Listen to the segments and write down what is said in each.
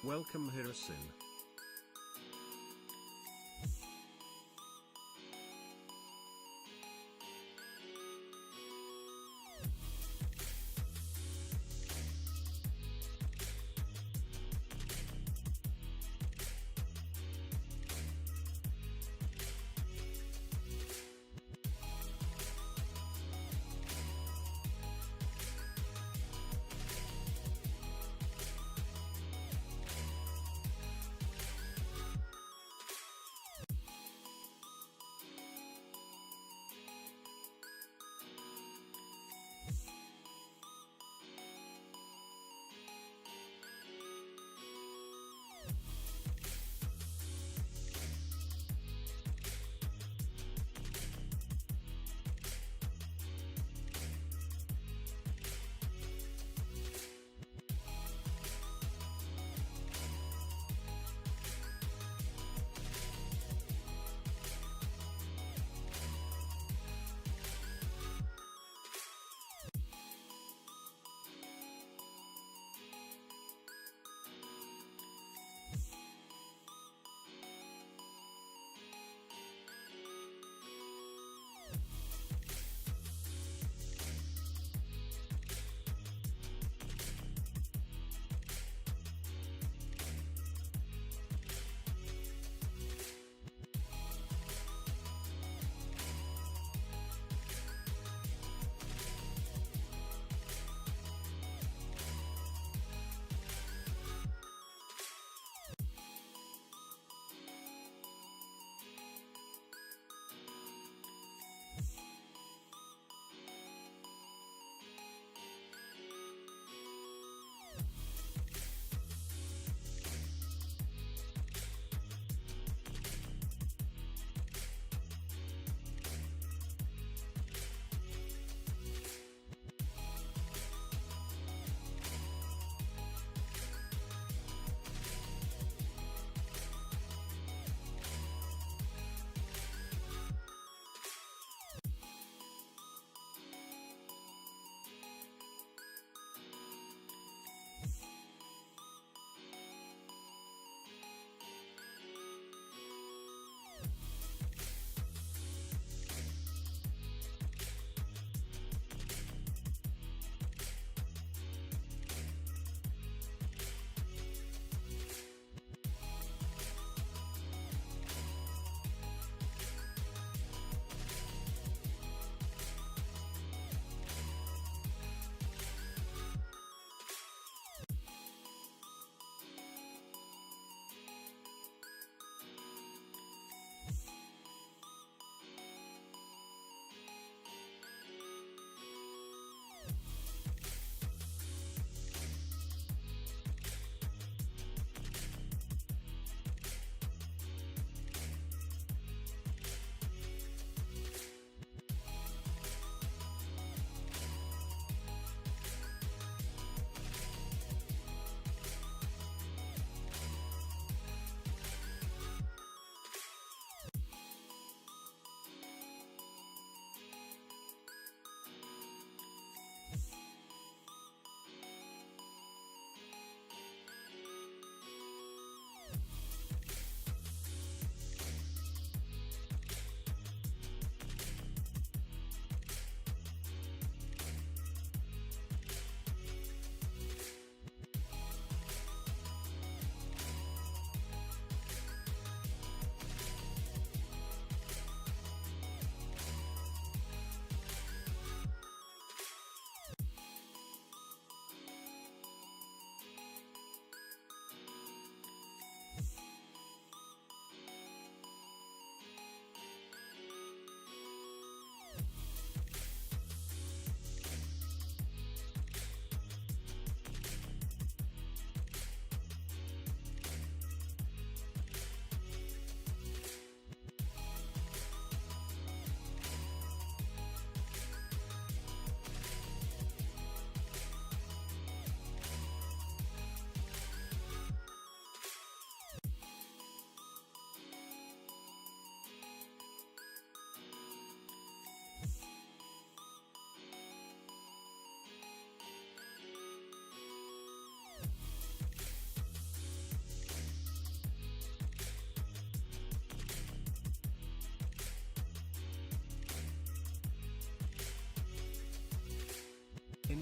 Welcome Hirasin.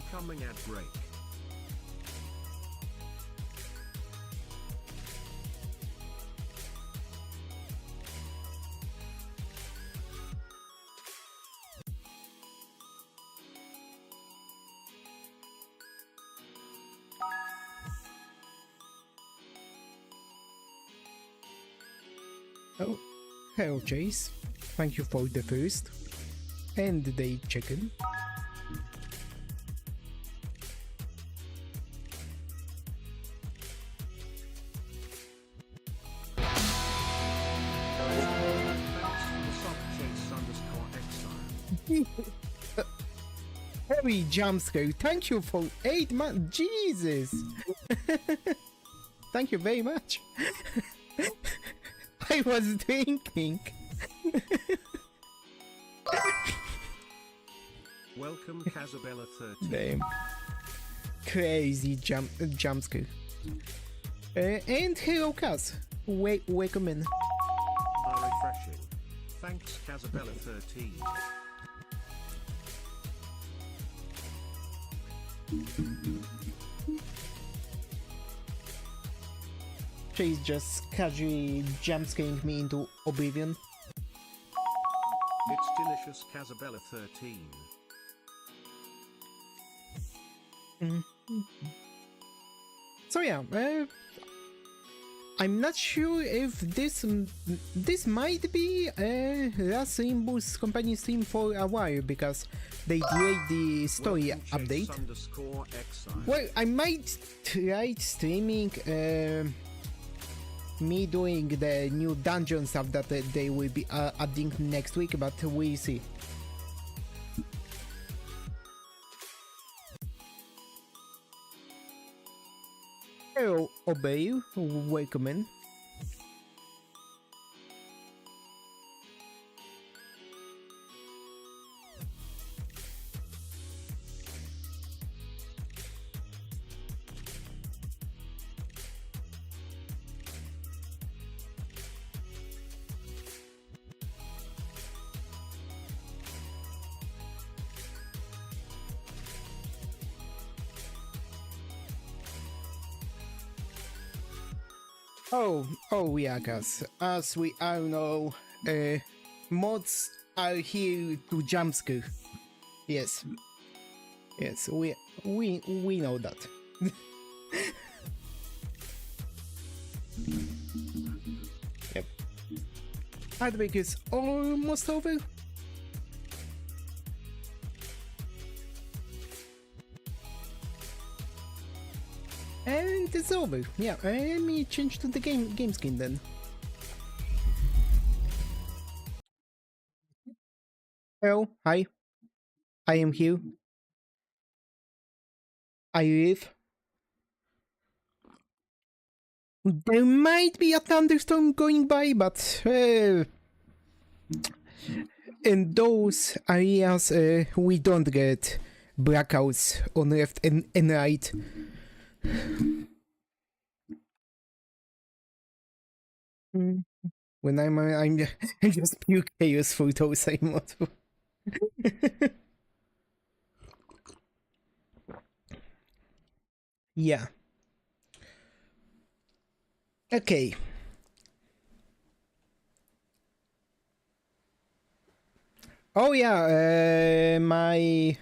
Incoming ad break. Oh, hello Chase. Thank you for the first and the chicken. Heavy jumpscare. Thank you for 8 months. Jesus. Thank you very much. I was drinking. Welcome, Casabella 13. Damn. Crazy jump scare. And hello, Kaz. Welcome in. Are refreshing. Thanks, Casabella 13. She's just casually jumpscaring me into oblivion. It's delicious, Casabella 13. So yeah, I'm not sure if this might be last Limbus Company stream for a while because they delayed the story update. Well, I might try streaming me doing the new dungeon stuff that they will be adding next week, but we'll see. Hello, Obey, welcome in. Oh yeah, guys. As we all know, mods are here to jumpscare. Yes, we know that. Yep. Outbreak is almost over. And it's over. Yeah, let me change to the game skin then. Hello, hi. I am here. I live. There might be a thunderstorm going by, but in those areas we don't get blackouts on left and right. When I'm just pure chaos for those I mod. Yeah. Okay. Oh yeah, my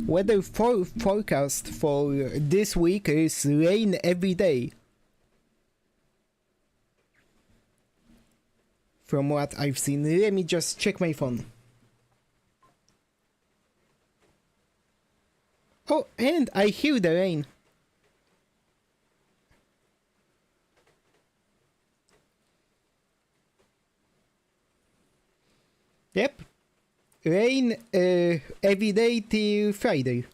weather forecast for this week is rain every day. From what I've seen, let me just check my phone. Oh, and I hear the rain. Yep. Rain every day till Friday.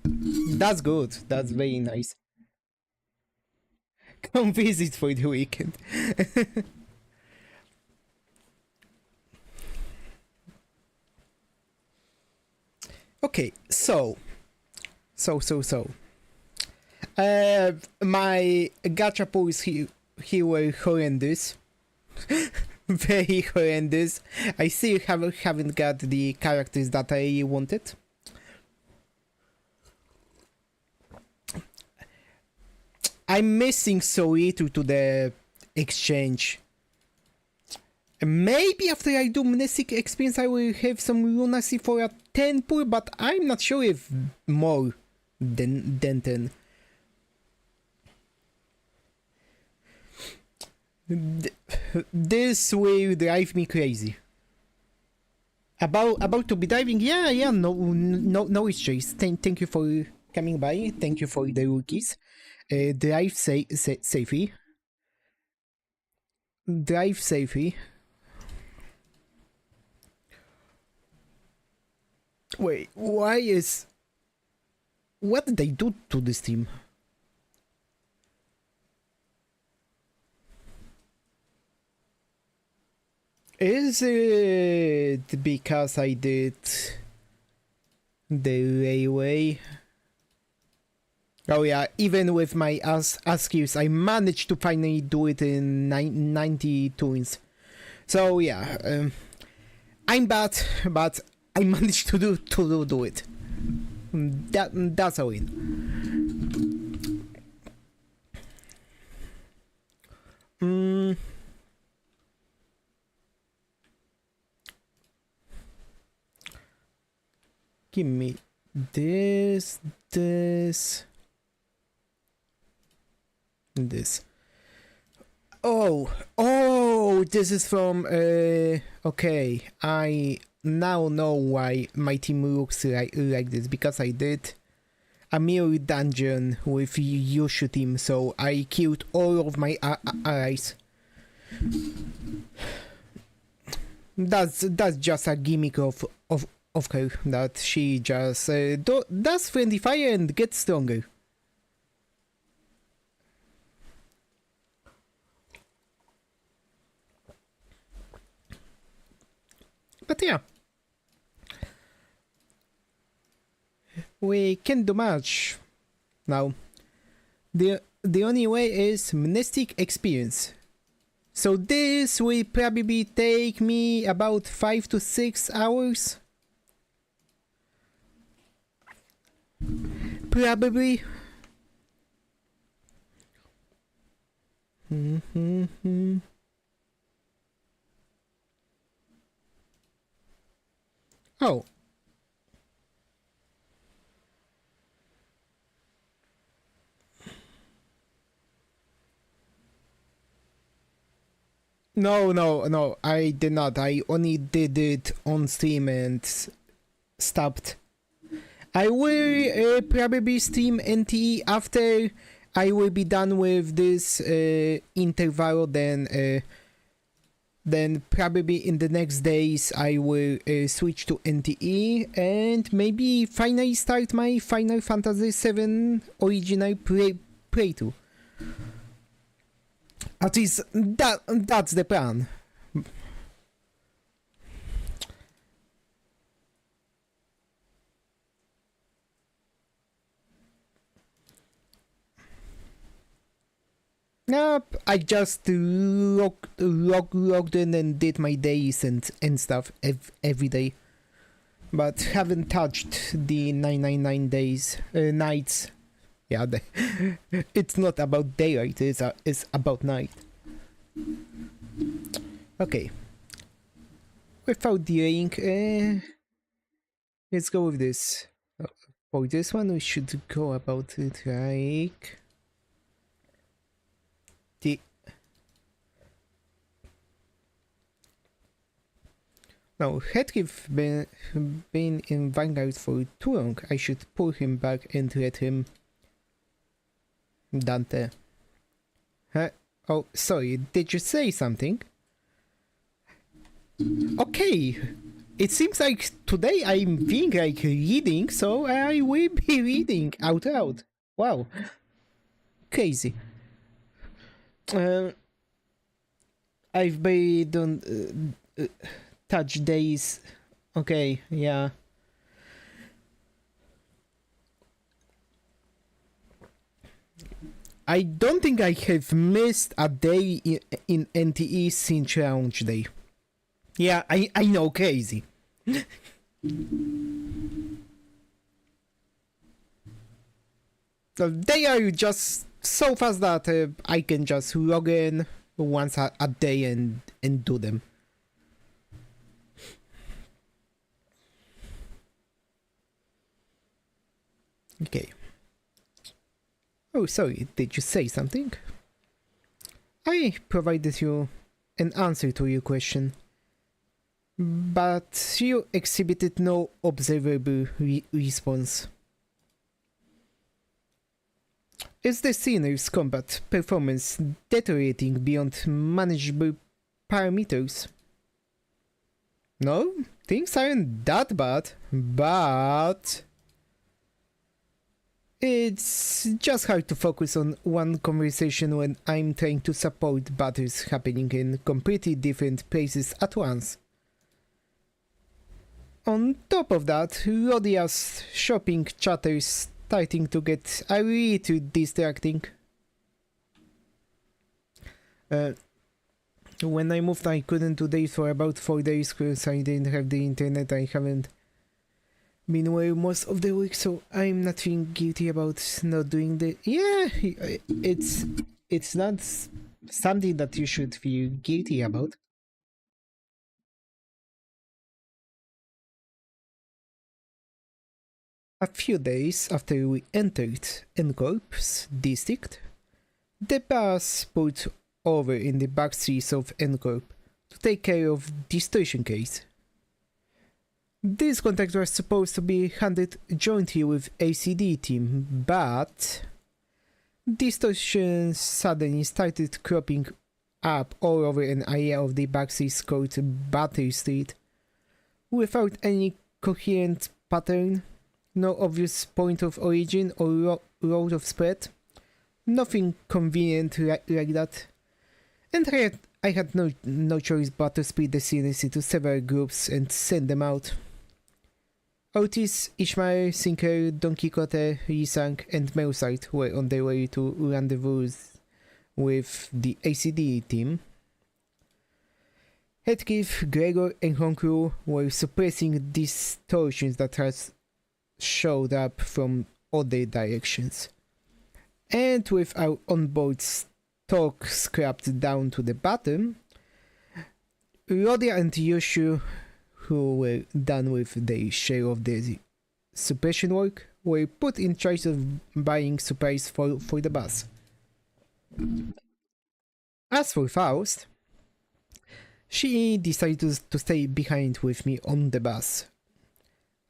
That's good. That's very nice. Come visit for the weekend. Okay, so. My gacha pulls here were horrendous. very horrendous. I still haven't got the characters that I wanted. I'm missing so little to the exchange. Maybe after I do Mnestic Experience I will have some lunacy for a 10 pull, but I'm not sure if more than 10. This will drive me crazy. About to be diving? Yeah, no issues. Thank you for coming by. Thank you for the rookies. Drive safely. Drive safely. Wait, why is... What did they do to this team? Is it because I did the railway? Oh yeah, even with my skills, I managed to finally do it in 90 turns. So yeah, I'm bad, but I managed to do it. That's a win. Give me this. Oh, this is from, okay, I now know why my team looks like this, because I did a mirror dungeon with Yushu team, so I killed all of my allies. That's just a gimmick of her, that she just does friendly fire and gets stronger. But yeah, we can do much now. The only way is Mnestic Experience. So this will probably take me about 5 to 6 hours. Probably. Oh. No, I did not. I only did it on stream and stopped. I will probably stream NTE after I will be done with this interval, then probably in the next days I will switch to NTE and maybe finally start my Final Fantasy VII original playthrough. At least that's the plan. Nope, I just logged in and did my days and stuff every day, but haven't touched the 999 days nights. Yeah, it's not about daylight, it's about night. Okay. Without delaying, let's go with this. For this one, we should go about it like... Now, Headcliff been in Vanguard for too long. I should pull him back and let him... Dante. Huh? Oh, sorry, did you say something? Okay, it seems like today I'm being like reading, so I will be reading out loud. Wow. Crazy. I've been done touch days. Okay, yeah. I don't think I have missed a day in NTE since launch day. Yeah, I know, crazy. So they are just so fast that I can just log in once a day and do them. Okay. Oh, sorry, did you say something? I provided you an answer to your question, but you exhibited no observable response. Is the scener's combat performance deteriorating beyond manageable parameters? No, things aren't that bad, but it's just hard to focus on one conversation when I'm trying to support battles happening in completely different places at once. On top of that, Rodia's shopping chatter is starting to get a little distracting. When I moved, I couldn't do days for about 4 days because I didn't have the internet. I haven't been away most of the week, so I'm not feeling guilty about not doing the. Yeah, it's not something that you should feel guilty about. A few days after we entered N-Corp's district, the bus pulled over in the back streets of N-Corp to take care of distortion case. This contract was supposed to be handled jointly with ACD team, but distortion suddenly started cropping up all over an area of the backstreets called Battery Street, without any coherent pattern, no obvious point of origin or road of spread, nothing convenient like that, and I had no choice but to split the series into several groups and send them out. Otis, Ishmael, Sinker, Don Quixote, Yisang, and Meusite were on their way to rendezvous with the ACD team. Heathcliff, Gregor, and Honkru were suppressing distortions that has showed up from other directions. And with our onboard stock scrapped down to the bottom, Rodia and Yoshu, who were done with their share of the suppression work, were put in charge of buying supplies for the bus. As for Faust, she decided to stay behind with me on the bus.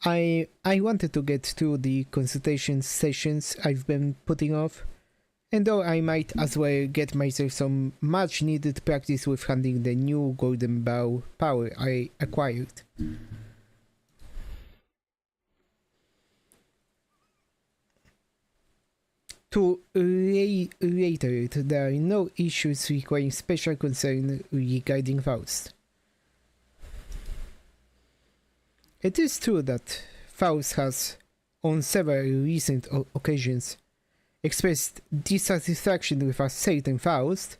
I wanted to get through the consultation sessions I've been putting off, and though I might as well get myself some much needed practice with handling the new golden bow power I acquired. To reiterate, there are no issues requiring special concern regarding Faust. It is true that Faust has, on several recent occasions, expressed dissatisfaction with a certain Faust.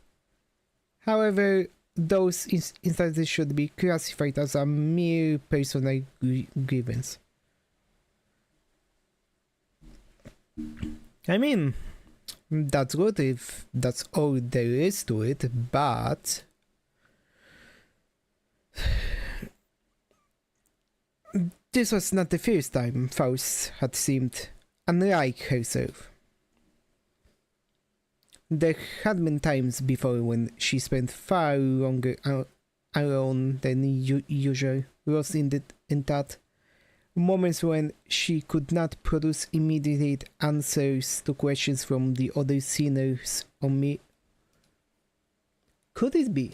However, those instances should be classified as a mere personal grievance. I mean, that's good if that's all there is to it, but this was not the first time Faust had seemed unlike herself. There had been times before when she spent far longer alone than usual, lost in thought, moments when she could not produce immediate answers to questions from the other sinners on me. Could it be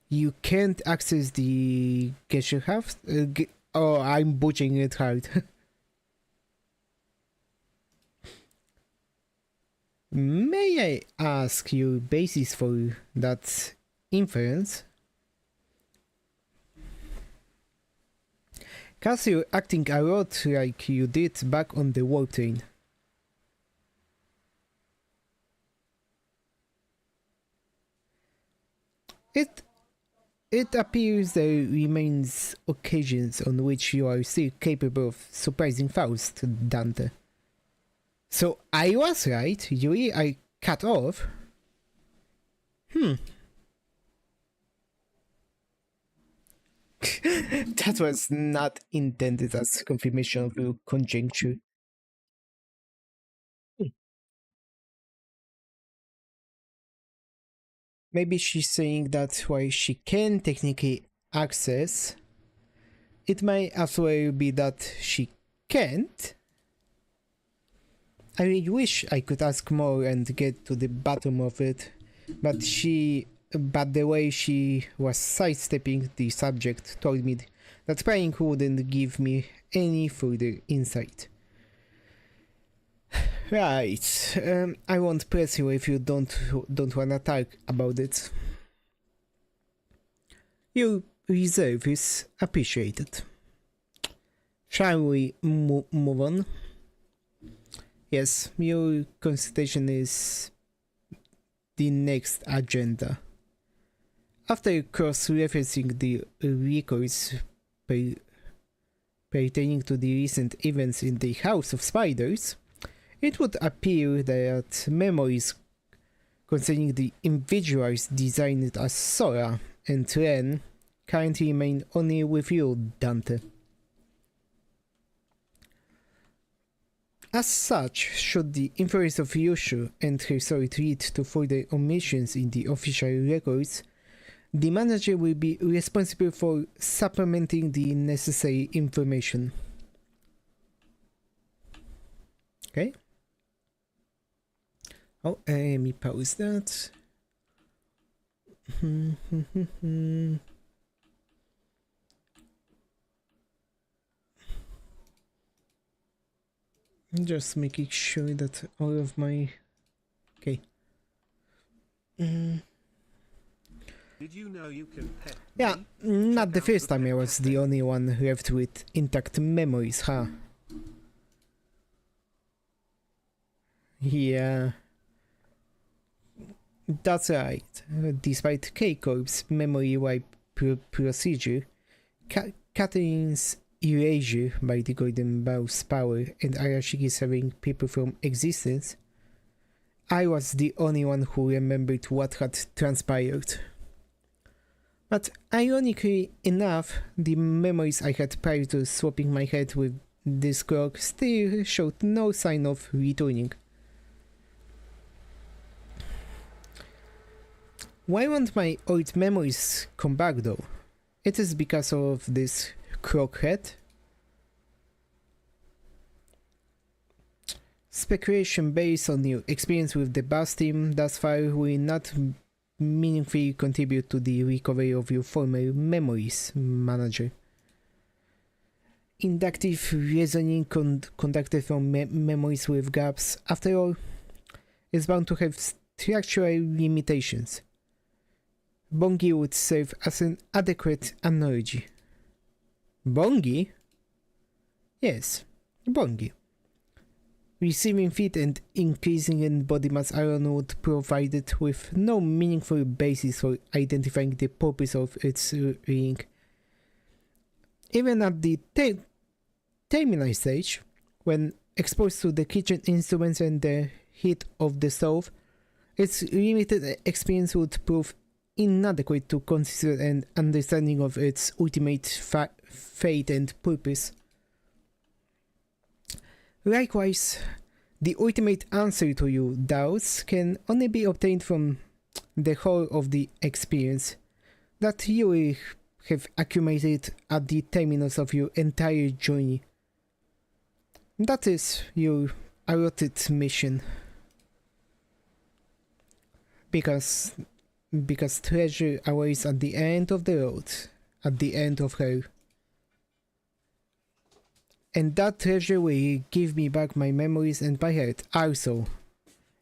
you can't access the Gesellschaft? Oh, I'm butchering it hard. May I ask your basis for that inference? Cause you're acting a lot like you did back on the warp train. It it appears there remains occasions on which you are still capable of surprising Faust, Dante. So I was right, Yuri, I cut off. That was not intended as confirmation of your conjecture. Maybe she's saying that while she can technically access, it may as well be that she can't. I really wish I could ask more and get to the bottom of it, but the way she was sidestepping the subject told me that prying wouldn't give me any further insight. Right, I won't press you if you don't wanna talk about it. Your reserve is appreciated. Shall we move on? Yes, your consultation is the next agenda. After cross-referencing the records pertaining to the recent events in the House of Spiders, it would appear that memories concerning the individuals designed as Sora and Ren currently remain only with you, Dante. As such, should the influence of Yushu and her sword lead to further omissions in the official records, the manager will be responsible for supplementing the necessary information. Okay? Oh, let me pause that. Just making sure that all of my... Okay. Did you know you can pet Yeah, me? not Check the out first time I Pet was Cafe. the only one left with intact memories, huh? Yeah. That's right. Despite K-Corp's memory wipe procedure, Catherine's erasure by the Golden Bow's power and Arashiki's having people from existence, I was the only one who remembered what had transpired. But ironically enough, the memories I had prior to swapping my head with this clock still showed no sign of returning. Why won't my old memories come back though? It is because of this clock head? Speculation based on your experience with the bus team thus far will not meaningfully contribute to the recovery of your former memories, manager. Inductive reasoning conducted from memories with gaps, after all, is bound to have structural limitations. Bongi would serve as an adequate analogy. Bongi? Yes, Bongi. Receiving feet and increasing in body mass alone would provide it with no meaningful basis for identifying the purpose of its ring. Even at the terminal stage, when exposed to the kitchen instruments and the heat of the stove, its limited experience would prove inadequate to consider an understanding of its ultimate fate and purpose. Likewise, the ultimate answer to your doubts can only be obtained from the whole of the experience that you will have accumulated at the terminus of your entire journey. That is your allotted mission. Because treasure awaits at the end of the road, at the end of hell. And that treasure will give me back my memories and my heart also.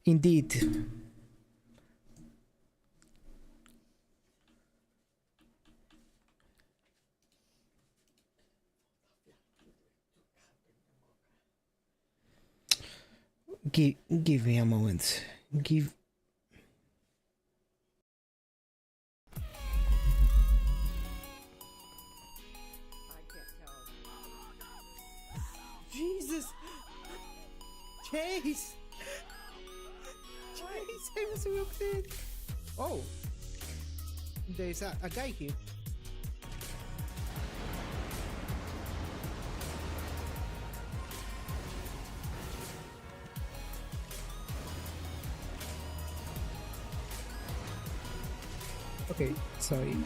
Indeed. Give me a moment. Chase! Chase, I'm so upset! Oh! There's a guy here. Okay, sorry.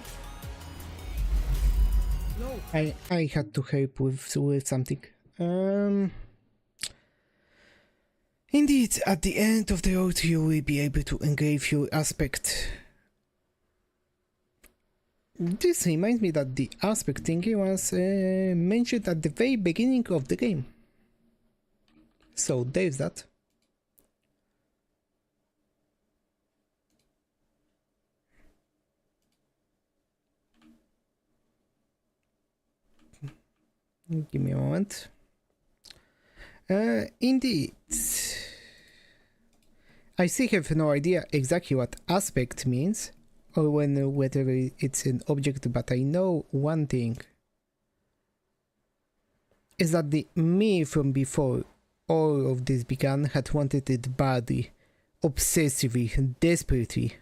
No, I had to help with something. Indeed, at the end of the road you will be able to engrave your aspect. This reminds me that the aspect thingy was mentioned at the very beginning of the game. So there's that. Give me a moment. Indeed. I still have no idea exactly what aspect means, or whether it's an object, but I know one thing. Is that the me from before all of this began had wanted it badly, obsessively, desperately.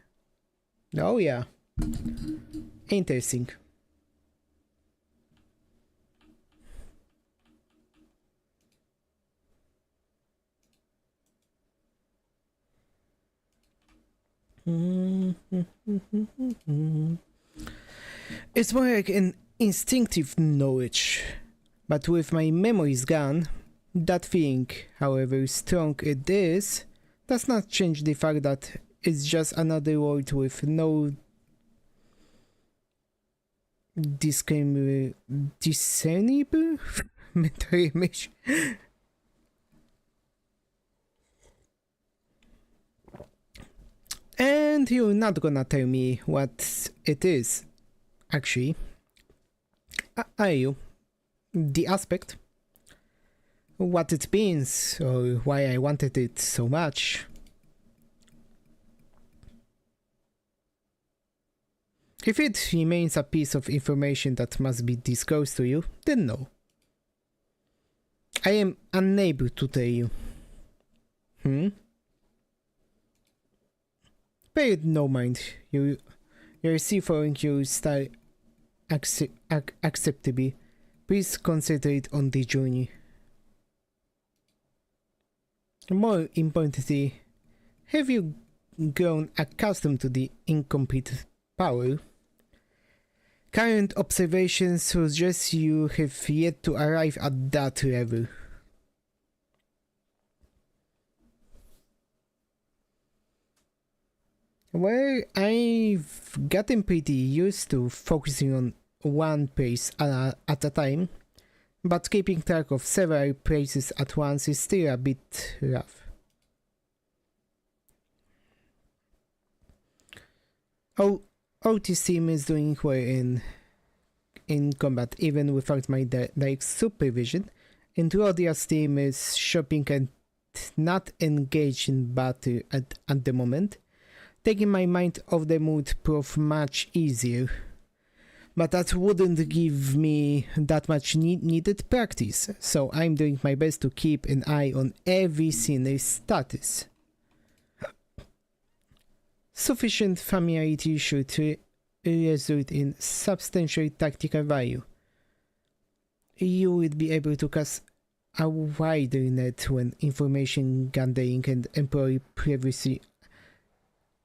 Oh yeah. Interesting. It's more like an instinctive knowledge, but with my memories gone, that feeling, however strong it is, does not change the fact that it's just another world with no discernible mental image. And you're not gonna tell me what it is, actually. Are you? The aspect? What it means, or why I wanted it so much? If it remains a piece of information that must be disclosed to you, then no. I am unable to tell you. Pay it no mind. You see following your style acceptably. Please concentrate on the journey. More importantly, have you grown accustomed to the incomplete power? Current observations suggest you have yet to arrive at that level. Well, I've gotten pretty used to focusing on one place at a time, but keeping track of several places at once is still a bit rough. Otis' team is doing well in combat, even without my direct supervision, and Rodia's team is shopping and not engaged in battle at the moment. Taking my mind off the mood proved much easier, but that wouldn't give me that much needed practice, so I'm doing my best to keep an eye on every sinner's status. Sufficient familiarity should result in substantial tactical value. You will be able to cast a wider net when information gathering and employ previously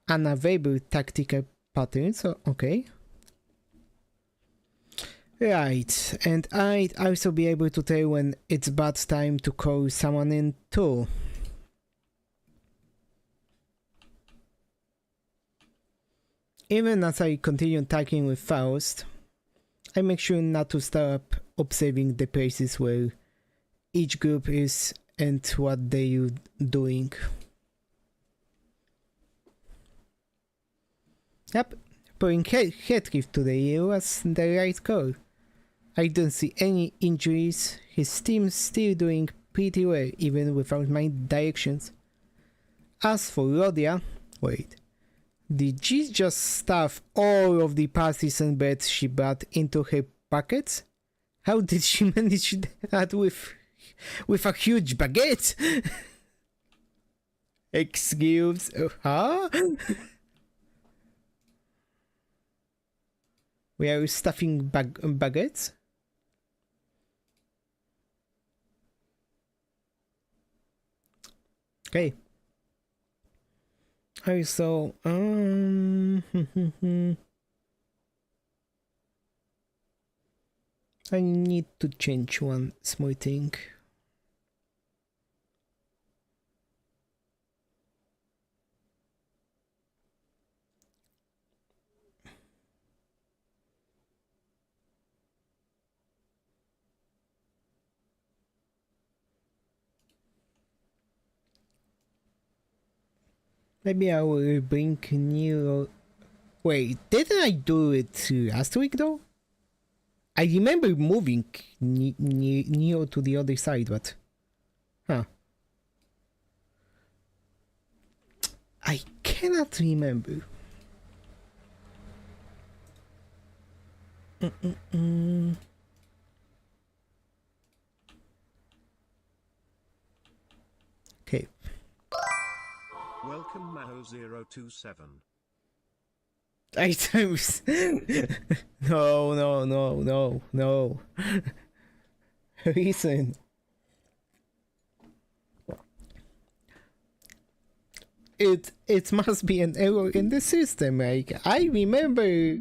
unavailable tactical patterns, okay. Right, and I'd also be able to tell when it's bad time to call someone in too. Even as I continue tagging with Faust, I make sure not to stop observing the places where each group is and what they're doing. Yep, putting Headcliff to the year was the right call. I don't see any injuries, his team's still doing pretty well even without my directions. As for Rhodia, wait, did she just stuff all of the pasties and bread she brought into her pockets? How did she manage that with a huge baguette? Excuse, huh? We are stuffing baguettes? Okay. Also, I need to change one small thing. Maybe I will bring new... Wait, didn't I do it last week though? I remember moving Neo to the other side, but... Huh. I cannot remember. Okay. Welcome Maho027. Items. No. Listen. It must be an error in the system. Like I remember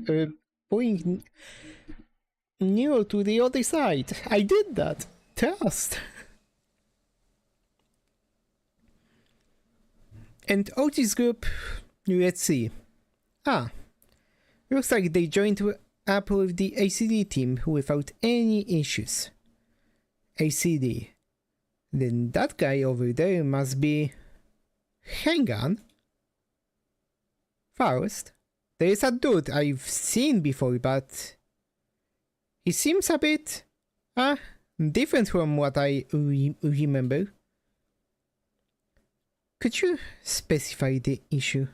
pulling Neo to the other side. I did that. Trust. And Otis group. Let's see. Looks like they joined up with the ACD team without any issues. ACD. Then that guy over there must be... Hang on. First, there is a dude I've seen before, but... He seems a bit... different from what I remember. Could you specify the issue?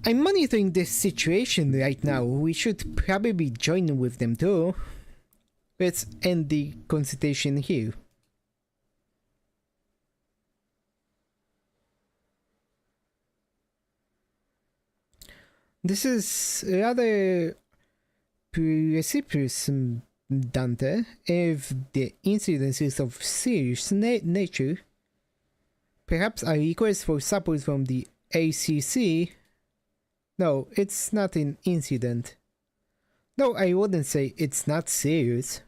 I'm monitoring this situation right now. We should probably join with them too. Let's end the consultation here. This is rather precipitous, Dante. If the incident is of serious nature, perhaps a request for support from the ACC. No, it's not an incident. No, I wouldn't say it's not serious.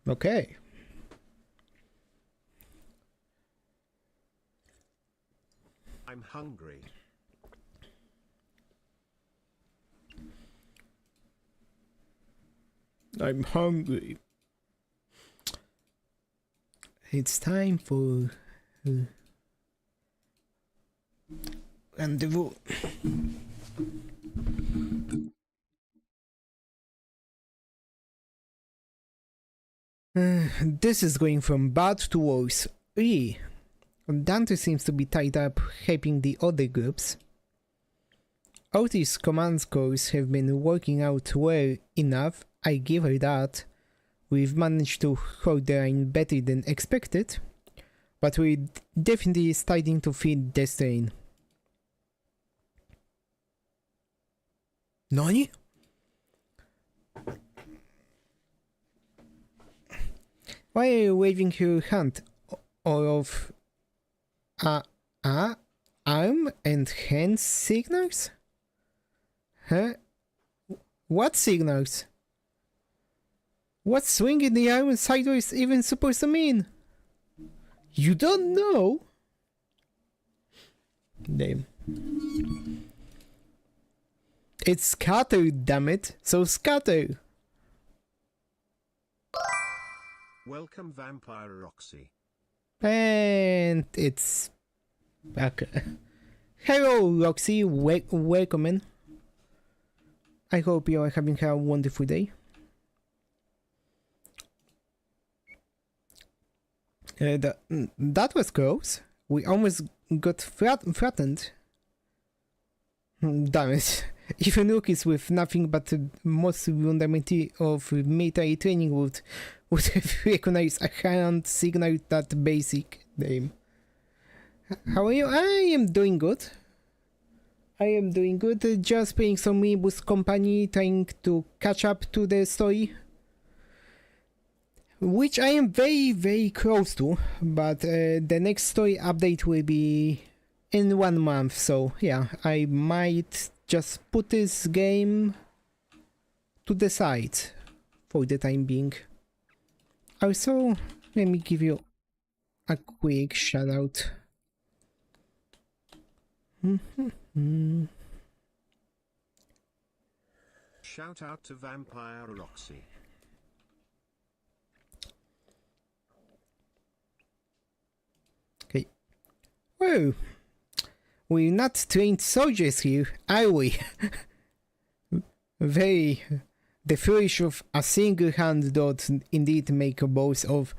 Okay. I'm hungry. I'm hungry. It's time for rendezvous. This is going from bad to worse. Dante seems to be tied up helping the other groups. Otis' command scores have been working out well enough, I give her that. We've managed to hold the line better than expected, but we're definitely starting to feel the strain. Nani? Why are you waving your hand? All of... arm and hand signals? Huh? What signals? What's swinging the arm sideways even supposed to mean? You don't know? Damn. It's scatter, damn it. So scatter. Welcome Vampire Roxy. And it's... Okay. Hello Roxy, welcome in. I hope you are having a wonderful day. That was close. We almost got threatened. Damn it. Even rookies with nothing but the most rudimentary of military training would have recognized a hand signal that basic name. How are you? I am doing good. Just playing some Limbus Company, trying to catch up to the story. Which I am very, very close to, but the next story update will be in 1 month, so yeah, I might just put this game to the side for the time being. Also, let me give you a quick shout out. Shout out to Vampire Roxy. Okay. Whoa! We're not trained soldiers here, are we? The flourish of a single hand doth indeed make a boast of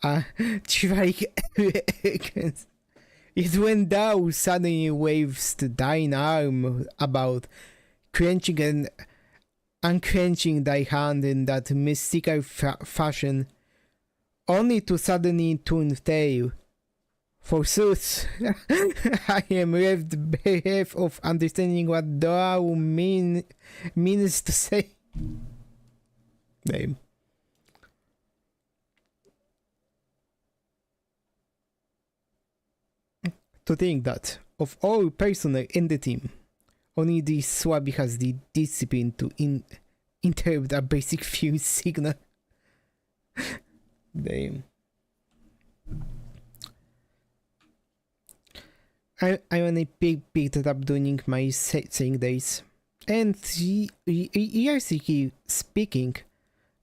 a chivalric arrogance. It when thou suddenly wavest thine arm about, clenching and unclenching thy hand in that mystical fashion, only to suddenly turn tail. Forsooth, I am left bereft of understanding what thou means to say. Name. To think that, of all personnel in the team, only this Swabi has the discipline to interpret a basic fuse signal. Damn. I only picked it up during my saying days. And realistically speaking,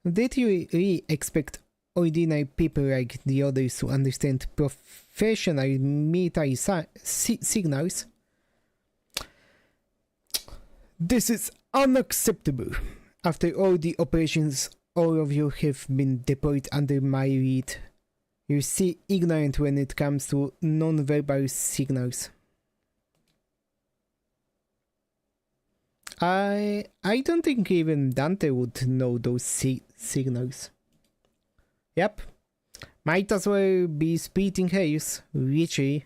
did you really expect ordinary people like the others to understand professional military signals? This is unacceptable. After all the operations all of you have been deployed under my lead, you're still ignorant when it comes to non-verbal signals. I don't think even Dante would know those signals. Yep. Might as well be splitting hairs, literally.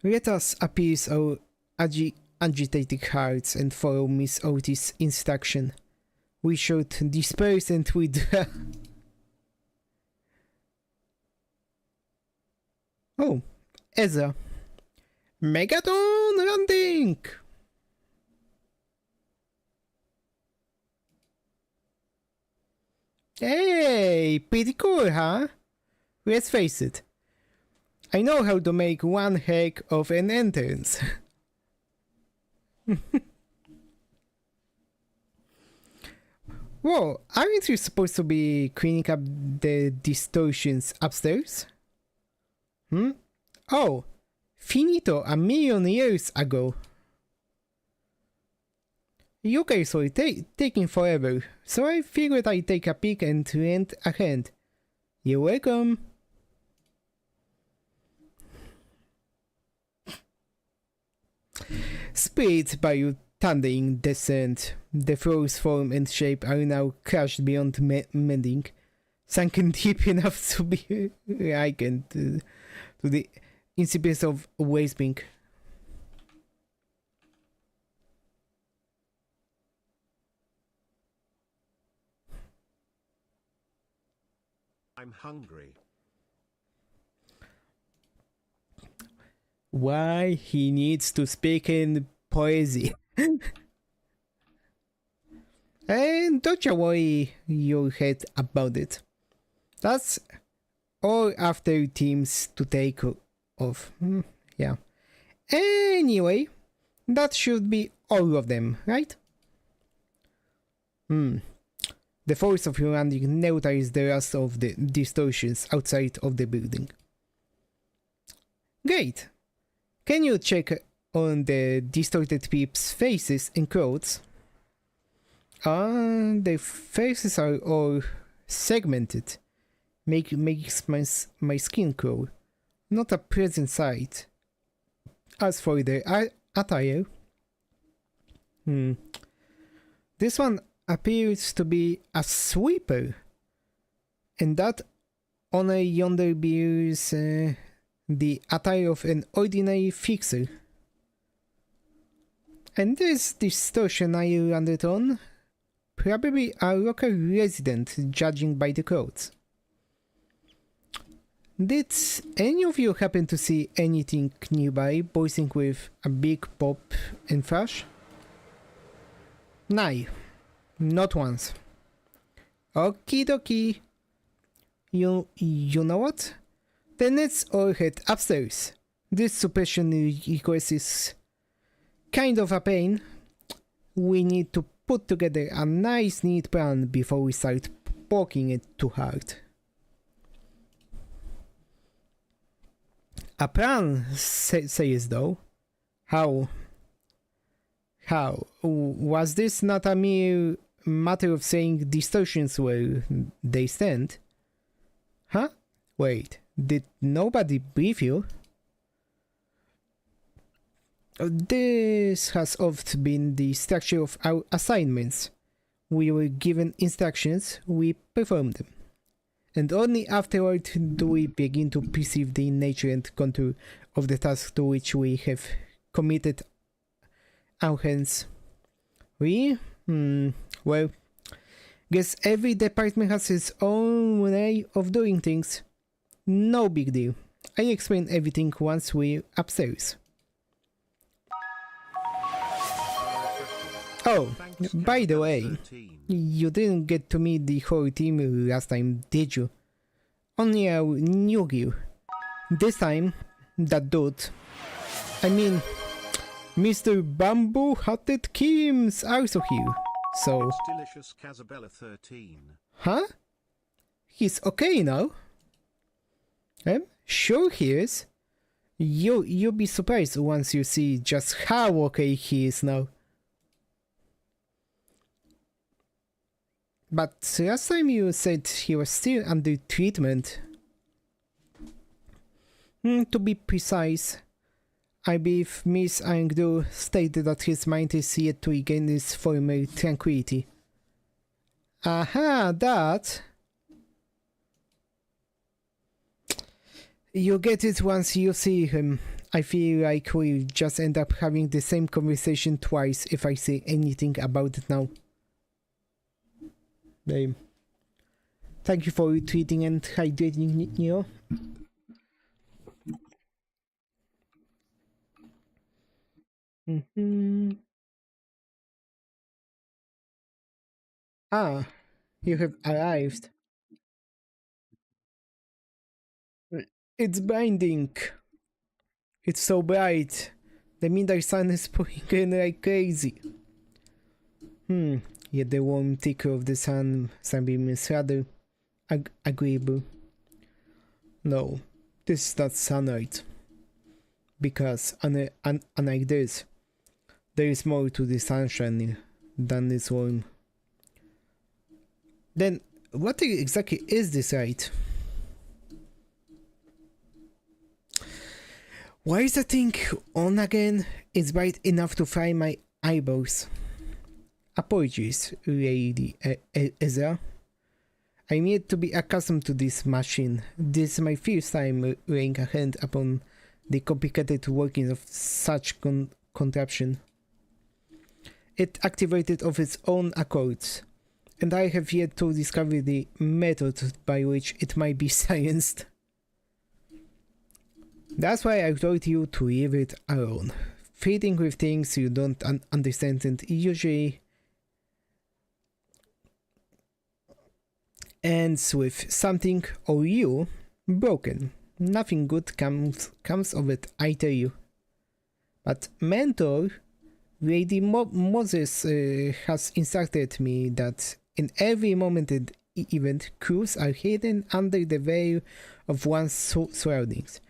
Let us appease our agitated hearts and follow Miss Otis' instruction. We should disperse and withdraw. Oh, Ezra. Megaton landing! Hey, pretty cool, huh? Let's face it. I know how to make one heck of an entrance. Whoa, aren't you supposed to be cleaning up the distortions upstairs? Oh, finito a million years ago. You guys were taking forever, so I figured I'd take a peek and lend a hand. You're welcome. Spirits by your thundering descent. The floor's form and shape are now crushed beyond mending, sunken deep enough to be likened to the incipience of wasting. I'm hungry. Why he needs to speak in poesy. And don't you worry your head about it. That's all after teams to take off. Yeah. Anyway, that should be all of them, right? The force of your landing neutralizes the rest of the distortions outside of the building. Great! Can you check on the distorted peeps' faces and clothes? The faces are all segmented. Makes my skin crawl. Not a pleasant sight. as for the attire, this one appears to be a sweeper, and that honor yonder bears the attire of an ordinary fixer. And this distortion I landed on, probably a local resident, judging by the clothes. Did any of you happen to see anything nearby bursting with a big pop and flash? Nay, not once. Okie dokie. You know what? Then let's all head upstairs. This suppression request is kind of a pain. We need to put together a nice neat plan before we start poking it too hard. A plan, says though. How? Was this not a mere matter of saying distortions where they stand? Huh? Wait, did nobody brief you? This has often been the structure of our assignments. We were given instructions, we perform them. And only afterward do we begin to perceive the nature and contour of the task to which we have committed our hands. Well, guess every department has its own way of doing things. No big deal. I explain everything once we're upstairs. Oh, by the way, you didn't get to meet the whole team last time, did you? Only our new gear. This time, that dude, I mean, Mr. Bamboo-Hatted Kim's also here, so... Delicious Casabella 13. Huh? He's okay now? Sure he is. You'll be surprised once you see just how okay he is now. But last time you said he was still under treatment. To be precise, I believe Miss Angdu stated that his mind is yet to regain its former tranquility. Aha, that! You get it once you see him. I feel like we'll just end up having the same conversation twice if I say anything about it now. Thank you for retweeting and hydrating, Neo. Ah, you have arrived. It's blinding. It's so bright. The midnight sun is pouring in like crazy. Yet the warm tickle of the sunbeam is rather agreeable. No, this is not sunlight. Because unlike this, there is more to the sunshine than this warm. Then, what exactly is this light? Why is the thing on again? It's bright enough to fry my eyeballs. Apologies, Lady Ezra. I'm yet to be accustomed to this machine. This is my first time laying a hand upon the complicated workings of such contraption. It activated of its own accords, and I have yet to discover the method by which it might be scienced. That's why I told you to leave it alone. Fighting with things you don't understand and usually ends with something or you broken. Nothing good comes of it, I tell you. But Mentor, Lady Moses has instructed me that in every momented event, clues are hidden under the veil of one's surroundings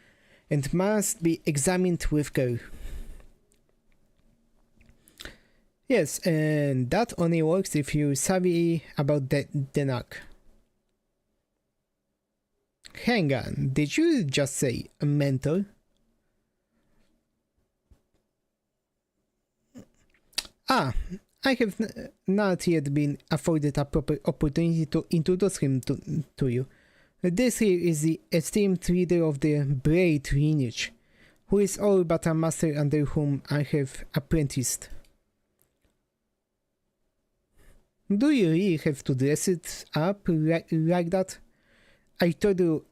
and must be examined with care. Yes, and that only works if you're savvy about the knock. Hang on, did you just say a mentor? Ah, I have not yet been afforded a proper opportunity to introduce him to you. This here is the esteemed leader of the Braid lineage, who is all but a master under whom I have apprenticed. Do you really have to dress it up like that? I told you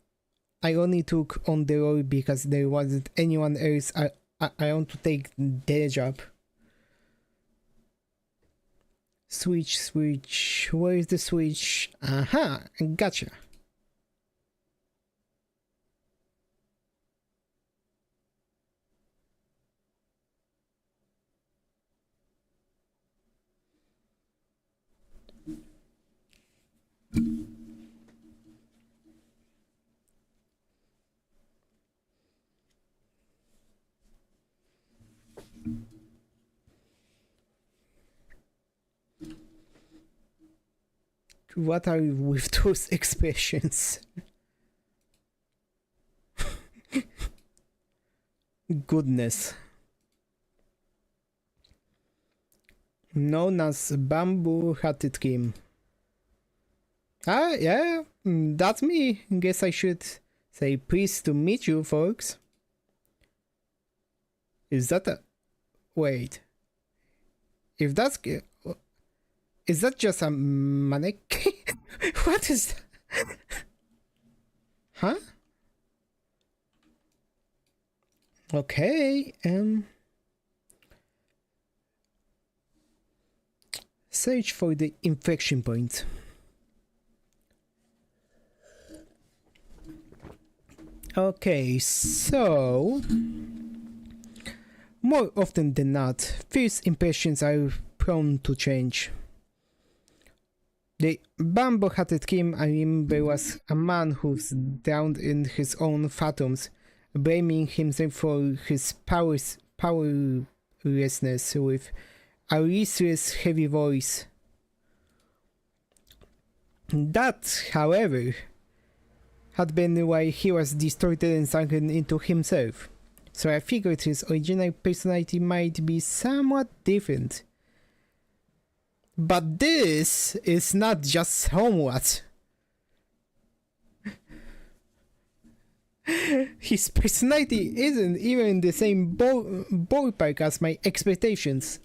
I only took on the role because there wasn't anyone else I want to take their job. Switch, where is the switch? Aha, gotcha. What are you with those expressions? Goodness. Known as Bamboo Hatted Kim. Ah, yeah, that's me. Guess I should say pleased to meet you, folks. Is that a... Wait. If that's... Is that just a mannequin? What is that? Huh? Okay, search for the inflection point. Okay, so... More often than not, first impressions are prone to change. The bamboo-hatted Kim I remember was a man who's drowned in his own phantoms, blaming himself for his powerlessness with a restless, heavy voice. That, however, had been why he was distorted and sunken into himself, so I figured his original personality might be somewhat different. But this is not just somewhat. His personality isn't even in the same ballpark as my expectations.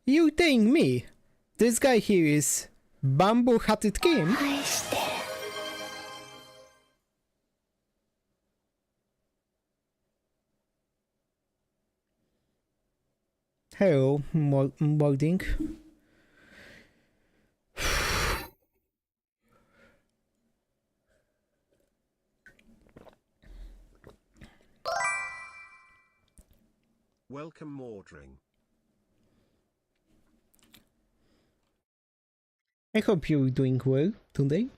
You telling me this guy here is Bamboo-Hatted Kim? Hello, Molding. Welcome, Mordring. I hope you're doing well today.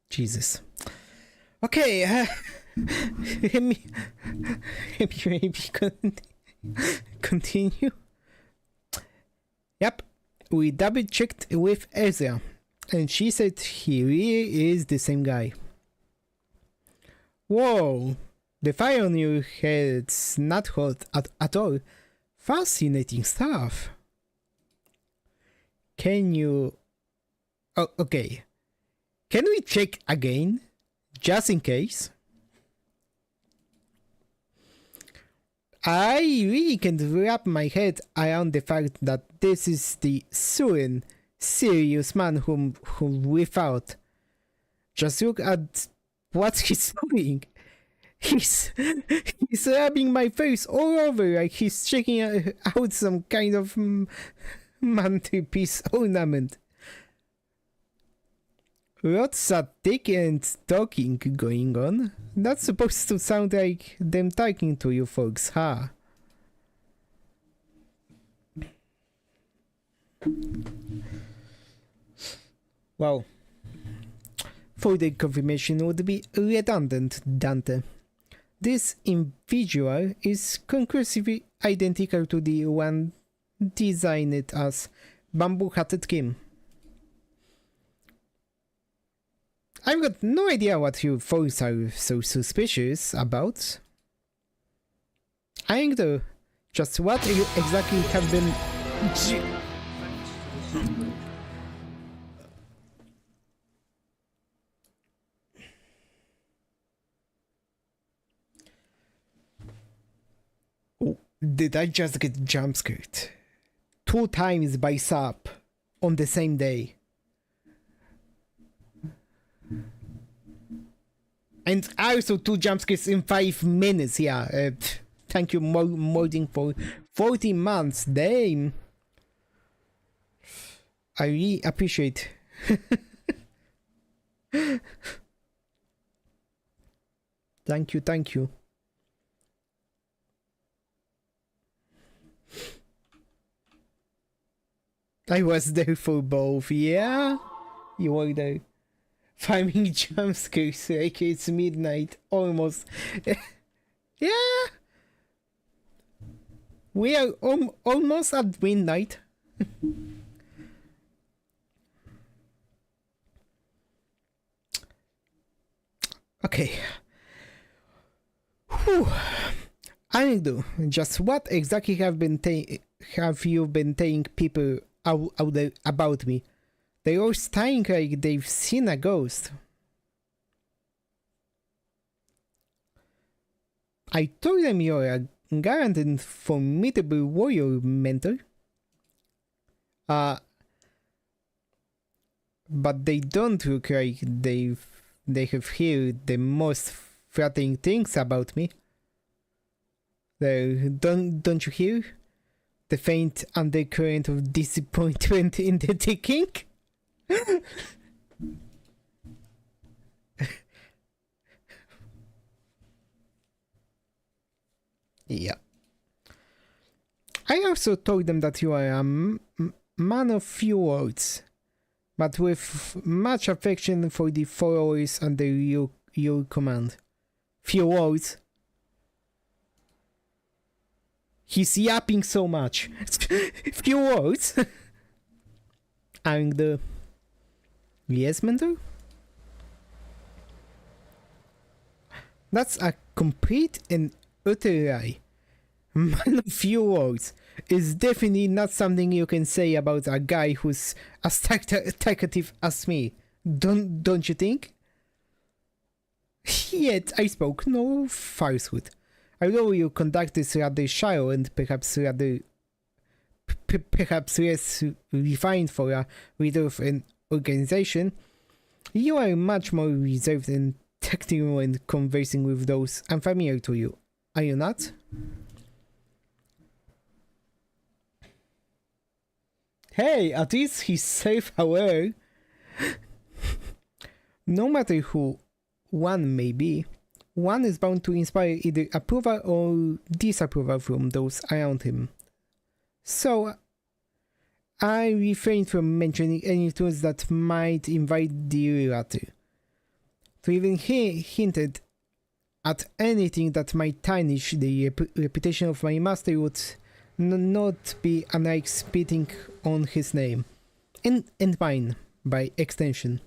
Jesus. Okay, let me maybe continue. Yep, we double checked with Ezra, and she said he really is the same guy. Whoa, the fire on your head's not hot at all. Fascinating stuff. Can you... Oh, okay. Can we check again? Just in case? I really can't wrap my head around the fact that this is the sullen, serious man whom we found. Just look at what he's doing. He's rubbing my face all over like he's checking out some kind of mantelpiece ornament. Lots of dick and talking going on. That's supposed to sound like them talking to you folks, huh? Well, further confirmation would be redundant, Dante. This individual is conclusively identical to the one designed as Bamboo-Hatted Kim. I've got no idea what you folks are so suspicious about. I know just what you exactly have been. Oh, did I just get jump scared? 2 times by sub on the same day. And also 2 jump scares in 5 minutes, yeah. Thank you, modding, for 40 months. Damn. I really appreciate. Thank you, thank you. I was there for both, yeah? You were there. Finding jump scares like it's midnight, almost. Yeah! We are almost at midnight. Okay. Whew. I do. Just what exactly have you been telling people out there about me? They all saying like they've seen a ghost. I told them you're a guaranteed formidable warrior mentor. But they don't look like they have heard the most frightening things about me. Don't you hear? The faint undercurrent of disappointment in the ticking? Yeah. I also told them that you are a man of few words, but with much affection for the followers under your command. Few words. He's yapping so much. Few words. I'm the... Yes, mentor? That's a complete and utter lie. Man of few words is definitely not something you can say about a guy who's as talkative as me. Don't you think? Yet I spoke no falsehood. Although your conduct is rather shallow and perhaps less refined for a leader of an organization, you are much more reserved and tactile when conversing with those unfamiliar to you. Are you not? Hey, at least he's self-aware. No matter who one may be, one is bound to inspire either approval or disapproval from those around him. So, I refrain from mentioning any tools that might invite the latter. To even hinted at anything that might tarnish the reputation of my master would not be unlike spitting on his name, and mine, by extension.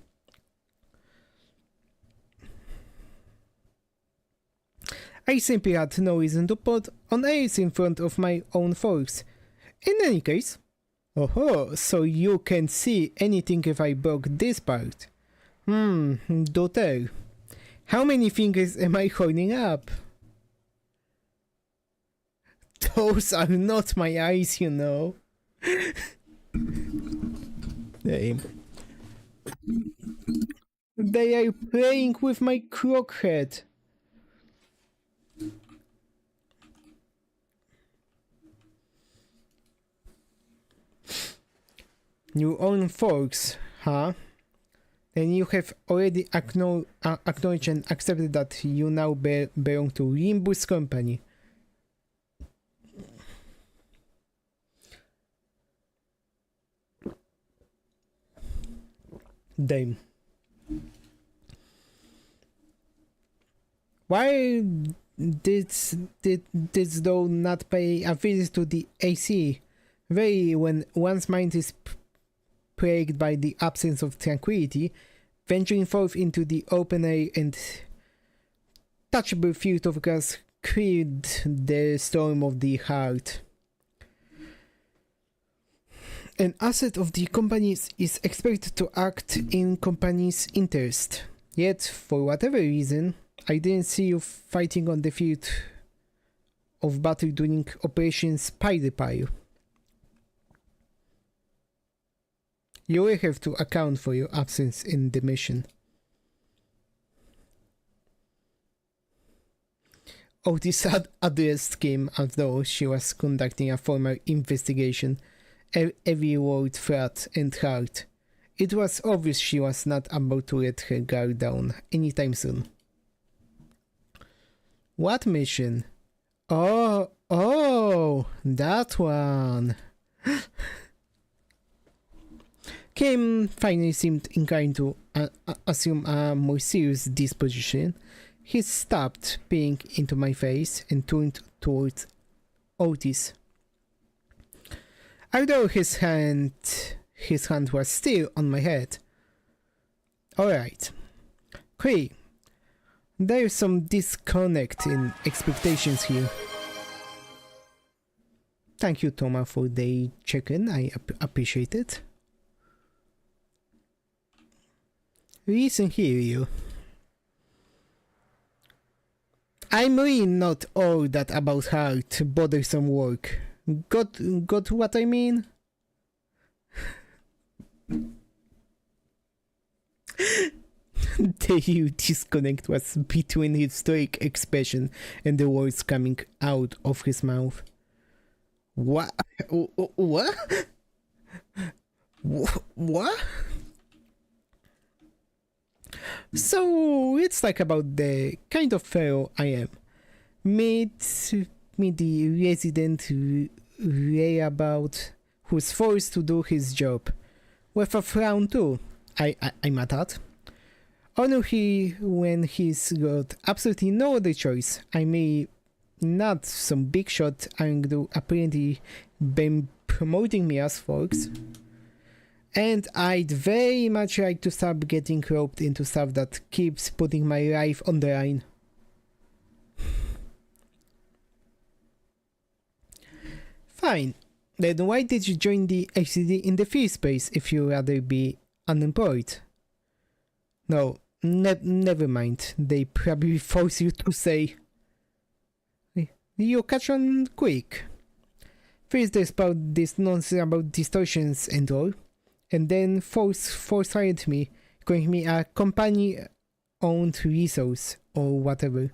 I simply had no reason to put on airs in front of my own folks. In any case, so you can see anything if I broke this part. Do tell. How many fingers am I holding up? Those are not my eyes, you know. They are playing with my crook head. Your own folks, huh? Then you have already acknowledged and accepted that you now belong to Limbus Company. Damn. Why did though not pay a visit to the AC? Very when one's mind is plagued by the absence of tranquility, venturing forth into the open air and touchable field of grass cleared the storm of the heart. An asset of the company is expected to act in company's interest. Yet, for whatever reason, I didn't see you fighting on the field of battle during Operation Spider Pile. You will have to account for your absence in the mission. Otis addressed Kim as though she was conducting a formal investigation, every word flat and hard. It was obvious she was not about to let her guard down anytime soon. What mission? Oh, that one. Kim finally seemed inclined to assume a more serious disposition. He stopped peering into my face and turned towards Otis. Although his hand was still on my head. Alright. Cree, there's some disconnect in expectations here. Thank you, Thomas, for the check-in. I appreciate it. Listen here, you. I'm really not all that about hard, bothersome work. Got what I mean? The huge disconnect was between his stoic expression and the words coming out of his mouth. What? What? What? So it's like about the kind of fellow I am. Meet the resident layabout who's forced to do his job. With a frown too, I'm at that. Only when he's got absolutely no other choice. I may not some big shot and apparently been promoting me as folks. And I'd very much like to stop getting roped into stuff that keeps putting my life on the line. Fine. Then why did you join the HCD in the first place if you'd rather be unemployed? No, never mind. They probably force you to say. You catch on quick. First there's about this nonsense about distortions and all. And then force-fired me, calling me a company-owned resource or whatever.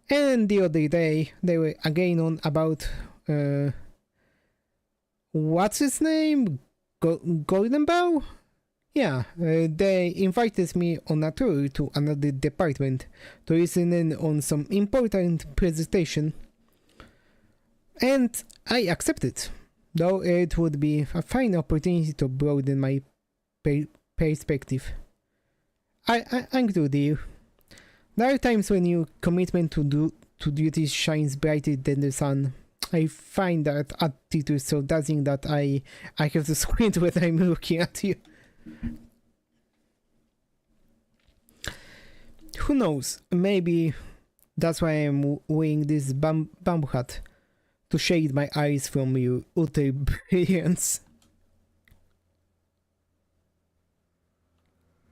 And the other day, they were again on about, what's his name? Golden Bow? Yeah, they invited me on a tour to another department to listen in on some important presentation. And I accepted. Though it would be a fine opportunity to broaden my perspective. I'm good, dear. There are times when your commitment to duty shines brighter than the sun. I find that attitude so dazzling that I have to squint when I'm looking at you. Who knows? Maybe that's why I'm wearing this bamboo hat. To shade my eyes from your utter brilliance.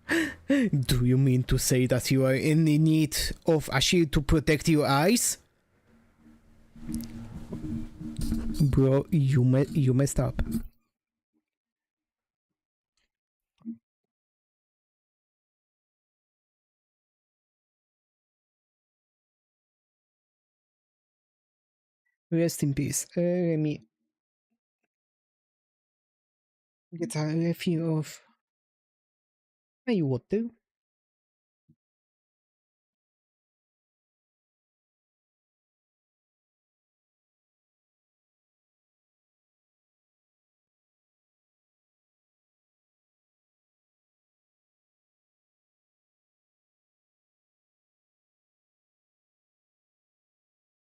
Do you mean to say that you are in need of a shield to protect your eyes? Bro, you messed up. Rest in peace. Let me get a refill of my water.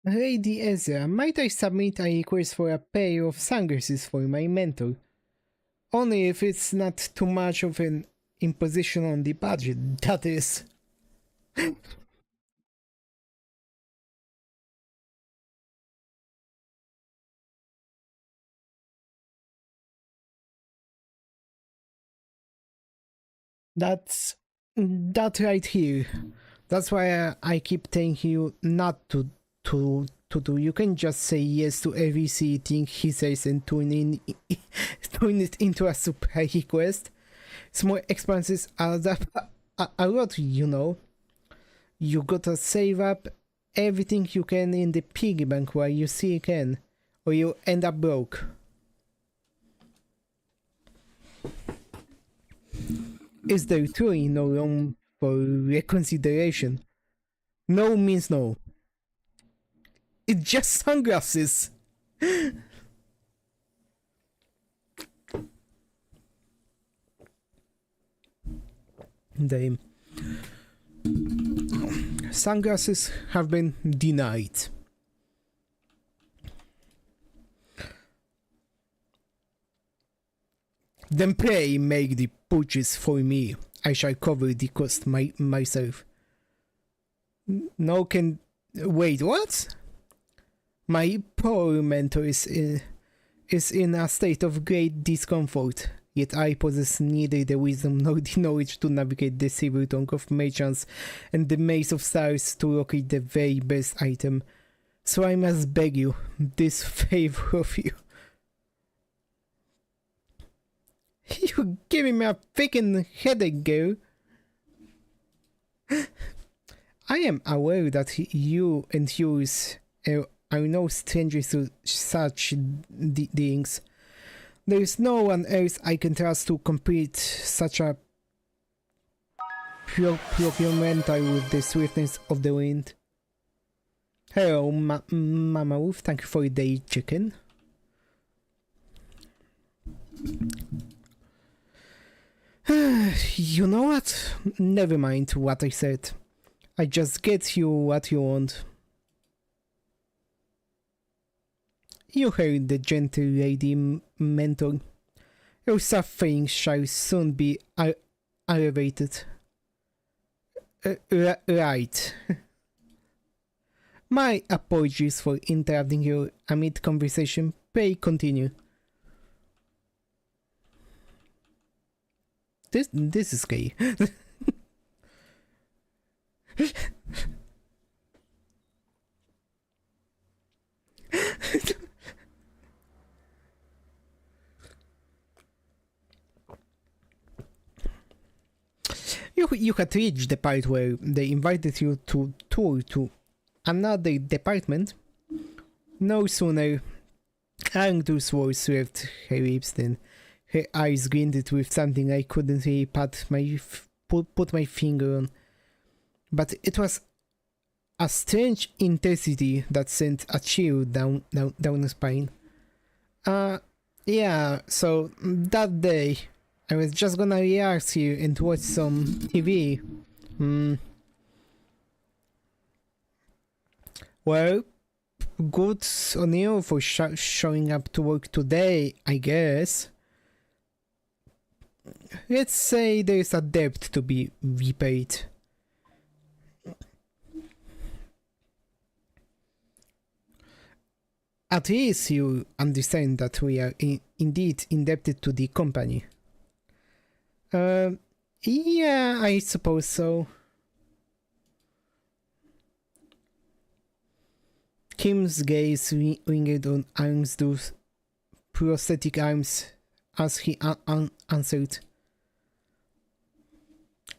Lady Ezra, might I submit a request for a pair of sunglasses for my mentor? Only if it's not too much of an imposition on the budget, that is. That right here. That's why I keep telling you not to do. You can just say yes to every silly thing he says and turn it into a supply request. Small expenses add up a lot, you know. You gotta save up everything you can in the piggy bank while you still can, or you end up broke. Is there truly no room for reconsideration? No means no. It's just sunglasses. The sunglasses have been denied. Then pray make the purchase for me. I shall cover the cost myself. No can... Wait, what? My poor mentor is in a state of great discomfort, yet I possess neither the wisdom nor the knowledge to navigate the silver tongue of merchants and the maze of stars to locate the very best item. So I must beg you, this favor of you. You're giving me a freaking headache, girl. I am aware that you and yours are no strangers to such things. There is no one else I can trust to complete such a procurement with the swiftness of the wind. Hello, Mama Wolf. Thank you for the chicken. You know what? Never mind what I said. I just get you what you want. You heard the gentle lady mentor. Your suffering shall soon be elevated. Right. My apologies for interrupting you amid conversation. Pray continue. This is gay. You had reached the part where they invited you to tour to another department. No sooner Arcturus words left her lips than her eyes glinted with something I couldn't really put my finger on. But it was a strange intensity that sent a chill down the spine. Yeah, so that day I was just gonna relax here and watch some TV. Well, good on you for showing up to work today, I guess. Let's say there's a debt to be repaid. At least you understand that we are indeed indebted to the company. Yeah, I suppose so. Kim's gaze lingered on Armsdorf's prosthetic arms as he answered.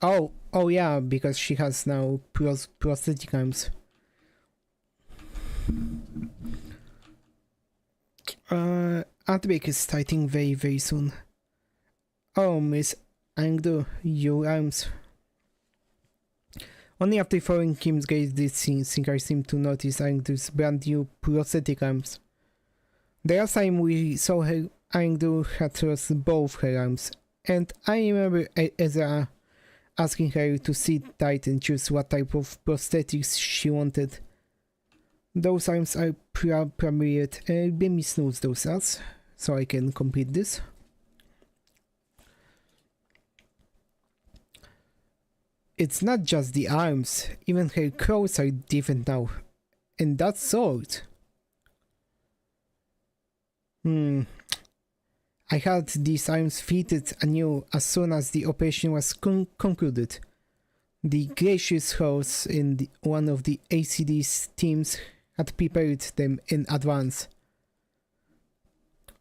Oh yeah, because she has now prosthetic arms. Outbreak is starting very, very soon. Oh, Miss Angdo, your arms. Only after following Kim's gaze did Sinclair seem to notice Angdo's brand new prosthetic arms. The last time we saw her, Angdo had lost both her arms, and I remember Ezra asking her to sit tight and choose what type of prosthetics she wanted. Those arms are probably it. Let me snooze those ads so I can complete this. It's not just the arms, even her clothes are different now. And that's salt. I had these arms fitted anew as soon as the operation was concluded. The gracious host in one of the ACD's teams had prepared them in advance.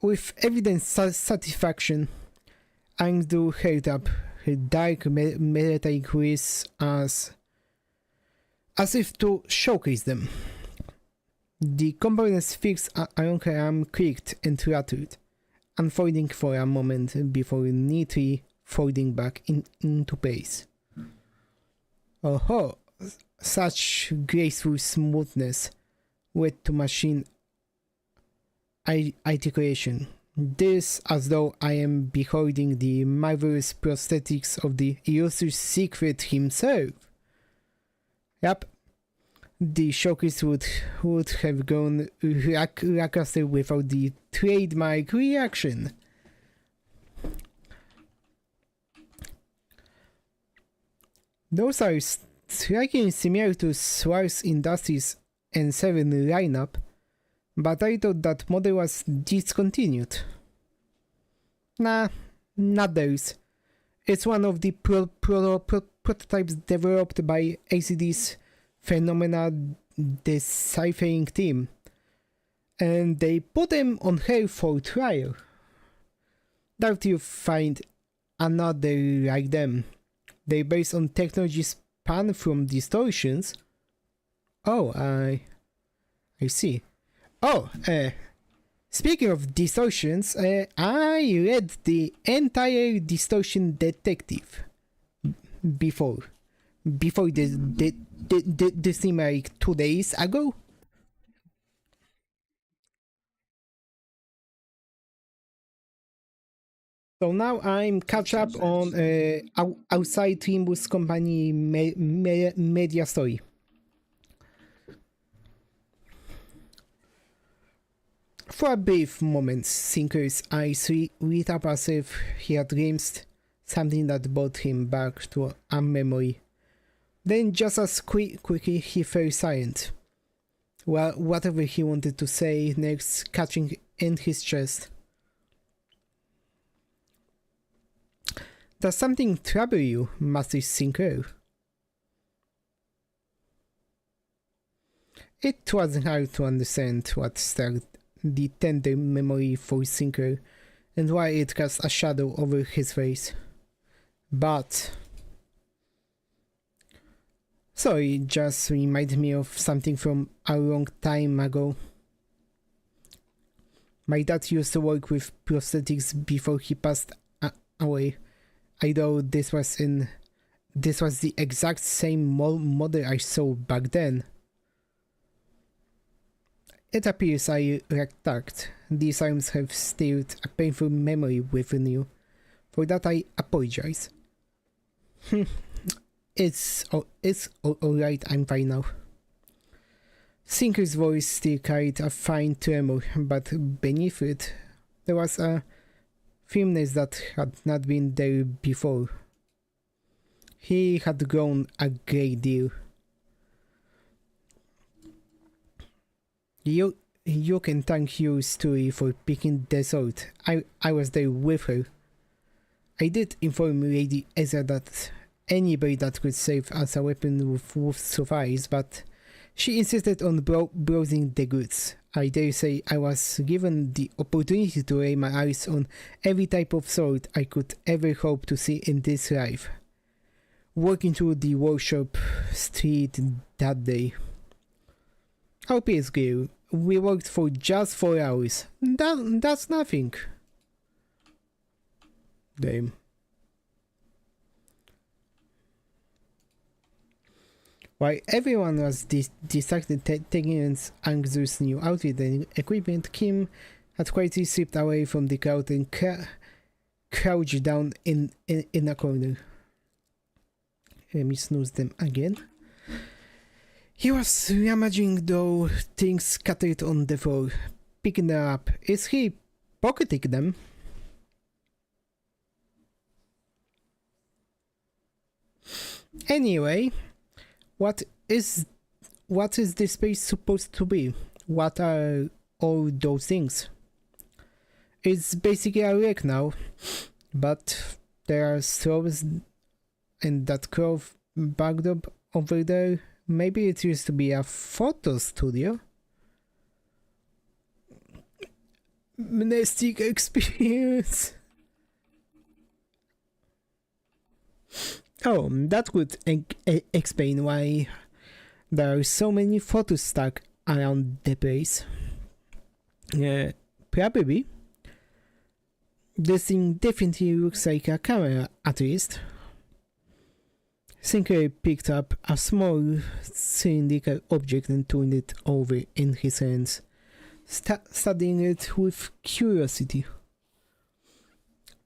With evident satisfaction, Angdu held up her dark metallic wrists as if to showcase them. The components fixed around her arm clicked and rattled, unfolding for a moment before neatly folding back into place. Oh, such graceful smoothness, wet to machine articulation. This as though I am beholding the marvelous prosthetics of the elusive secret himself. Yep, the showcase would have gone lackluster without the trademark reaction. Those are strikingly similar to Swar's Industries N7 lineup, but I thought that model was discontinued. Nah, not those. It's one of the prototypes developed by ACD's phenomenal deciphering team, and they put them on her for trial. Doubt you find another like them. They're based on technology spun from distortions. Oh, I see. Oh, speaking of distortions, I read the entire Distortion Detective before this thing like 2 days ago. So now I'm catch up on outside Limbus Company media story. For a brief moment, Sinker's eyes lit up as if he had glimpsed something that brought him back to a memory. Then just as quickly he fell silent. Well, whatever he wanted to say next catching in his chest. Does something trouble you, Master Sinclair? It wasn't hard to understand what struck the tender memory for Sinclair and why it cast a shadow over his face. But... sorry, it just reminded me of something from a long time ago. My dad used to work with prosthetics before he passed away. Although this was the exact same model I saw back then. It appears I retract. These arms have stirred a painful memory within you. For that I apologize. It's alright, I'm fine now. Sinker's voice still carried a fine tremor, but beneath it there was a firmness that had not been there before. He had grown a great deal. You can thank your story for picking this out. I was there with her. I did inform Lady Ezra that anybody that could serve as a weapon would suffice, but she insisted on browsing the goods. I dare say I was given the opportunity to lay my eyes on every type of sword I could ever hope to see in this life. Walking through the workshop street that day. Our peace, girl. We worked for just 4 hours. That's nothing. Damn. While everyone was distracted taking in Angzu's new outfit and equipment, Kim had quietly slipped away from the crowd and crouched down in a corner. Let me snooze them again. He was rummaging though things scattered on the floor, picking them up. Is he pocketing them? Anyway, what is this space supposed to be? What are all those things? It's basically a wreck now, but there are straws and that curved backdrop over there. Maybe it used to be a photo studio. Mnestic Experience. Oh, that would explain why there are so many photos stuck around the place. Probably. This thing definitely looks like a camera, at least. Sinclair picked up a small cylindrical object and turned it over in his hands, studying it with curiosity.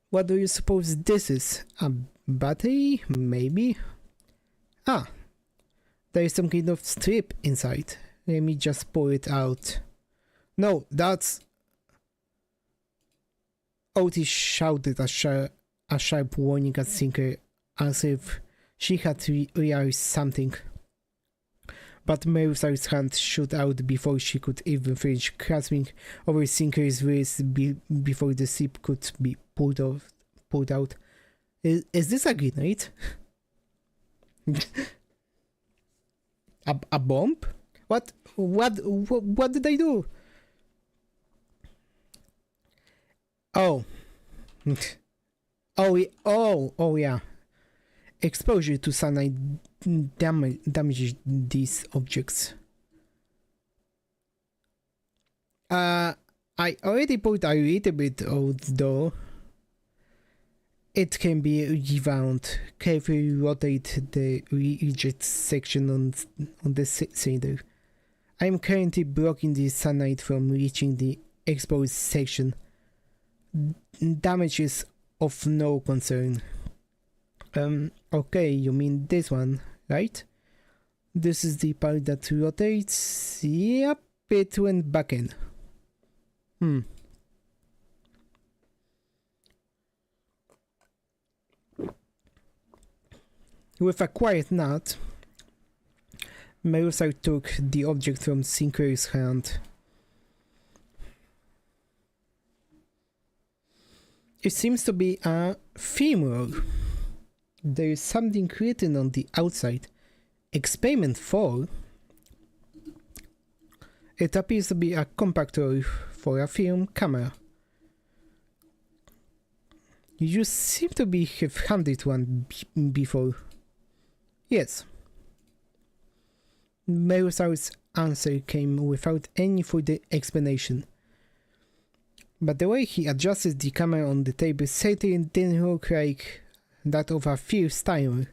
What do you suppose this is? A battery, maybe? Ah, there is some kind of strip inside. Let me just pull it out. No, that's... Otis shouted a sharp warning at Sinclair, as if she had realized something. But Melusar's hand shot out before she could even finish grasping over Sinclair's wrist before the strip could be pulled out. Is this a grenade? a bomb? What did I do? Oh. Oh yeah. Exposure to sunlight damages these objects. I already put a little bit out though. It can be rewound. Carefully rotate the reject section on the cylinder. I am currently blocking the sunlight from reaching the exposed section. Damage is of no concern. Okay, you mean this one, right? This is the part that rotates. Yep, it went back in. With a quiet nod, Melusar took the object from Sinclair's hand. It seems to be a femoral. There is something written on the outside. Experiment 4. It appears to be a compactor for a film camera. You seem to have handled one before. Yes. Melusar's answer came without any further explanation. But the way he adjusted the camera on the table certainly didn't look like that of a fierce timer.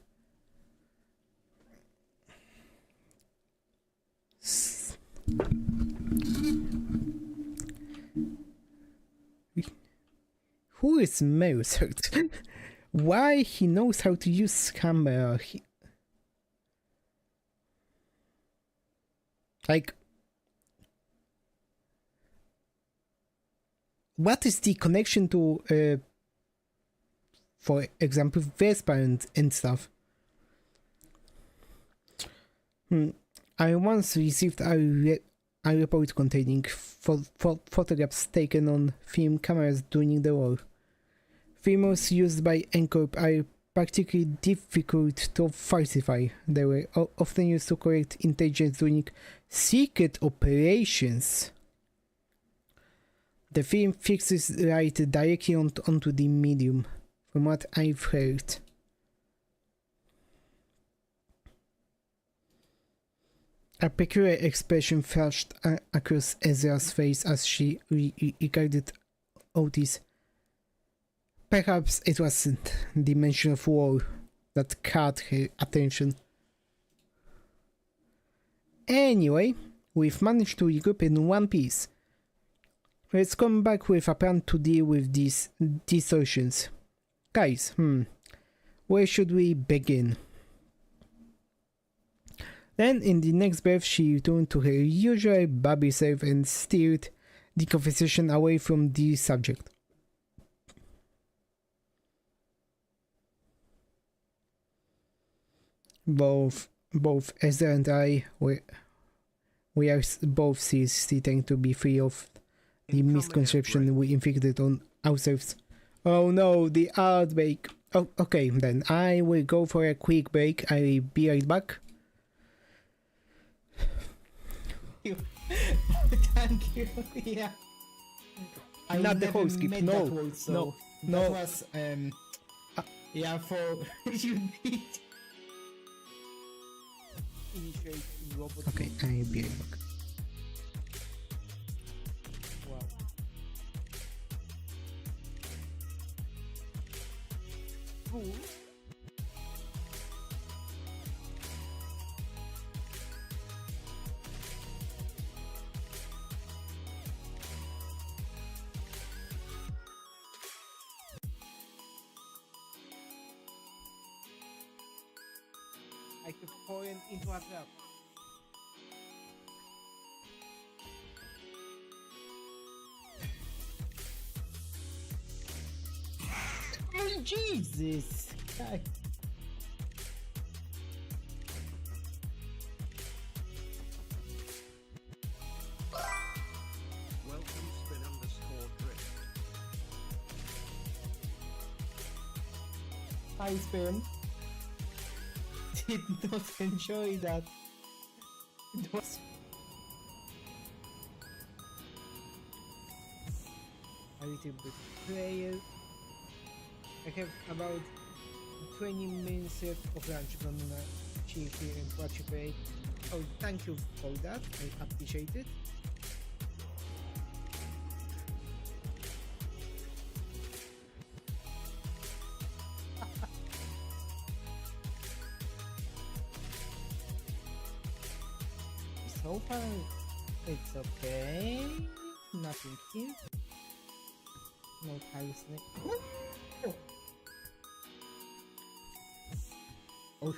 Who is Melusar? Why he knows how to use camera? Like, what is the connection to, for example, Vespa and stuff? I once received a report containing photographs taken on film cameras during the war. Films used by NCORP are particularly difficult to falsify. They were often used to correct intelligence during secret operations. The film fixes light directly onto the medium, from what I've heard. A peculiar expression flashed across Ezra's face as she regarded Otis. Perhaps it was the mention of war that caught her attention. Anyway, we've managed to regroup in one piece. Let's come back with a plan to deal with these distortions. Guys, where should we begin? Then, in the next breath, she returned to her usual bubbly self and steered the conversation away from the subject. Both Ezra and I we are both sitting to be free of the misconception we inflicted on ourselves. Oh no, the outbreak. Oh, okay, then I will go for a quick break. I'll be right back. Thank you. Yeah. Not the whole skip. Met No, that word, so no, that no. was yeah, for you need initiate robot. Okay, I'll be right back. Wow. Cool. I could fall into a trap. Oh, Jesus! Welcome spin_drift. Hi, Spin. Did not enjoy that. It was a little bit player. I have about 20 minutes left of lunch. Gonna chill here and watch a break. Oh, thank you for that. I appreciate it. So far, it's okay. Nothing here. No hallucination. Oh.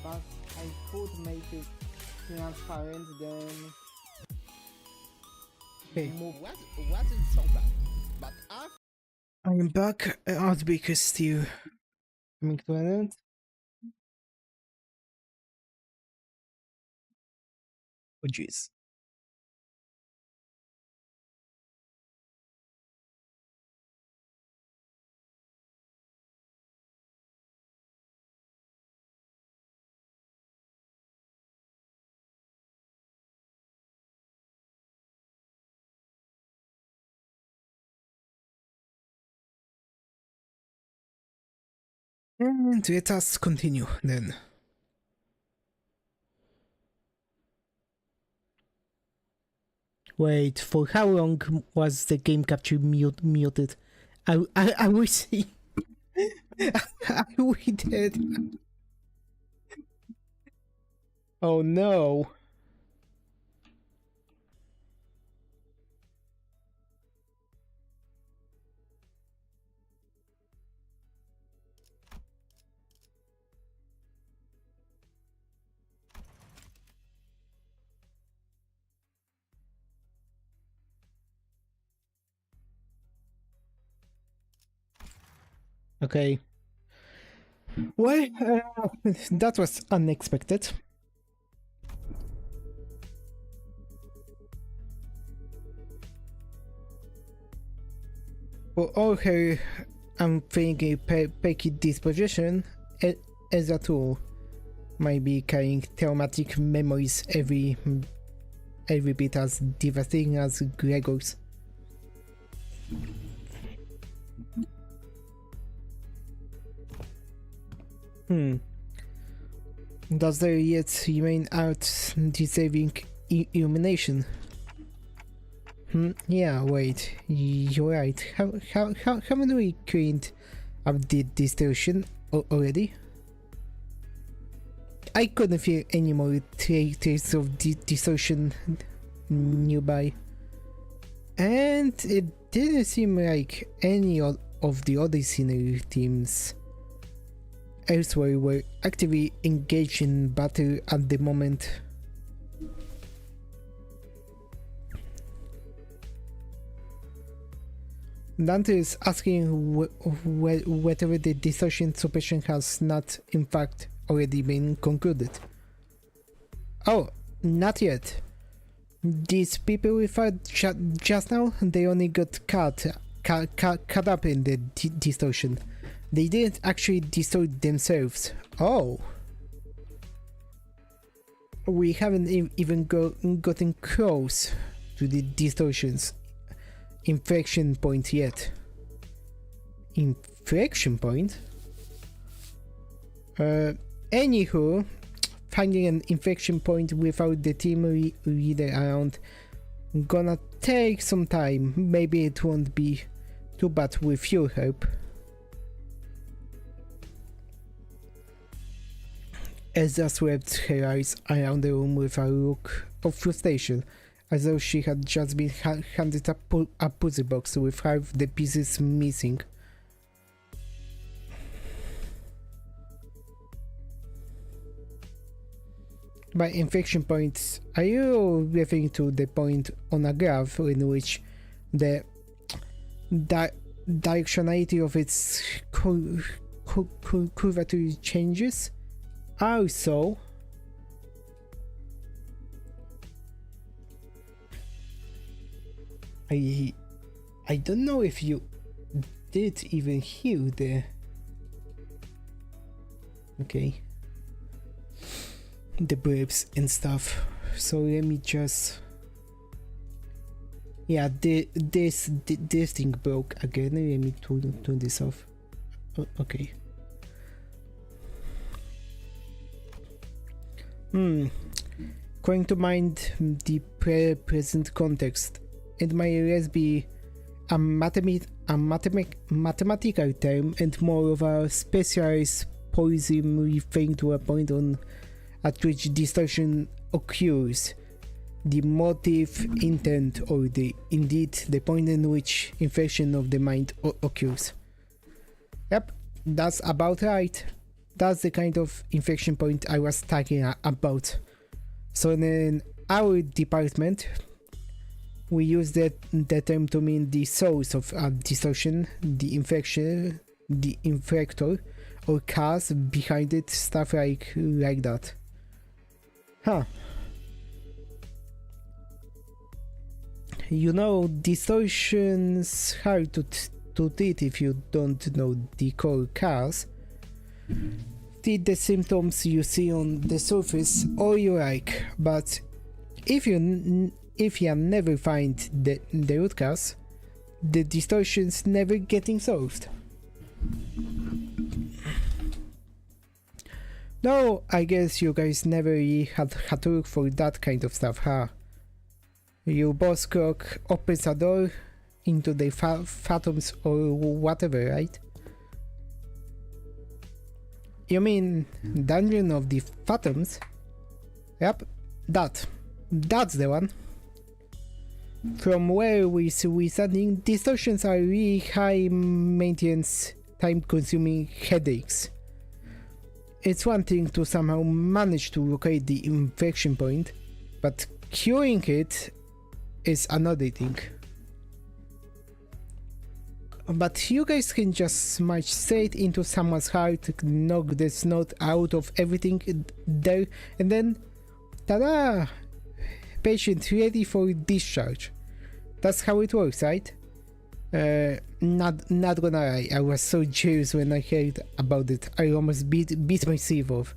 But I could make it transparent, then Okay. Wasn't so bad, but after I am back. Outbreak is still coming to an end. Oh jeez. And let us continue then. Wait, for how long was the game capture muted? I will see. I waited. Oh no. Okay. Well, that was unexpected. For all her unfailing pecky disposition, as a tool, might be carrying traumatic memories every bit as devastating as Gregor's. Does there yet remain out deserving illumination? Yeah, wait, you're right. How do we create update distortion already? I couldn't feel any more traces of distortion nearby. And it didn't seem like any of the other scenery teams elsewhere were actively engaged in battle at the moment. Dante is asking whether the distortion suppression has not in fact already been concluded. Oh, not yet. These people we fought just now, they only got caught up in the distortion. They didn't actually distort themselves. Oh. We haven't even gotten close to the distortion's inflection point yet. Inflection point? Anywho, finding an inflection point without the team leader around gonna take some time. Maybe it won't be too bad with your help. Elsa swept her eyes around the room with a look of frustration, as though she had just been handed a puzzle box with half the pieces missing. By inflection points, are you referring to the point on a graph in which the directionality of its curvature changes? Also, I don't know if you did even hear the burps and stuff. So let me just this thing broke again. Let me turn this off. Okay. Going to mind the present context. It might less be a mathematical term and more of a specialized poison referring to a point on at which distortion occurs, the motive, intent, or indeed the point in which infection of the mind occurs. Yep, that's about right. That's the kind of infection point I was talking about. So in our department, we use that term to mean the source of a distortion, the infection, the infector, or cause behind it, stuff like that. Huh. You know, distortion's hard to treat if you don't know the core cause. Treat the symptoms you see on the surface all you like, but if you never find the root cause, the distortion's never getting solved. No, I guess you guys never really had to look for that kind of stuff, huh? Your boss clock opens a door into the phantoms or whatever, right? You mean Dungeon of the Phantoms? Yep, that's the one. From where we standing, distortions are really high maintenance, time-consuming headaches. It's one thing to somehow manage to locate the infection point, but curing it is another thing. But you guys can just smash straight into someone's heart, knock the snot out of everything there, and then, ta-da! Patient ready for discharge. That's how it works, right? Not gonna lie, I was so jealous when I heard about it. I almost beat myself off.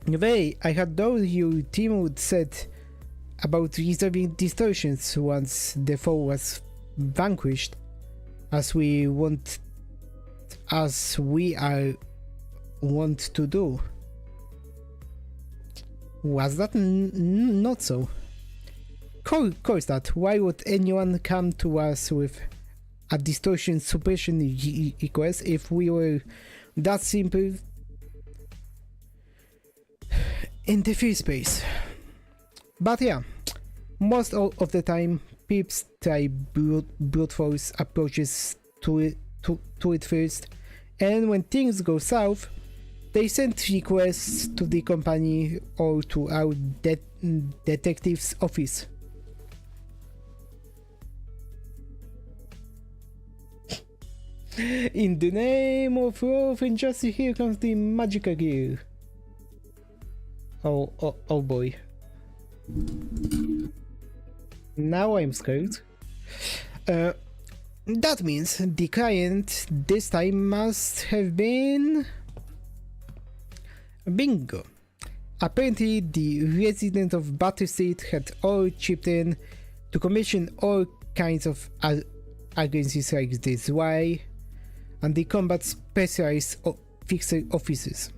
Anyway, I had thought your team would said about resolving distortions once the foe was vanquished, as we want to do. Was that not so? Course not. Why would anyone come to us with a distortion suppression request if we were that simple in the first place? But yeah, most of the time peeps try brute force approaches to it first, And when things go south, they send requests to the company or to our detective's office. In the name of love and justice, here comes the magical gear. Oh boy. Now I'm scared. That means the client this time must have been... Bingo! Apparently the resident of Battersea had all chipped in to commission all kinds of agencies like this. Why? And the combat specialized fixer officers.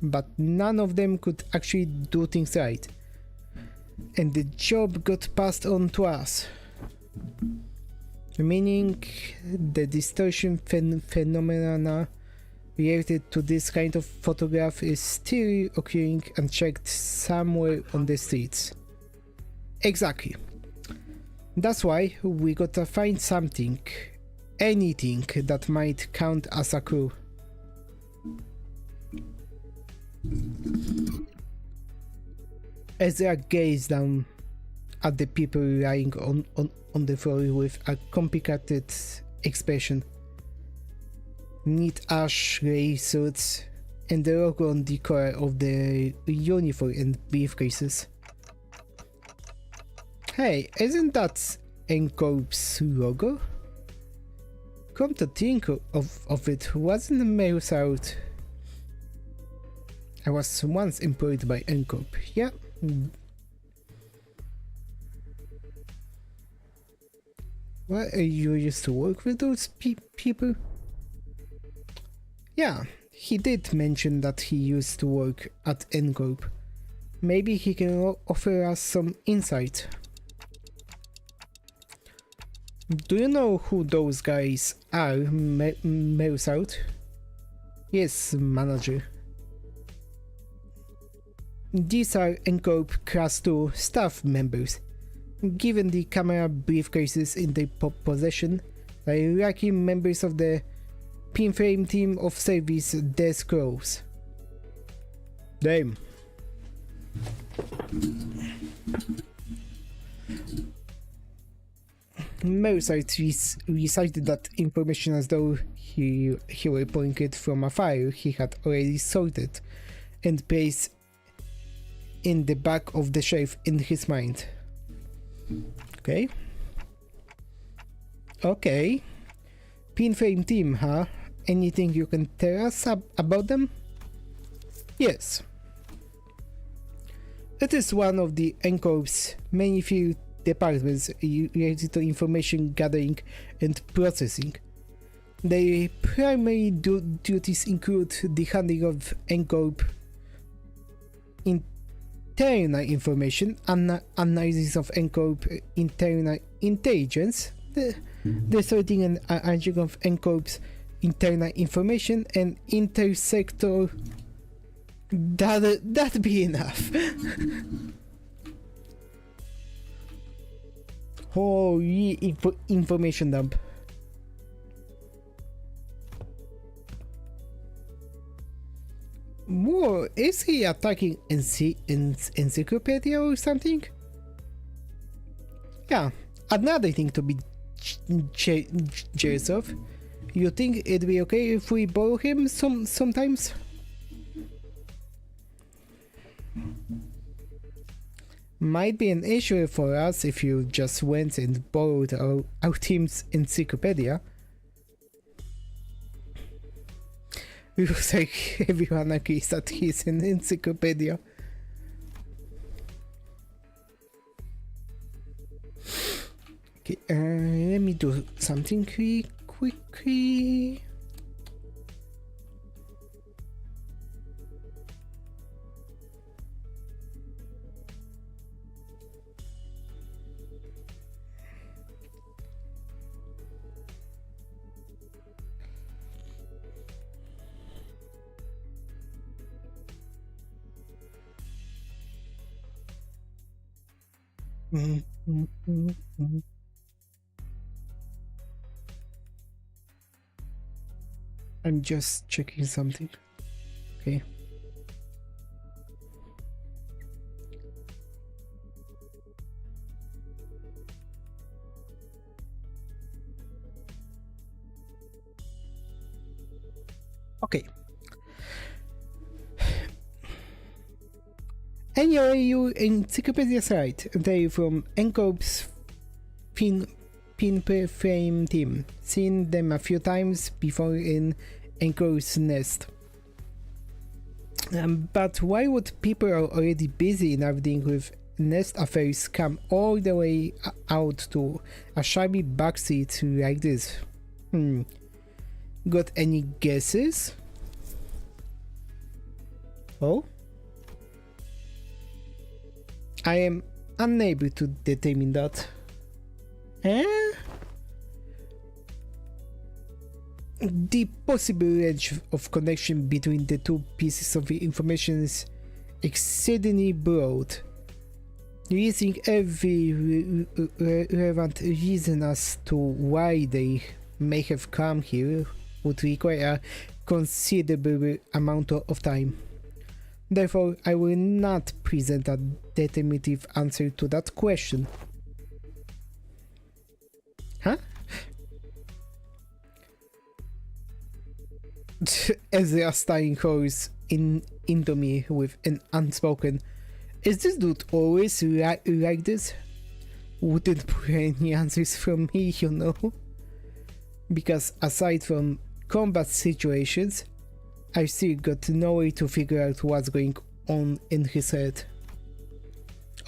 But none of them could actually do things right. And the job got passed on to us. Meaning the distortion phenomena related to this kind of photograph is still occurring unchecked somewhere on the streets. Exactly. That's why we gotta find something, anything that might count as a clue. Ezra gazed down at the people lying on the floor with a complicated expression. Neat ash grey suits and the logo on the collar of the uniform and briefcases. Hey, isn't that N-Corp's logo? Come to think of it, wasn't Mails out? I was once employed by N-Corp, yeah. Well, you used to work with those people? Yeah, he did mention that he used to work at N-Corp. Maybe he can offer us some insight. Do you know who those guys are, Mails out? Yes, manager. These are N-Corp Class 2 staff members. Given the camera briefcases in their possession, they are lucky members of the pinframe team of service desk rows. Damn. Mozart recited that information as though he were pulling it from a file he had already sorted and placed in the back of the shelf in his mind. Okay. Okay. Pinframe team, huh? Anything you can tell us about them? Yes. It is one of the N-Corp's many few departments related to information gathering and processing. Their primary duties include the handling of N-Corp internal information, analysis of N-Corp internal intelligence, the sorting and arranging of N-Corp's internal information, and intersector. That'd be enough. Holy information dump. Whoa, is he attacking encyclopedia or something? Yeah, another thing to be jealous of. You think it'd be okay if we borrow him sometimes? Might be an issue for us if you just went and borrowed our team's encyclopedia. Looks like everyone agrees that he's an encyclopedia. Okay, let me do something quickly. I'm just checking something. Okay. Okay. Anyway, your encyclopedia's right. They're from Encorp's pin frame team. Seen them a few times before in Encorp's nest. But why would people are already busy navigating with nest affairs come all the way out to a shabby backseat like this? Got any guesses? Oh? I am unable to determine that. The possible range of connection between the two pieces of information is exceedingly broad. Using every relevant reason as to why they may have come here would require a considerable amount of time. Therefore, I will not present a definitive answer to that question. Huh? Ezra staring horse into me with an unspoken, "Is this dude always like this?" Wouldn't put any answers from me, you know? Because aside from combat situations, I've still got no way to figure out what's going on in his head.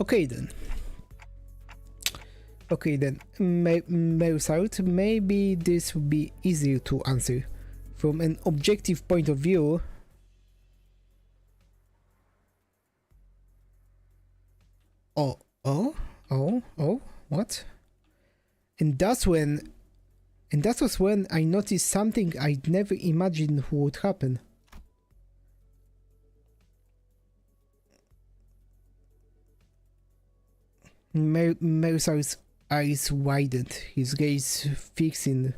Okay then. Mersalt, maybe this would be easier to answer. From an objective point of view, what? And that was when I noticed something I'd never imagined would happen. Mersal's eyes widened, his gaze fixing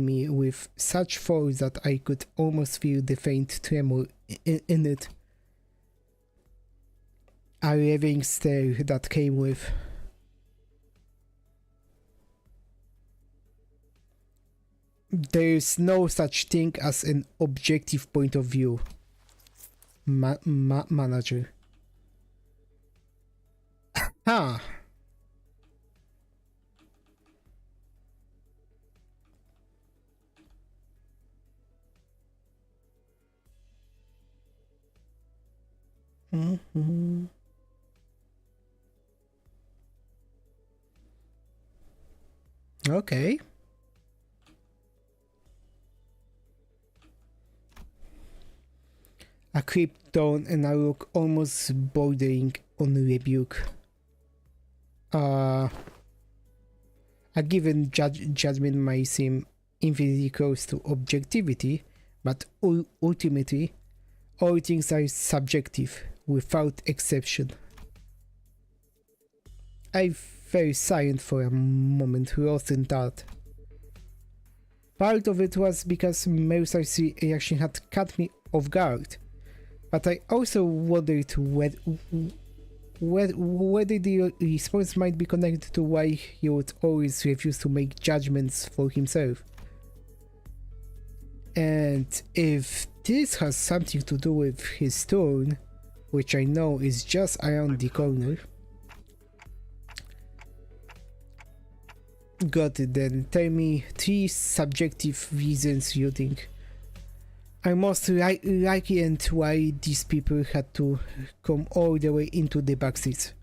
me with such force that I could almost feel the faint tremor in it. A raving stare that came with. There's no such thing as an objective point of view, manager. Ah. Okay. A creep tone and a look almost bordering on rebuke. A given judgment may seem infinitely close to objectivity, but ultimately, all things are subjective, without exception. I fell silent for a moment, lost in thought. Part of it was because Mersal's reaction had caught me off guard, but I also wondered whether the response might be connected to why he would always refuse to make judgments for himself. And if this has something to do with his tone, which I know is just around the corner. Got it then. Tell me 3 subjective reasons you think are most likely and why these people had to come all the way into the backseats.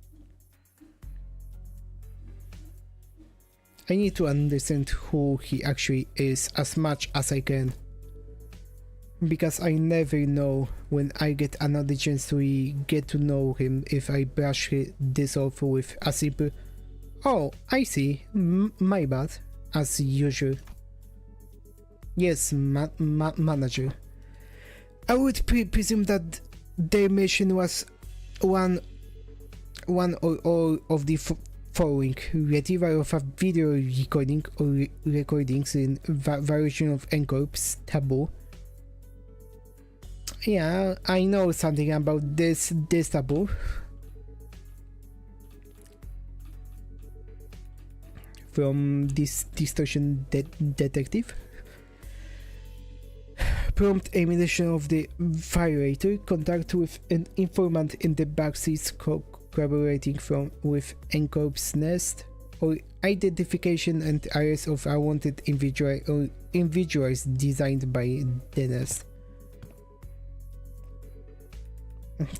I need to understand who he actually is as much as I can. Because I never know when I get another chance to get to know him if I brush this off with a simple "Oh, I see, my bad," as usual. Yes, manager. I would presume that their mission was one or all of the following retrieval of a video recording or recordings in violation of NCORP's taboo. Yeah, I know something about this taboo. From this distortion detective. Prompt elimination of the violator, contact with an informant in the backseat collaborating with NCORP's nest, or identification and arrest of a wanted individual or individuals designed by the nest.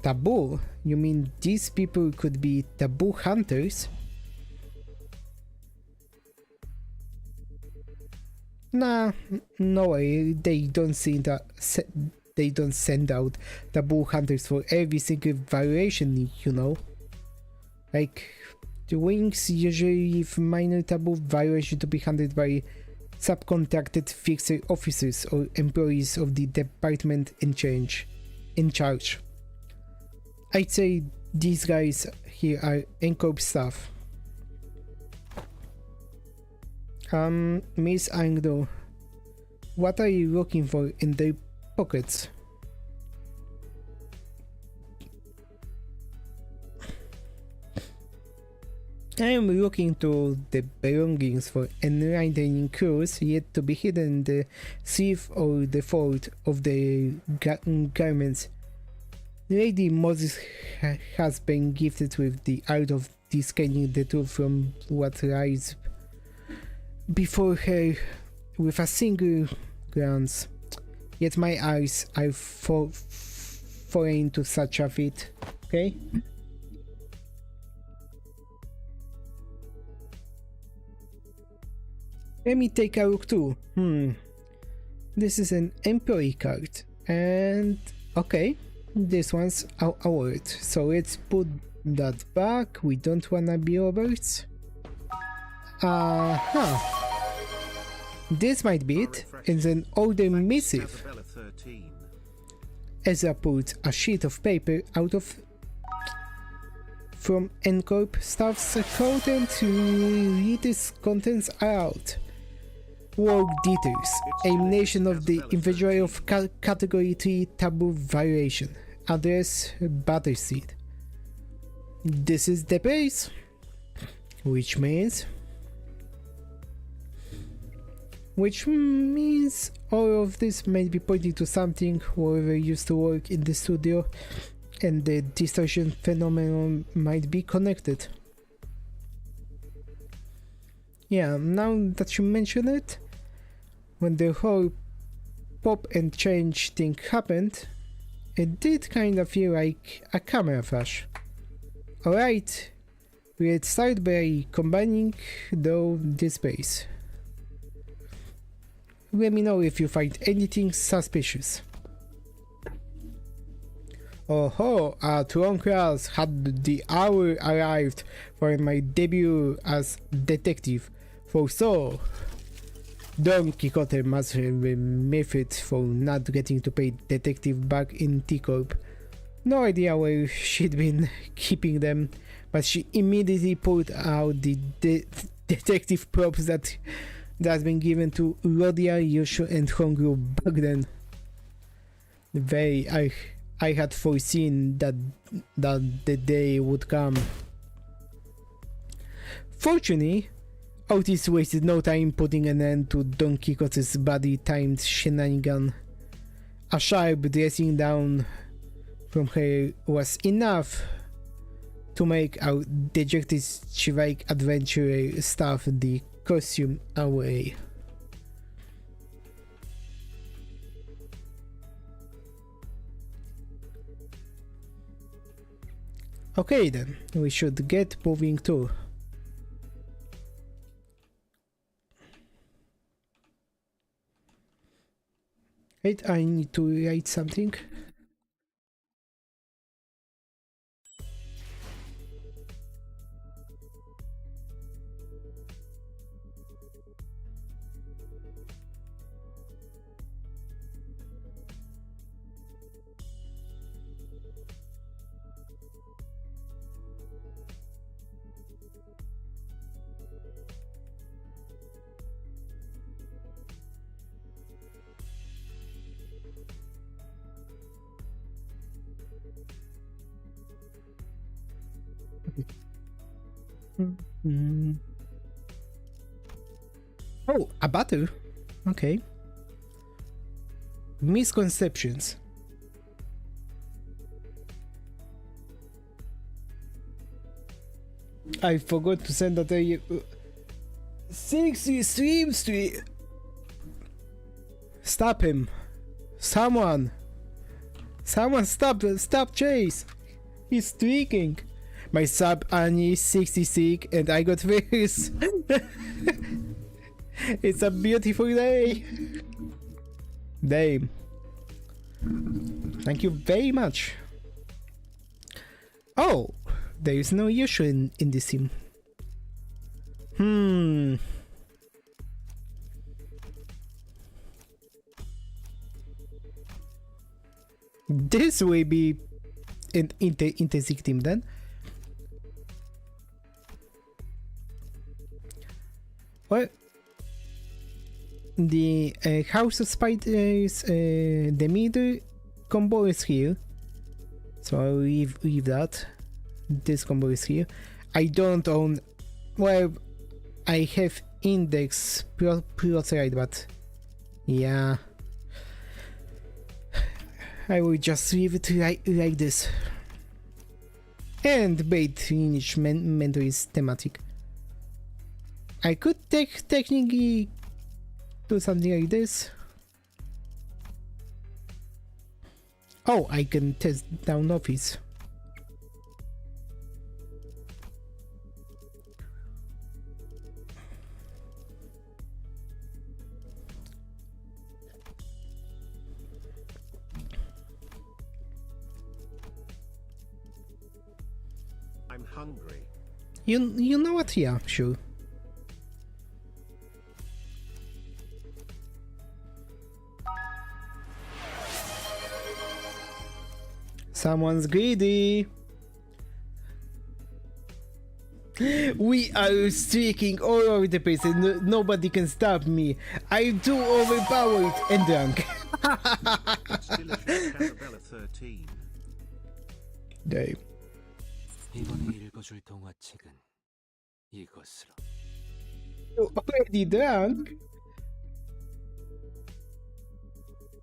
Taboo? You mean these people could be taboo hunters? Nah, no way. They don't send out taboo hunters for every single violation, you know. Like, the wings usually leave minor taboo violation to be handled by subcontracted fixer officers or employees of the department in charge. I'd say these guys here are NCORP staff. Miss Anglo, what are you looking for in their pockets? I am looking to the belongings for enlightening clues yet to be hidden in the sleeve or the fold of the garments. Lady Moses has been gifted with the art of discerning the truth from what lies before her with a single glance. Yet my eyes are foreign to such a feat. Okay? Let me take a look too. This is an employee card. And okay, this one's a word. So let's put that back. We don't wanna be robots. This might be it. It's an older missive. Ezra pulled a sheet of paper out from NCORP staff's coat and to read its contents out. Work details. Elimination of the individual of category 3 taboo violation. Address Batterseed. This is the place. Which means all of this may be pointing to something whoever used to work in the studio, and the distortion phenomenon might be connected. Yeah, now that you mention it, when the whole pop and change thing happened, it did kind of feel like a camera flash. Alright, let's start by combining though this space. Let me know if you find anything suspicious. Oh, at long last had the hour arrived for my debut as detective. For so, Don Quixote must have been miffed for not getting to pay detective back in T-Corp. No idea where she'd been keeping them, but she immediately pulled out the detective props that's been given to Rodia, Yosho and Hongru back then. I had foreseen that the day would come. Fortunately, Otis wasted no time putting an end to Don Quixote's body-timed shenanigan. A sharp dressing down from her was enough to make our dejected chivalric adventurer stuff the costume away. Okay then, we should get moving too. Wait, I need to write something. Mm. Oh, a battle. Okay. Misconceptions. I forgot to send that 60 stream street. Stop him. Someone stop Chase. He's streaking. My sub Annie 66 and I got this. It's a beautiful day. Damn. Thank you very much. Oh, there is no issue in this sim. This will be an interesting team then. Well, the House of Spiders, the middle combo is here, so I'll leave that. This combo is here. I don't own. Well, I have Index Protride, but yeah, I will just leave it like this. And bait finish mentor is thematic. I could technically do something like this. Oh, I can test down office. I'm hungry. You know what? Yeah, sure. Someone's greedy. We are streaking all over the place and nobody can stop me. I'm too overpowered and drunk. Casabella 13. Damn. 이번에 읽어줄 동화책은 이것으로. Already drunk?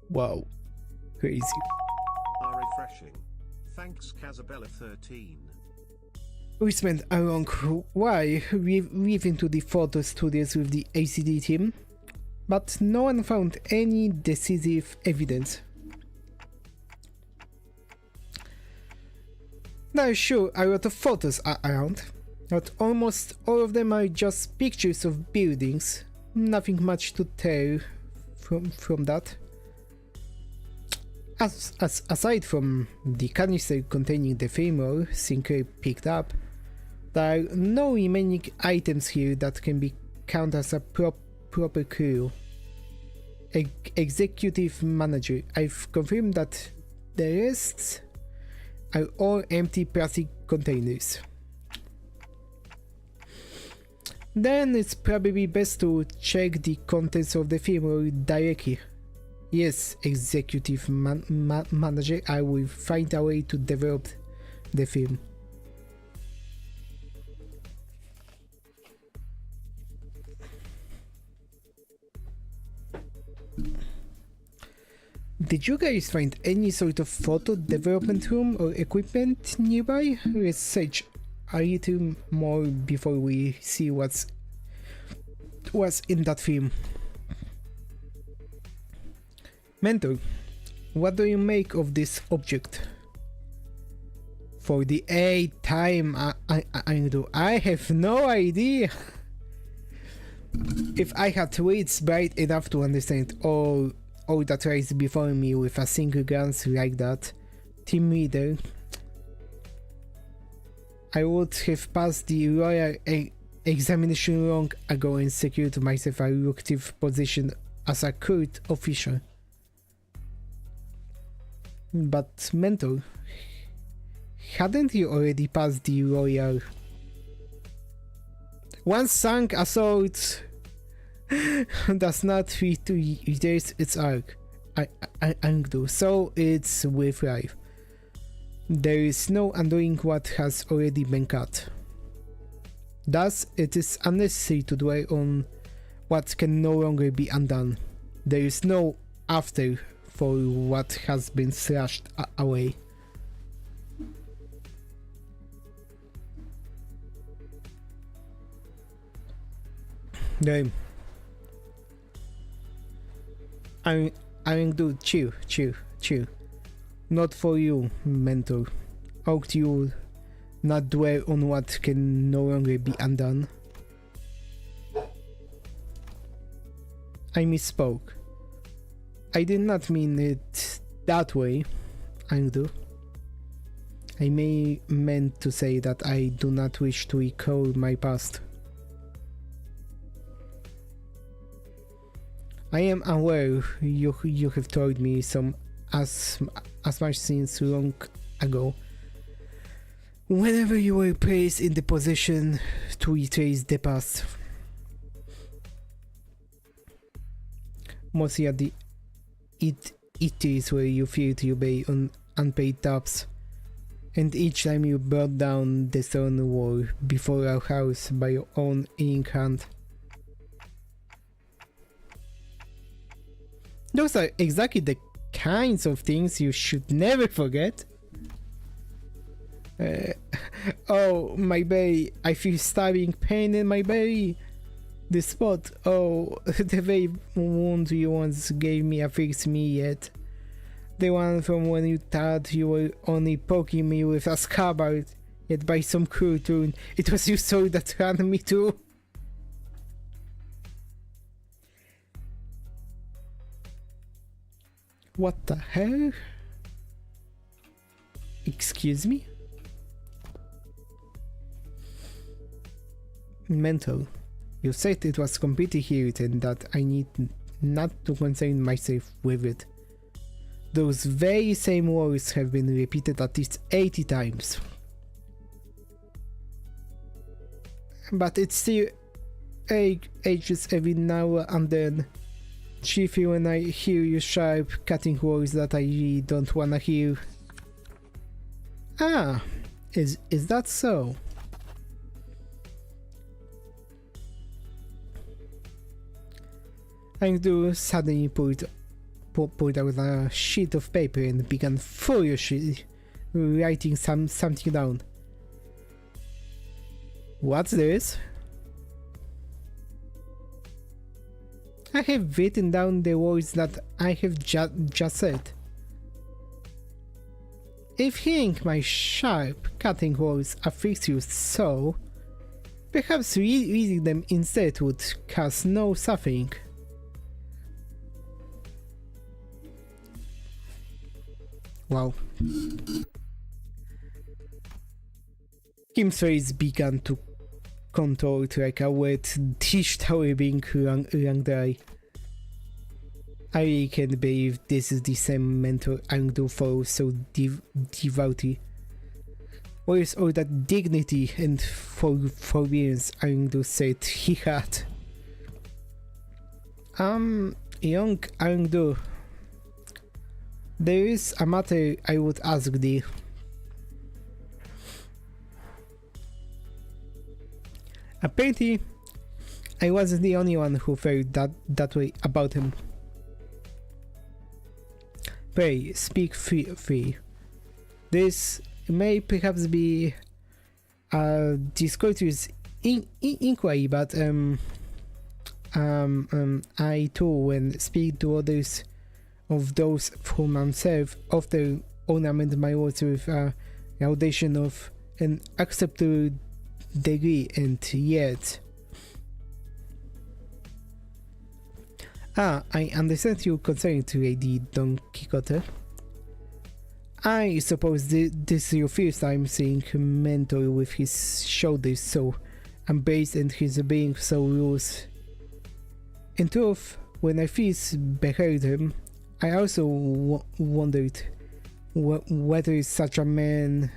Wow. Crazy. Are refreshing. Thanks, Casabella 13. We spent a long while weaving to the photo studios with the ACD team, but no one found any decisive evidence. Now sure, a lot of photos are around, but almost all of them are just pictures of buildings, nothing much to tell from that. Aside from the canister containing the femur Sinclair picked up, there are no remaining items here that can be counted as a proper crew. Executive manager, I've confirmed that the rest are all empty plastic containers. Then it's probably best to check the contents of the femur directly. Yes, executive manager, I will find a way to develop the film. Did you guys find any sort of photo development room or equipment nearby? Let's search a little more before we see what's in that film. Mentor, what do you make of this object? For the 8th time, I have no idea. If I had wits bright enough to understand all that rises before me with a single glance like that, team leader, I would have passed the royal examination long ago and secured myself a lucrative position as a court official. But mentor, hadn't you already passed the royal? One sunk assault does not fit to retrace its arc. I do, so it's with life. There is no undoing what has already been cut. Thus, it is unnecessary to dwell on what can no longer be undone. There is no after for what has been slashed away. Damn. I'm do chill. Not for you, mentor. Ought you not dwell on what can no longer be undone? I misspoke. I did not mean it that way, Angdu. I meant to say that I do not wish to recall my past. I am aware you have told me some as much since long ago. Whenever you were placed in the position to retrace the past. Mostly at the it is where you fear to obey on unpaid debts, and each time you brought down the stone wall before our house by your own ink hand. Those are exactly the kinds of things you should never forget. Oh, my belly. I feel stabbing pain in my belly. The spot. Oh, the very wound you once gave me affects me yet. The one from when you thought you were only poking me with a scabbard, yet by some cruel turn, it was your sword that ran me through. What the hell? Excuse me? Mental. You said it was completely healed and that I need not to concern myself with it. Those very same words have been repeated at least 80 times. But it still ages every now and then. Chiefly when I hear your sharp, cutting words that I really don't wanna hear. Ah, is that so? Angdu suddenly pulled out a sheet of paper and began furiously writing something down. What's this? I have written down the words that I have just said. If hearing my sharp, cutting words affects you so, perhaps reading them instead would cause no suffering. Wow. Kim's face began to contort like a wet dish towel being wrung dry. I really can't believe this is the same mentor Angdu follows so devoutly. Where's all that dignity and forbearance Angdu said he had? Young Angdu, there is a matter I would ask thee. Apparently, I wasn't the only one who felt that way about him. Pray, speak free. This may perhaps be a discourteous inquiry, but I too, when speaking to others of those whom I'm served, often ornament my words with a laudation of an acceptable degree, and yet... I understand you concerning to Lady Don Quixote. I suppose this is your first time seeing him mentor with his shoulders so embraced and his being so loose. In truth, when I first beheld him, I also wondered whether such a man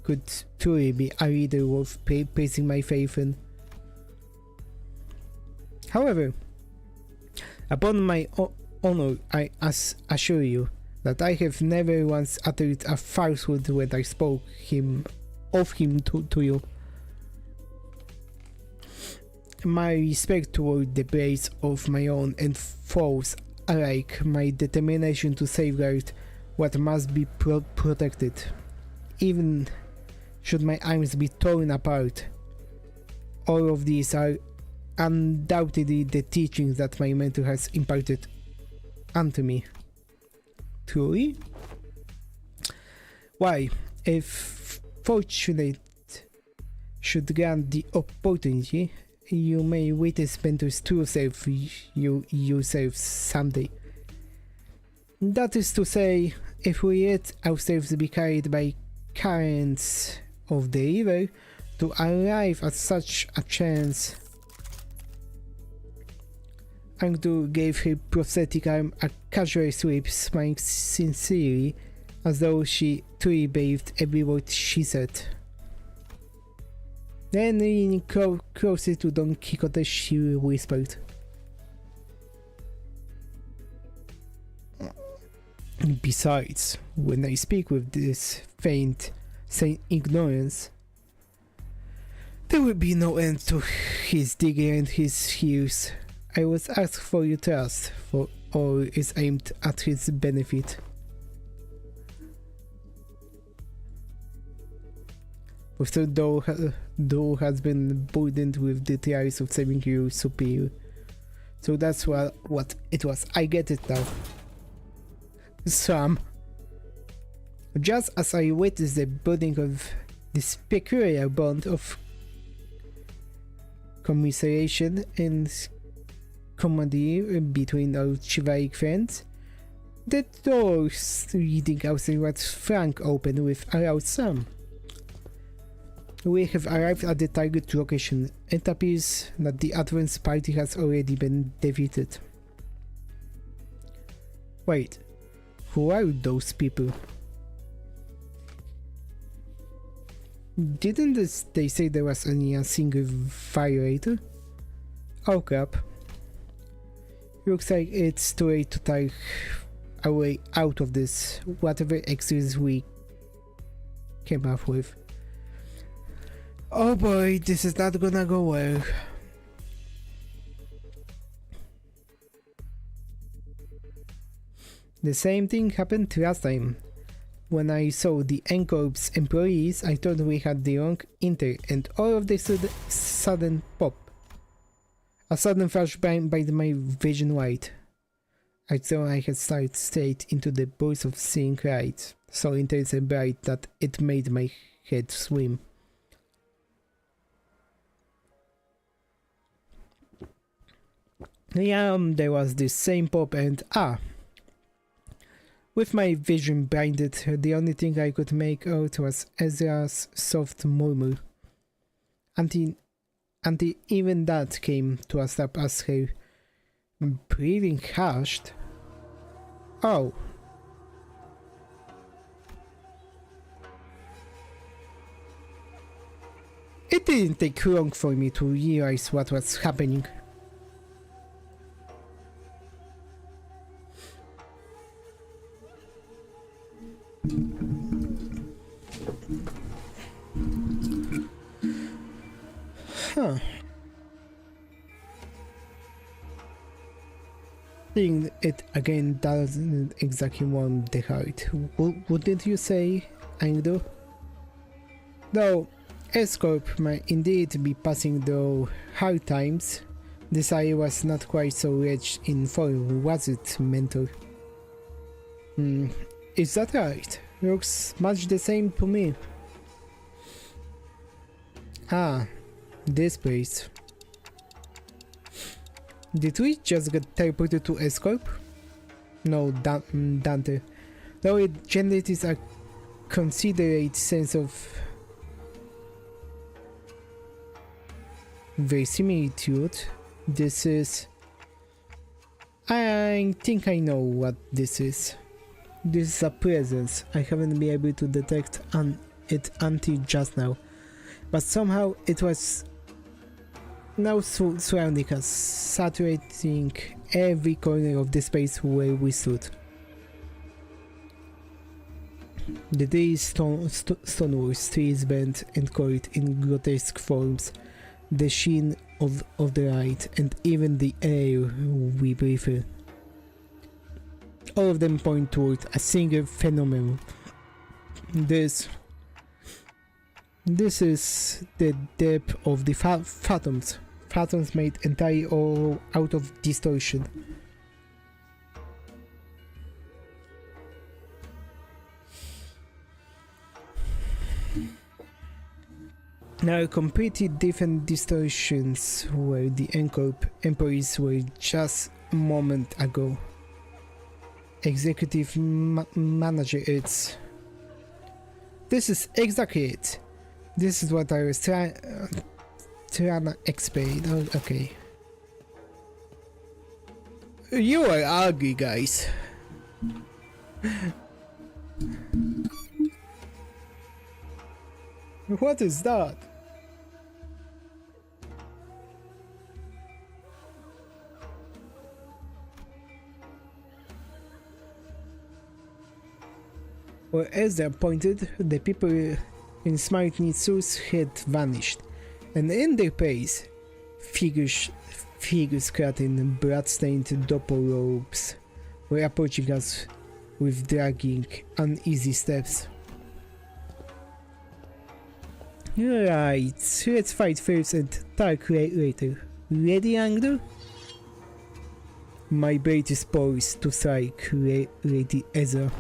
could truly be a leader worth placing my faith in. However, upon my honor, I assure you, that I have never once uttered a falsehood when I spoke of him to you. My respect toward the blades of my own and foes alike, my determination to safeguard what must be protected, even should my arms be torn apart. All of these are undoubtedly the teachings that my mentor has imparted unto me. Truly? Why, if fortunate should grant the opportunity, you may witness mentor's true self yourself someday. That is to say, if we let ourselves be carried by currents of the river to arrive at such a chance. Angdu gave her prosthetic arm a casual sweep, smiling sincerely, as though she truly believed every word she said. Then leaning closer to Don Quixote, she whispered, "Besides, when I speak with this faint, sane ignorance, there will be no end to his digging and his heels. I was asked for your trust, for all is aimed at his benefit." For though has been burdened with the trials of saving your superior. So that's what it was. I get it now. Sam. Just as I witnessed the building of this peculiar bond of commiseration and camaraderie between our chivalric friends, the doors leading outside was flung open with a loud slam. We have arrived at the target location. It appears that the advance party has already been defeated. Wait, who are those people? Didn't they say there was only a single violator? Oh crap. Looks like it's too late to take our way out of this, whatever excuse we came up with. Oh boy, this is not gonna go well. The same thing happened last time. When I saw the N-Corp's employees, I thought we had the wrong intel, and all of this sudden pop. A sudden flash by my vision wide. I thought I had started straight into the burst of seeing light, so intense and bright that it made my head swim. Yeah, there was this same pop and with my vision blinded, the only thing I could make out was Ezra's soft murmur. Until even that came to a stop as her breathing hushed. Oh. It didn't take long for me to realize what was happening. Huh. Seeing it again doesn't exactly warm the heart, wouldn't you say, Angdo? Though S-Corp might indeed be passing through hard times, this eye was not quite so rich in form, was it, Mentor? Is that right? Looks much the same to me. Ah, this place. Did we just get teleported to S-Corp? No, Dante. Though it generates a considerate sense of verisimilitude, this is... I think I know what this is. This is a presence. I haven't been able to detect it until just now, but somehow it was now surrounding us, saturating every corner of the space where we stood. The day stone walls, trees bent and coiled in grotesque forms, the sheen of the light, and even the air we breathe in. All of them point toward a single phenomenon. This is the depth of the phantoms. Phantoms made entirely all out of distortion. Now completely different distortions where the employees were just a moment ago. Executive manager, it's... This is exactly it. This is what I was trying to explain. Oh, okay. You are ugly, guys. What is that? Well, as they pointed, the people in Smart Nitsu's had vanished, and in their place, figures clad in blood-stained doppel robes were approaching us with dragging, uneasy steps. Right, let's fight first and talk later. Ready, Angler? My blade is poised to strike Lady Ezra.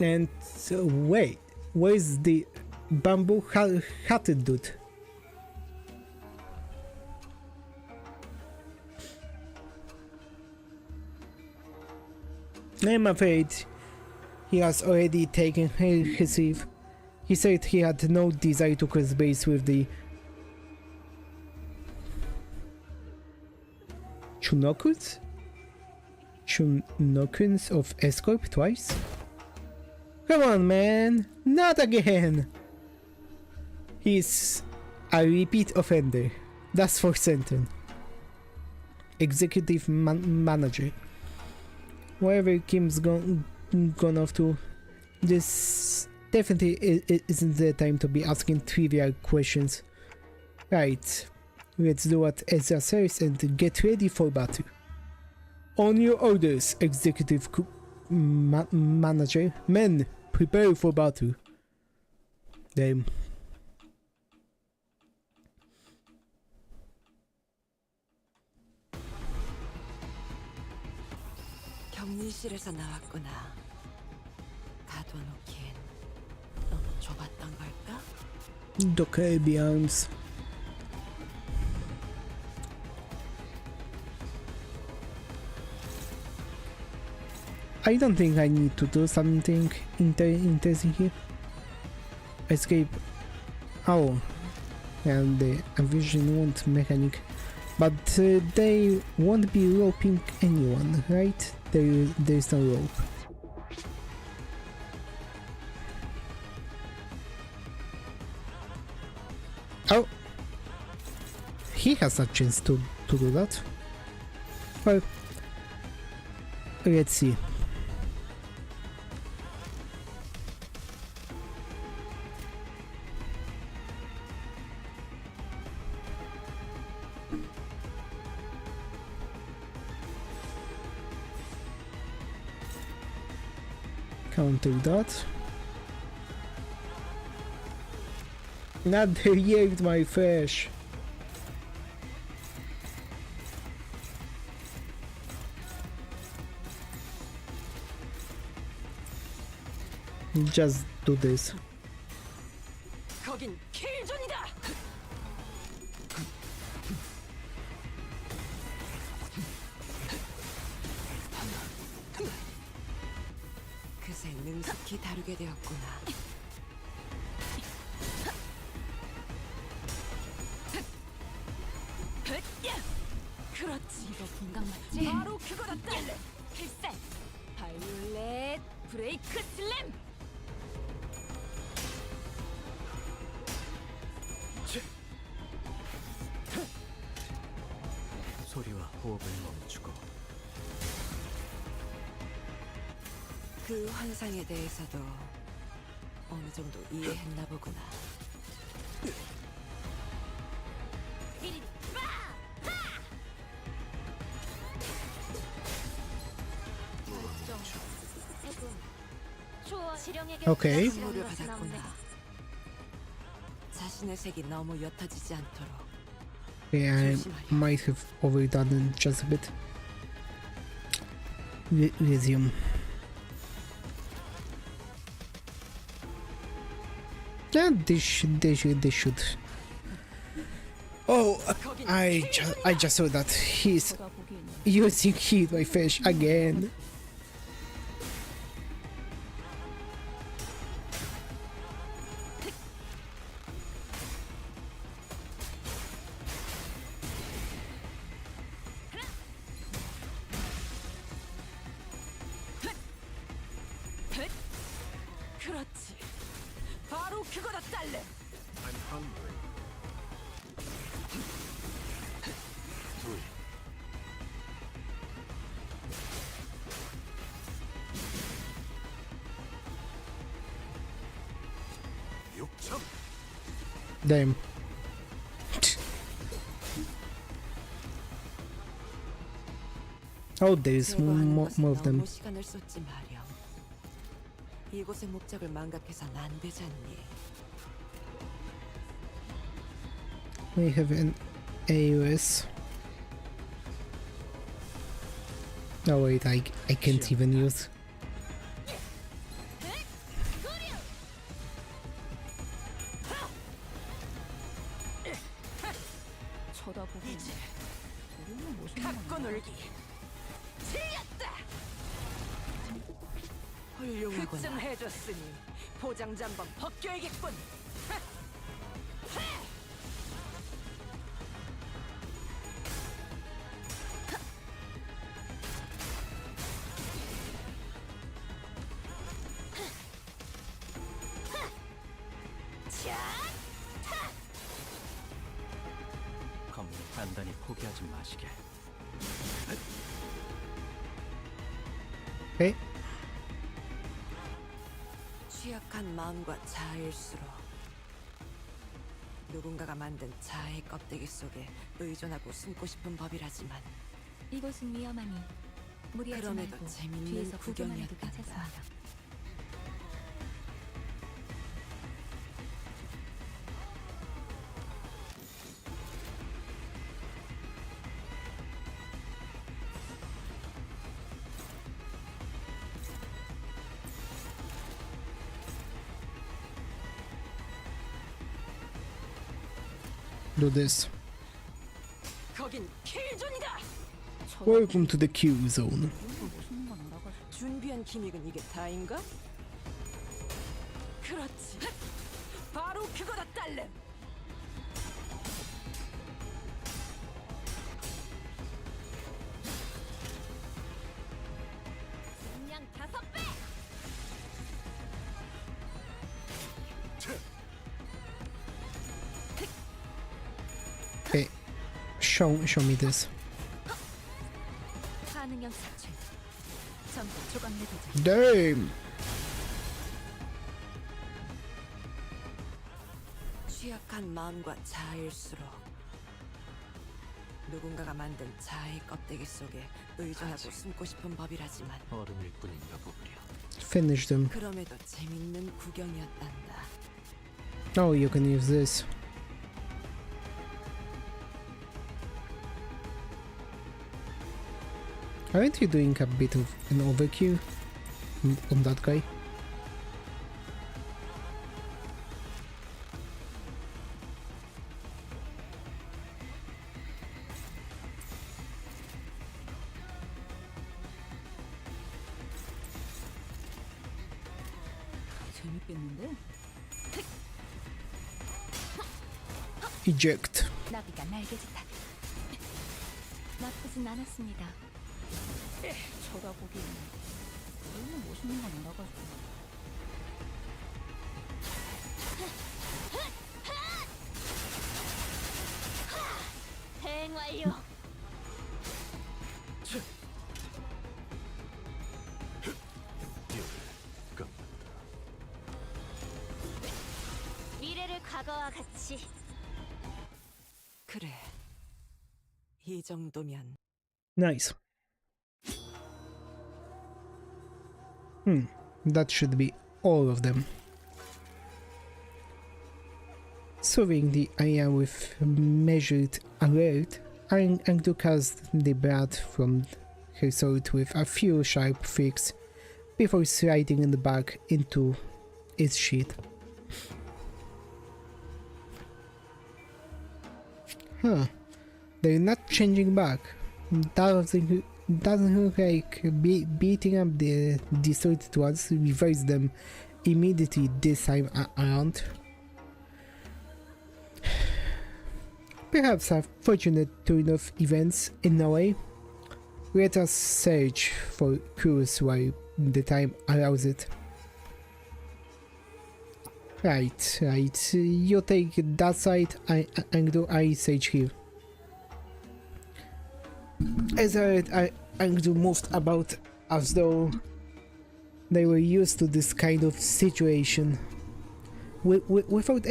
And wait, where's the bamboo hatted dude? I'm afraid he has already taken his leave. He said he had no desire to cross base with the Chunokuns of Escorp twice? Come on, man, not again! He's a repeat offender, that's for certain. Executive manager. Wherever Kim's gone off to, this definitely isn't the time to be asking trivial questions. Right, let's do what Ezra says and get ready for battle. On your orders, executive manager. Men, prepare for battle. Damn. 격리실에서 나왔구나. 가둬놓기엔 너무 좁았던 걸까? The Kirby arms. I don't think I need to do something interesting here. Escape. Oh, and the vision won't mechanic, but they won't be roping anyone, right? There's no rope. Oh, he has a chance to do that. Well, let's see. Counter that. Not they yanked my fish. Just do this. 거긴 킬존이다. 그새 능숙히 다루게 되었구나. 그렇지. 이거 공각 맞지? 바로 그거였다. 필살. 바이올렛 브레이크 슬램. 소리와 호흡을 멈추고 그 환상에 대해서도 어느 정도 이해했나 보구나. 이리 좋아. 실령에게 오케이. 선물을 받았구나. 자신의 색이 너무 옅어지지 않도록. Yeah, I might have overdone it just a bit. Resume. Yeah, this should. Oh, I just saw that he's using heat my fish again. 그렇지. 바로 그거다, 딸내. I'm hungry. Damn. Oh, there's more of them. 너무 시간을 썼지 마렴. 이곳의 목적을 망각해선 안 되잖니. We have an AOS. Oh wait, I can't even use. 쳐다보고 있네. 우리는 무슨 갖고 놀기. 질렸다. 훌륭하구나. 그쯤 해줬으니 포장지 한번 벗겨야겠군. 검을 단단히 포기하지 마시게. Okay. 취약한 마음과 자아일수록 누군가가 만든 자아의 껍데기 속에 의존하고 숨고 싶은 법이라지만 이곳은 위험하니 무리하지 그럼에도 말고 재밌는 뒤에서 구경만 해도 구경이었단다. 괜찮습니다. Do this. 거긴 킬존이다. Welcome to the Q zone. 준비한 기믹은 이게 다인가? 그렇지. 바로 그거다, 딸내. 그냥 5배. Okay. Show me this. 반응형 사출. 전부 조각 내도자. Damn. 취약한 마음과 자아일수록 누군가가 만든 자아의 껍데기 속에 의존하고 숨고 싶은 법이라지만 얼음일 뿐인가 보구려. Finish them. 그럼에도 재밌는 구경이었단다. Oh, you can use this. Aren't you doing a bit of an overkill on that guy? 재밌겠는데? Eject. 나비가 날개짓다. 나쁘진 않았습니다. 쳐다보기는 우리는 멋있는 건 알아가지고. 대응 완료. 과거와 같이 그래. 이 정도면 Nice. That should be all of them. Serving the area with measured alert, Angdu cast the blade from her sword with a few sharp flicks before sliding it back into its sheath. Huh. They're not changing back. Doesn't look like beating up the distorted ones reverse them immediately this time around. Perhaps a fortunate turn of events in a way. Let us search for clues while the time allows it. Right. You take that side, I search here. As Angdu moved about as though they were used to this kind of situation. Without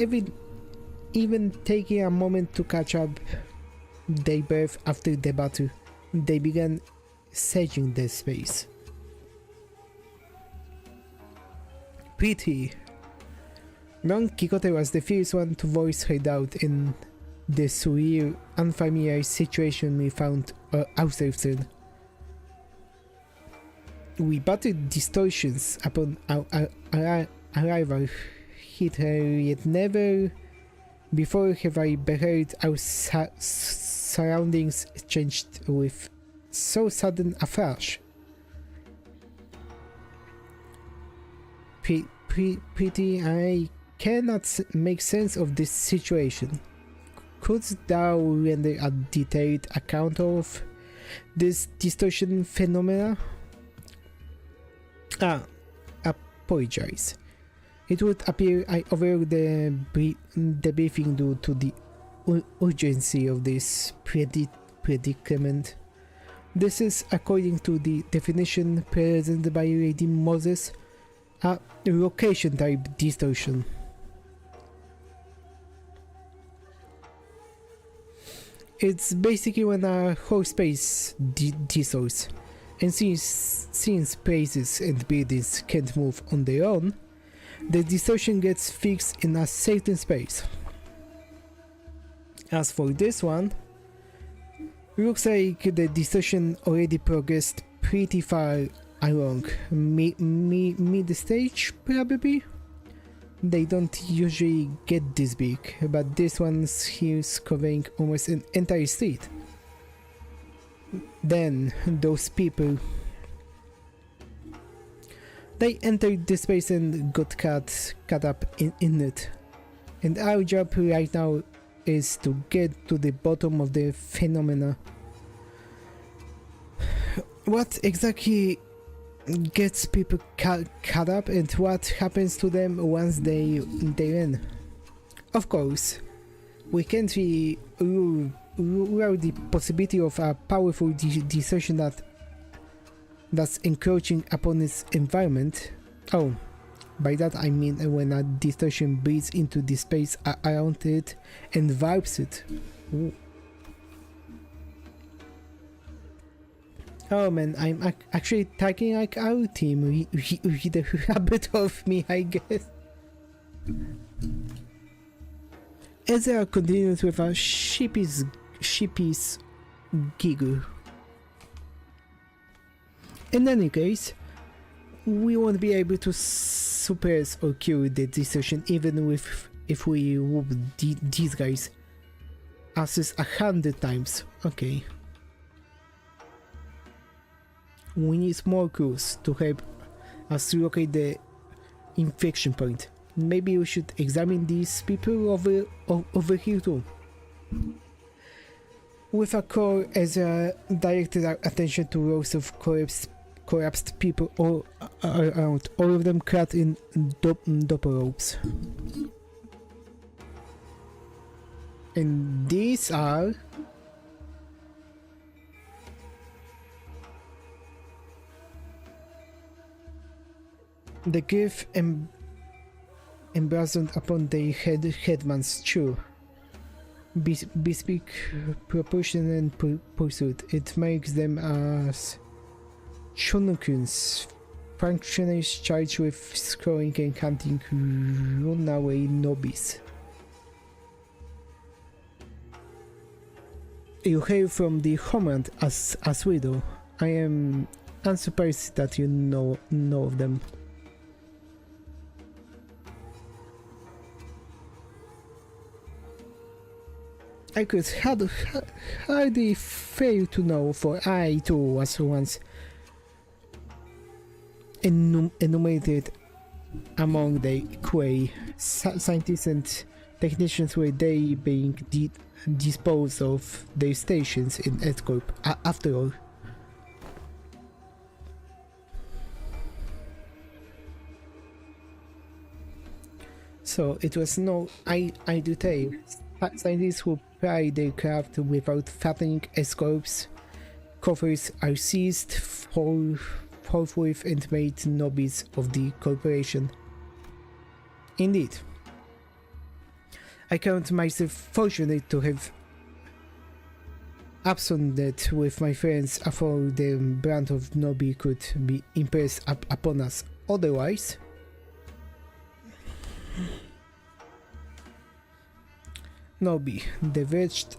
even taking a moment to catch up their breath after the battle, they began searching the space. Pretty. Don Quixote was the first one to voice her doubt in the surreal, unfamiliar situation we found ourselves in. We battled distortions upon our arrival, hit her, yet never before have I beheld our surroundings changed with so sudden a flash. Pretty, I cannot make sense of this situation. Couldst thou render a detailed account of this distortion phenomena? Apologize. It would appear I overlooked the briefing due to the urgency of this predicament. This is, according to the definition presented by Lady Moses, a location type distortion. It's basically when a whole space distorts, and since places and buildings can't move on their own, the distortion gets fixed in a certain space. As for this one, looks like the distortion already progressed pretty far along mid stage, probably. They don't usually get this big, but this one's here's covering almost an entire street. Then those people, they entered the space and got caught up in it. And our job right now is to get to the bottom of the phenomena. What exactly gets people caught up and what happens to them once they're in? Of course, we can't rule out the possibility of a powerful distortion that's encroaching upon its environment. Oh, by that I mean when a distortion breathes into the space around it and vibes it. Ooh. Oh man, I'm actually tagging like our team with a habit of me, I guess. Ezra continues with a sheepish giggle. In any case, we won't be able to suppress or cure the distortion even if we whoop these guys' asses 100 times. Okay. We need more clues to help us locate the infection point. Maybe we should examine these people over here too. With a call, Ezra directed our attention to rows of collapsed people all around, all of them clad in doppel robes. And these are the grief emblazoned upon their headman's shoe. Bespeak proportion and pursuit. It makes them as shonukuns, functionaries charged with scoring and hunting runaway nobis. You hail from the homeland as widow. I am unsurprised that you know of them. I could hardly fail to know, for I too was once enumerated among the Quay. Scientists and technicians were they being disposed of their stations in Escorp, after all. So it was no idle tale. Scientists who ply their craft without fattening escorts, coffers are seized forthwith and made nobis of the corporation. Indeed. I count myself fortunate to have absconded with my friends after the brand of Nobi could be impressed upon us. Otherwise, Nobi, the wretched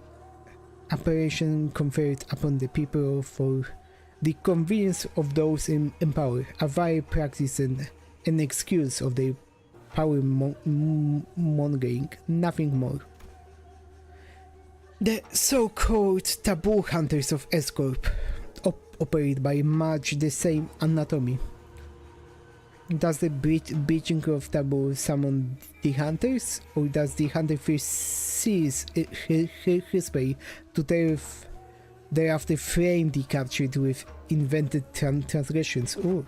appellation conferred upon the people for the convenience of those in power, a vile practice and an excuse of their power mongering, nothing more. The so-called taboo hunters of Escorp operate by much the same anatomy. Does the breaching of taboo summon the hunters, or does the hunter first seize his prey to thereafter frame the captured with invented transgressions? Ooh.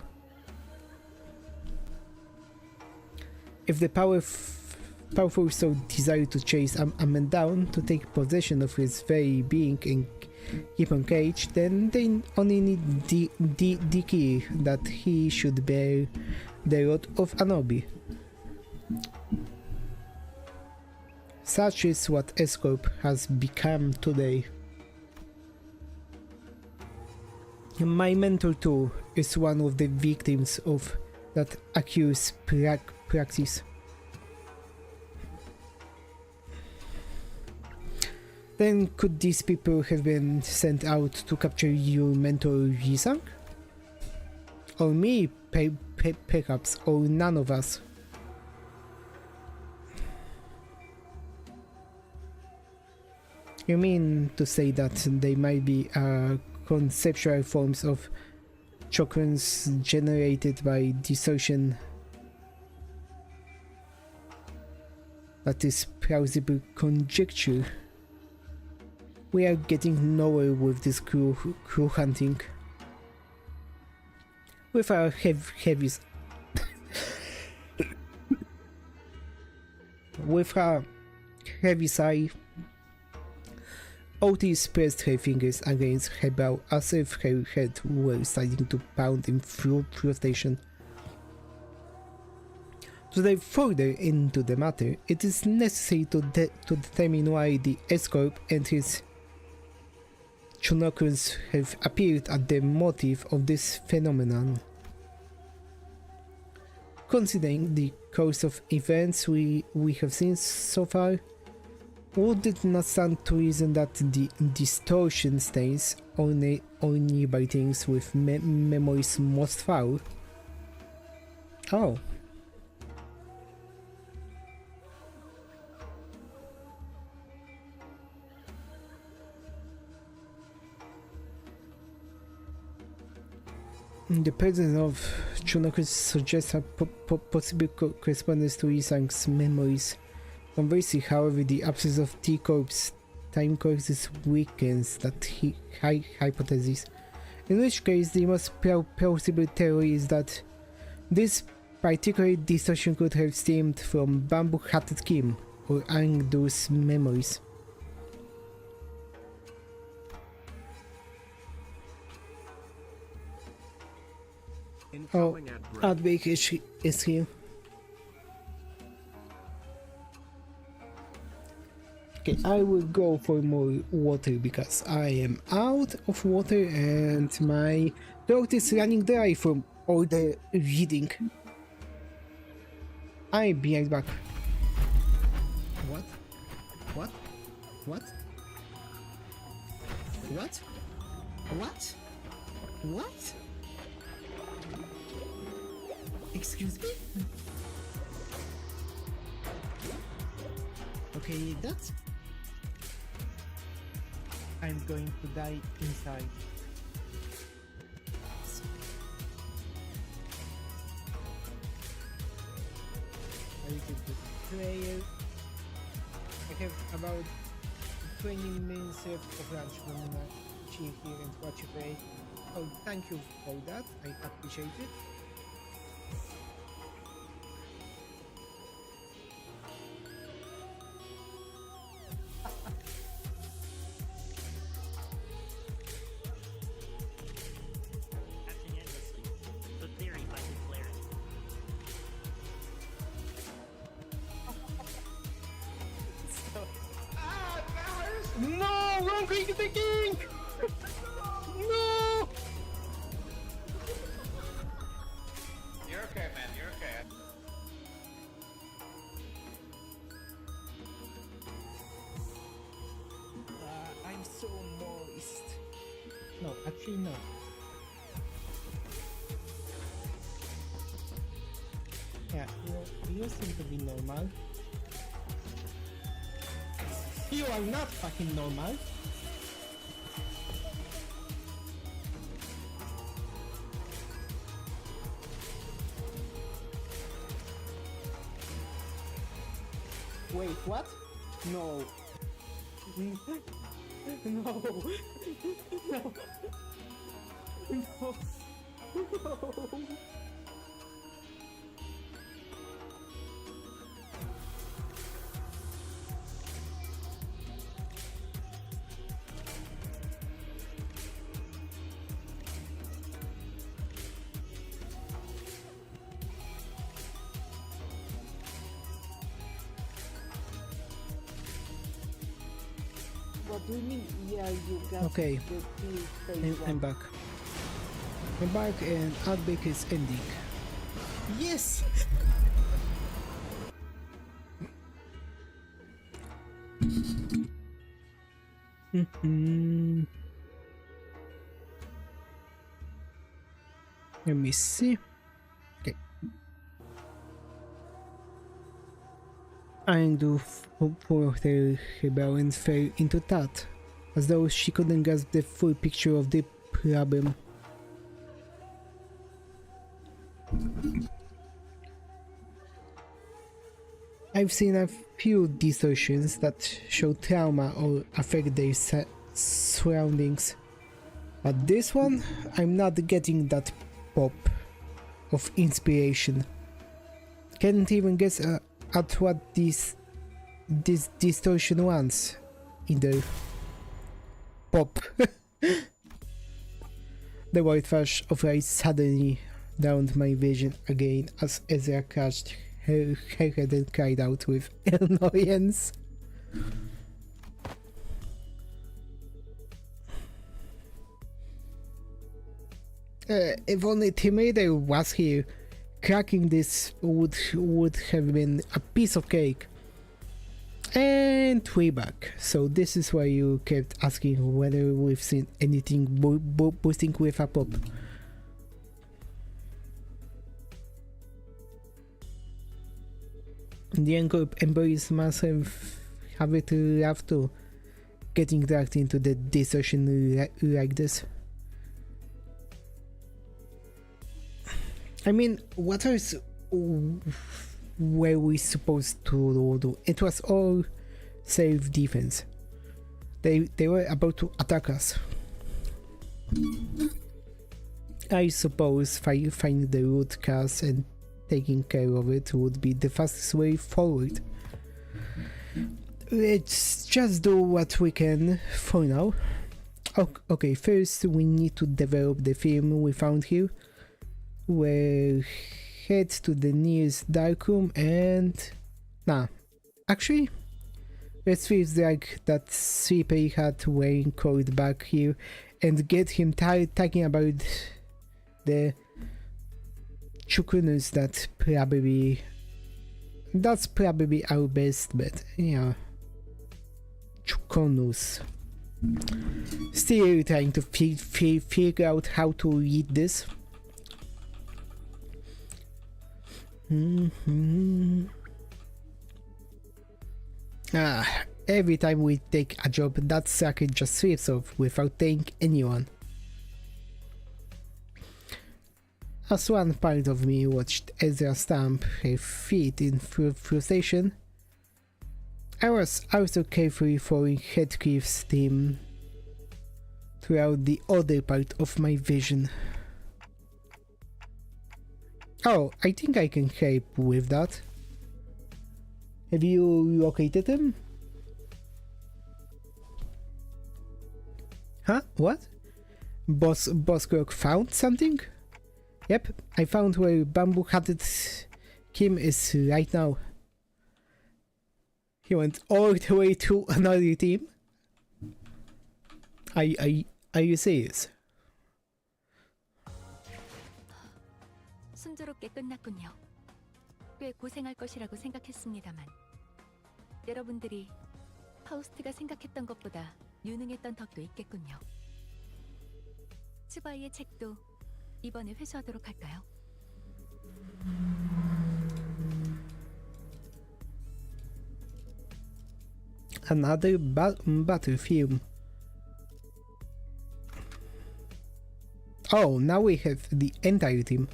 If the powerful so desire to chase a man down, to take possession of his very being and keep him caged, then they only need the key that he should bear the rod of Anobi. Such is what Escorp has become today. My mentor too is one of the victims of that accused practice. Then could these people have been sent out to capture your mentor Yisang? Or me, perhaps, or none of us? You mean to say that they might be conceptual forms of chakrams generated by distortion? That is plausible conjecture. We are getting nowhere with this crew hunting. With our heavies. With her heavy sigh, Otis pressed her fingers against her brow as if her head were starting to pound in frustration. To dive further into the matter, it is necessary to determine why the Escorp and his Chunokers have appeared at the motive of this phenomenon. Considering the course of events we have seen so far, would it not stand to reason that the distortion stains only by things with memories most foul? Oh. The presence of Chunokers suggests a possible correspondence to Isang's memories. Conversely, however, the absence of T-Corp's time courses weakens that hypothesis, in which case the most plausible theory is that this particular distortion could have stemmed from Bamboo-Hatted Kim or Angdu's memories. Oh, Advik is here. Okay, I will go for more water because I am out of water and my throat is running dry from all the reading. I'll be right back. What? What? What? What? What? What? Excuse me? Okay, that's... I'm going to die inside. A little bit of prayer. I have about 20 minutes left of lunch. I'm gonna chill here and watch a play. Oh, thank you for that. I appreciate it. Acting endlessly. The theory by clarity. No, wrong click the king! No! You're okay, man. You're okay. I'm so moist. No, actually no. Yeah, you seem to be normal. You are not fucking normal. Wait, what? No. No. No. No. No. What do you mean? Yeah, you got Okay, the phase I'm back. I'm back and Outbreak is ending. Yes! Let me see. Okay. I do for the rebel and fell into that, as though she couldn't grasp the full picture of the problem. I've seen a few distortions that show trauma or affect their surroundings, but this one, I'm not getting that pop of inspiration. Can't even guess at what this distortion wants either. Pop. The white flash of light suddenly drowned my vision again as Ezra crashed her head and cried out with annoyance. If only Timader was here, cracking this would have been a piece of cake. And way back. So this is why you kept asking whether we've seen anything boosting with a pop. The anchor employees must have it rough too, getting dragged into the distortion like this. I mean, what else were we supposed to do? It was all self-defense. They were about to attack us. I suppose finding the root cause and taking care of it would be the fastest way forward. Let's just do what we can for now. Okay, first we need to develop the film we found here. We'll head to the nearest darkroom and... Nah, actually, It feels like that sleepy hat wearing coat back here and get him talking about the chukunus. That's probably our best bet. Yeah. Chukunus. Still trying to figure out how to read this. Every time we take a job, that sucker just sweeps off without telling anyone. As one part of me watched Ezra stamp her feet in frustration, I was also carefully following Heathcliff's theme throughout the other part of my vision. Oh, I think I can help with that. Have you located him? Huh? What? Boss Croc found something? Yep, I found where Bamboo-Hatted Kim is right now. He went all the way to another team? Are you serious? 순조롭게 끝났군요. 꽤 고생할 것이라고 생각했습니다만 여러분들이 파우스트가 생각했던 것보다 유능했던 덕도 있겠군요. 츠바이의 책도 이번에 회수하도록 할까요? Another battlefield. Oh, now we have the entire team.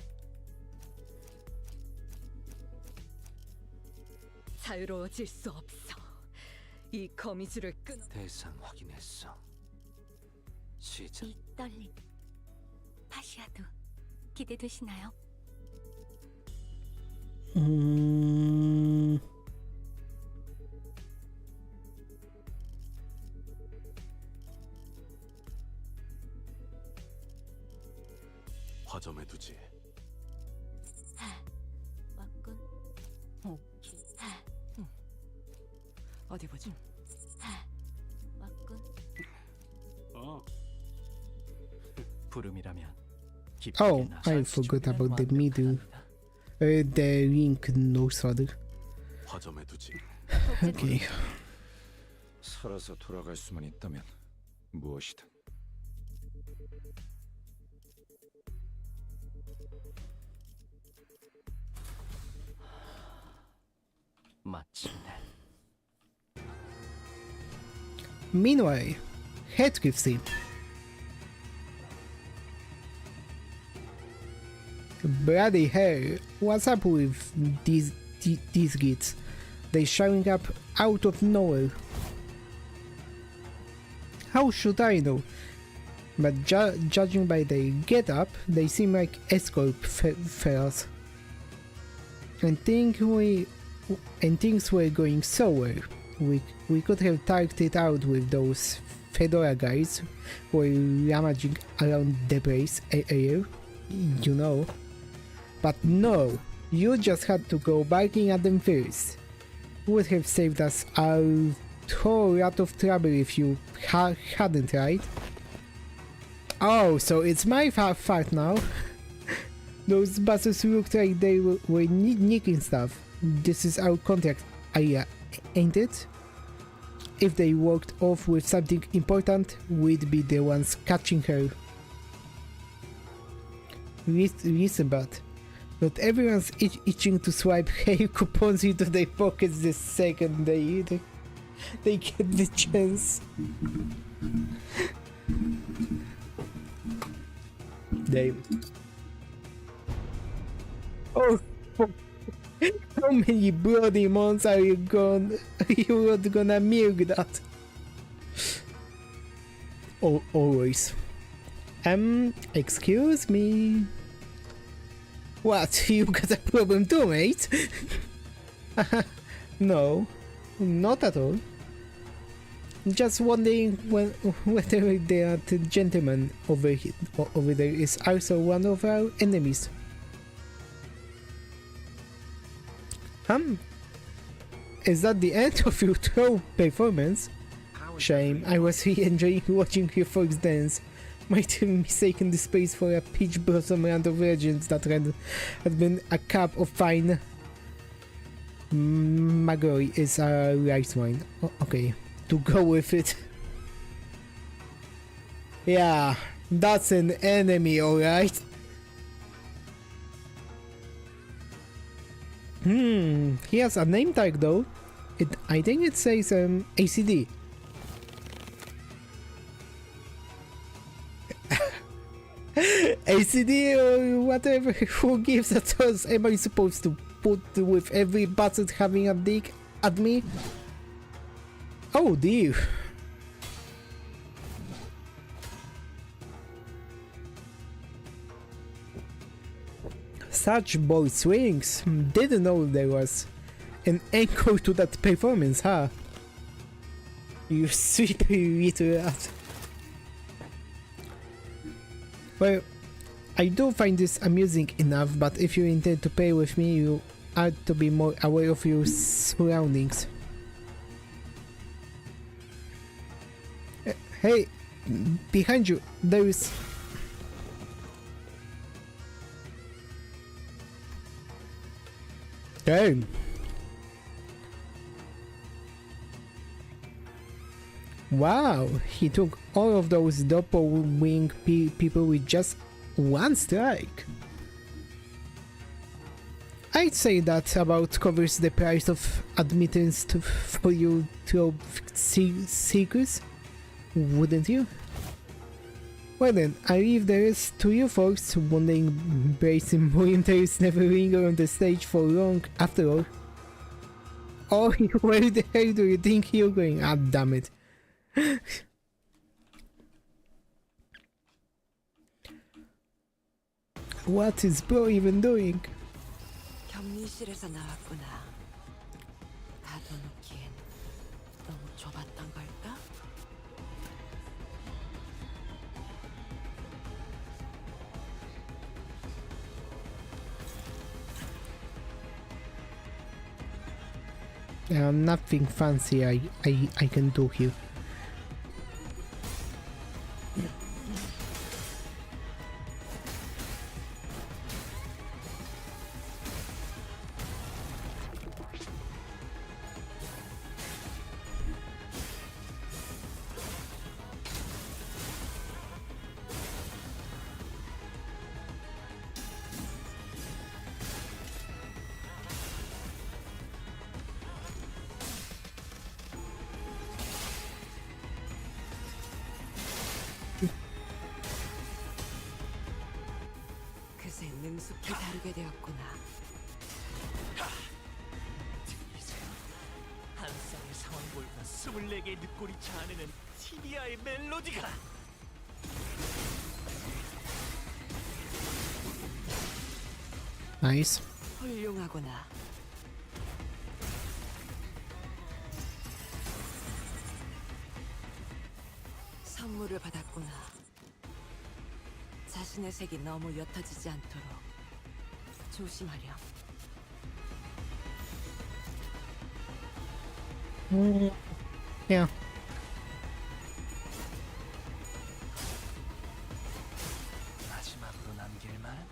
자유로워질 수 없어. 이 거미줄을 끊어. 대상 확인했어. 시작. 이 떨림. 파시아도 기대되시나요? 화점에 두지. 왔군. 어디 보지? 왔군. 부름이라면 Oh, I forgot about the middle. The link notes other. 화점에 두지. Okay. 살아서 돌아갈 수만 있다면 무엇이든. 마침내. Meanwhile, Heathcliff's team. Bloody hell, what's up with these kids? They showing up out of nowhere. How should I know? But judging by their get-up, they seem like escort fellas. And things were going so well. We could have talked it out with those Fedora guys who were rummaging around the place area, you know. But no, you just had to go barking at them first. Would have saved us a whole lot of trouble if you hadn't, right? Oh, so it's my fault now. Those buses looked like they were nicking stuff. This is our contract area, ain't it? If they walked off with something important, we'd be the ones catching her. Listen, but not everyone's itching to swipe hair coupons into their pockets the second they get the chance. Damn. Oh, how many bloody months are you gonna milk that? Oh, always. Excuse me. What, you got a problem too, mate? No, not at all. Just wondering whether that gentleman over there is also one of our enemies. is that the end of your throw performance? How is Shame, I was really enjoying watching your folks dance. Might have mistaken this place for a peach blossom land of legends that had been a cup of fine. Magoi is a rice wine. Okay, to go with it. Yeah, that's an enemy, alright. He has a name tag though. I think it says ACD. ACD or whatever. Who gives a toss? Am I supposed to put with every bastard having a dick at me? Oh dear. Such bold swings. Didn't know there was an encore to that performance, huh? You sweet little rat. Well, I do find this amusing enough, but if you intend to play with me, you ought to be more aware of your surroundings. Hey, behind you, there is... Damn. Wow, he took all of those doppelwing people with just one strike. I'd say that about covers the price of admittance for you to seekers, wouldn't you? Well then, I leave the rest to you folks, wondering bracing Winter's never linger on the stage for long after all. Oh, where the hell do you think you're going? Ah, damn it. What is bro even doing? 격리실에서 나왔구나. 가둬놓기엔 너무 좁았던 걸까? Nothing fancy I can do here. 그새 능숙히 다루게 되었구나. 한 쌍의 상황볼과 24개의 늑골이 자아내는 티비아의 멜로디가 Nice. 훌륭하구나. 선물을 받았구나. 자신의 색이 너무 옅어지지 않도록 조심하렴. Yeah. 마지막으로 남길 말?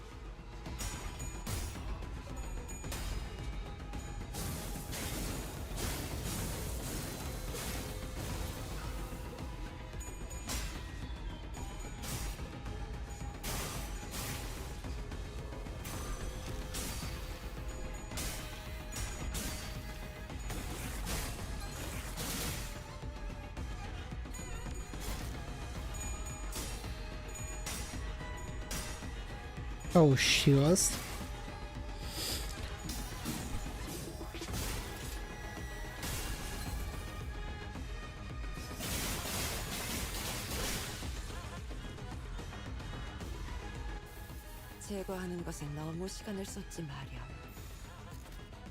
Oh, she lost. 제거하는 것에 너무 시간을 쏟지 마렴.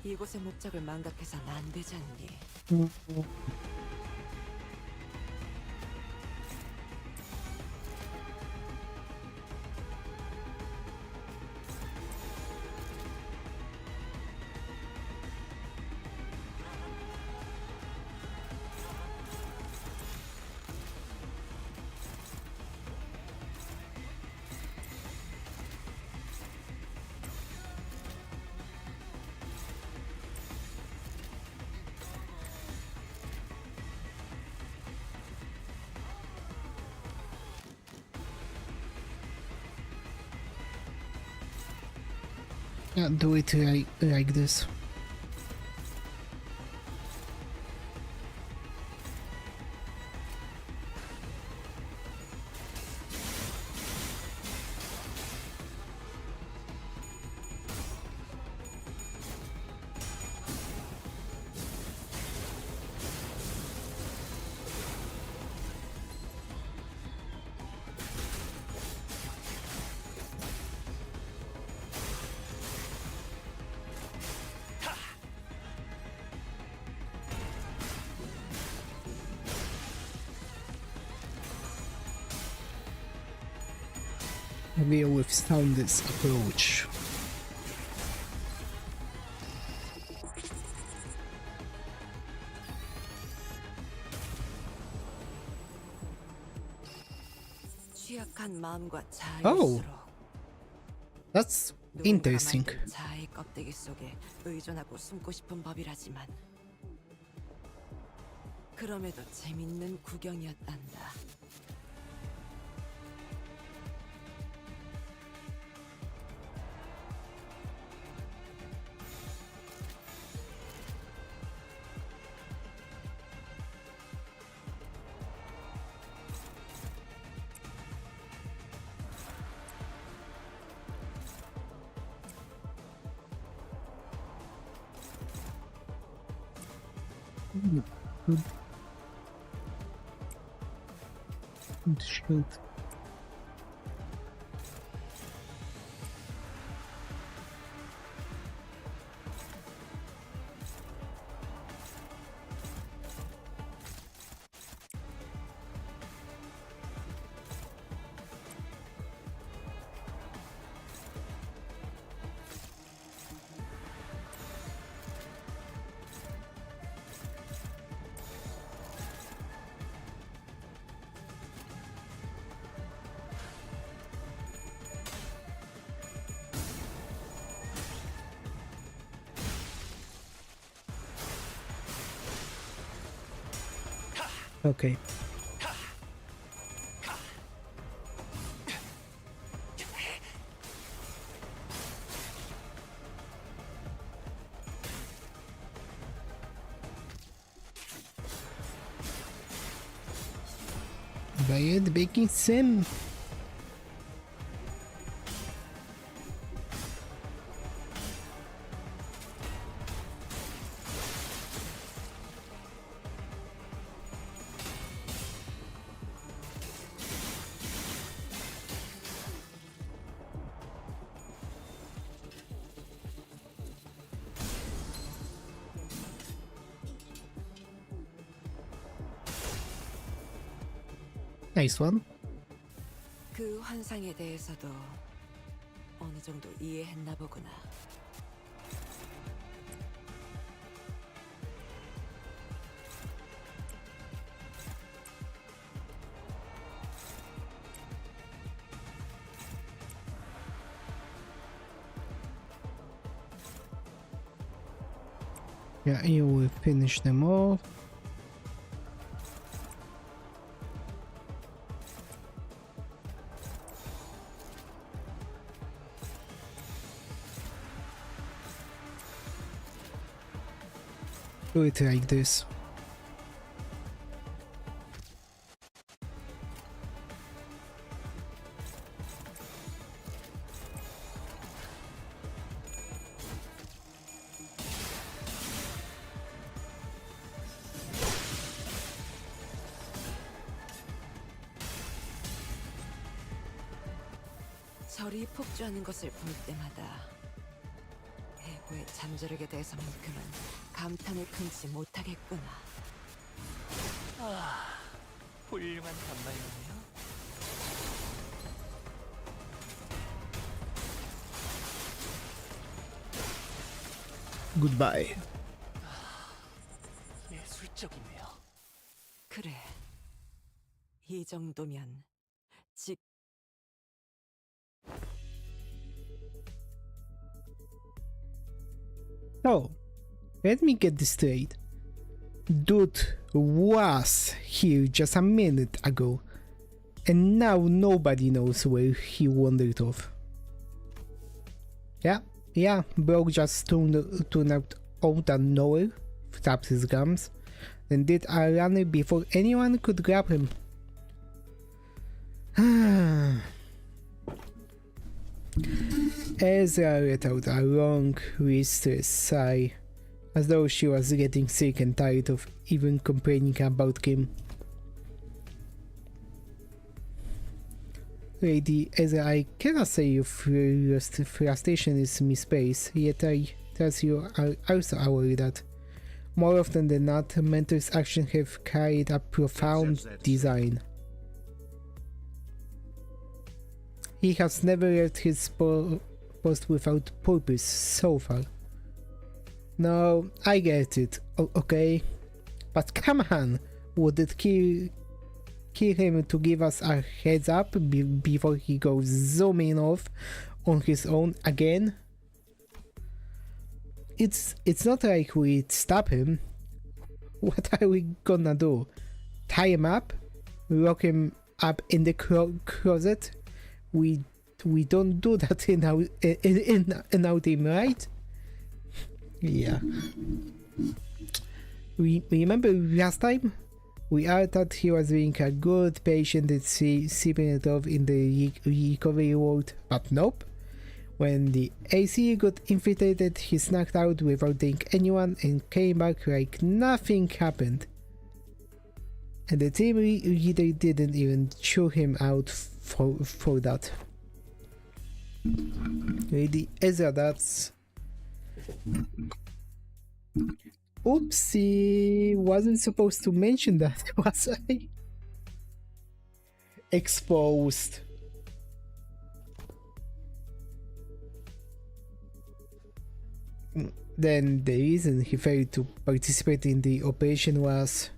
이곳의 목적을 망각해선 안 되잖니. Yeah, do it like this. We'll withstand this approach. 취약한 마음과 Oh. 자일수록 That's 누군가가 interesting. 만든 자의 껍데기 속에 의존하고 숨고 싶은 법이라지만 그럼에도 재밌는 구경이었단다. Good shield. Okay. Bad baking sim. Nice one. 그 환상에 대해서도 어느 정도 이해했나 보구나. Yeah, you will finish them all. Do it like this. 절이 폭주하는 것을 볼 때마다 해고의 잠재력에 대해서만큼은 감탄을 금치 못하겠구나. 아, 훌륭한 단말이네요. Goodbye. 예술적이네요. 그래, 이 정도면 직 So, let me get this straight. Dude was here just a minute ago, and now nobody knows where he wandered off. Yeah, yeah, Brock just turned out out of nowhere, tapped his gums, then did a runner before anyone could grab him. Ezra let out a long, restless sigh, as though she was getting sick and tired of even complaining about Kim. Lady Ezra, I cannot say your frustration is misplaced, yet I trust you are also aware that more often than not, Mentor's actions have carried a profound design. He has never left his post without purpose so far. No, I get it, okay? But come on, would it kill him to give us a heads up before he goes zooming off on his own again? It's not like we'd stop him. What are we gonna do? Tie him up? Lock him up in the closet? We don't do that in our team, right? Yeah. Remember last time? We all thought he was being a good patient and sleeping it off in the recovery ward, but nope. When the AC got infiltrated, he snuck out without telling anyone and came back like nothing happened. And the team leader didn't even chew him out for that. Lady Ezra, that's... Oopsie, wasn't supposed to mention that, was I? Exposed. Then the reason he failed to participate in the operation was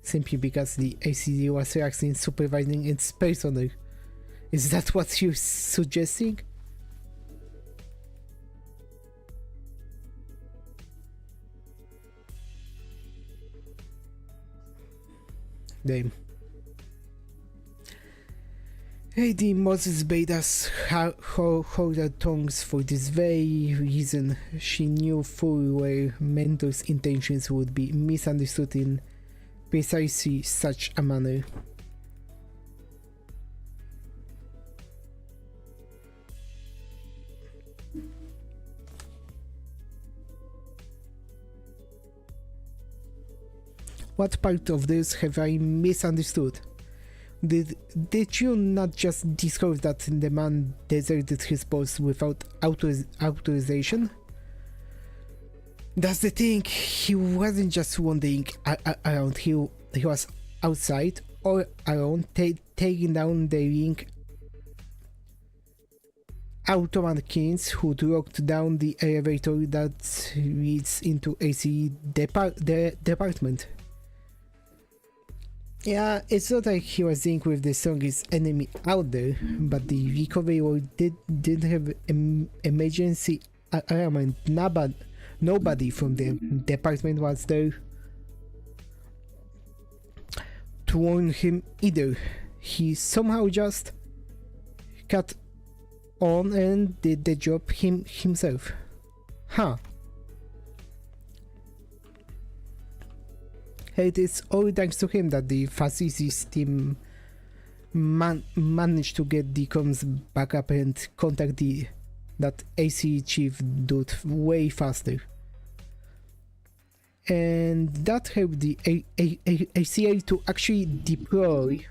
simply because the ACD was relaxing supervising its personnel. Is that what you're suggesting? Damn. Lady Moses bade us hold our tongues for this very reason. She knew full well Mentor's intentions would be misunderstood in precisely such a manner. What part of this have I misunderstood? Did you not just discover that the man deserted his post without authorization? That's the thing, he wasn't just wandering around, he was outside all around taking down the ring Ottoman kings who locked down the elevator that leads into AC department. Yeah, it's not like he was dealing with the strongest enemy out there, but the recovery ward didn't have emergency armament. Nobody from the department was there to warn him either. He somehow just cut on and did the job himself. Huh. It is all thanks to him that the facilities team managed to get the comms back up and contact that AC chief dude way faster. And that helped the ACA to actually deploy.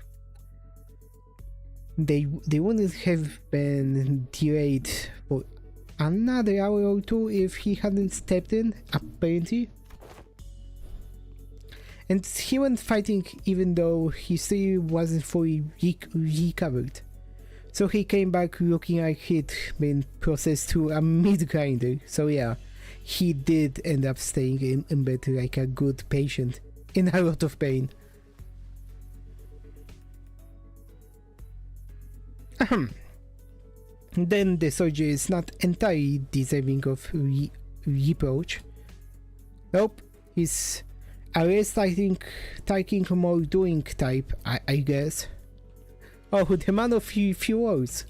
They wouldn't have been delayed for another hour or two if he hadn't stepped in, apparently. And he went fighting even though he still wasn't fully recovered. So he came back looking like he'd been processed through a meat grinder. So yeah, he did end up staying in bed like a good patient, in a lot of pain. Then the soldier is not entirely deserving of reproach. Nope, he's a less taking more doing type, I guess. Oh, the man of few words.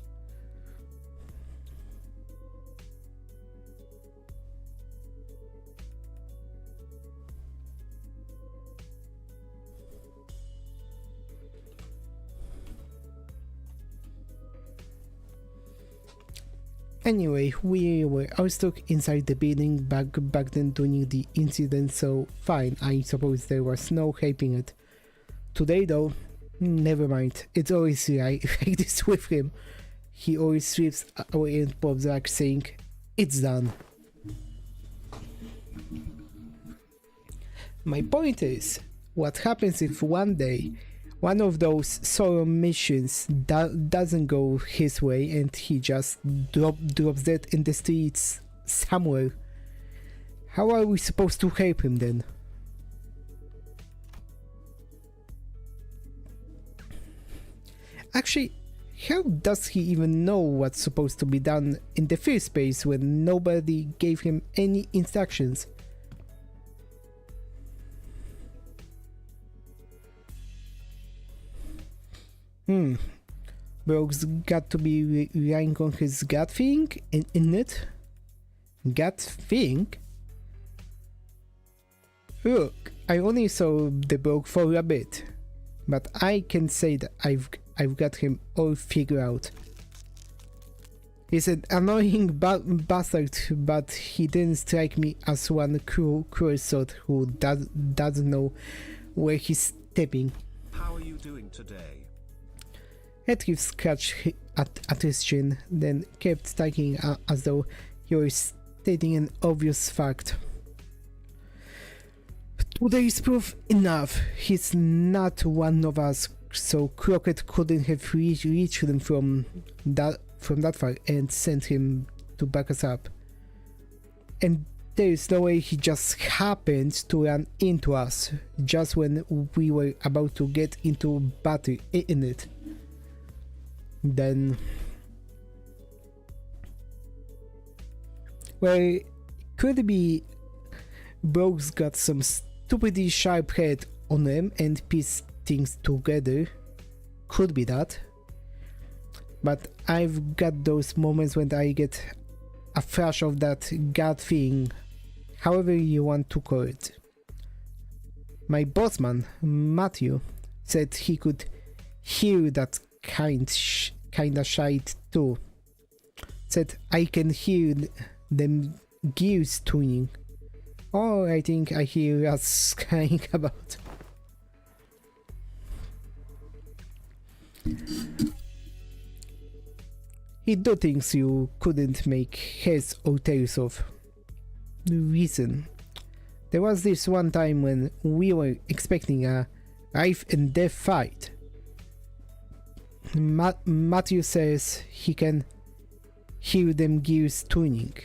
Anyway, we were all stuck inside the building back then during the incident, so fine, I suppose there was no helping it. Today though, never mind, it's always like this with him. He always sweeps away and pops back saying, it's done. My point is, what happens if one day one of those solo missions doesn't go his way and he just drops dead in the streets somewhere? How are we supposed to help him then? Actually, how does he even know what's supposed to be done in the first place when nobody gave him any instructions? Broke's got to be relying on his gut feeling in it? Gut feeling? Look, I only saw the Broke for a bit, but I can say that I've got him all figured out. He's an annoying bastard, but he didn't strike me as one cruel sort who doesn't know where he's stepping. How are you doing today? Headcliff scratched at his chin, then kept talking as though he was stating an obvious fact. Today is proof enough. He's not one of us, so Crockett couldn't have reached him from that far and sent him to back us up. And there's no way he just happened to run into us just when we were about to get into battle in it. Then, well, could it be Broke's got some stupidly sharp head on him and piece things together? Could be that. But I've got those moments when I get a flash of that gut thing, however you want to call it. My bossman, Matthew, said he could hear that kinda shite too. Said I can hear them gears tuning. Oh, I think I hear us crying about. He'd do things you couldn't make heads or tails of. Reason. There was this one time when we were expecting a life and death fight. Matthew says he can hear them gears tuning.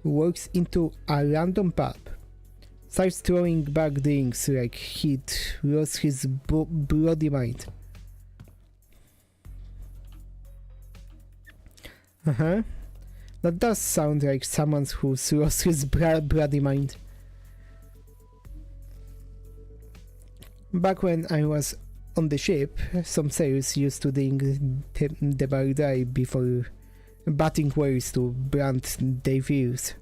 Walks into a random pub. Starts throwing back drinks like he'd lost his bloody mind. That does sound like someone who's lost his bloody mind. Back when I was on the ship, some sailors used to drink the bar dry before batting waves to brand their views,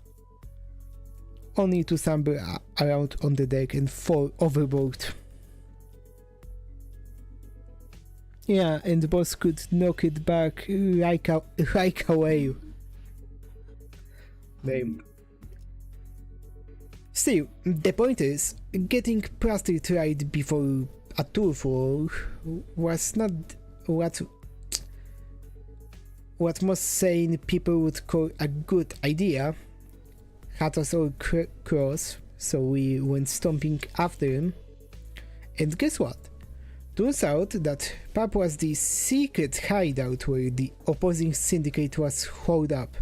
only to stumble around on the deck and fall overboard. Yeah, and the boss could knock it back like a whale. Damn. Still, the point is, getting plastered right before a turf war was not what most sane people would call a good idea. Had us all cross, so we went stomping after him. And guess what? Turns out that pub was the secret hideout where the opposing syndicate was holed up.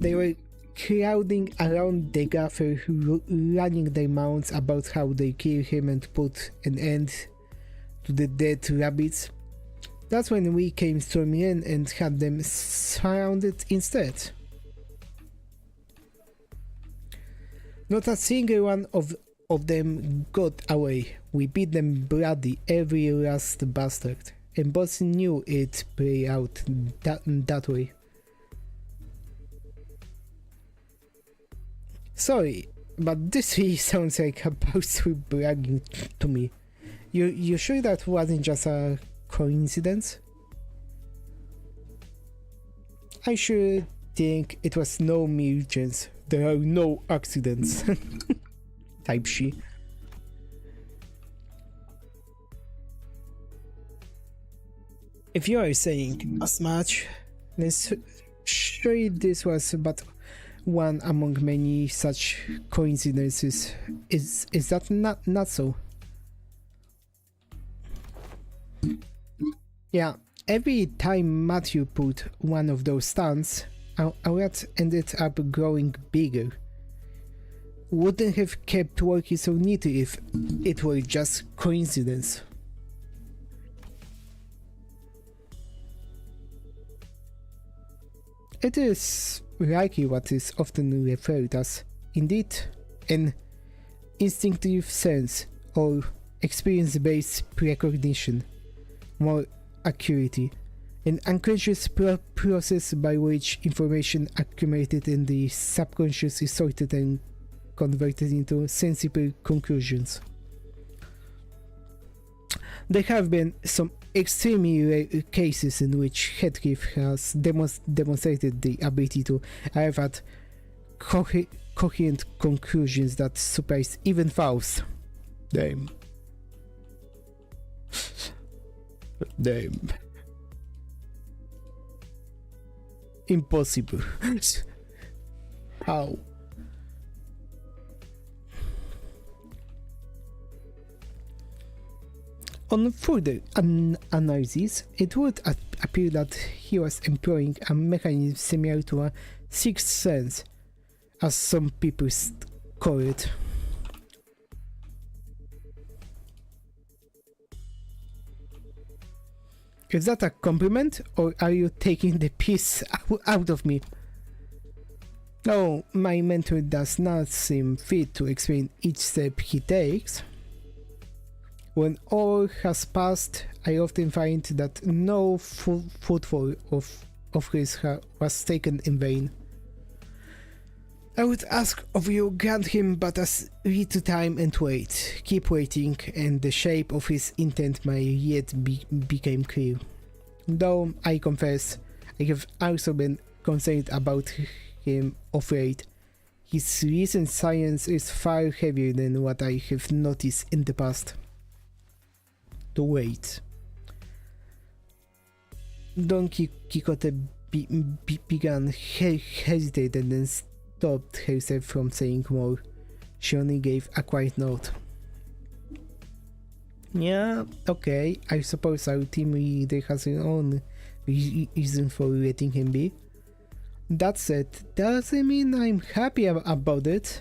They were crowding around the gaffer, running their mouths about how they killed him and put an end to the dead rabbits. That's when we came storming in and had them surrounded instead. Not a single one of them got away. We beat them bloody, every last bastard, and boss knew it'd play out that way. Sorry, but this really sounds like a boss bragging to me. You sure that wasn't just a coincidence? I should think it was no mere chance. There are no accidents. Type she. If you are saying as much, let's surely this was but one among many such coincidences. Is that not so? Yeah, every time Matthew put one of those stunts, our rat ended up growing bigger. Wouldn't have kept working so neatly if it were just coincidence. It is likely what is often referred as, indeed, an instinctive sense or experience-based precognition, more accurately, an unconscious process by which information accumulated in the subconscious is sorted and converted into sensible conclusions. There have been some extremely rare cases in which Heathcliff has demonstrated the ability to arrive at coherent conclusions that surprise even Faust. Damn. Damn. Impossible. How? On further analysis, it would appear that he was employing a mechanism similar to a sixth sense, as some people call it. Is that a compliment, or are you taking the piss out of me? No, my mentor does not seem fit to explain each step he takes. When all has passed, I often find that no footfall of his was taken in vain. I would ask of you grant him but as little time and wait. Keep waiting, and the shape of his intent may yet become clear. Though, I confess, I have also been concerned about him of late. His recent science is far heavier than what I have noticed in the past. To wait. Don Quixote began hesitate and then stopped herself from saying more. She only gave a quiet nod. Yeah, okay, I suppose our team leader has her own reason for letting him be. That said, doesn't mean I'm happy about it.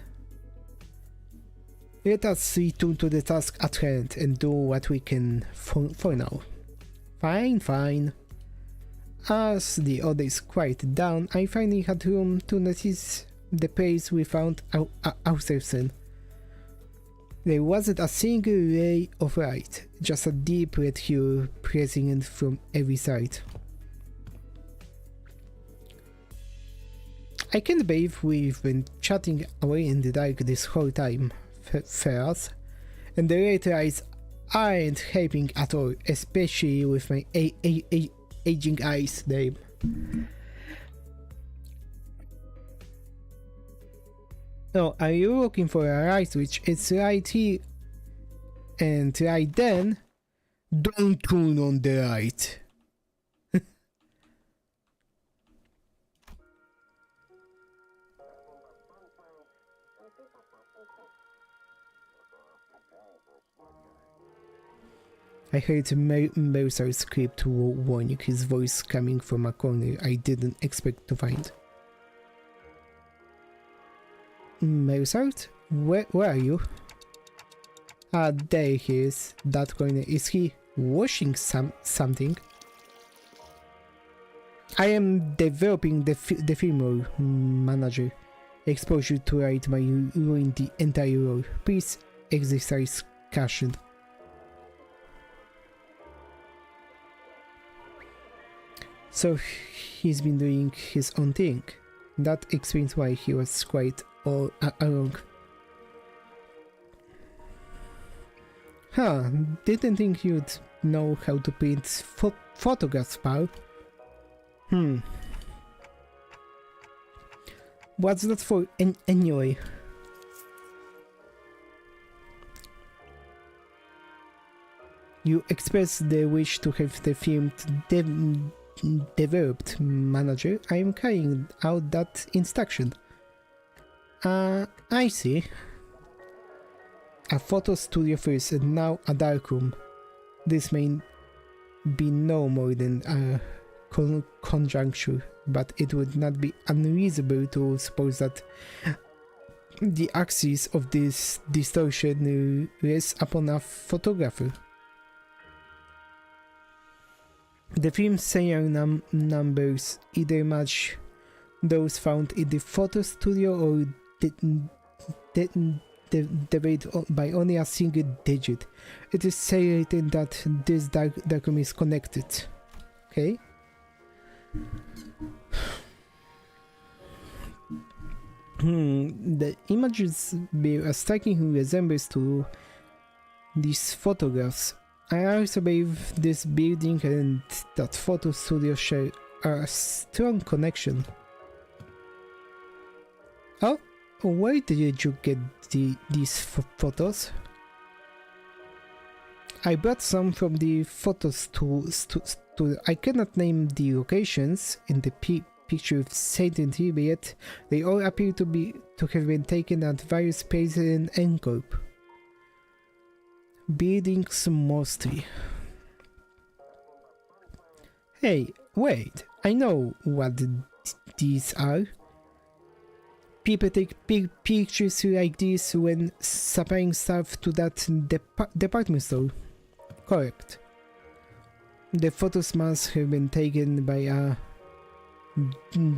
Let us return to the task at hand and do what we can for now. Fine. As the others quieted down, I finally had room to notice the place we found ourselves in. There wasn't a single ray of light, just a deep red hue pressing in from every side. I can't believe we've been chatting away in the dark this whole time. Fellas, and the red lights aren't helping at all, especially with my aging eyes, Dave. No, are you looking for a light switch? It's right here and right then. Don't turn on the light. I heard Mercer's script warning, his voice coming from a corner I didn't expect to find. Mercer? Where are you? Ah, there he is. That corner. Is he washing something? I am developing the firmware, manager. Exposure to light might ruin the entire role. Please exercise caution. So he's been doing his own thing. That explains why he was quite all along. Huh, didn't think you'd know how to print photographs, pal. What's that for anyway? You expressed the wish to have the film developed, manager. I am carrying out that instruction. I see. A photo studio first and now a darkroom. This may be no more than a conjuncture, but it would not be unreasonable to suppose that the axis of this distortion rests upon a photographer. The film's serial numbers either match those found in the photo studio or deviate by only a single digit. It is certain that this diagram is connected. Okay. The images bear a striking resemblance to these photographs. I also believe this building and that photo studio share a strong connection. Oh, where did you get these photos? I brought some from the photos to I cannot name the locations in the picture with certainty, but yet they all appear to have been taken at various places in Encorp. Buildings mostly. Hey, wait, I know what these are. People take big pictures like this when supplying stuff to that department store. Correct. The photos must have been taken by a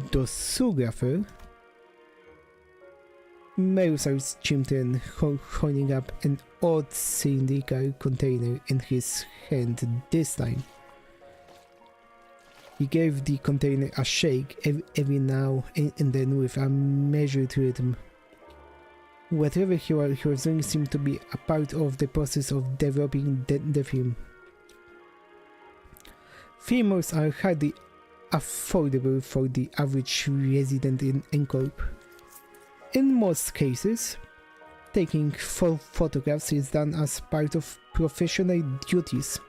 dosographer. Mercer chimed in, holding up an odd cylindrical container in his hand this time. He gave the container a shake every now and then with a measured rhythm. Whatever he was doing seemed to be a part of the process of developing the film. Filmers are hardly affordable for the average resident in Encorp. In most cases, taking photographs is done as part of professional duties.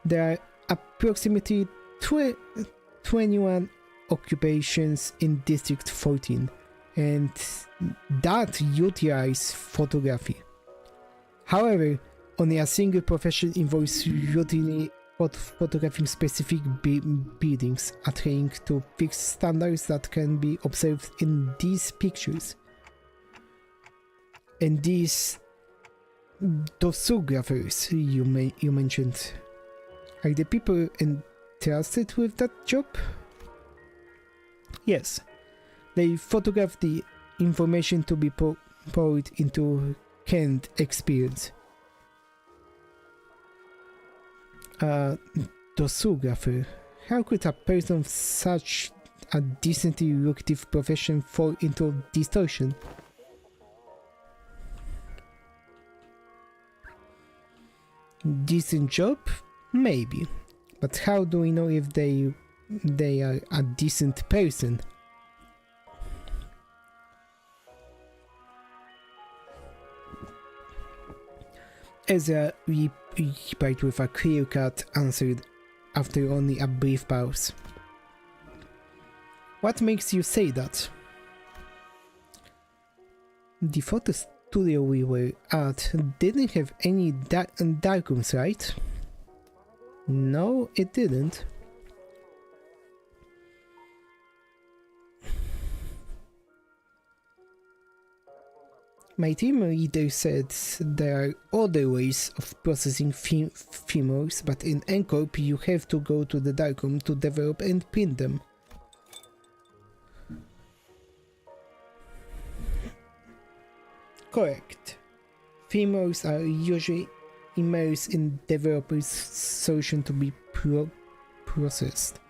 There are approximately 21 occupations in District 14, and that utilize photography. However, only a single profession involves routinely photographing specific buildings, adhering to fixed standards that can be observed in these pictures. And these dosographers you mentioned, are the people entrusted with that job? Yes, they photograph the information to be poured into Kent Experience. Dosographer. How could a person of such a decently lucrative profession fall into distortion? Decent job? Maybe. But how do we know if they are a decent person? Ezra replied with a clear-cut answer after only a brief pause. What makes you say that? The photo studio we were at didn't have any darkrooms, right? No, it didn't. My team leader said there are other ways of processing femurs, but in Encorp you have to go to the darkroom to develop and print them. Correct. Femurs are usually immersed in developer's solution to be processed.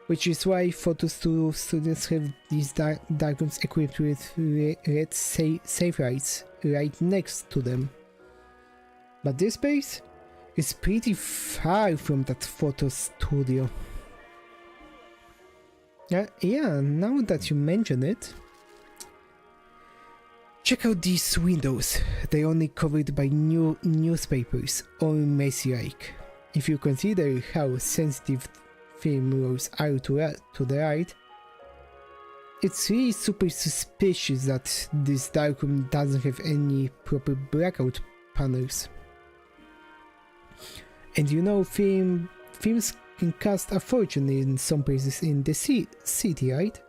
Which is why photo students have these diagrams equipped with red safe rights right next to them. But this place is pretty far from that photo studio. Yeah, now that you mention it. Check out these windows. They're only covered by new newspapers, all messy like. If you consider how sensitive film rolls are to the right, it's really super suspicious that this darkroom doesn't have any proper blackout panels. And you know, films can cost a fortune in some places in the city, right?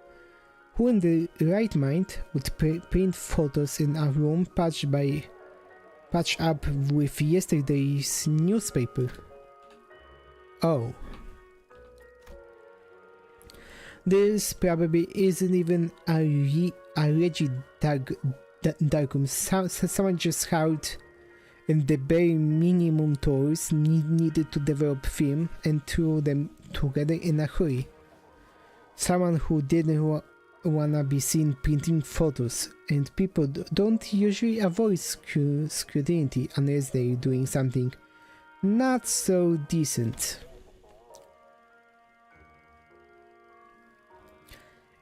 Who in the right mind would print photos in a room patched up with yesterday's newspaper? Oh. This probably isn't even a legit darkroom. Someone just had and the bare minimum tools needed to develop film and threw them together in a hurry. Someone who didn't wanna be seen printing photos, and people don't usually avoid scrutiny unless they're doing something not so decent.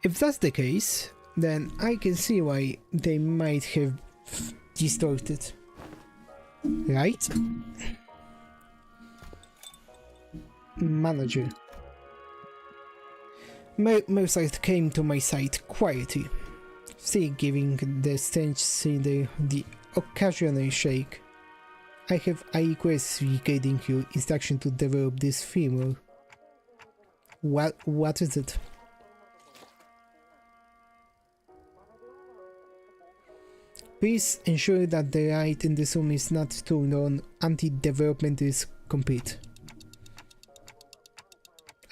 If that's the case, then I can see why they might have distorted. Right? Manager. Mozart came to my side quietly, still giving the strange cylinder the occasional shake. I have a request regarding your instruction to develop this film. What is it? Please ensure that the light in this room is not turned on until development is complete.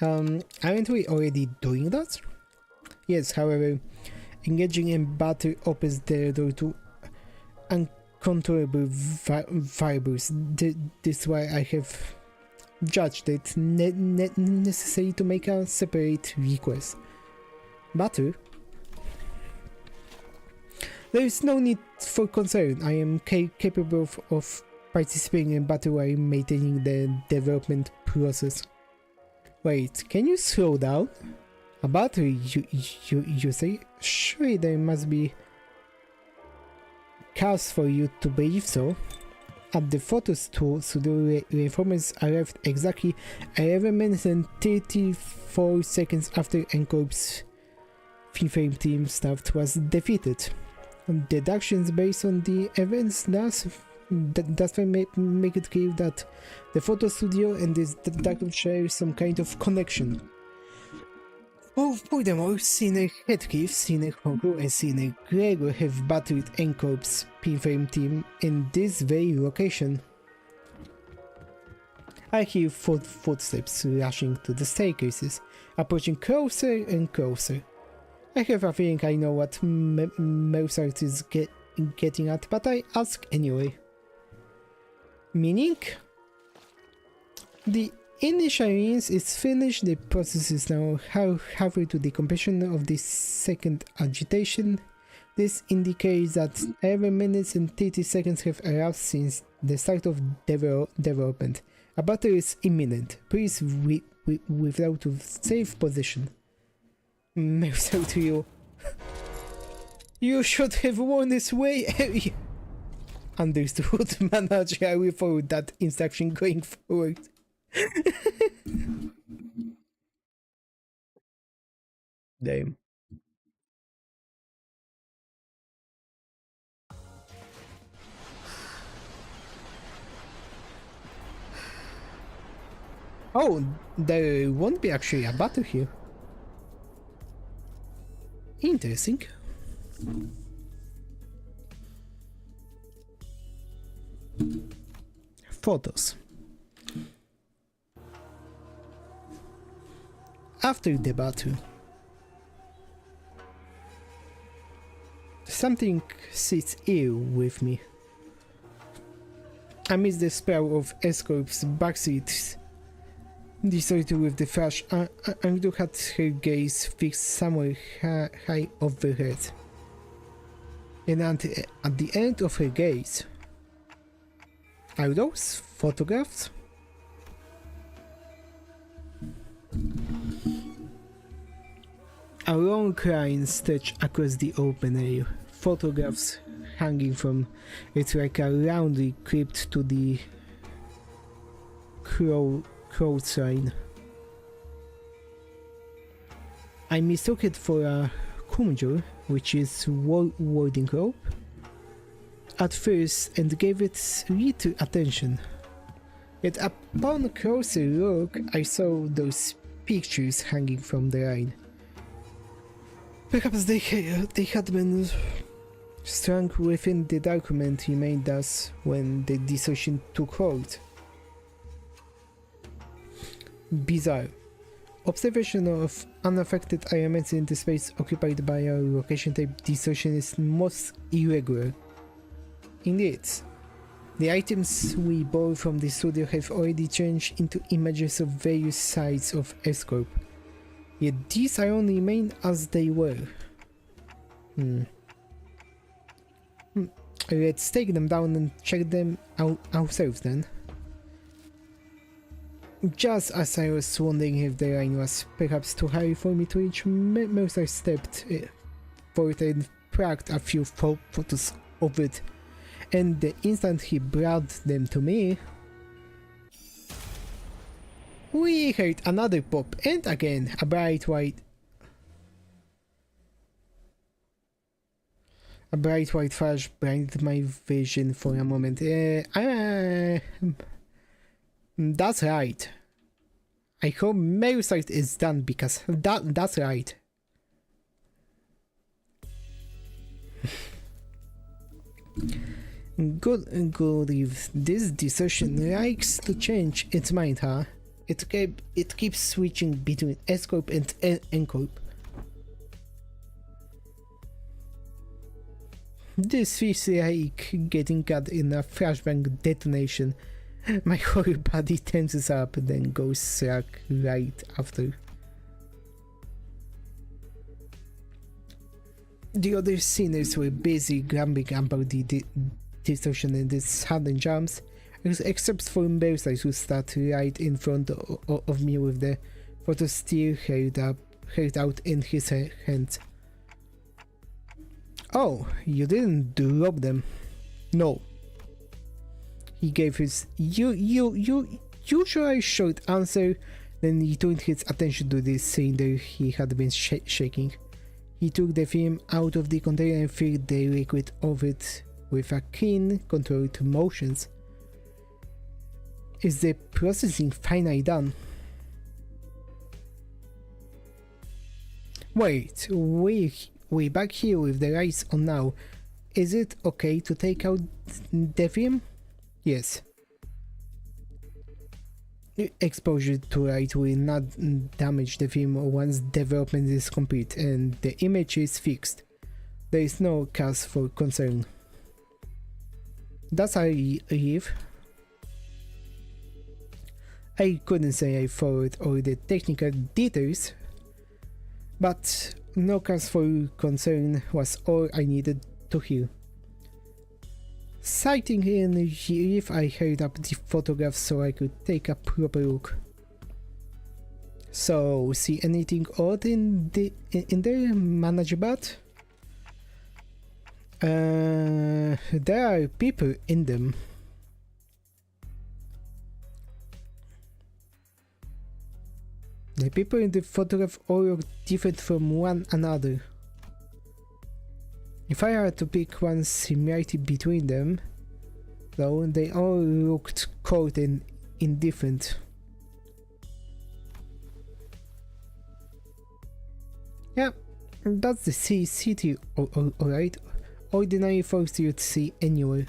Aren't we already doing that? Yes, however, engaging in battle opens the door to uncontrollable variables. This is why I have judged it necessary to make a separate request. Battle? There is no need for concern. I am capable of participating in battle while maintaining the development process. Wait, can you slow down? A battle, you say? Surely there must be cause for you to believe so. At the photos tool, so the reformers arrived exactly 11 minutes and 34 seconds after Encorp's Finframe team staff was defeated. Deductions based on the events does make it clear that the photo studio and this darkroom share some kind of connection. Furthermore, Cine Heathcliff, Cine Hongo and Cine Gregor have battled Encorp's Pinframe team in this very location. I hear footsteps rushing to the staircases, approaching closer and closer. I have a feeling I know what Mozart is getting at, but I ask anyway. Meaning? The initial rinse is finished, the process is now halfway to the completion of the second agitation. This indicates that 11 minutes and 30 seconds have elapsed since the start of development. A battle is imminent. Please without to safe position. Mozart to you. You should have worn this way earlier. Understood, manager. I will follow that instruction going forward. Damn. Oh, there won't be actually a battle here. Interesting. Photos. After the battle, something sits ill with me. Amidst the spell of Escorp's backseat, distorted with the flash, Angdu had her gaze fixed somewhere high overhead. And at the end of her gaze, are those photographs? A long line stretched across the open air, photographs hanging from it like a roundly clipped to the clothesline. I mistook it for a kumjo, which is warding rope, at first and gave it little attention. Yet upon closer look, I saw those pictures hanging from the line. Perhaps they had been strung within the document he made us when the dissociation took hold. Bizarre. Observation of unaffected elements in the space occupied by a location type dissociation is most irregular. Indeed, the items we bought from the studio have already changed into images of various sides of Escorp. Yet these iron remain as they were. Let's take them down and check them out ourselves then. Just as I was wondering if the line was perhaps too high for me to reach, Mercer stepped forward and plucked a few photos of it, and the instant he brought them to me, we heard another pop, and again a bright white flash blinded my vision for a moment. That's right. I hope Mercer is done because that's right. Good if this decision likes to change its mind, huh? It keeps switching between S-Corp and N-Corp. This feels like getting cut in a flashbang detonation. My whole body tenses up, then goes slack right after. The other sinners were busy grumbling about the distortion and the sudden jumps, except for Mercer, who sat right in front of me with the photo still held out in his hand. Oh, you didn't drop them? No. He gave his usual short answer, then he turned his attention to the cylinder he had been shaking. He took the film out of the container and filled the liquid of it with a keen, controlled motions. Is the processing finally done? Wait, we're back here with the lights on now. Is it okay to take out the film? Yes. Exposure to light will not damage the film once development is complete and the image is fixed. There is no cause for concern. That's a relief. I couldn't say I followed all the technical details, but no cause for concern was all I needed to hear. Sighting in relief, I held up the photographs so I could take a proper look. So, see anything odd in there, Manager Bat? There are people in them. The people in the photograph all look different from one another. If I had to pick one similarity between them, though, they all looked cold and indifferent. Yeah, that's the sea city, alright. Ordinary folks you'd see anywhere.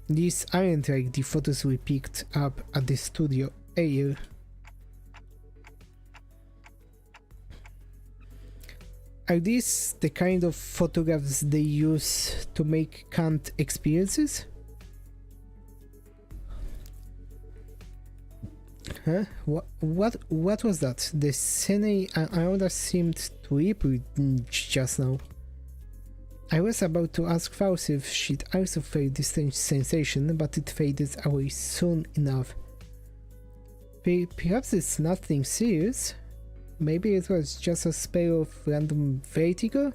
These aren't like the photos we picked up at the studio earlier. Are these the kind of photographs they use to make canned experiences? Huh? What was that? The scenery around us seemed to ripple just now. I was about to ask Faust if she'd also felt this strange sensation, but it faded away soon enough. Perhaps it's nothing serious. Maybe it was just a spell of random vertigo?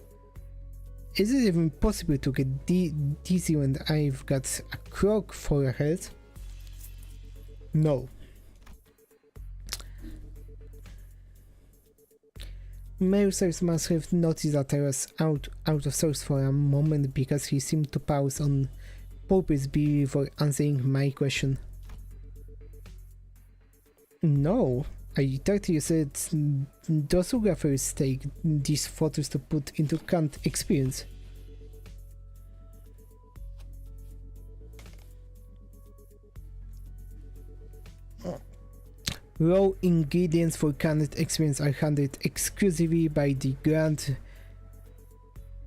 Is it even possible to get dizzy when I've got a clock for a head? No. Mercer must have noticed that I was out of sorts for a moment because he seemed to pause on purpose before answering my question. No, I thought you said photographers take these photos to put into Can't Experience. Raw ingredients for Can't Experience are handled exclusively by the Grand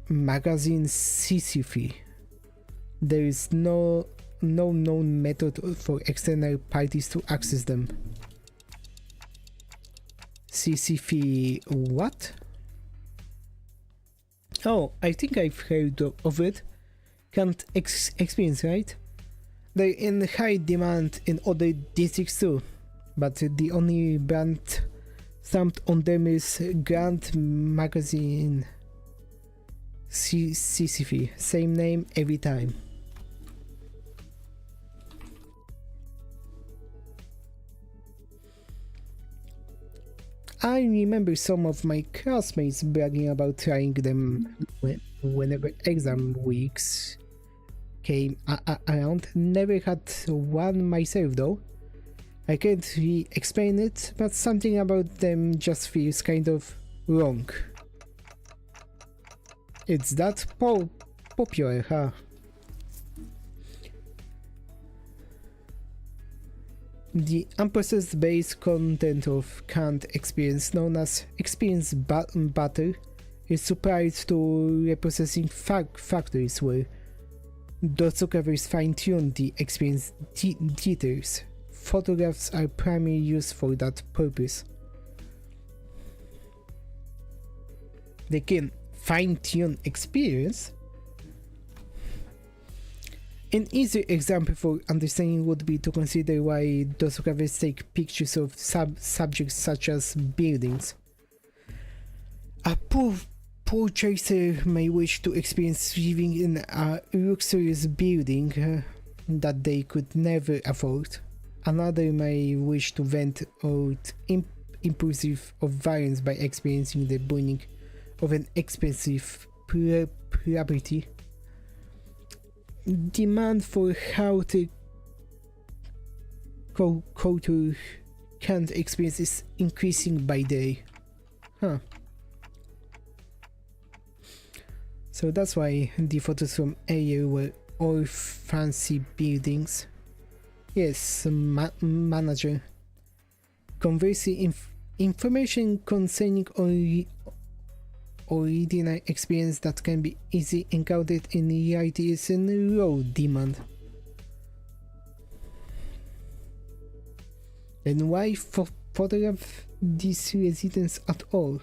Magazine CCF. There is no known method for external parties to access them. CCF what? Oh, I think I've heard of it. Can't Experience, right? They're in high demand in other districts too, but the only brand stamped on them is Grand Magazine CCF. Same name every time. I remember some of my classmates bragging about trying them whenever exam weeks came around. Never had one myself though. I can't really explain it, but something about them just feels kind of wrong. It's that popular, huh? The unprocessed base content of Can't Experience, known as Experience Butter, is supplied to reprocessing factories where those photographers fine-tune the experience details. Photographs are primarily used for that purpose. They can fine-tune experience? An easy example for understanding would be to consider why those photographers take pictures of subjects such as buildings. A poor chaser may wish to experience living in a luxurious building that they could never afford. Another may wish to vent out impulsive of violence by experiencing the burning of an expensive property. Demand for how to culture Can't Experience is increasing by day. Huh. So that's why the photos from area were all fancy buildings. Yes, manager. Conversely, information concerning original experience that can be easily encountered in reality is in low demand. Then why photograph these residents at all?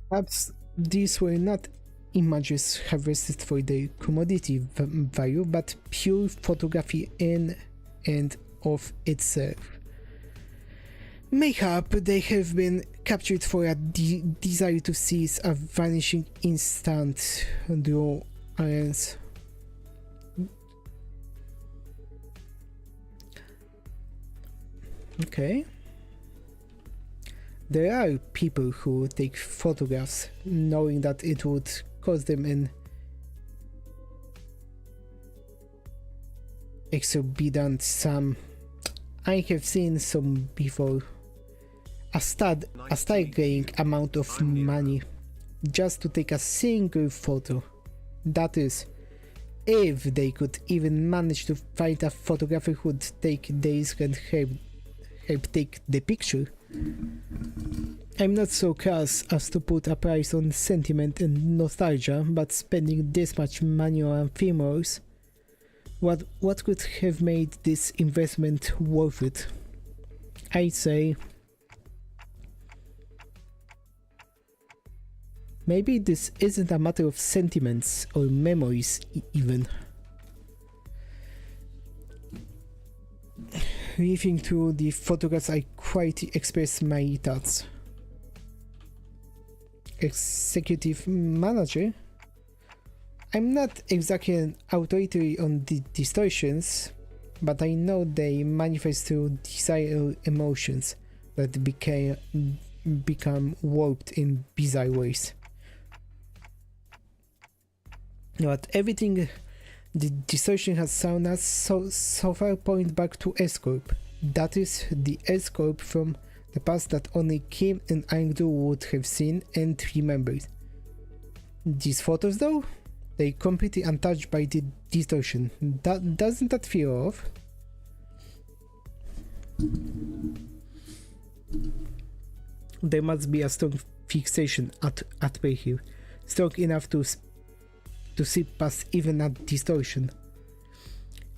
Perhaps these were not images harvested for their commodity value, but pure photography in and of itself. Mayhap they have been captured for a desire to seize a vanishing instant draw alliance. Okay. There are people who take photographs knowing that it would cost them an exorbitant sum. I have seen some before. A staggering amount of money just to take a single photo. That is, if they could even manage to find a photographer who would take days and help take the picture. I'm not so crass as to put a price on sentiment and nostalgia, but spending this much money on ephemerals, what could have made this investment worth it? I'd say Maybe this isn't a matter of sentiments or memories even. Leafing through the photographs, I quite express my thoughts. Executive manager? I'm not exactly an authority on the distortions, but I know they manifest through desire emotions that become warped in bizarre ways. But everything the distortion has shown us so far point back to S-Corp. That is the S-Corp from the past that only Kim and Angdu would have seen and remembered. These photos though? They're completely untouched by the distortion. Doesn't that feel off? There must be a strong fixation at play here. Strong enough to see past even a distortion.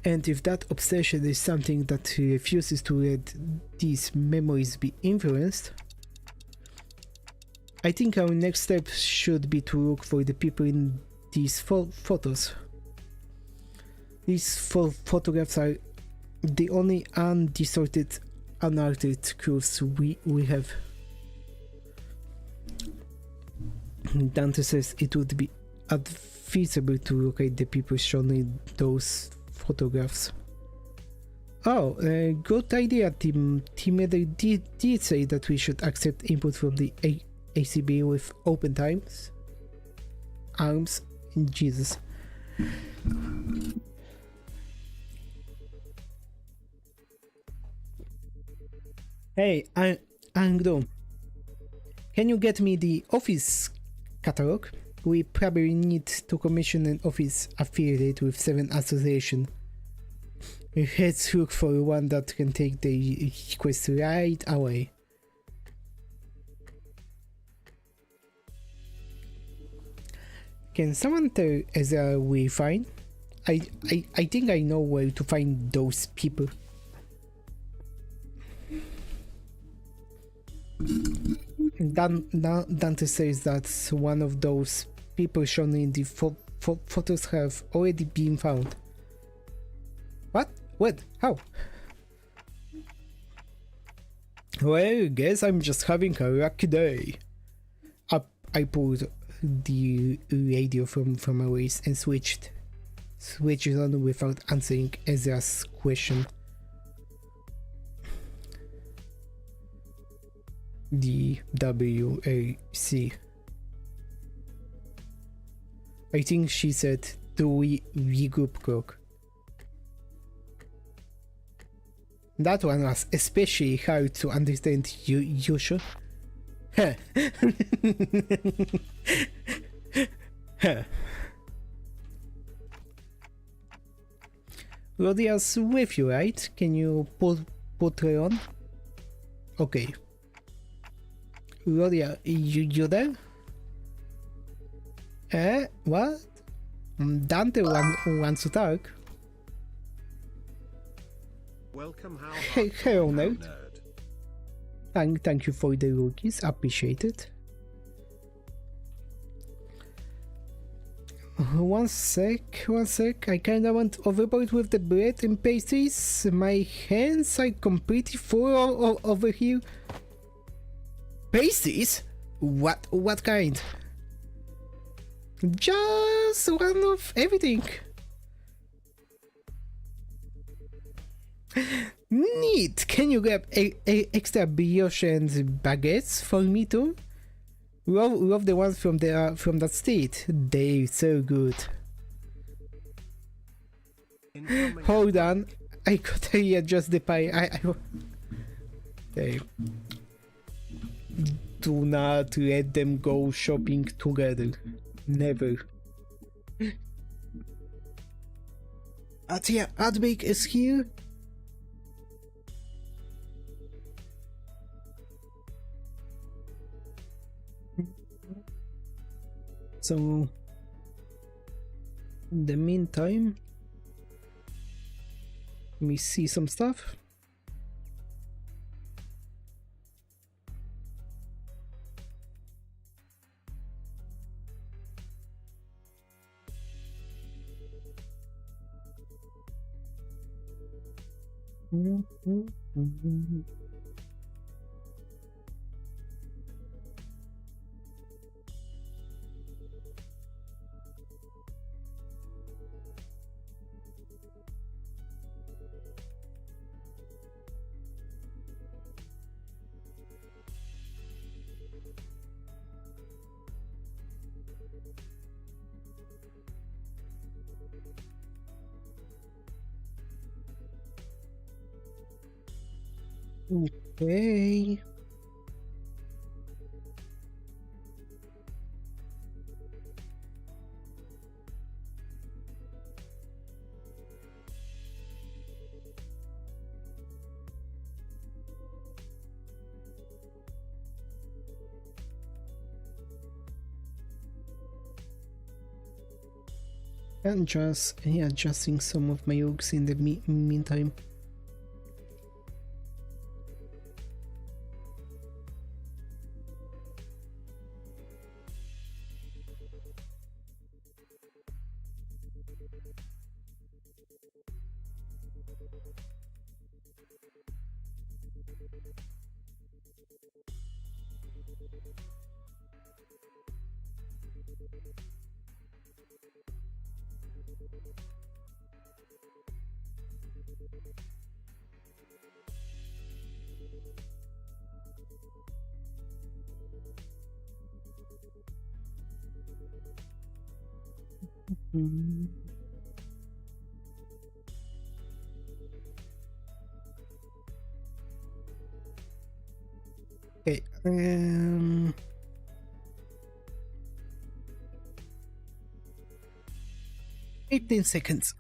And if that obsession is something that refuses to let these memories be influenced, I think our next step should be to look for the people in these photos. These photographs are the only undistorted, unaltered clues we have. Dante says it would be advisable to locate the people shown in those photographs. Oh, good idea. Team Leader did say that we should accept input from the ACB with open arms. Jesus. Hey, Angdo, can you get me the office catalog? We probably need to commission an office affiliated with 7 Association. Let's look for one that can take the request right away. Can someone tell Ezra we find? I think I know where to find those people. Dante says that one of those people shown in the photos have already been found. What? When? How? Well, guess I'm just having a lucky day. I pulled the radio from my waist and switched it on without answering Ezra's question. The WAC. I think she said, do we regroup clock? That one was especially hard to understand, you sure? Huh. Huh. Rodia's with you, right? Can you put her on? Okay. Rodia, you there? What? Dante wants to talk. Welcome, how Hello, nerd. Thank you for the rookies, appreciate it. One sec, I kinda went overboard with the bread and pastries. My hands are completely full over here. Pastries? What kind? Just one of everything. Neat! Can you grab extra brioche and baguettes for me too? Love the ones from that state. They're so good. Hold on, I gotta readjust the pie. Hey. Do not let them go shopping together. Never. Atia Adbik is here. So, in the meantime, let me see some stuff. Okay. I'm just adjusting some of my hooks in the meantime. Mm. Okay. 15 seconds.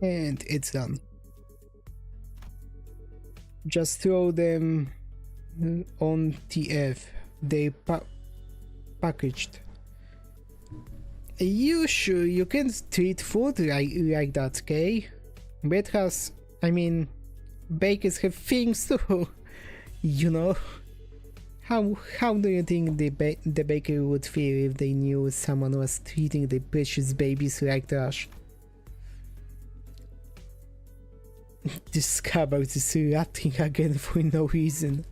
And it's done. Just throw them on TF. They packaged. You sure you can't treat food like that, okay? Bakers have things too, you know? How do you think the baker would feel if they knew someone was treating the precious babies like trash? This cupboard is rotting again for no reason.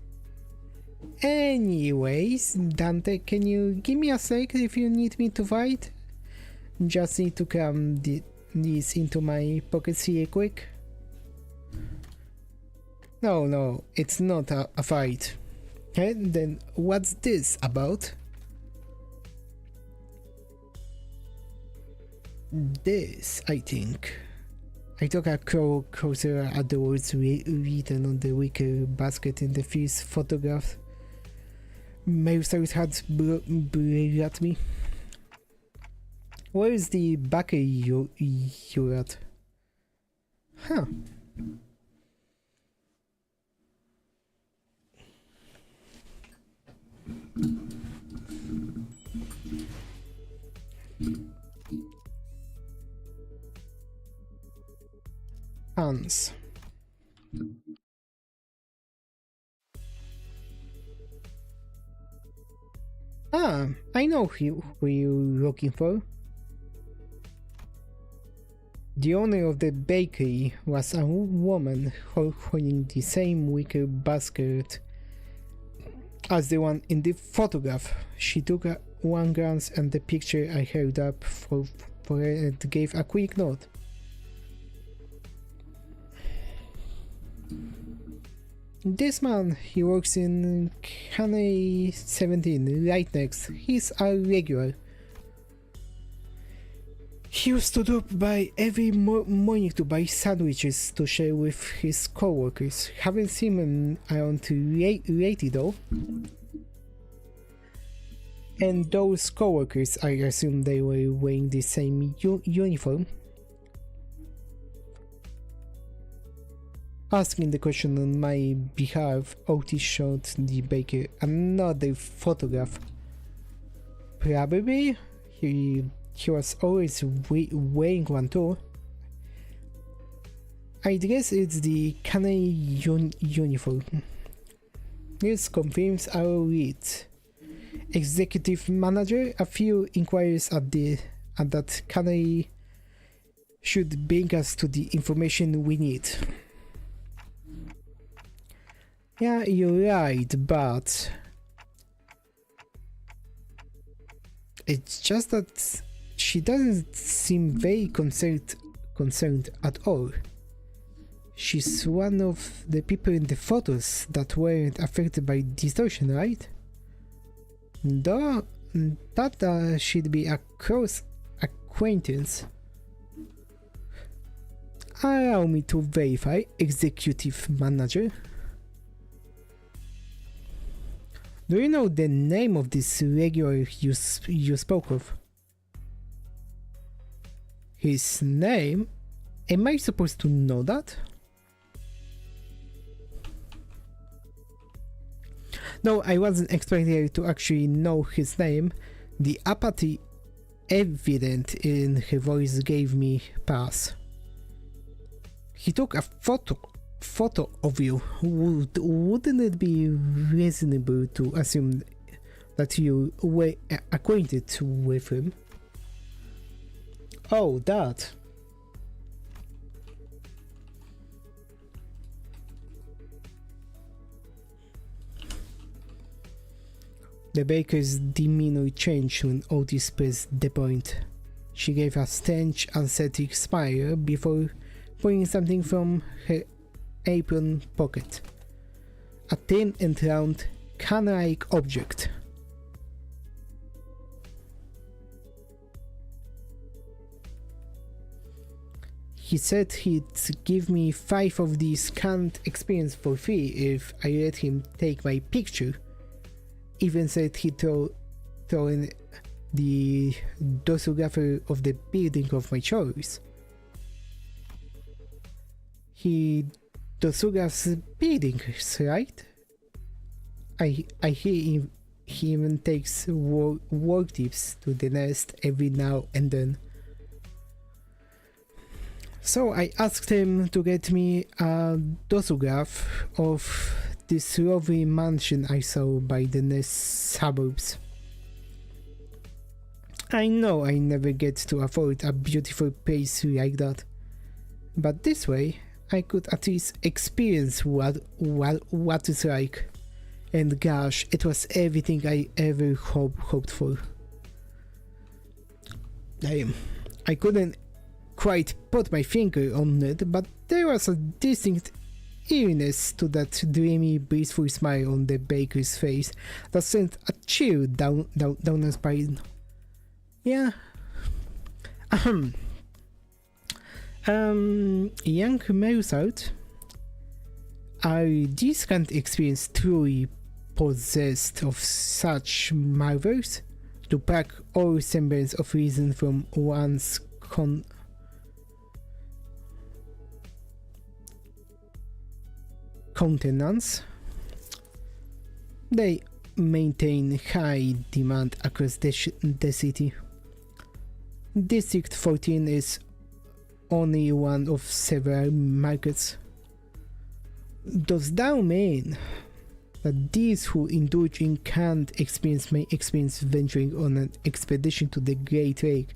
Anyways, Dante, can you give me a sec if you need me to fight? Just need to cram these into my pockets here quick. No, it's not a fight. And then what's this about? This, I think. I took a closer at the words written on the wicker basket in the first photograph. My stories had blurred at me. Where is the backer you're at? Huh. Hans. Ah, I know who you're looking for. The owner of the bakery was a woman holding the same wicker basket as the one in the photograph. She took one glance at the picture I held up for her and gave a quick nod. This man, he works in Canary 17, right next. He's a regular. He used to drop by every morning to buy sandwiches to share with his co-workers. Haven't seen him around lately though. And those co-workers, I assume they were wearing the same uniform. Asking the question on my behalf, Otis showed the baker another photograph. Probably he was always wearing one too. I guess it's the canary uniform. This confirms our read. Executive manager, a few inquiries at that canary should bring us to the information we need. Yeah, you're right, but it's just that she doesn't seem very concerned at all. She's one of the people in the photos that weren't affected by distortion, right? Though that should be a close acquaintance. Allow me to verify, executive manager. Do you know the name of this regular you spoke of? His name? Am I supposed to know that? No, I wasn't expecting you to actually know his name. The apathy evident in her voice gave me pass. He took a photo of you. Wouldn't it be reasonable to assume that you were acquainted with him? Oh, that. The baker's demeanor changed when Otis pressed the point. She gave a strange, unsettling smile before pulling something from her apron pocket. A thin and round, can-like object. He said he'd give me 5 of these canned experience for free if I let him take my picture. Even said he'd throw in the dosographer of the building of my choice. He dosographs buildings, right? I hear he even takes work tips to the nest every now and then. So I asked him to get me a dosograph of this lovely mansion I saw by the nest suburbs. I know I never get to afford a beautiful place like that, but this way I could at least experience what it's like. And gosh, it was everything I ever hoped for. I couldn't quite put my finger on it, but there was a distinct eeriness to that dreamy, blissful smile on the baker's face that sent a chill down her spine. Yeah. Young Mozart, are these kind of experience truly possessed of such marvels to pack all semblance of reason from one's countenance? They maintain high demand across the city. District 14 is only one of several markets. Does that mean that these who indulge in canned experience may experience venturing on an expedition to the Great Lake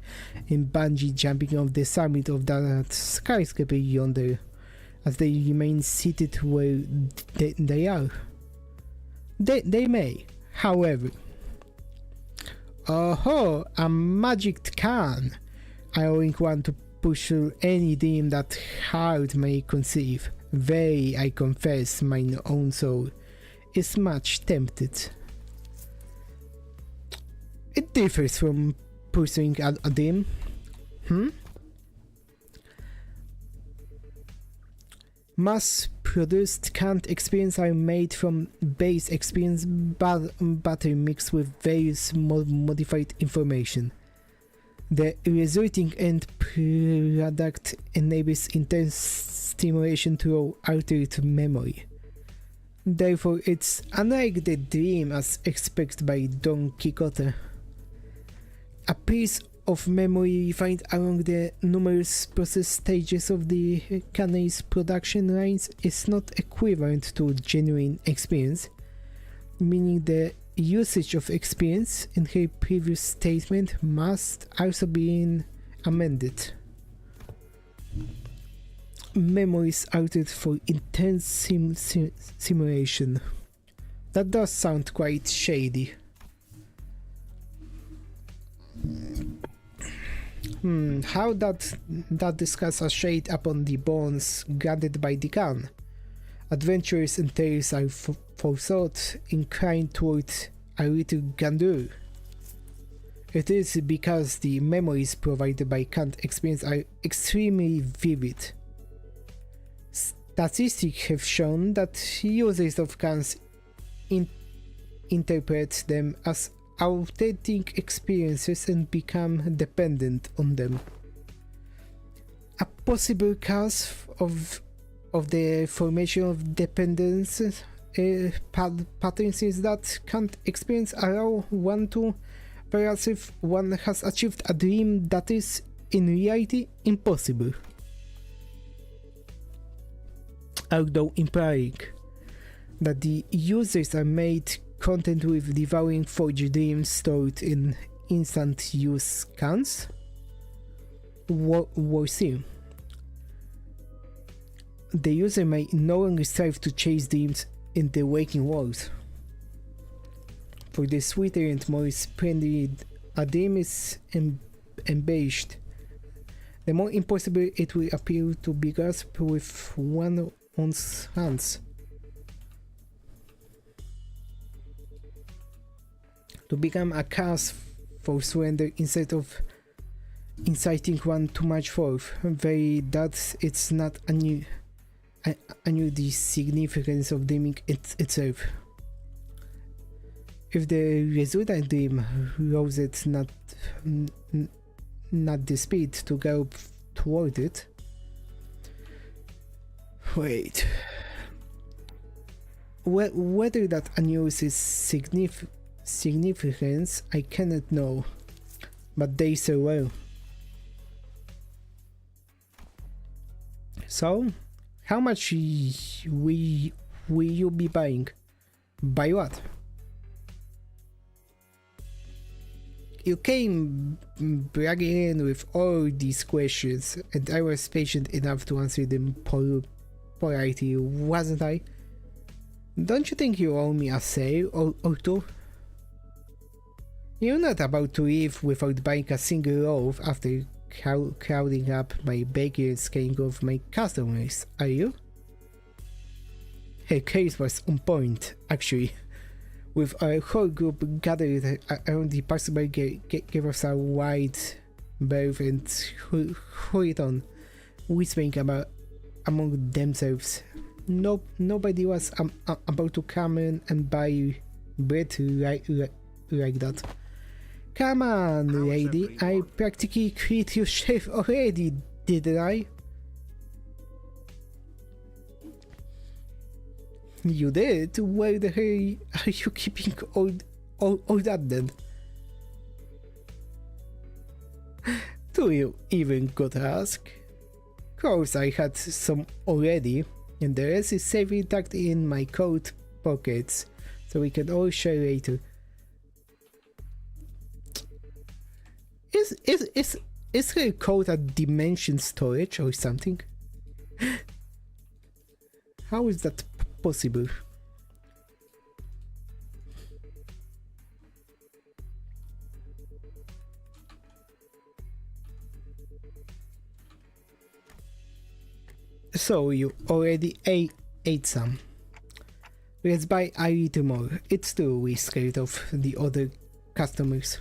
and bungee jumping off the summit of that skyscraper yonder, as they remain seated where they are? They may, however. Oh, a magic can, allowing one to push through any dream that heart may conceive. Very, I confess, mine own soul is much tempted. It differs from pursuing a dream. Mass-produced canned experience are made from base experience butter mixed with various modified information. The resulting end product enables intense stimulation through altered memory. Therefore, it's unlike the dream as expected by Don Quixote. A piece of memory refined along the numerous process stages of the canne's production lines is not equivalent to genuine experience, meaning the usage of experience in her previous statement must also be amended. Memories altered for intense simulation. That does sound quite shady. How that discuss a shade upon the bonds gathered by the Khan? Adventures and tales are forethought inclined toward a little grandeur. It is because the memories provided by Kant experience are extremely vivid. Statistics have shown that users of Kant's interpret them as authentic experiences and become dependent on them. A possible cause of the formation of dependence patterns is that Kant experience allow one to, whereas if one has achieved a dream that is in reality impossible, although implying that the users are made content with devouring forged dreams stored in instant use cans. We'll see. The user may no longer strive to chase dreams in the waking world. For the sweeter and more splendid a dream is embellished, the more impossible it will appear to be grasped with one's hands. To become a cause for surrender instead of inciting one too much forth, very that it's not anew the significance of dreaming itself. If the resultant dream loses not the speed to go toward it. Wait. Whether that annuls its significance, I cannot know, but they say well. So, how much will you be buying? Buy what? You came bragging in with all these questions, and I was patient enough to answer them politely, wasn't I? Don't you think you owe me a sale or two? You're not about to leave without buying a single loaf after crowding up my bakery and scaring off my customers, are you? Her case was on point, actually. With our whole group gathered around the passerby gave us a wide berth and hurried on, whispering among themselves. Nobody was about to come in and buy bread like that. Come on, lady, I practically quit your chef already, didn't I? You did? Where the hell are you keeping all that then? Do you even got to ask? Of course I had some already, and the rest is safely tucked in my coat pockets, so we can all share later. Is her coat a dimension storage or something? How is that possible? So you already ate some. Let's buy a little more. It's too we scared of the other customers.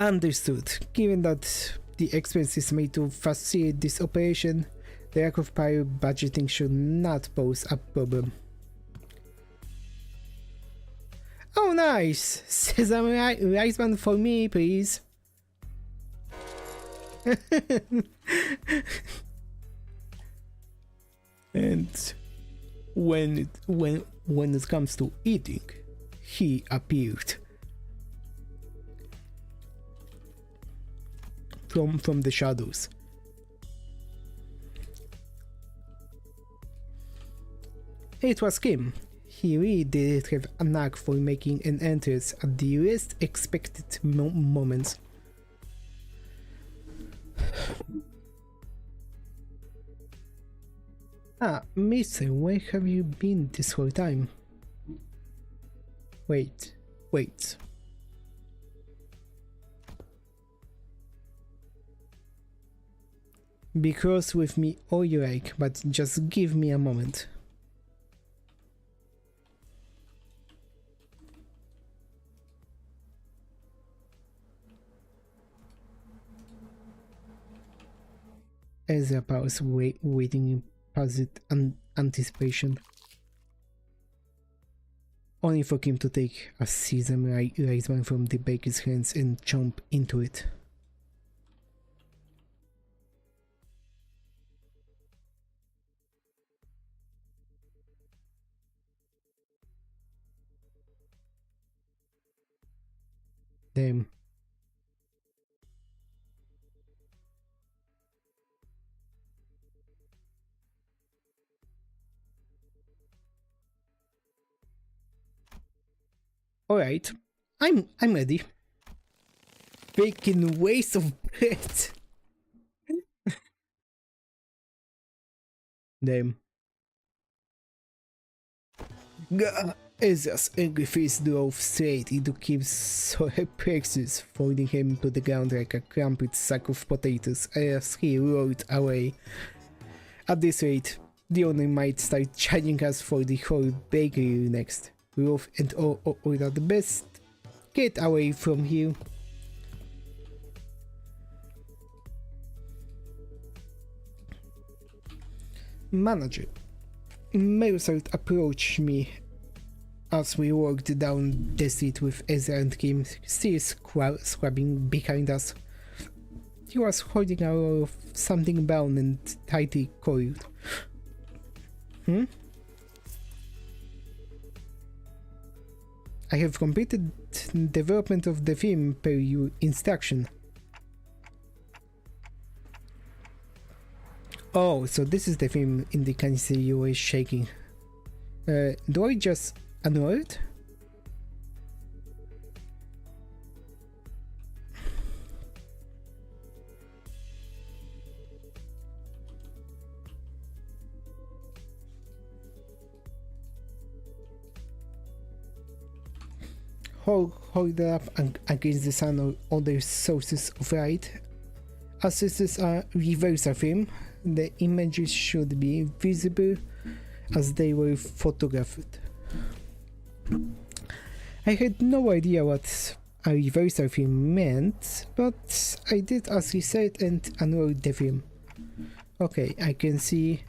Understood. Given that the expense is made to facilitate this operation, the lack of prior budgeting should not pose a problem. Oh nice! Sesame rice bun for me, please. And when it comes to eating, he appeared from the shadows. It was him. He really did have a knack for making an entrance at the least expected moments. Ah, mister, where have you been this whole time? Wait. Be cross with me all you like, but just give me a moment. Ezra paused, waiting in paused anticipation. Only for him to take a sesame rice bun from the baker's hands and chomp into it. Damn. Alright, I'm ready. Freaking waste of bread. Damn. Gah! Ezra's angry face drove straight into Kim's solar plexus, folding him to the ground like a crumpled sack of potatoes as he rolled away. At this rate, the owner might start charging us for the whole bakery next. Roof and all are the best. Get away from here. Manager. Mercer approached me as we walked down the street with Ezra and Kim still scrubbing behind us. He was holding a roll of something brown and tightly coiled. I have completed development of the film per your instruction. Oh, so this is the film in the canister you were shaking. Do I just annul it? Hold up against the sun or other sources of light. As this is a reversal film, the images should be visible as they were photographed. I had no idea what a reversal film meant, but I did as he said and unrolled the film. Okay, I can see...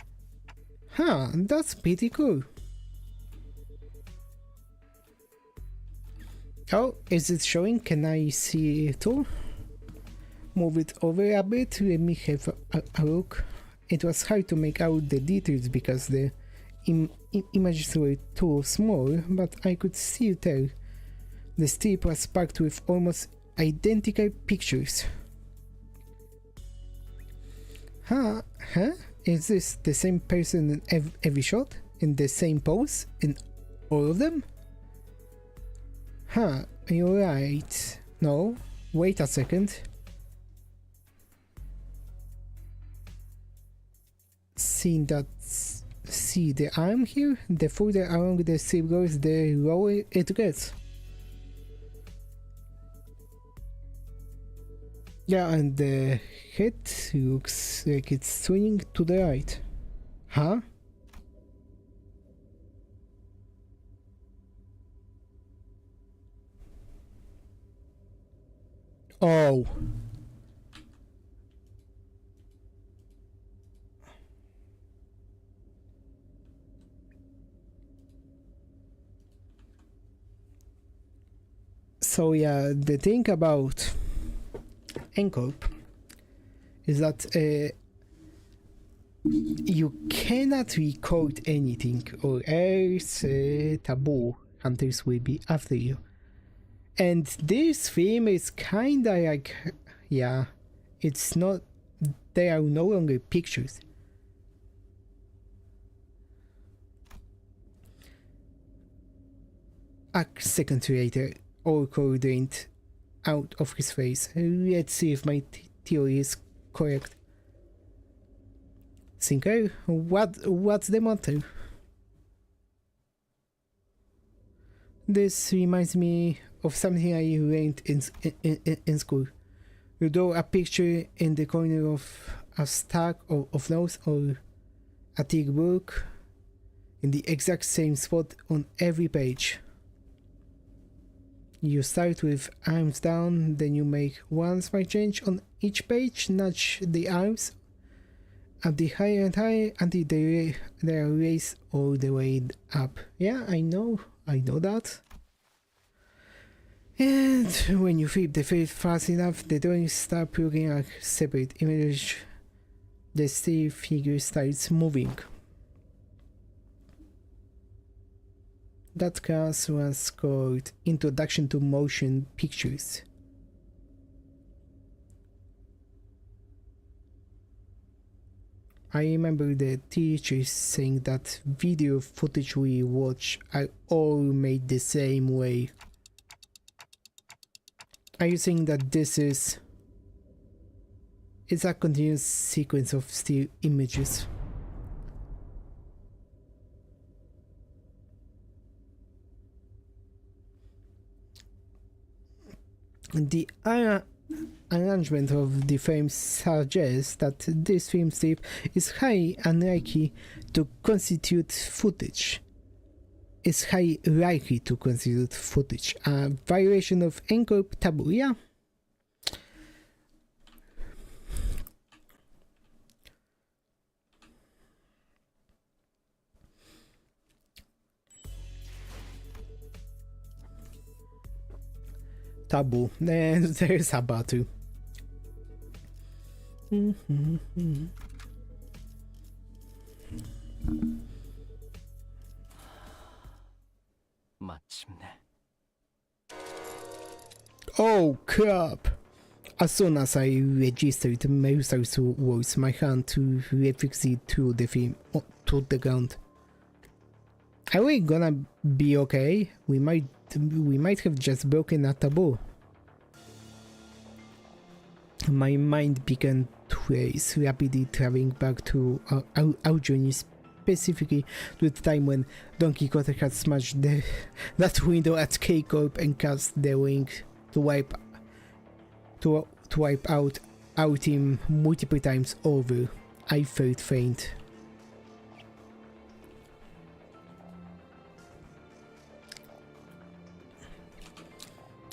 Huh, that's pretty cool. Oh, is it showing? Can I see it all? Move it over a bit, let me have a look. It was hard to make out the details because the images were too small, but I could still tell. The strip was packed with almost identical pictures. Huh? Is this the same person in every shot? In the same pose? In all of them? Huh, you're right. No, wait a second. See the arm here? The further along the strip goes, the lower it gets. Yeah, and the head looks like it's swinging to the right. Huh? Oh. So yeah, the thing about Encorp is that you cannot record anything or else taboo hunters will be after you. And this theme is kinda like, yeah, it's not, they are no longer pictures. A second later, Oracle drained out of his face. Let's see if my theory is correct. Sinker, what's the motto? This reminds me of something I learned in school. You draw a picture in the corner of a stack of notes or a thick book in the exact same spot on every page. You start with arms down, then you make one small change on each page, nudge the arms at the higher and higher until they are raised all the way up. Yeah, I know that. And when you flip the page fast enough, the drawings start looking like separate images. The still figure starts moving. That class was called Introduction to Motion Pictures. I remember the teachers saying that video footage we watch are all made the same way. Are you saying that this is... It's a continuous sequence of still images? The arrangement of the frame suggests that this film strip is highly unlikely to constitute footage. It's highly likely to constitute footage. A violation of NCORP taboo, yeah? Taboo. And there's a battle. 마침내. Oh crap! As soon as I registered Medusa's words, my hand to refix it to the film, to the ground. Are we gonna be okay? We might have just broken a taboo. My mind began to race, rapidly traveling back to our journey, specifically to the time when Don Quixote had smashed that window at K-Corp and cast the ring to wipe out our team multiple times over. I felt faint.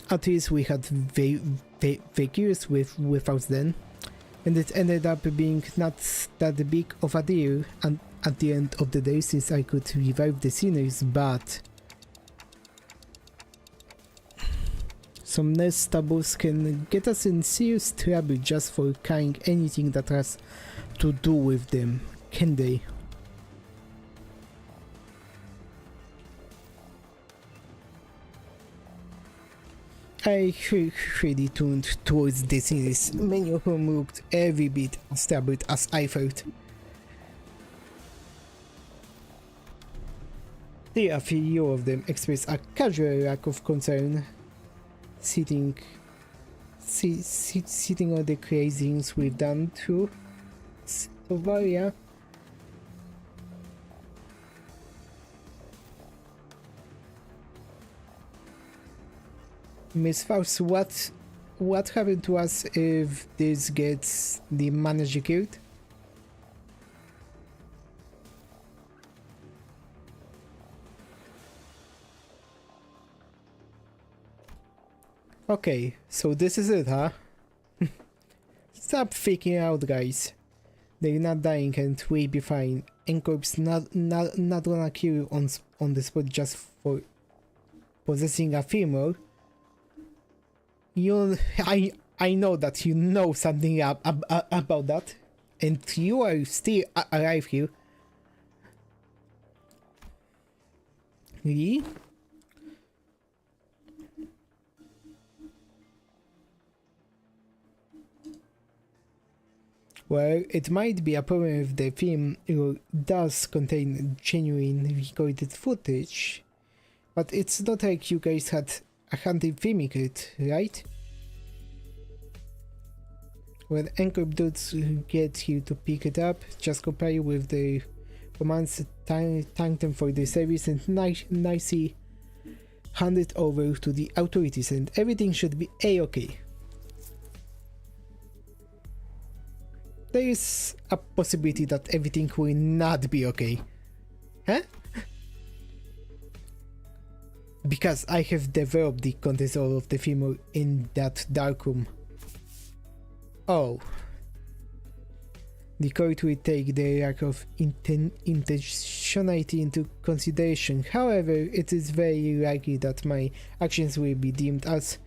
At least we had vacuums with us then, and it ended up being not that big of a deal and at the end of the day, since I could revive the sceneries, but some nest taboos can get us in serious trouble just for carrying anything that has to do with them, can they? I really turned towards the sceneries, many of whom looked every bit as troubled as I felt. There are few of them expressed a casual lack of concern, sitting on the crazy things we've done too. So far, yeah. Miss Faust, what happened to us if this gets the manager killed? Okay, so this is it, huh? Stop freaking out, guys. They're not dying and we'll be fine. NCORP's not gonna kill you on the spot just for possessing a female. I know that you know something about that, and you are still alive here. Really? Well, it might be a problem if the film does contain genuine recorded footage, but it's not like you guys had a handy filming it, right? When Anchor dudes get you to pick it up, just comply with the commands, thank them for the service, and nicely hand it over to the authorities, and everything should be a-okay. There is a possibility that everything will not be okay. Huh? Because I have developed the control of the femur in that darkroom. Oh. The court will take the lack of intentionality into consideration. However, it is very likely that my actions will be deemed as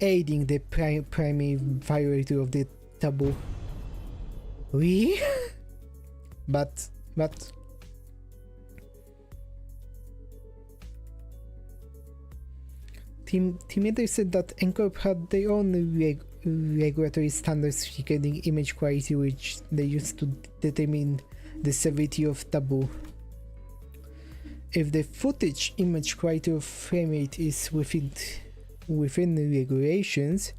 aiding the primary violator of the taboo. Really? but Team Leader said that Ncorp had their own regulatory standards regarding image quality, which they use to determine the severity of taboo. If the footage image quality of frame rate is within the regulations,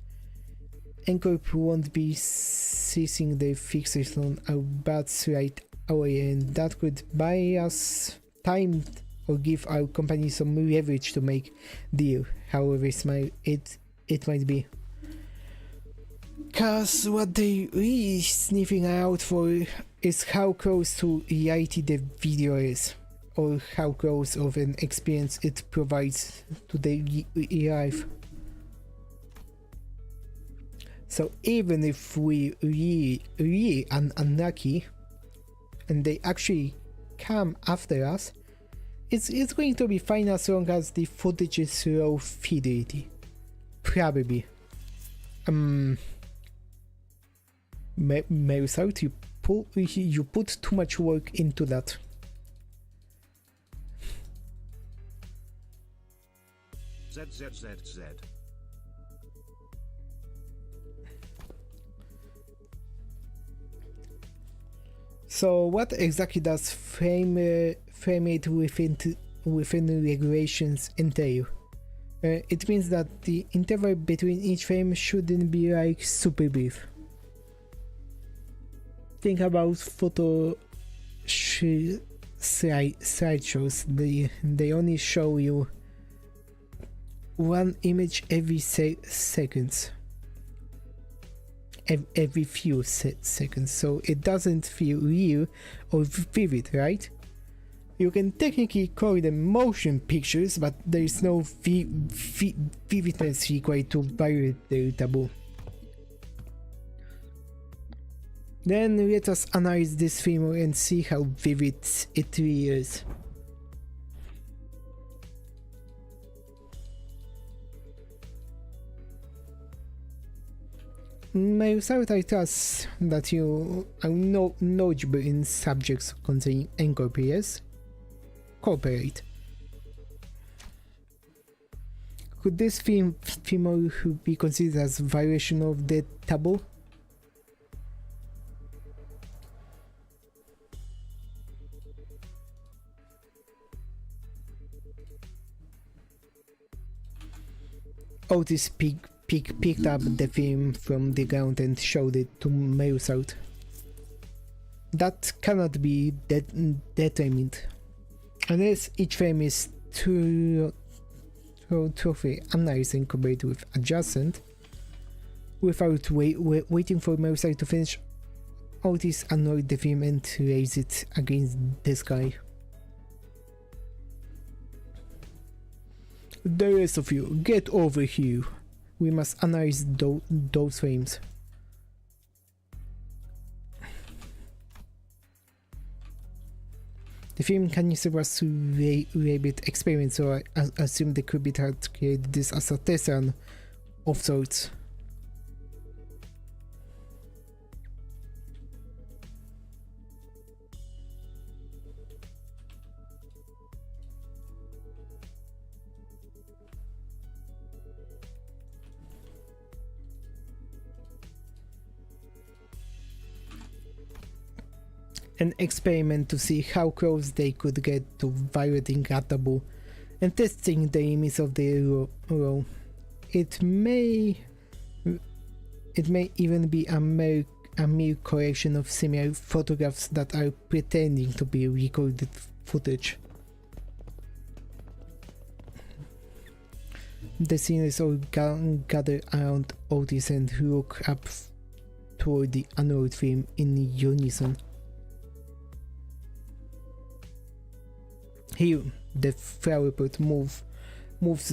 Ncorp won't be seizing the fixers on our bats right away, and that could buy us time or give our company some leverage to make deal, however small it might be. Cause what they really sniffing out for is how close to reality the video is, or how close of an experience it provides to the life. So even if we really unlucky and they actually come after us, it's going to be fine as long as the footage is low fidelity. Probably. Merisalt, you put too much work into that. ZZZZ. So what exactly does frame rate within regulations entail? It means that the interval between each frame shouldn't be like super brief. Think about photo slideshows. They only show you one image every seconds. Every few seconds, so it doesn't feel real or vivid, right? You can technically call them motion pictures, but there is no vividness required to violate the taboo. Then let us analyze this film and see how vivid it really is. Myself, I trust that you are knowledgeable in subjects concerning NCORPS. Cooperate. Could this film be considered as violation of the taboo? Otis picked up the film from the ground and showed it to Merisalt. That cannot be determined, unless each frame is thoroughly analyzed and compared with adjacent. Without waiting for Merisalt to finish, Otis annoyed the film and raised it against the sky. The rest of you, get over here. We must analyze those frames. The film canister was Rabbit experiment, so I assume the Qubit had created this as a test run of sorts. an experiment to see how close they could get to violating a taboo and testing the limits of the law. It may even be a mere collection of similar photographs that are pretending to be recorded footage. The scenes all gather around Otis and look up toward the unrolled film in unison. Here, the flower pot moves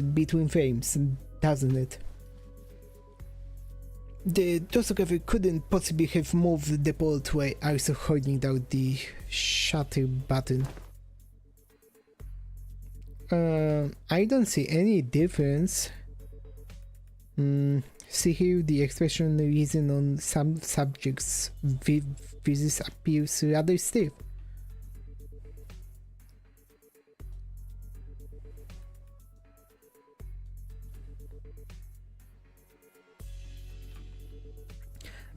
between frames, doesn't it? The photographer couldn't possibly have moved the bolt while also holding down the shutter button. I don't see any difference. See here, the expression reason on some subjects' faces appears rather stiff.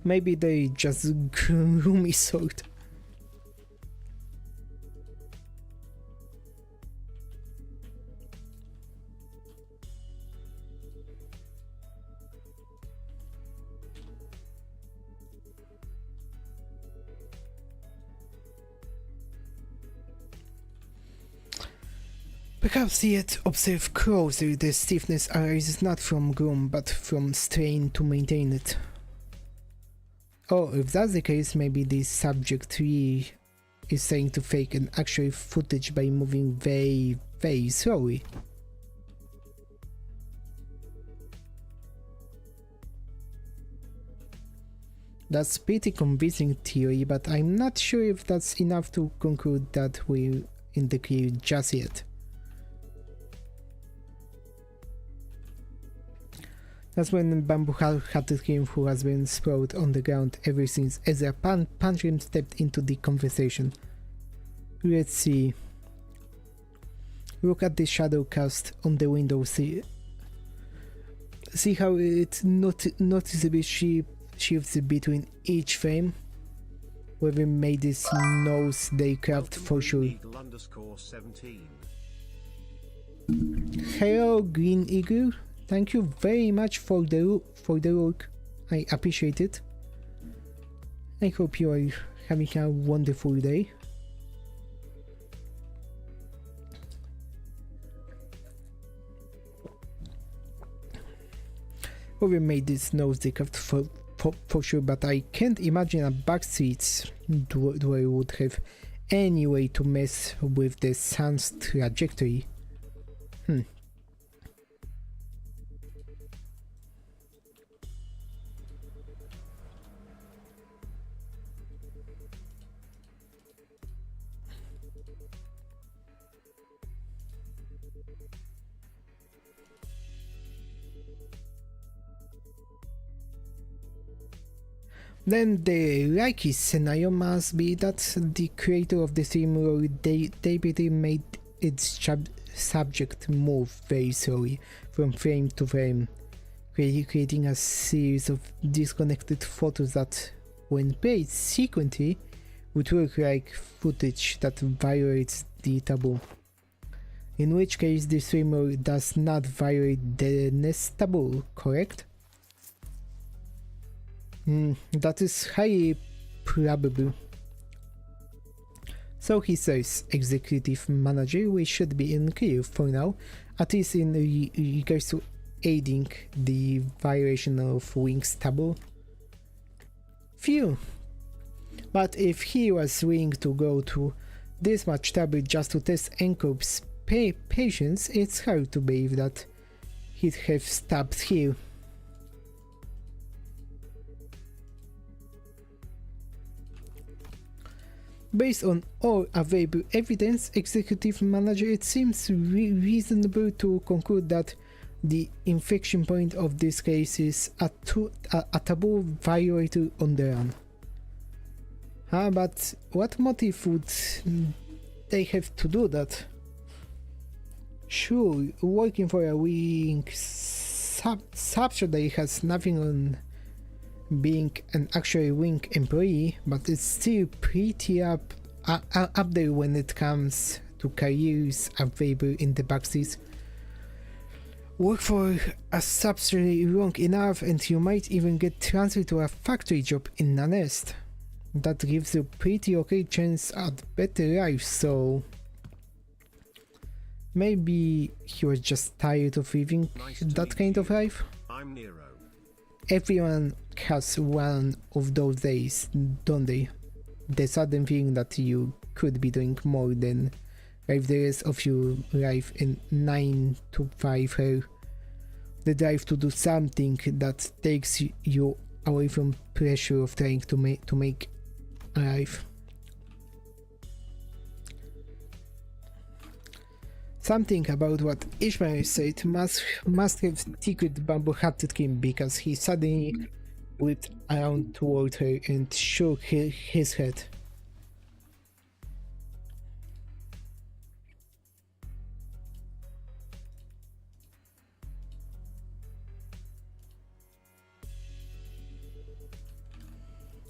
Maybe they just gloomy sort. Perhaps yet observe closer, the stiffness arises not from gloom but from strain to maintain it. Oh, if that's the case, maybe the subject 3 is trying to fake an actual footage by moving very, very slowly. That's pretty convincing theory, but I'm not sure if that's enough to conclude that we're in the clear just yet. That's when bamboo-hatted him who has been sprawled on the ground ever since Ezra Punchkin stepped into the conversation. Let's see. Look at the shadow cast on the window. See how it noticeably shifts between each frame? Whoever made this knows they craft for sure. Hello, Green Eagle. Thank you very much for the work. I appreciate it. I hope you are having a wonderful day. Whoever made this knows they craft for sure, but I can't imagine a backseat dweller would have any way to mess with the sun's trajectory. Then the likely scenario must be that the creator of the theme deliberately made its subject move very slowly from frame to frame, creating a series of disconnected photos that, when played sequentially, would look like footage that violates the taboo. In which case the streamer does not violate the next taboo, correct? That is highly probable. So he says, Executive Manager, we should be in clear for now, at least in regards to aiding the violation of Wing's taboo. Phew. But if he was willing to go to this much trouble just to test Encorp's patience, it's hard to believe that he'd have stopped here. Based on all available evidence, Executive Manager, it seems reasonable to conclude that the inflection point of this case is a taboo violator on the run. But what motive would they have to do that? Sure, working for a Wing subsidiary has nothing on being an actual Wing employee, but it's still pretty up there when it comes to careers available in the boxes. Work for a subsidiary long enough and you might even get transferred to a factory job in a nest. That gives you pretty okay chance at better life, so maybe he was just tired of living that kind of life. I'm Nero. Everyone has one of those days, don't they? The sudden feeling that you could be doing more than live the rest of your life in 9 to 5 hell. The drive to do something that takes you away from pressure of trying to make a life. Something about what Ishmael said must have tickled Bamboo-Hatted Kim, because he suddenly whipped around toward her and shook his head.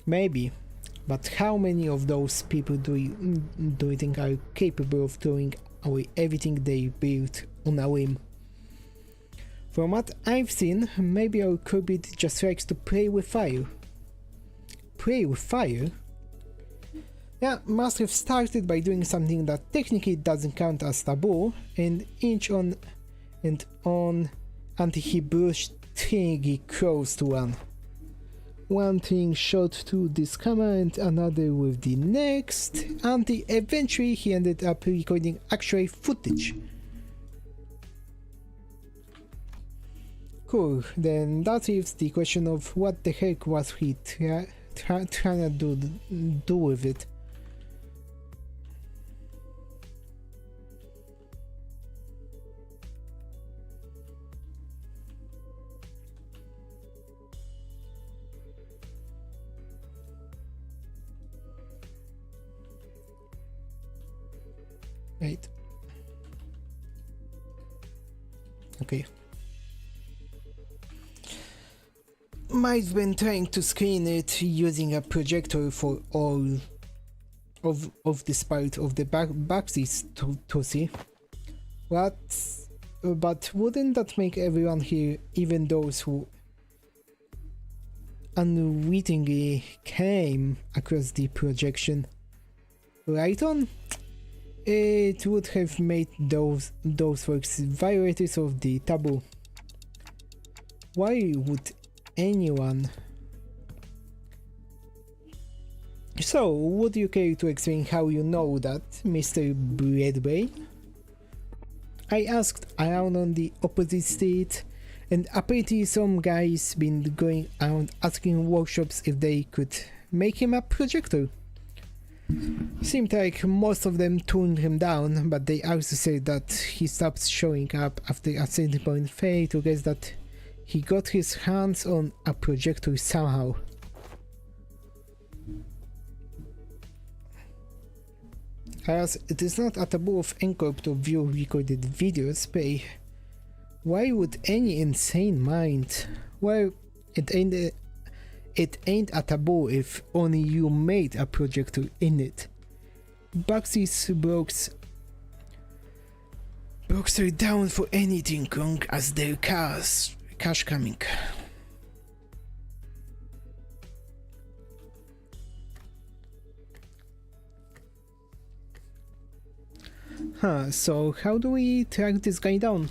Maybe, but how many of those people do you think are capable of throwing away everything they built on a whim? From what I've seen, maybe our Corbett just likes to play with fire. Play with fire? Yeah, must have started by doing something that technically doesn't count as taboo, and inch on and on until he brushed thingy close to one. One thing shot to this camera and another with the next, until eventually he ended up recording actual footage. Cool, then that leaves the question of what the heck was he trying to do with it. Right. Okay. Might have been trying to screen it using a projector for all of this part of the boxes to see. What? But wouldn't that make everyone here, even those who unwittingly came across the projection, right on? It would have made those works violators of the taboo. Why would anyone? So, would you care to explain how you know that, Mr. Breadway? I asked around on the opposite street, and apparently some guy's been going around asking workshops if they could make him a projector. Seemed like most of them turned him down, but they also said that he stopped showing up after a certain point. Fair to guess that he got his hands on a projector somehow. As it is not a taboo of NCorp to view recorded videos, but why would any insane mind? Well, it ain't a taboo if only you made a projector in it. Boxes blokes are down for anything long as their cash coming. So how do we track this guy down?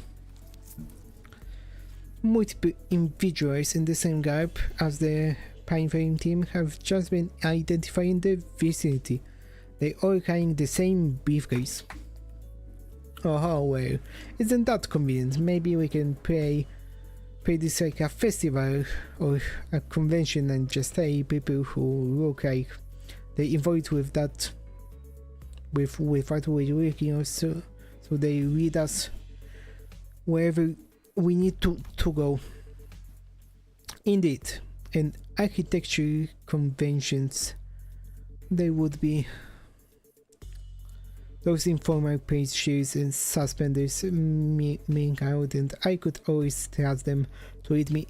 Multiple individuals in the same group as the Pineframe team have just been identified in the vicinity. They all carrying the same briefcase. Oh well, isn't that convenient? Maybe we can play this like a festival or a convention and just say people who look like they involved with that, with what we're working on, so they lead us wherever we need to go. Indeed, and architecture conventions, they would be those informal praise shoes and suspenders mean out, and I could always trust them to lead me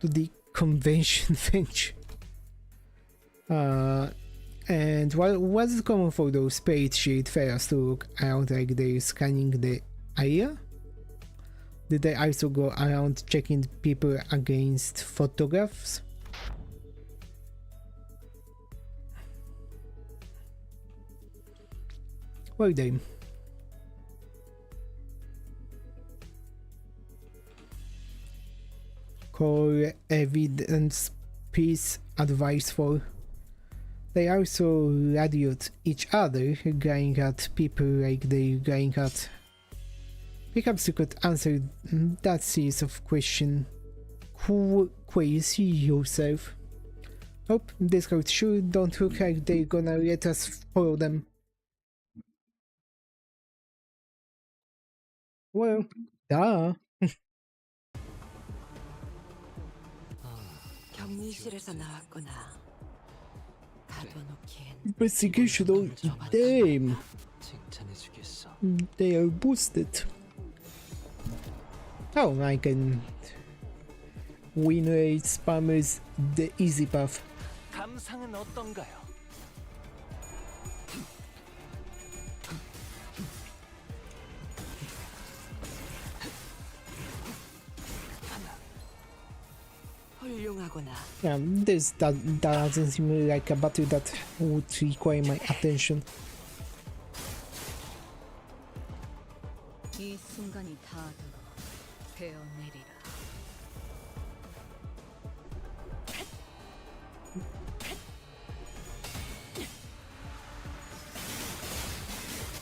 to the convention bench. And what was common for those paid sheet fairs to look around like they're scanning the area? Did they also go around checking people against photographs? Were they? Call evidence piece advice for. They also radioed each other, going at people like they're going at. Perhaps you could answer that series of questions. Quiz yourself. Nope, this crowd sure don't look like they're gonna let us follow them. Well, duh. 격리실에서 나왔구나. 가둬놓기엔 Investigation on them. 칭찬해주겠어. They are boosted. Oh, I can win rate spammers the easy path. 감상은 어떤가요? 훌륭하구나. Yeah, that doesn't seem like a battle that would require my attention. 이 순간이 다하도록 베어내리라.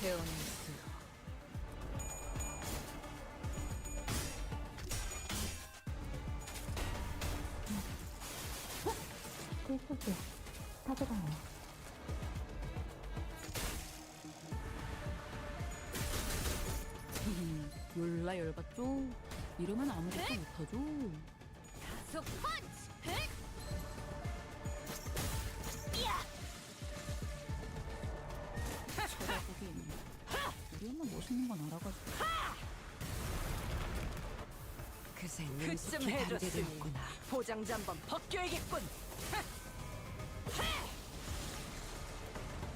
베어낼수록 몰라 열받죠? 이러면 아무것도 못하죠. 가속 펀치! 헷! 쳐다보긴 우리 엄마 멋있는 건 알아가지고. 그새 그쯤 능숙히 해줬으니 단계되었구나. 포장지 한번 벗겨야겠군.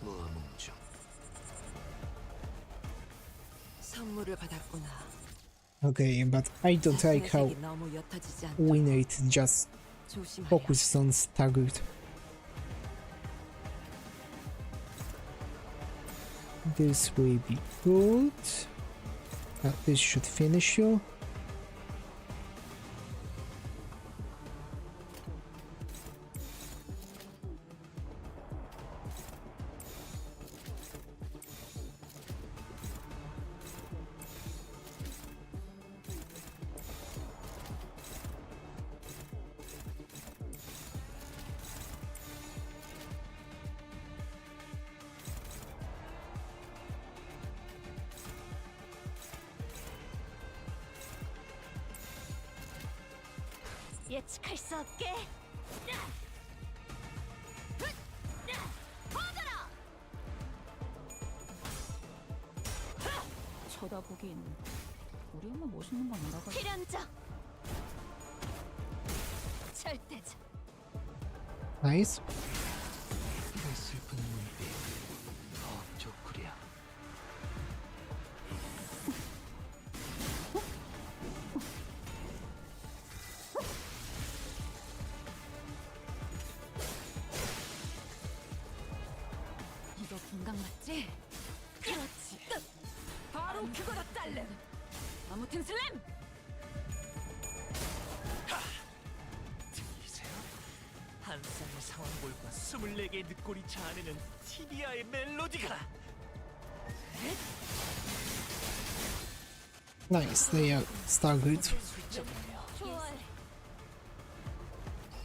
무아몽중. 선물을 받았구나. Okay, but I don't like how 자신의 색이 너무 옅어지지 않도록 win rate just 조심하여. focuses on staggered. This will be good. This should finish you. 예측할 수 없게. 퍼져라! 쳐다보긴 우리 엄마 멋있는 건 알아가지고. 필연적. 절대적. Nice. 그 슬픈 눈빛. 좋구려. 이거 건강 맞지? 그렇지. 바로 그거다 딸래. 아무튼 슬램. 들리세요? 한 쌍의 상황볼과 24개의 늦골이 자아내는 티비아의 멜로디가 Nice, they are staggered. 좋아해.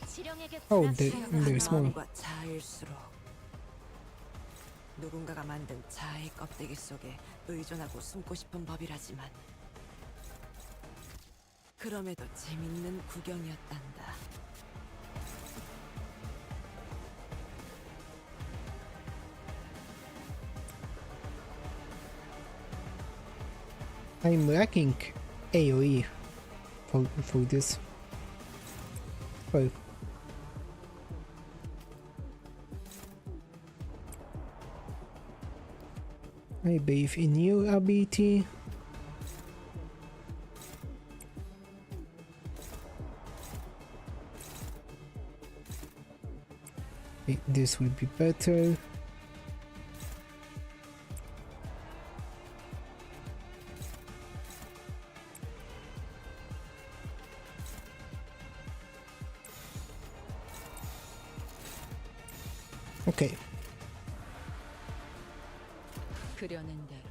지령에게 Oh, 불합리한 there's more. 마음과 자아일수록 누군가가 만든 자아의 껍데기 속에 의존하고 숨고 싶은 법이라지만 그럼에도 재밌는 구경이었단다. I'm lacking AoE for this. Well, I bathe in your ability. This will be better. Okay. 그려낸 대로.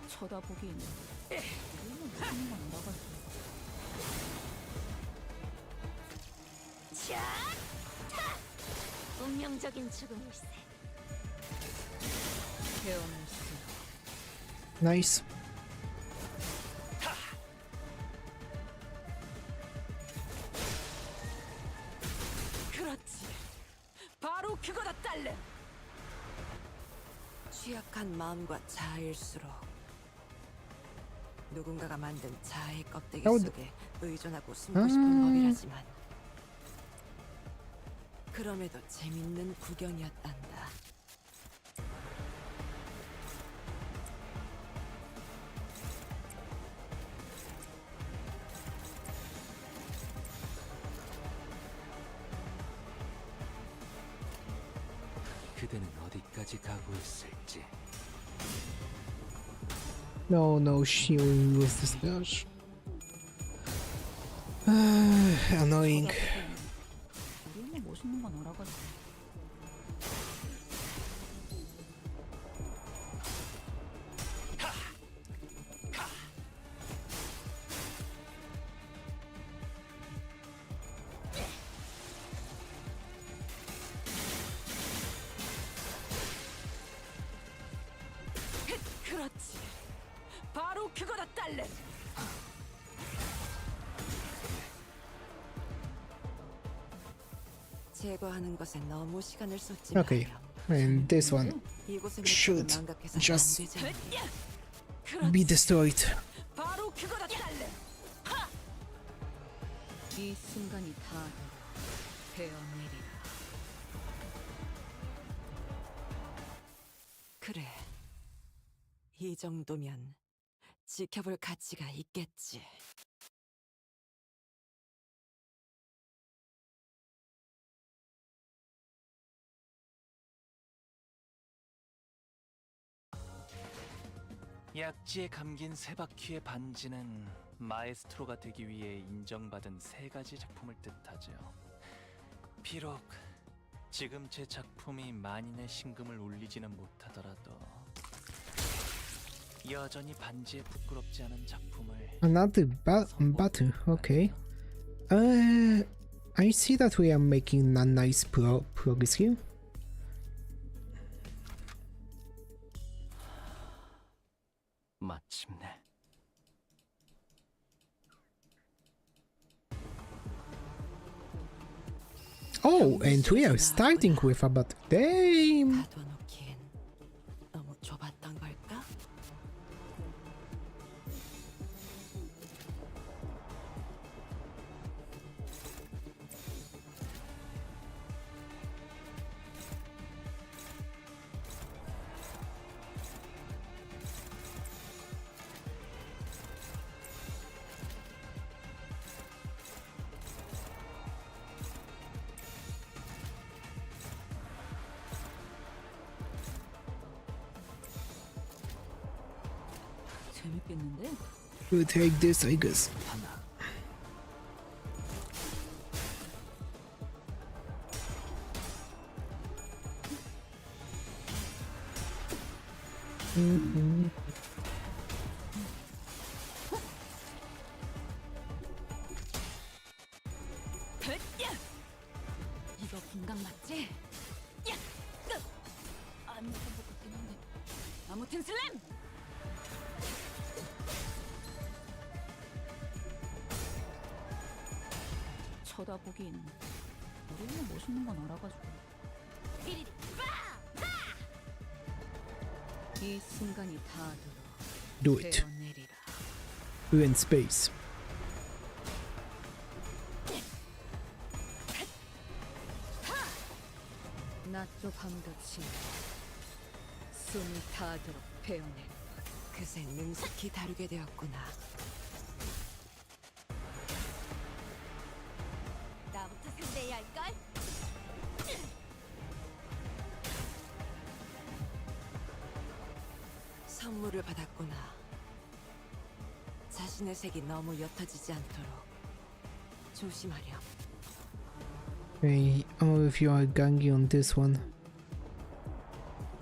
쳐다보기에는 우리만 모시는 건 알아가지고. 자, 타! 운명적인 죽음일세. 태어날 수. Nice. 그렇지. 바로 그거다, 딸내. 취약한 마음과 자아일수록 누군가가 만든 자아의 껍데기 속에 의존하고 숨고 싶은 법이라지만 그럼에도 재밌는 구경이었단다. 그대는 어디까지 가고 있을지. No, she will lose this match. Annoying. 우리만 모시는 건 알아가지고. 그렇지. 바로 그거다, 딸내. 제거하는 것에 너무 시간을 쏟지 Okay, 마렴. and this one 이곳의 should 목적을 망각해서 just 안 되잖니. be destroyed. 바로 그거다, 딸내. 이 순간이 다 되어내리라. 그래. 이 정도면 지켜볼 가치가 있겠지. 약지에 감긴 세 바퀴의 반지는 마에스트로가 되기 위해 인정받은 세 가지 작품을 뜻하죠. 비록 지금 제 작품이 만인의 신금을 울리지는 못하더라도 여전히 반지에 부끄럽지 않은 작품을 Another battle. Okay. I see that we are making a nice progress here. 마침내. Oh, and we are starting with a battle. Damn. 가둬놓기엔 너무 좁았던 걸까? 재밌겠는데? We'll take this, I guess. 이거 분강 맞지? 야! 안 먹은 것 같긴 한데. 아무튼 슬램! 쳐다보긴 우리는 멋있는 건 알아가지고. 이리리 빠! 이 순간이 닿도록 Do it. 베어내리라. We're in space. 낮도 밤도 친 숨이 닿도록 베어내. 그새 능숙히 다루게 되었구나. 나부터 상대해야 할걸? 선물을 받았구나. 자신의 색이 너무 옅어지지 않도록 조심하렴. Okay, oh, if you are gangy on this one.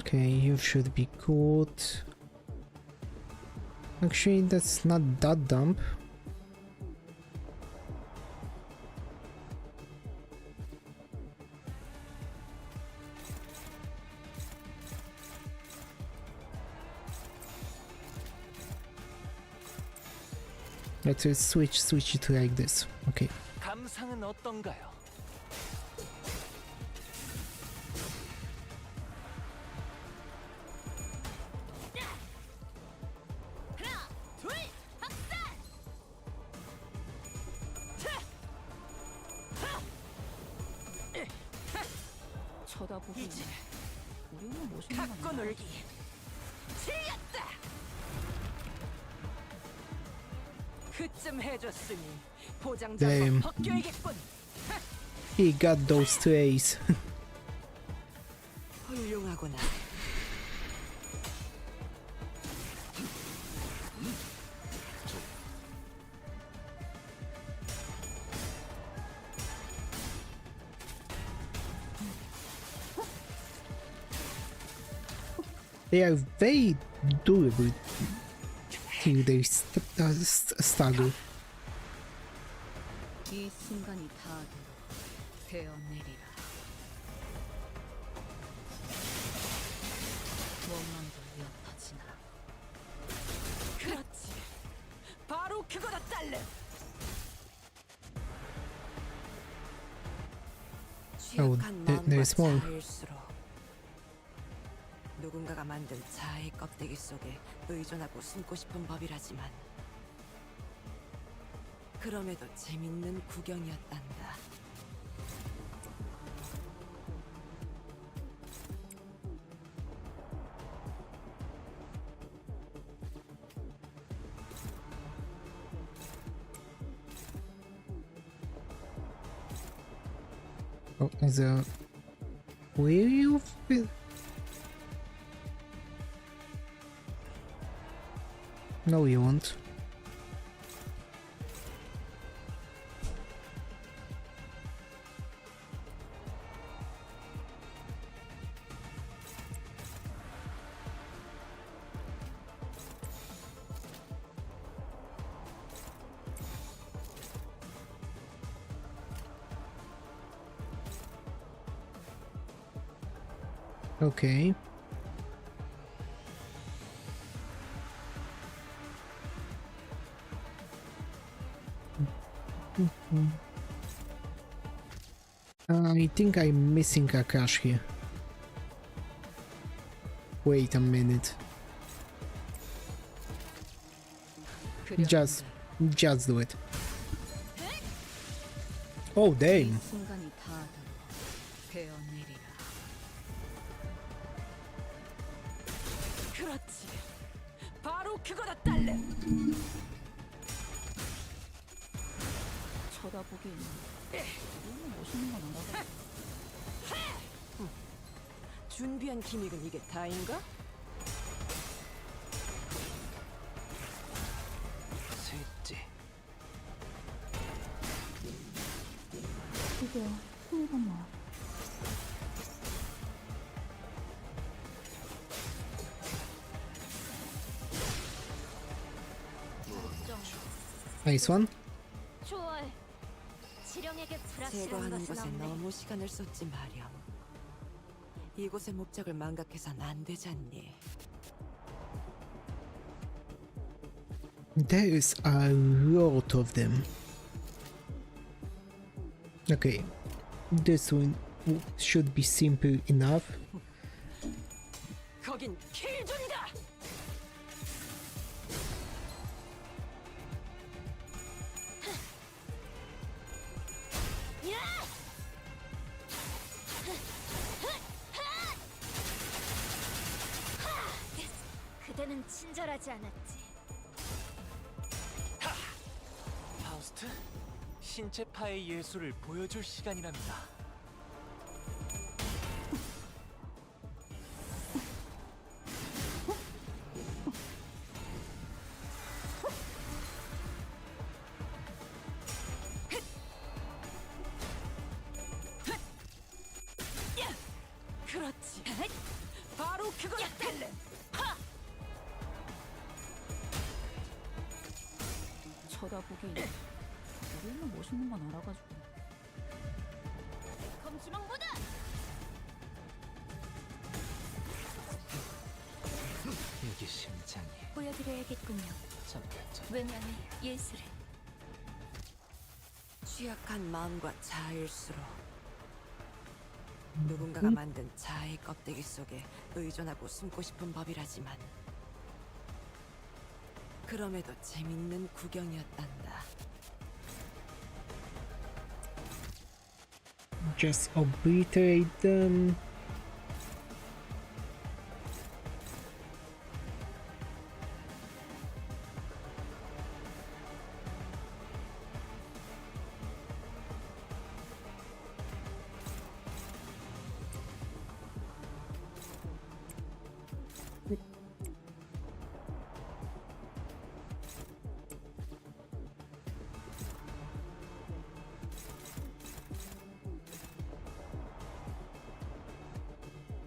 Okay, you should be good. Actually, that's not that dumb. Let's switch it like this. Okay. 감상은 어떤가요? 하나, 둘, 학살! 쳐다보긴 이제 우리는 멋있는 건 갖고 알아가지고. 놀기 틀렸다! 그쯤 해줬으니 보장자도 Damn. 벗겨야겠군. He got those two A's. 훌륭하구나. They are very durable till they struggle. 이 순간이 닿도록 베어내리라. 원망도 옅어지나. 그렇지. 바로 그거다 딸래. 취약한 네, 마음과 small. 자아일수록 누군가가 만든 자아의 껍데기 속에 의존하고 숨고 싶은 법이라지만 그럼에도 재밌는 구경이었단다. Oh, as a will you feel? No, you won't. Okay. I think I'm missing a crash here. Wait a minute. Just do it. Oh, 이 damn. 순간이 닿도록 베어내리라. 그렇지. 바로 그거다 딸래. 쳐다보긴 우리는 멋있는 건 알아가지고. 준비한 기믹은 이게 다인가? 셋째. 그게 소리가 나. Nice one. 좋아해. 지령에게 불확실한 제거하는 것은 것에 없네. 너무 시간을 쏟지 마렴. 이곳의 목적을 망각해선 안 되잖니. There's a lot of them. Okay, this one should be simple enough. 거긴 킬존이다. 그대는 친절하지 않았지. 파우스트, 신체파의 예술을 보여줄 시간이랍니다. 그렇지. 바로 그거야. 쳐다보기 우리는 멋있는 건 알아가지고. 검수망보다. 여기 심장이. 보여드려야겠군요. 잠깐. 왜냐면 예술을. 취약한 마음과 자아일수록 누군가가 만든 자아의 껍데기 속에 의존하고 숨고 싶은 법이라지만 그럼에도 재밌는 구경이었단다. Just obliterate them.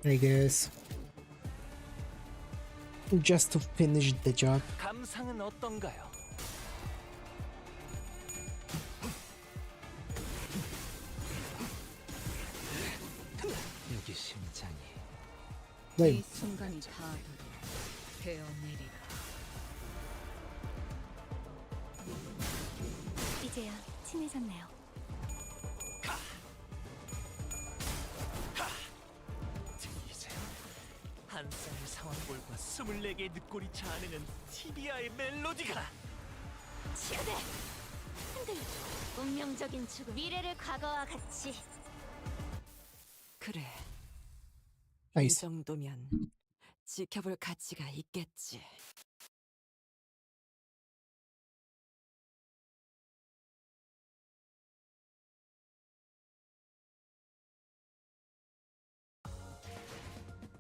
I guess just to finish the job. 감상은 어떤가요? 여기 심장이. 이 Wait, 순간이 다 되어내리라. 이제야 친해졌네요. 들리세요? 한 쌍의 상황볼과 24개의 늑골이 자아내는 TBI의 멜로디가 치유돼. 흔들. 운명적인 죽음. 미래를 과거와 같이. 그래. 이 nice. 정도면 지켜볼 가치가 있겠지.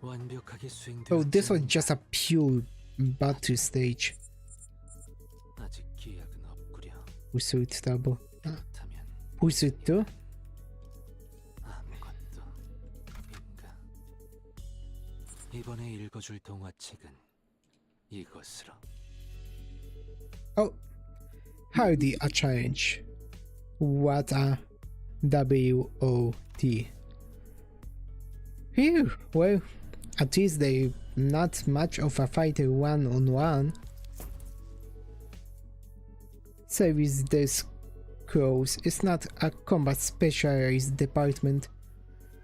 완벽하게 Oh, this was 수행되었지. just a pure battle stage. 아직 기약은 없구려. Pursuit double. 그렇다면 Pursuit 2? 아무것도 인가. 이번에 읽어줄 동화책은 이것으로. Oh, howdy a challenge. What a WOT. Phew, well, at least they're not much of a fighter one-on-one. Service desk Crows is not a combat specialized department.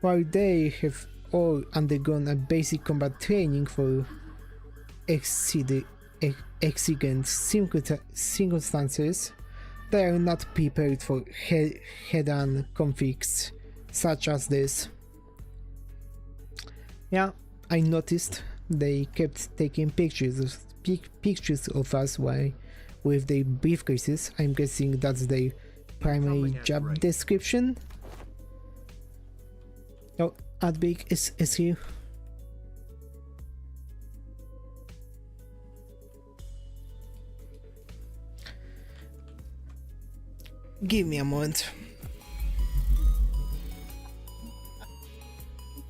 While they have all undergone a basic combat training for exigent circumstances, they are not prepared for head-on conflicts such as this. Yeah, I noticed they kept taking pictures of us while with their briefcases. I'm guessing that's their primary job description. Oh, Adbig is here. Give me a moment.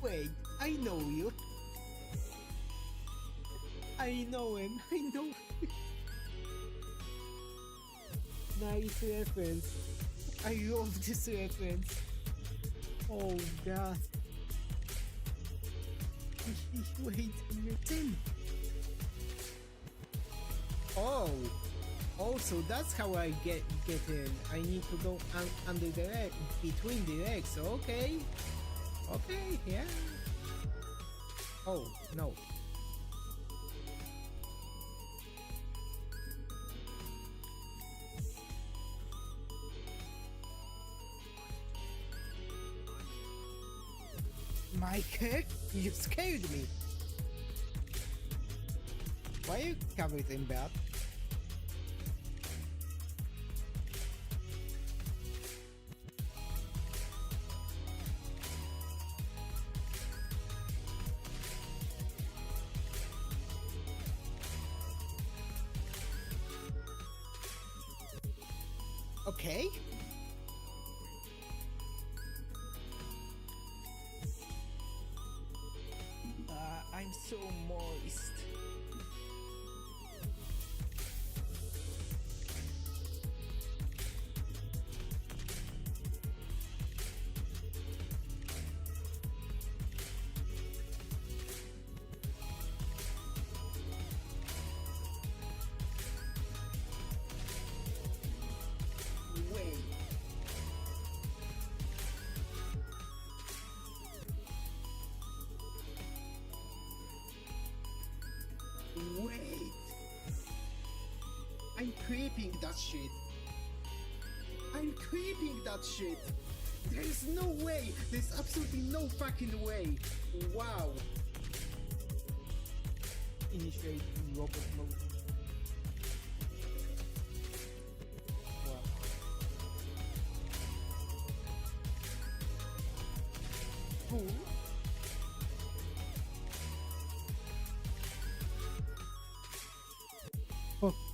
Wait, I know you. I know him. I know. Nice reference. I love this reference. Oh god. Wait a minute. Oh. Also, that's how I get in. I need to go under the leg, between the legs. Okay. Okay, yeah. Oh, no. Mike, you scared me. Why are you covered in blood? Okay. I'm so moist. Wait. Wait. I'm creeping that shit. I'm creeping that shit. There's no way. There's absolutely no fucking way. Wow. Initiate robot mode. Wow. Cool.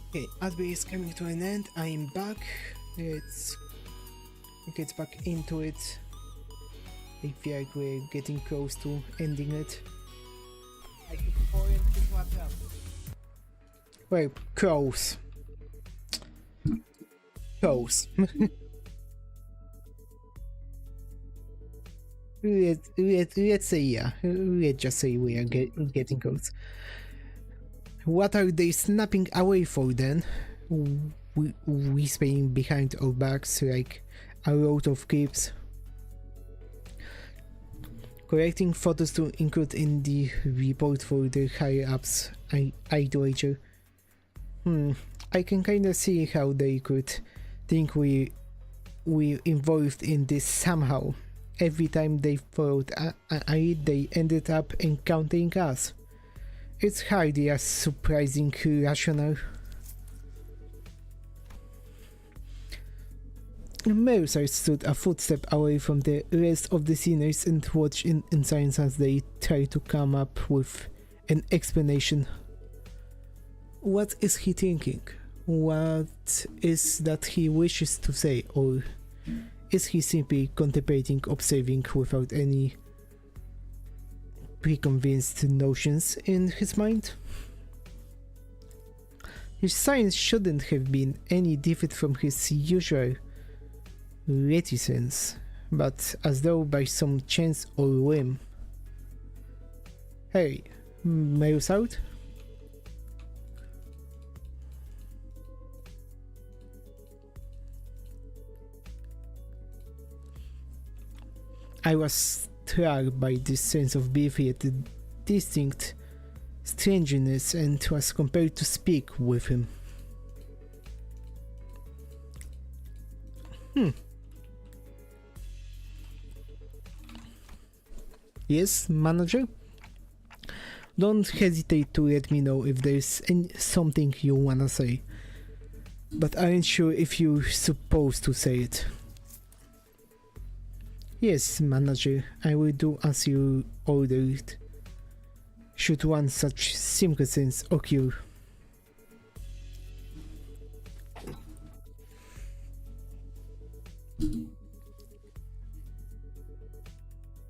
Okay, Adby is coming to an end. I am back. Let's get back into it. I feel like we're getting close to ending it. I keep falling into a trap. Well, close. Close. Let's say yeah. Let's just say we are getting close. What are they snapping away for then? Whispering behind our backs like a lot of clips. Collecting photos to include in the report for the higher ups idolater. I can kinda see how they could think we involved in this somehow. Every time they followed they ended up encountering us. It's hardly as surprising rational. Mercer stood a footstep away from the rest of the sinners and watched in silence as they tried to come up with an explanation. What is he thinking? What is that he wishes to say, or is he simply contemplating observing without any preconceived notions in his mind? His silence shouldn't have been any different from his usual reticence, but as though by some chance or whim. Hey, mail's out? I was struck by this sense of beef yet distinct strangeness and was compelled to speak with him. Yes, manager? Don't hesitate to let me know if there's something you wanna say, but I ain't sure if you're supposed to say it. Yes, manager, I will do as you ordered. Should one such circumstance occur.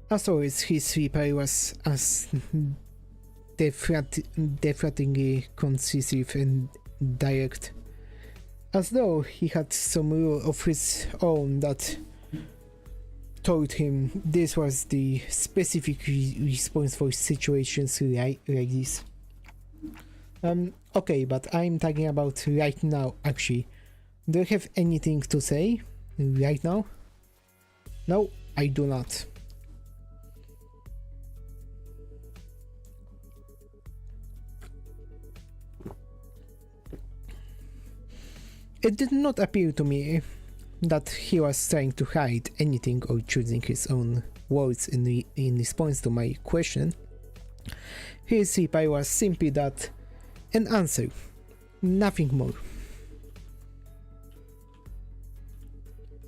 As always, his reply was as deflatingly concisive and direct, as though he had some rule of his own that told him this was the specific response for situations like this. Okay, but I'm talking about right now, actually. Do you have anything to say right now? No, I do not. It did not appear to me that he was trying to hide anything or choosing his own words in response to my question. His reply was simply that an answer, nothing more.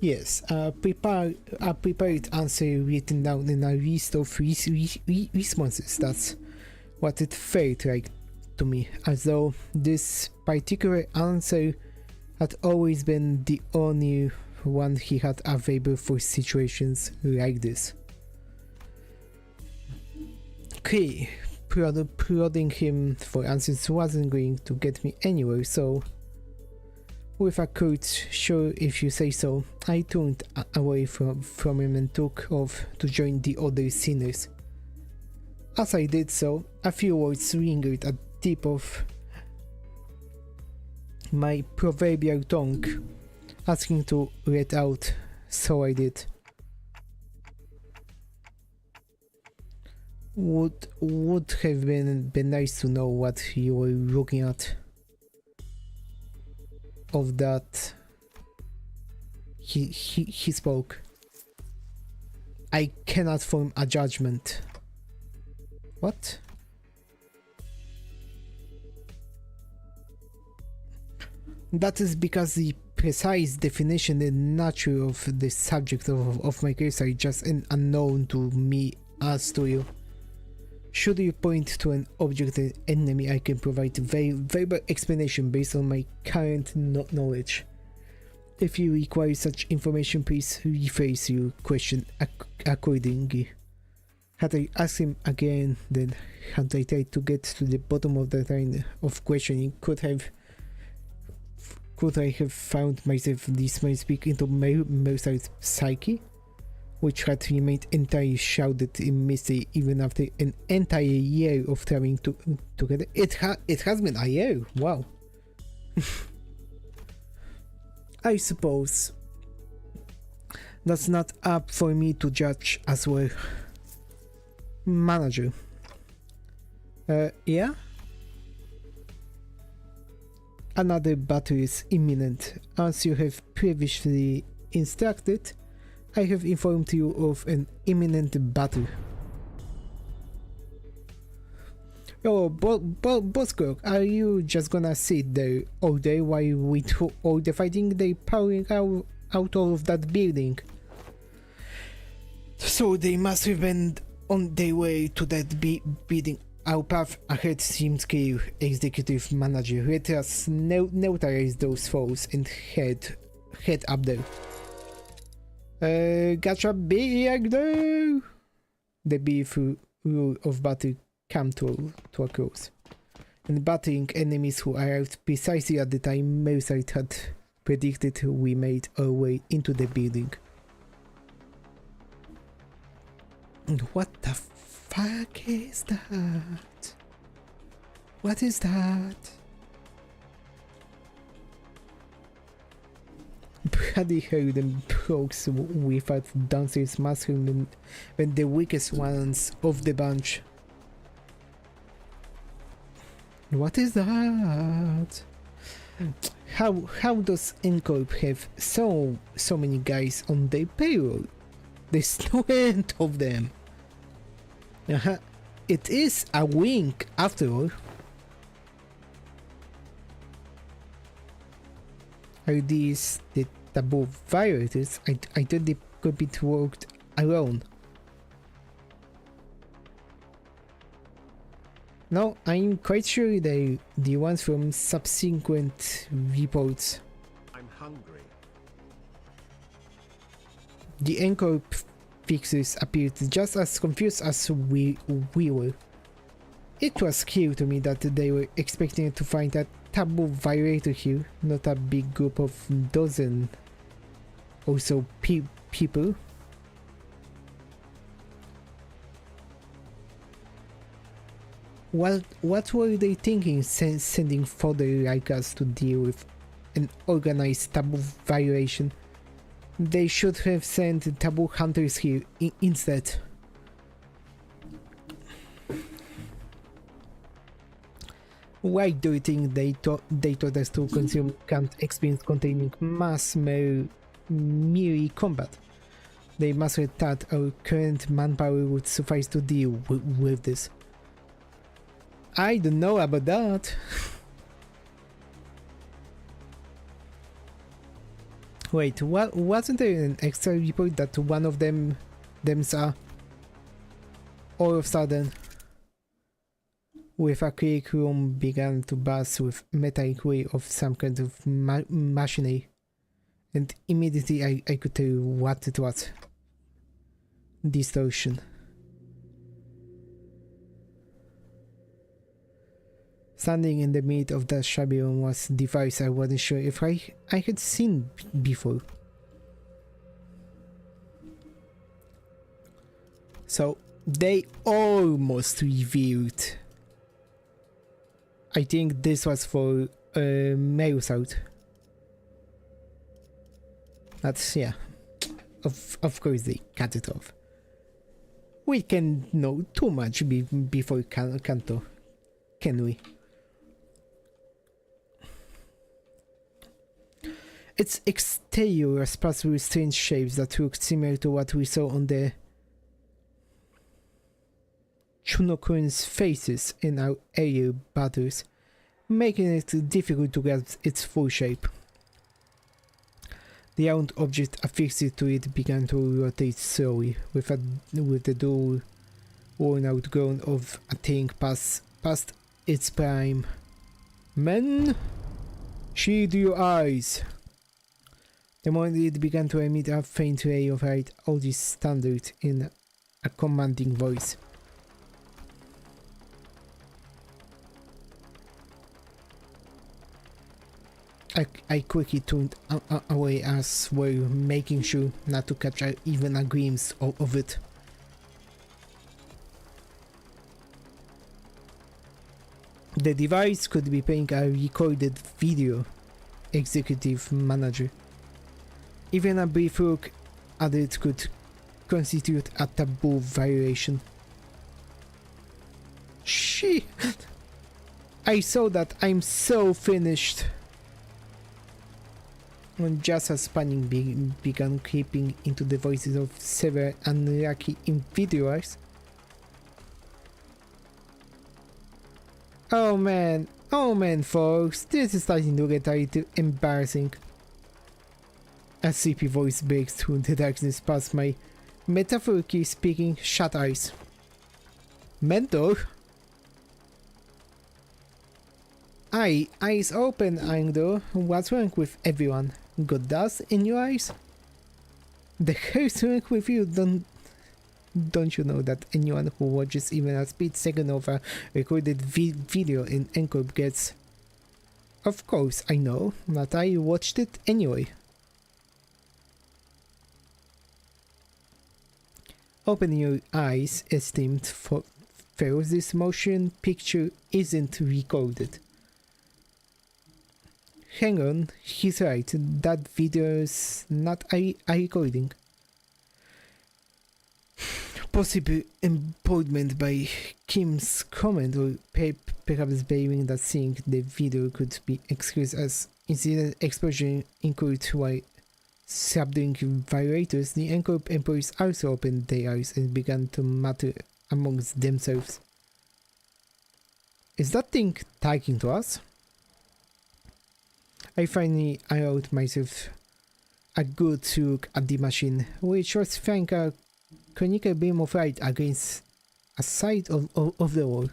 Yes, a prepared answer written down in a list of responses. That's what it felt like to me, as though this particular answer had always been the only one he had available for situations like this. Okay, prodding him for answers wasn't going to get me anywhere, so with a curt "sure if you say so," I turned away from him and took off to join the other sinners. As I did so, a few words lingered at the tip of my proverbial tongue, asking to let out, so I did. Would have been nice to know what you were looking at. Of that, he spoke. I cannot form a judgment. What? That is because the precise definition and nature of the subject of my case are just an unknown to me as to you. Should you point to an objective enemy, I can provide verbal explanation based on my current knowledge. If you require such information, please rephrase your question accordingly. Had I asked him again, then had I tried to get to the bottom of the line of questioning, could I have found myself this might speak into Mercer's psyche, which had remained entirely shrouded in mystery even after an entire year of traveling together. It has been a year, wow. I suppose that's not up for me to judge as well. Manager. Yeah? Another battle is imminent. As you have previously instructed, I have informed you of an imminent battle. Oh, Boskirk, are you just gonna sit there all day while we do all the fighting? They powering out of that building. So they must have been on their way to that building. Our path ahead seems clear, Executive Manager. Let us neutralize those foes and head up there. Gotcha, big though. The brief rule of battle came to a close, and battling enemies who arrived precisely at the time Mercer had predicted, we made our way into the building. And what the fuck is that? What is that? Bloody hell, them blokes without downstairs masculine when the weakest ones of the bunch. What is that? How does Incorp have so many guys on their payroll? There's no end of them. It is a wink after all. Are these the taboo violators? I thought they could be worked alone. No, I'm quite sure they're the ones from subsequent reports. I'm hungry. The Encore fixers appeared just as confused as we were. It was clear to me that they were expecting to find a taboo violator here, not a big group of dozen or so people. What were they thinking sending further like us to deal with an organized taboo violation? They should have sent taboo hunters here instead. Why do you think they told us to consume camp experience containing mass melee combat? They must have thought our current manpower would suffice to deal with this. I don't know about that. Wait, wasn't there an extra report that one of them saw all of a sudden with a quick room began to buzz with metallic way of some kind of machinery, and immediately I could tell what it was. Distortion. Standing in the middle of that shabby room was a device I wasn't sure if I had seen before. So they almost revealed. I think this was for Merusaut. That's, yeah. Of course they cut it off. We can know too much before Kanto, can we? Its exterior was passed with strange shapes that looked similar to what we saw on the Chunokun's faces in our aerial battles, making it difficult to grasp its full shape. The round object affixed to it began to rotate slowly, with the dull, worn-out groan of a thing past its prime. Men, shield your eyes! The moment it began to emit a faint ray of light, all this thundered in a commanding voice. I quickly turned away as well, making sure not to catch even a glimpse of it. The device could be playing a recorded video, executive manager. Even a brief look at it could constitute a taboo violation. Shit! I saw that. I'm so finished. When just as panic began creeping into the voices of several unlucky individuals. Oh man, folks, this is starting to get a little embarrassing. A sleepy voice breaks through the darkness past my, metaphorically speaking, shut eyes. Mentor? Eyes open, Angdo. What's wrong with everyone? Got dust in your eyes? The hell's wrong with you? Don't you know that anyone who watches even a split second of a recorded video in Encore gets... Of course I know, but I watched it anyway. Open your eyes, esteemed fellows. This motion picture isn't recorded. Hang on, he's right, that video's not a recording. Possible embodiment by Kim's comment, or perhaps believing that seeing the video could be excused as incident exposure incurred while subduing violators. The Encore employees also opened their eyes and began to mutter amongst themselves. Is that thing talking to us? I finally allowed myself a good look at the machine, which was throwing a conical beam of light against a side of the wall.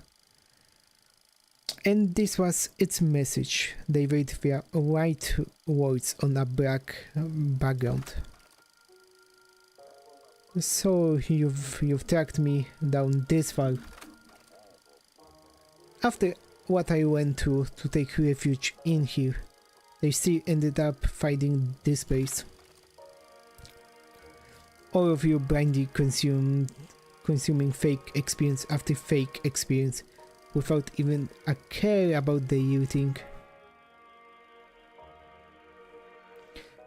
And this was its message. They read their white words on a black background. So you've tracked me down this far. After what I went to take refuge in here, they still ended up finding this place. All of you blindly consuming fake experience after fake experience, without even a care about the eating.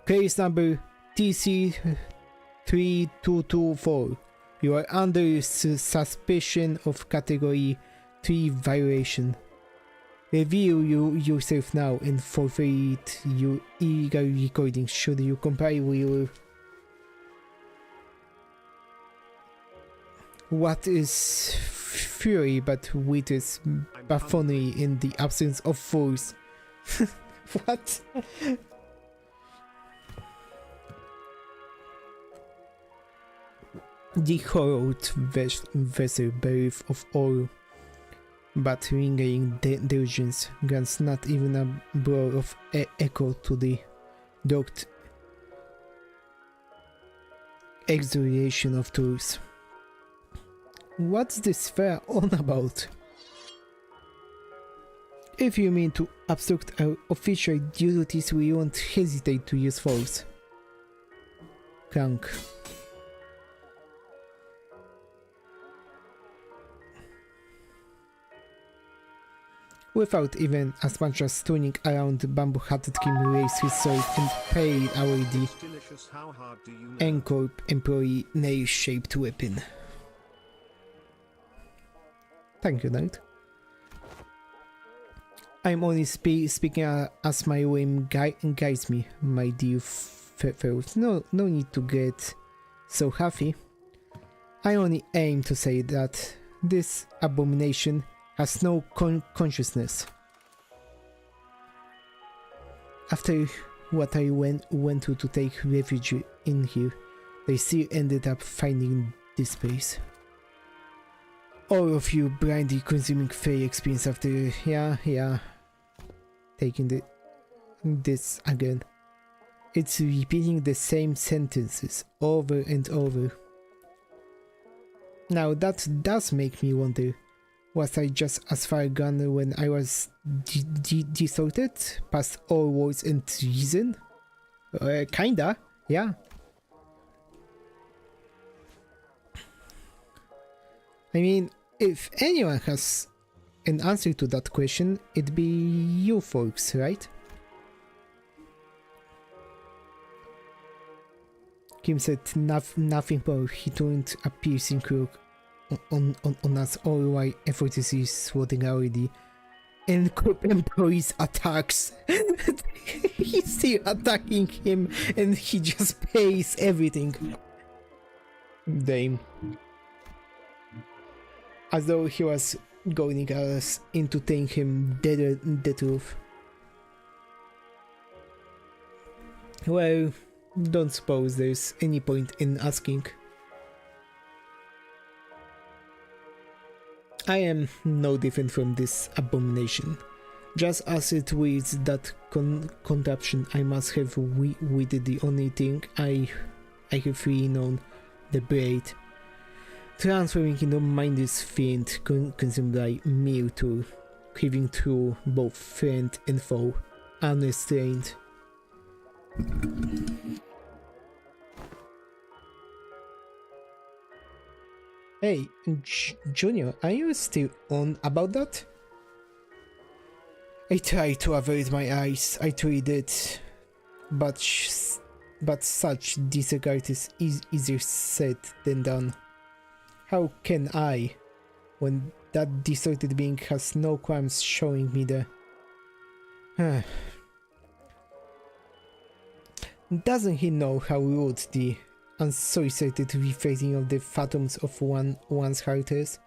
Case number TC3224. You are under suspicion of category 3 violation. Review yourself now and forfeit your illegal recording should you comply with what is fury but witness buffoonery in the absence of force. What? The horrid vessel bereft of all but lingering delusions grants not even a blow of echo to the dogged exhilaration of truth. What's this fair on about? If you mean to obstruct our official duties, we won't hesitate to use force. Crank. Without even as much as turning around, bamboo-hatted Kim raised his sword and parried away the N-Corp employee nail-shaped weapon. Thank you, Knight. I'm only speaking as my whim guides me, my dear fellows. No need to get so happy. I only aim to say that this abomination has no consciousness. After what I went through to take refuge in here, they still ended up finding this place. All of you blindly consuming fair experience after, yeah, taking this again. It's repeating the same sentences over and over. Now that does make me wonder, was I just as far gone when I was distorted past all words and reason? Kinda, yeah. I mean, if anyone has an answer to that question, it'd be you folks, right? Kim said nothing more. He turned a piercing look on us all while effortlessly swatting away the N-Corp employee's attacks. He's still attacking him and he just pays everything. Damn. As though he was goading us into telling him the truth. Well, don't suppose there's any point in asking. I am no different from this abomination. Just as it wields that contraption, I must have wielded the only thing I have really known, the blade. Transforming into a mindless fiend consumed by mere tool, cleaving through both friend and foe, unrestrained. Hey, Junior, are you still on about that? I tried to avoid my eyes, I truly did. But such disregard is easier said than done. How can I, when that distorted being has no crimes showing me the... Doesn't he know how rude the unsolicited rephrasing of the phantoms of one's heart is?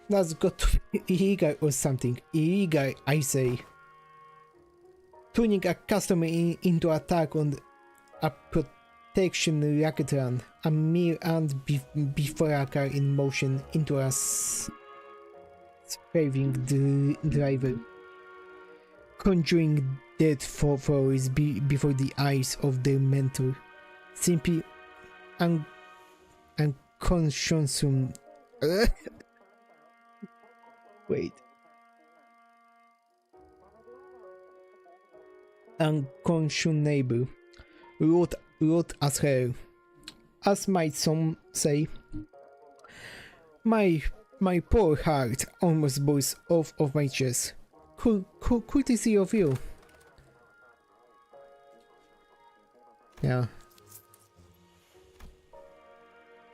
That's got to be illegal or something. Illegal, I say. Turning a customer into attack on a protection racketeer, a mere ant before a car in motion into a swerving driver. Conjuring dead foes before the eyes of their mentor. Simply unconscious. Wait. Unconscionable. Rude as hell. As might some say. My My poor heart almost burst off of my chest. Courtesy of you. Yeah.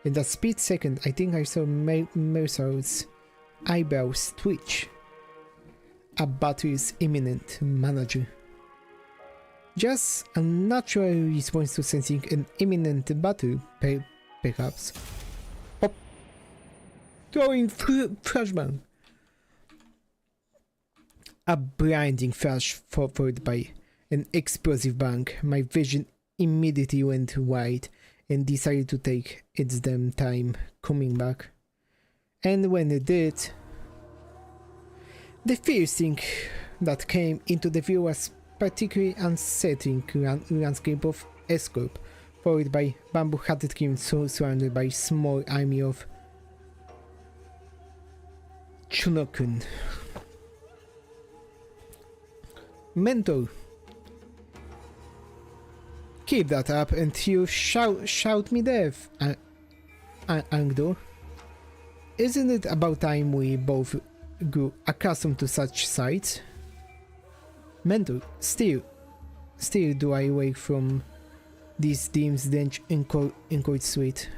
In that split second, I think I saw Mercer's eyebrows twitch. A battle is imminent, manager. Just a natural response to sensing an imminent battle, perhaps. Pop! Throwing flashbang! A blinding flash followed by an explosive bang. My vision immediately went wide and decided to take its damn time coming back. And when it did, the first thing that came into the view was particularly unsettling landscape of S-Corp, followed by bamboo-hatted teams surrounded by small army of Chunokun. Mentor, keep that up and you shout me death, Angdo. Isn't it about time we both grew accustomed to such sights? Mentor, still do I wake from these dreams dench in cold sweat,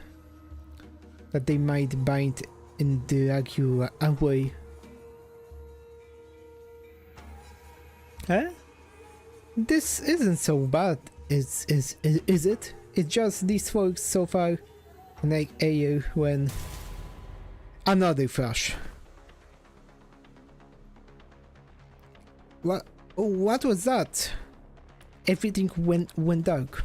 that they might bind and drag you away. Huh? This isn't so bad, is it? It's just these folks so far, like air when another flash. What was that? Everything went dark.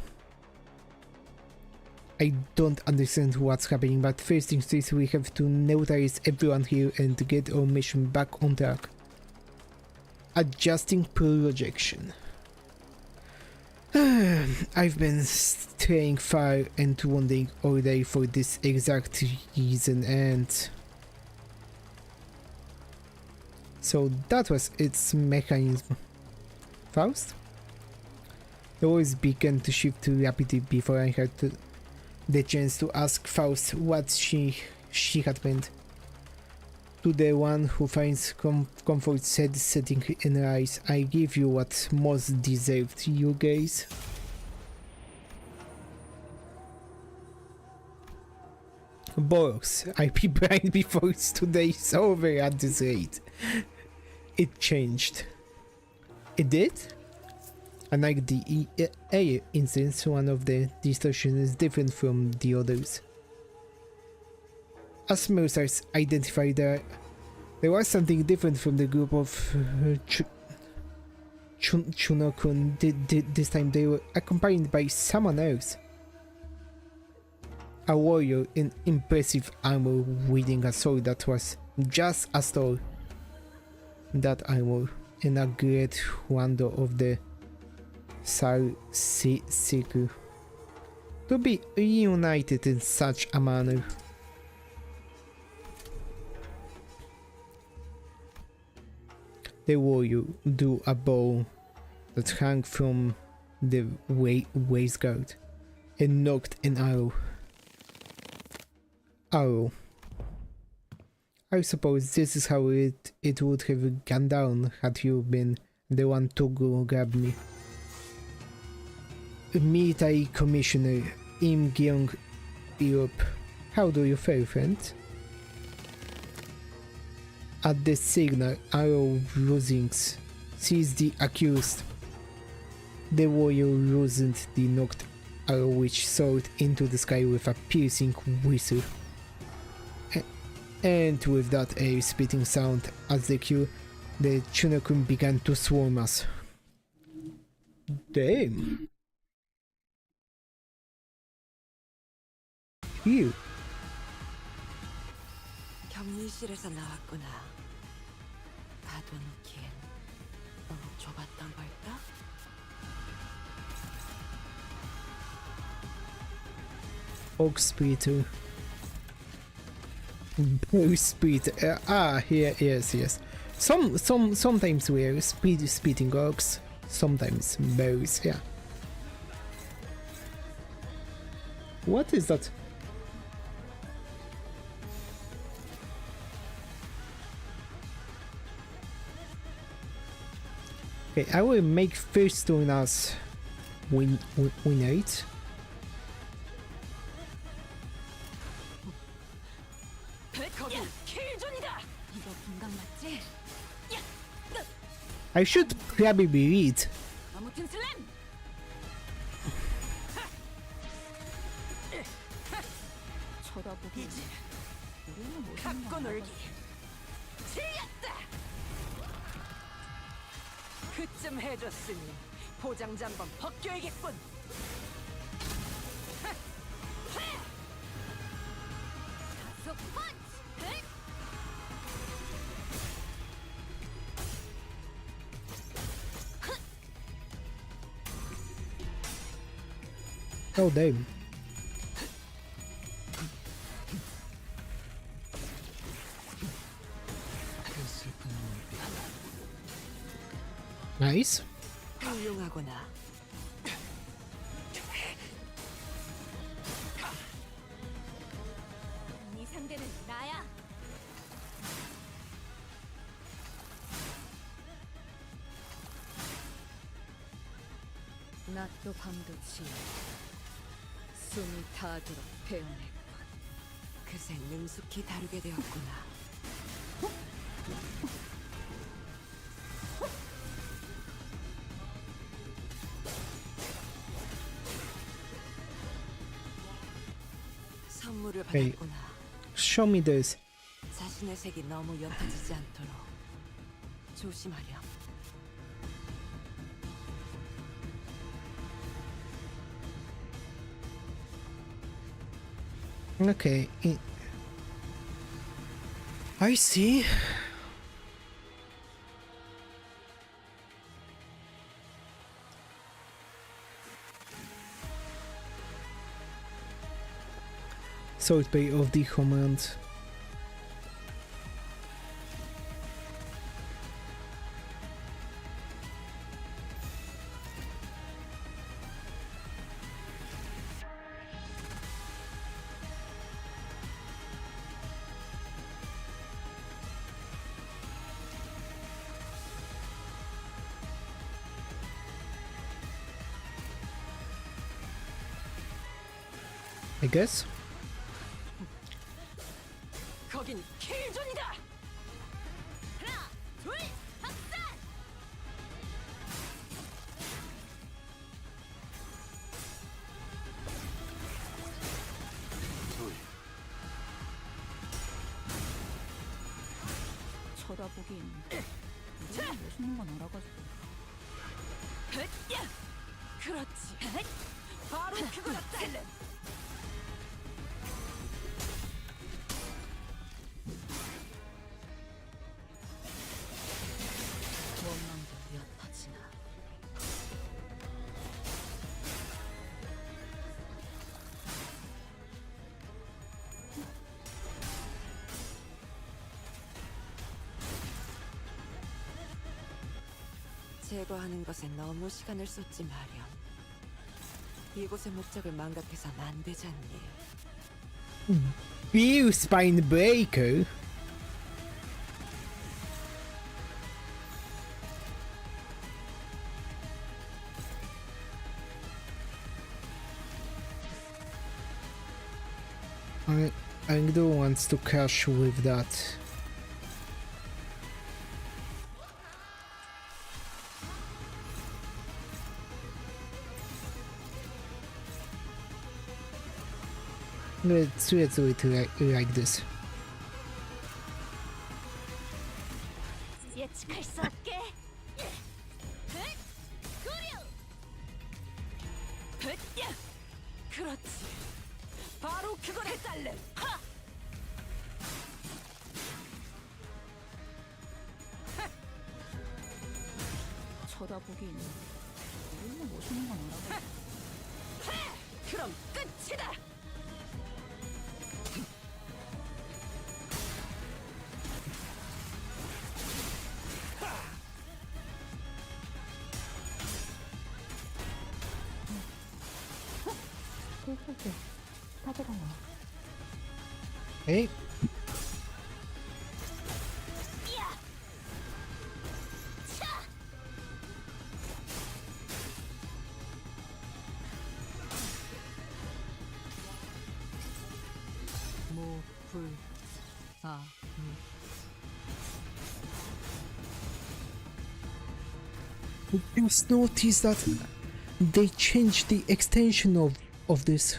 I don't understand what's happening, but first things first, we have to neutralize everyone here and get our mission back on track. Adjusting projection. I've been straying far and wandering all day for this exact reason, and so that was its mechanism. Faust? The voice began to shift rapidly before I had the chance to ask Faust what she had meant. To the one who finds comfort setting in her eyes, I give you what most deserved, you guys. Bollocks, I'll be blind before today's over at this rate. It changed. It did? Unlike the air instance, one of the distortions is different from the others. As Mercer's identified, there was something different from the group of Chunokun. This time they were accompanied by someone else. A warrior in impressive armor wielding a sword that was just as tall. That armor and a great wonder of the Siku. To be reunited in such a manner. The warrior drew a bow that hung from the waistguard and knocked an arrow. I suppose this is how it would have gone down had you been the one to go grab me. Military Commissioner Im Gyong Europe, how do you fare, friend? At the signal, arrow loosings seized the accused. The warrior loosened the knocked arrow, which soared into the sky with a piercing whistle. And with that air-spitting sound as the cue, the Chunokun began to swarm us. Damn! You! 격리실에서 나왔구나. 가둬놓기엔 너무 좁았던 걸까? Oak Splitter. Bow Splitter. Here, yes. Sometimes we're splitting oaks, sometimes bows, yeah. What is that? Okay, I will make first one as win it. 거기 킬존이다. 이거 분강 맞지? I should probably read. 아무튼 슬램. 쳐다보기. 우리는 멋있는 갖고 거 놀기. 틀렸다. 그쯤 해줬으니 포장자 한번 벗겨야겠군. 다소 펀치. Oh damn. Nice. 훌륭하구나. 네 상대는 나야. 낮도 밤도 지어 숨이 닿도록 배워냈군. 그새 능숙히 다루게 되었구나. 선물을 에이. 받았구나. Show me this. 자신의 색이 너무 옅어지지 않도록 조심하렴. Okay. I see. Sort by of the command. I guess. 거긴 킬존이다. 하나, 둘, 합산. 쳐다보긴. 우리는 멋있는 건 알아가지고. 그렇지. 바로 그거다. 슬램. 원망도 엿하지나. 제거하는 것에 너무 시간을 쏟지 마렴. 이곳의 목적을 망각해서는 안 되지 않니? View Spine Breaker. I don't want to clash with that. Let's do it like this. 예측할 수 없게. 그렇지. 바로 그걸 해달래. 하! 쳐다보긴. 우리는 멋있는 건 알아가지고. 그럼 끝이다. Hey. Just notice that they changed the extension of this.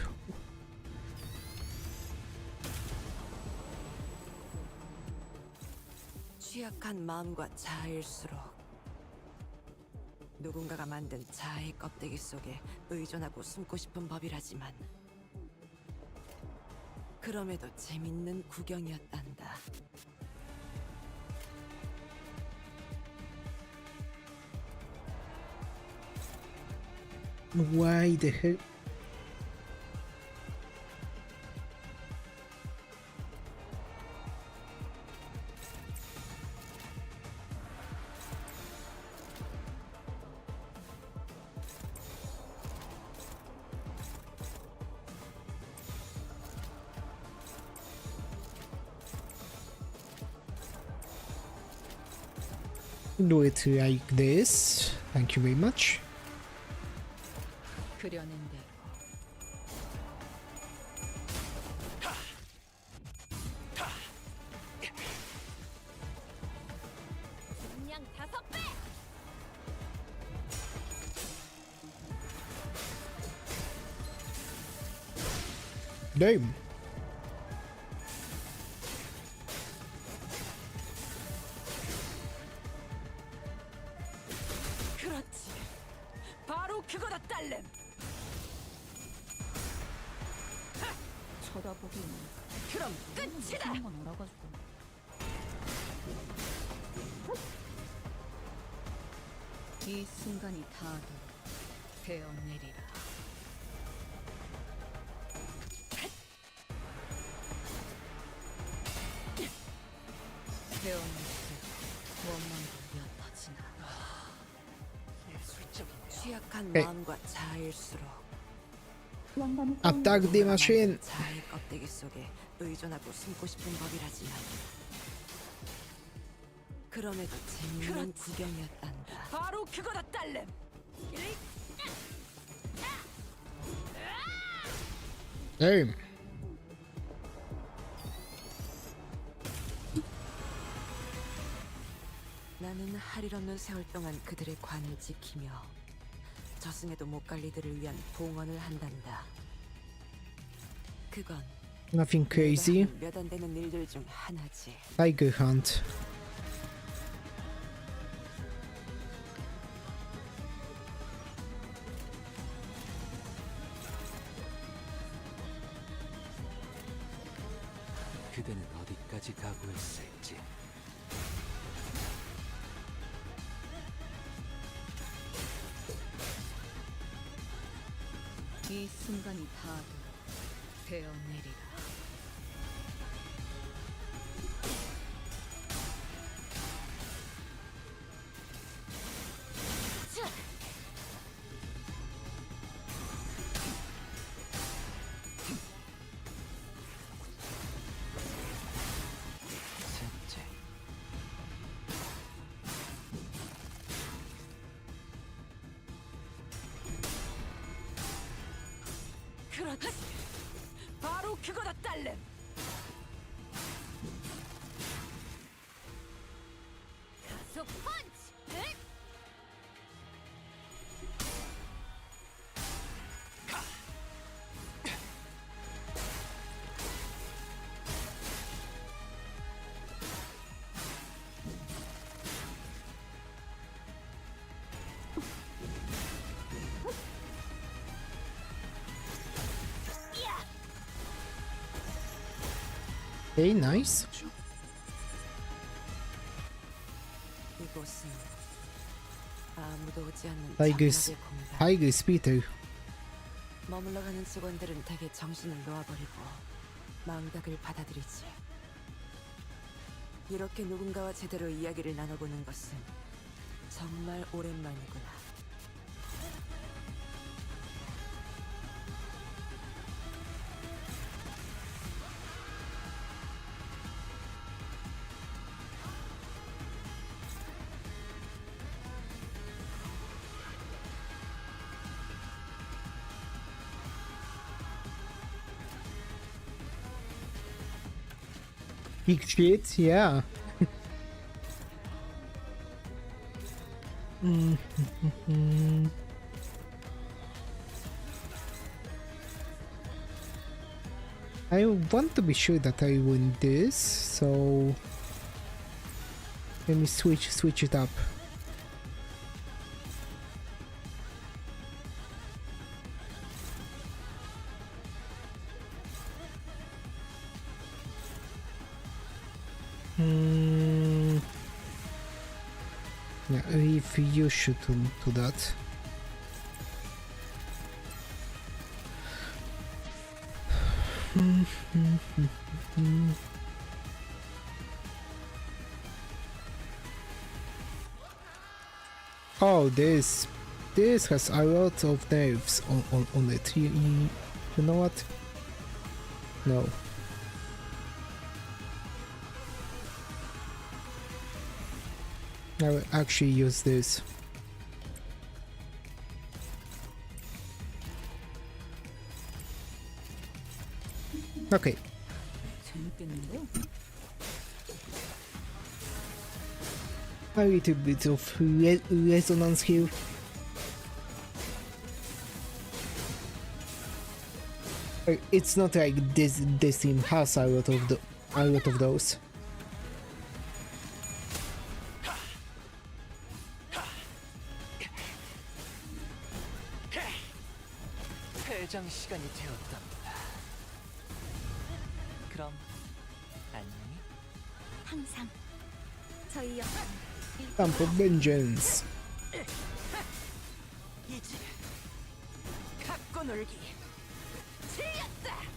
취약한 마음과 자아일수록 누군가가 만든 자아의 껍데기 속에 의존하고 숨고 싶은 법이라지만 그럼에도 재밌는 구경이었단다. Why the hell? Do it like this. Thank you very much. 그려낸 대로. 그냥 5배. Damn. 그렇지. 바로 그거다, 딸렘. 쳐다보기는 그럼 끝이다. 하는 건 알아가지고. 이 순간이 다도 베어내리라. 베어내리라. 원망도 옅어지나. 취약한 네. 마음과 자아일수록 Attack the machine. 자아의 껍데기 속에 의존하고 숨고 싶은 법이라지만 그럼에도 재밌는 그렇지. 구경이었단다. 바로 그거다, 딸렘. Damn. 나는 할 일 없는 세월 동안 그들의 관을 지키며 저승에도 못 갈 이들을 위한 봉헌을 한단다. 그건 Nothing crazy. 몇 안 되는 일들 중 하나지. Tiger Hunt. 그대는 어디까지 각오했을지. 이 순간이 다도 베어내리라. 셋째. 그렇지. 바로 그거다, 딸렘. 가속 펀치. 응? Hey, nice. 이곳은 아무도 오지 않는 Tiger, 장막의 공간. Tiger Speeder. 머물러가는 직원들은 대개 정신을 놓아버리고 망각을 받아들이지. 이렇게 누군가와 제대로 이야기를 나눠보는 것은 정말 오랜만이구나. Big shit, yeah. I want to be sure that I win this, so let me switch it up. Yeah, if you should do that. Oh, this has a lot of nerves on it. You know what? No. I will actually use this. Okay. 재밌겠는데? A little bit of resonance here. It's not like this team has a lot of those. 회장 시간이 되었답니다. 그럼 안녕히. 항상 저희 역할 Time for vengeance. 이제 갖고 놀기. 틀렸다.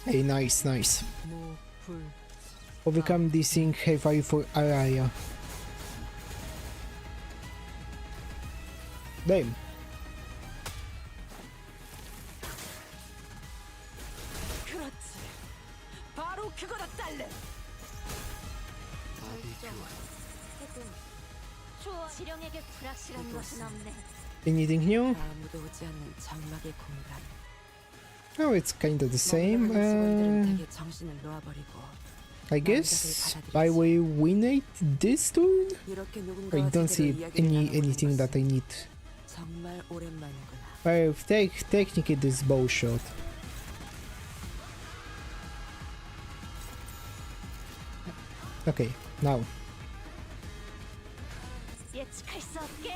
Hey, nice. Overcome this thing heavy for Araya. Damn. 그렇지. 바로 그거다 딸래. 좋아. 지령에게 불확실한 것은 없네. Anything new? 아무도 오지 않는 장막의 공간. Oh, it's kind of the same. 되게 정신을 놓아버리고 I guess I will win it this turn. 이렇게 I 누군가와 don't see 제대로 이야기를 anything 나눠보는 that I 것은 need. 정말 오랜만이구나. Well, technically this bow shot. Okay, now. 예측할 수 없게.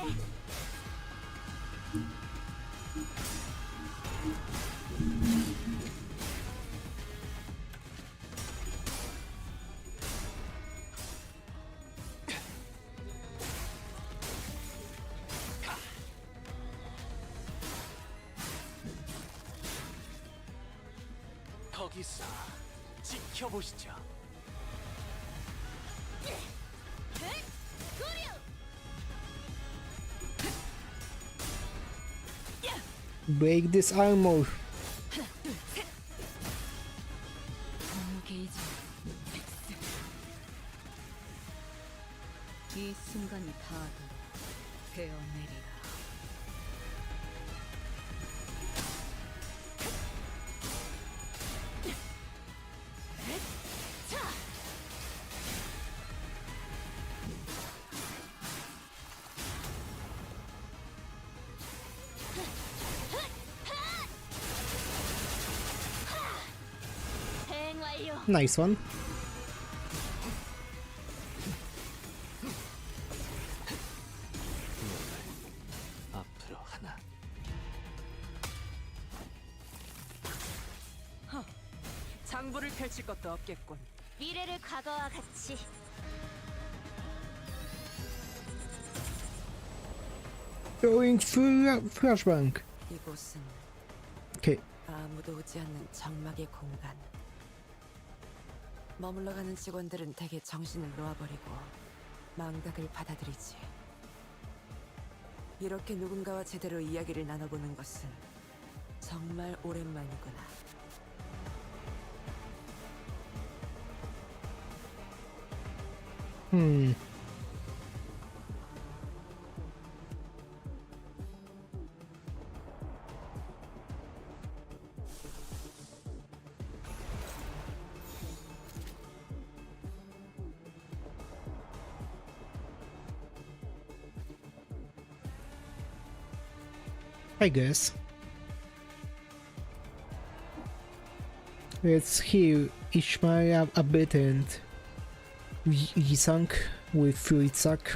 거기서 지켜보시죠. Break this armor. 게이지. 이 순간이 닿아도 베어내리라. Nice one. 앞으로 하나. 장부를 펼칠 것도 없겠군. 미래를 과거와 같이. Going flashbang. 이곳은 Okay. 아무도 오지 않는 장막의 공간. 머물러가는 직원들은 대개 정신을 놓아버리고 망각을 받아들이지. 이렇게 누군가와 제대로 이야기를 나눠보는 것은 정말 오랜만이구나. I guess. Let's hear Ishmael a bit and Yisang with Fruitsack.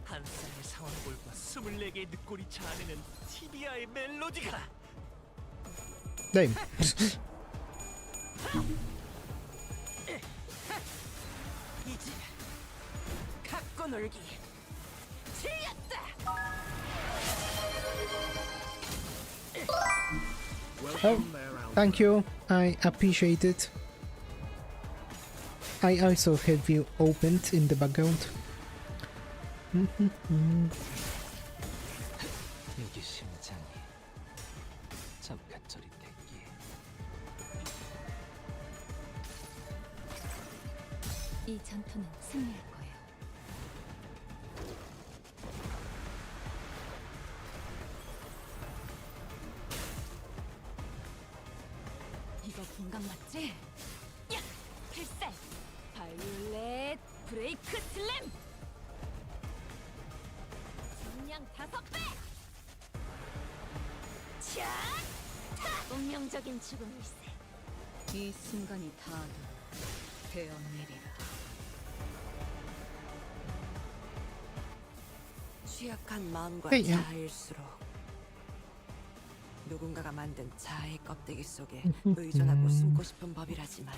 한 쌍의 상황골과 24개의 늑골이 자아내는 티비아의 멜로디가 Damn. 이제 갖고 놀기 틀렸다. Oh, thank you. I appreciate it. I also have you opened in the background. 여기 심장이 잠깐 저리 댔기에 이 전투는 승리할 거예요. 이거 공각 맞지? 야! 필살! 바이올렛 브레이크 슬램! 중량 5배! 차! 운명적인 죽음일세. 이 순간이 닿아도 되어내리라. 취약한 마음과 Hey, 자아일수록 누군가가 만든 자아의 껍데기 속에 의존하고 숨고 싶은 법이라지만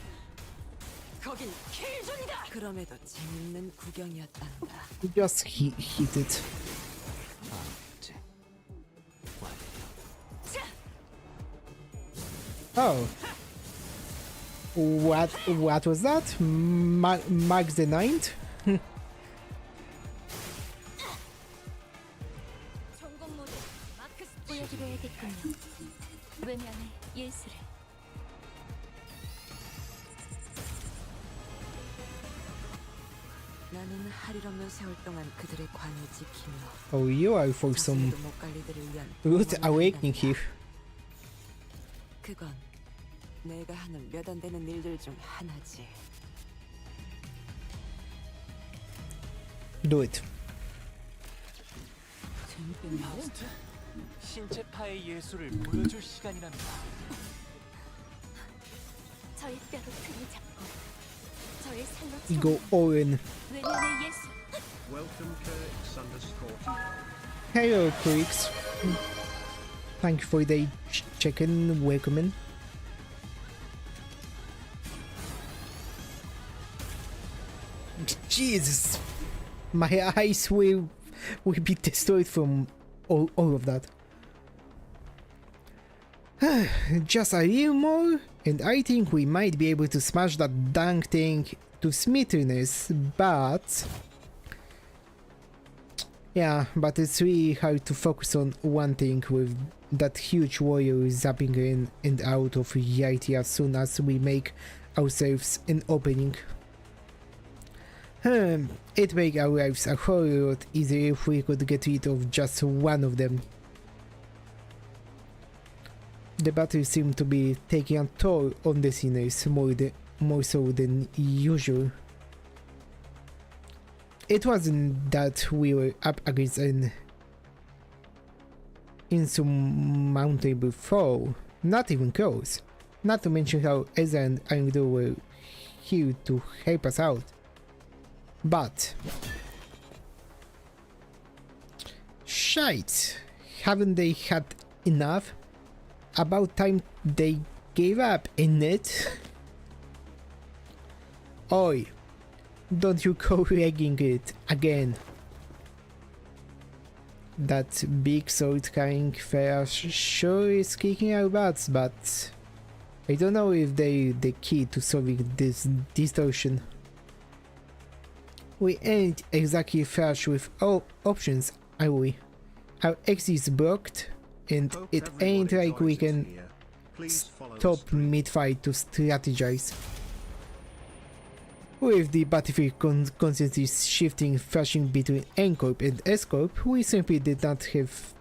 거긴 킬존이다! 그럼에도 재밌는 구경이었단다. Just hit it. 방제 완료. Oh. What was that? Max the Ninth? 성공 모드 마크 보여드려야겠군요. 외면의 예술을. 나는 할 일 없는 세월 동안 그들의 관을 지키며 Oh, you are for some 저승에도 못 갈 이들을 위한 rude 봉헌을 awakening 한단다. here. 그건 내가 하는 몇 안 되는 일들 중 하나지. Do it. 파우스트, 신체파의 예술을 보여줄 시간이란다. 저의 뼈로 등을 잡고 저의 살로 Go all in. 외면의 예술. Welcome Kirks_. Hello, Creeks. Thank you for the check-in. Welcome in. Jesus, my eyes will be destroyed from all of that. Just a little more, and I think we might be able to smash that dang thing to smithereens, but yeah, but it's really hard to focus on one thing with that huge warrior zapping in and out of reality as soon as we make ourselves an opening. It'd make our lives a whole lot easier if we could get rid of just one of them. The battle seemed to be taking a toll on the sinners more so than usual. It wasn't that we were up against an insurmountable foe, not even close. Not to mention how Ezra and Angdo were here to help us out. But shite, haven't they had enough? About time they gave up, isn't it? Oi, don't you go legging it again. That big sword carrying Flash sure is kicking our butts, but I don't know if they're the key to solving this distortion. We ain't exactly Flash with all options, are we? Our exit is blocked, and Hope it everyone ain't like we enjoys it can here. Please follow the stop stream. mid-fight to strategize. With the battlefield constantly shifting, flashing between N-Corp and S-Corp, we simply did not have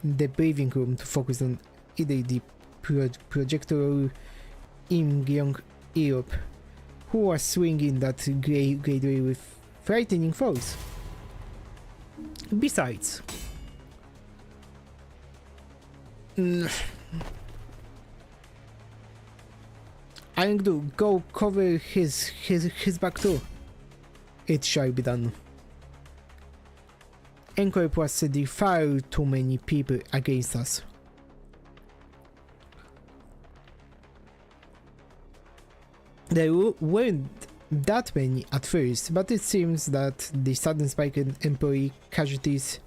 the breathing room to focus on either the projector or Im Gyong Europe, who was swinging that grey way with frightening force. Besides, I'm gonna go cover his back too. It shall be done. N-Corp was sending far too many people against us. There weren't that many at first, but it seems that the sudden spike in employee casualties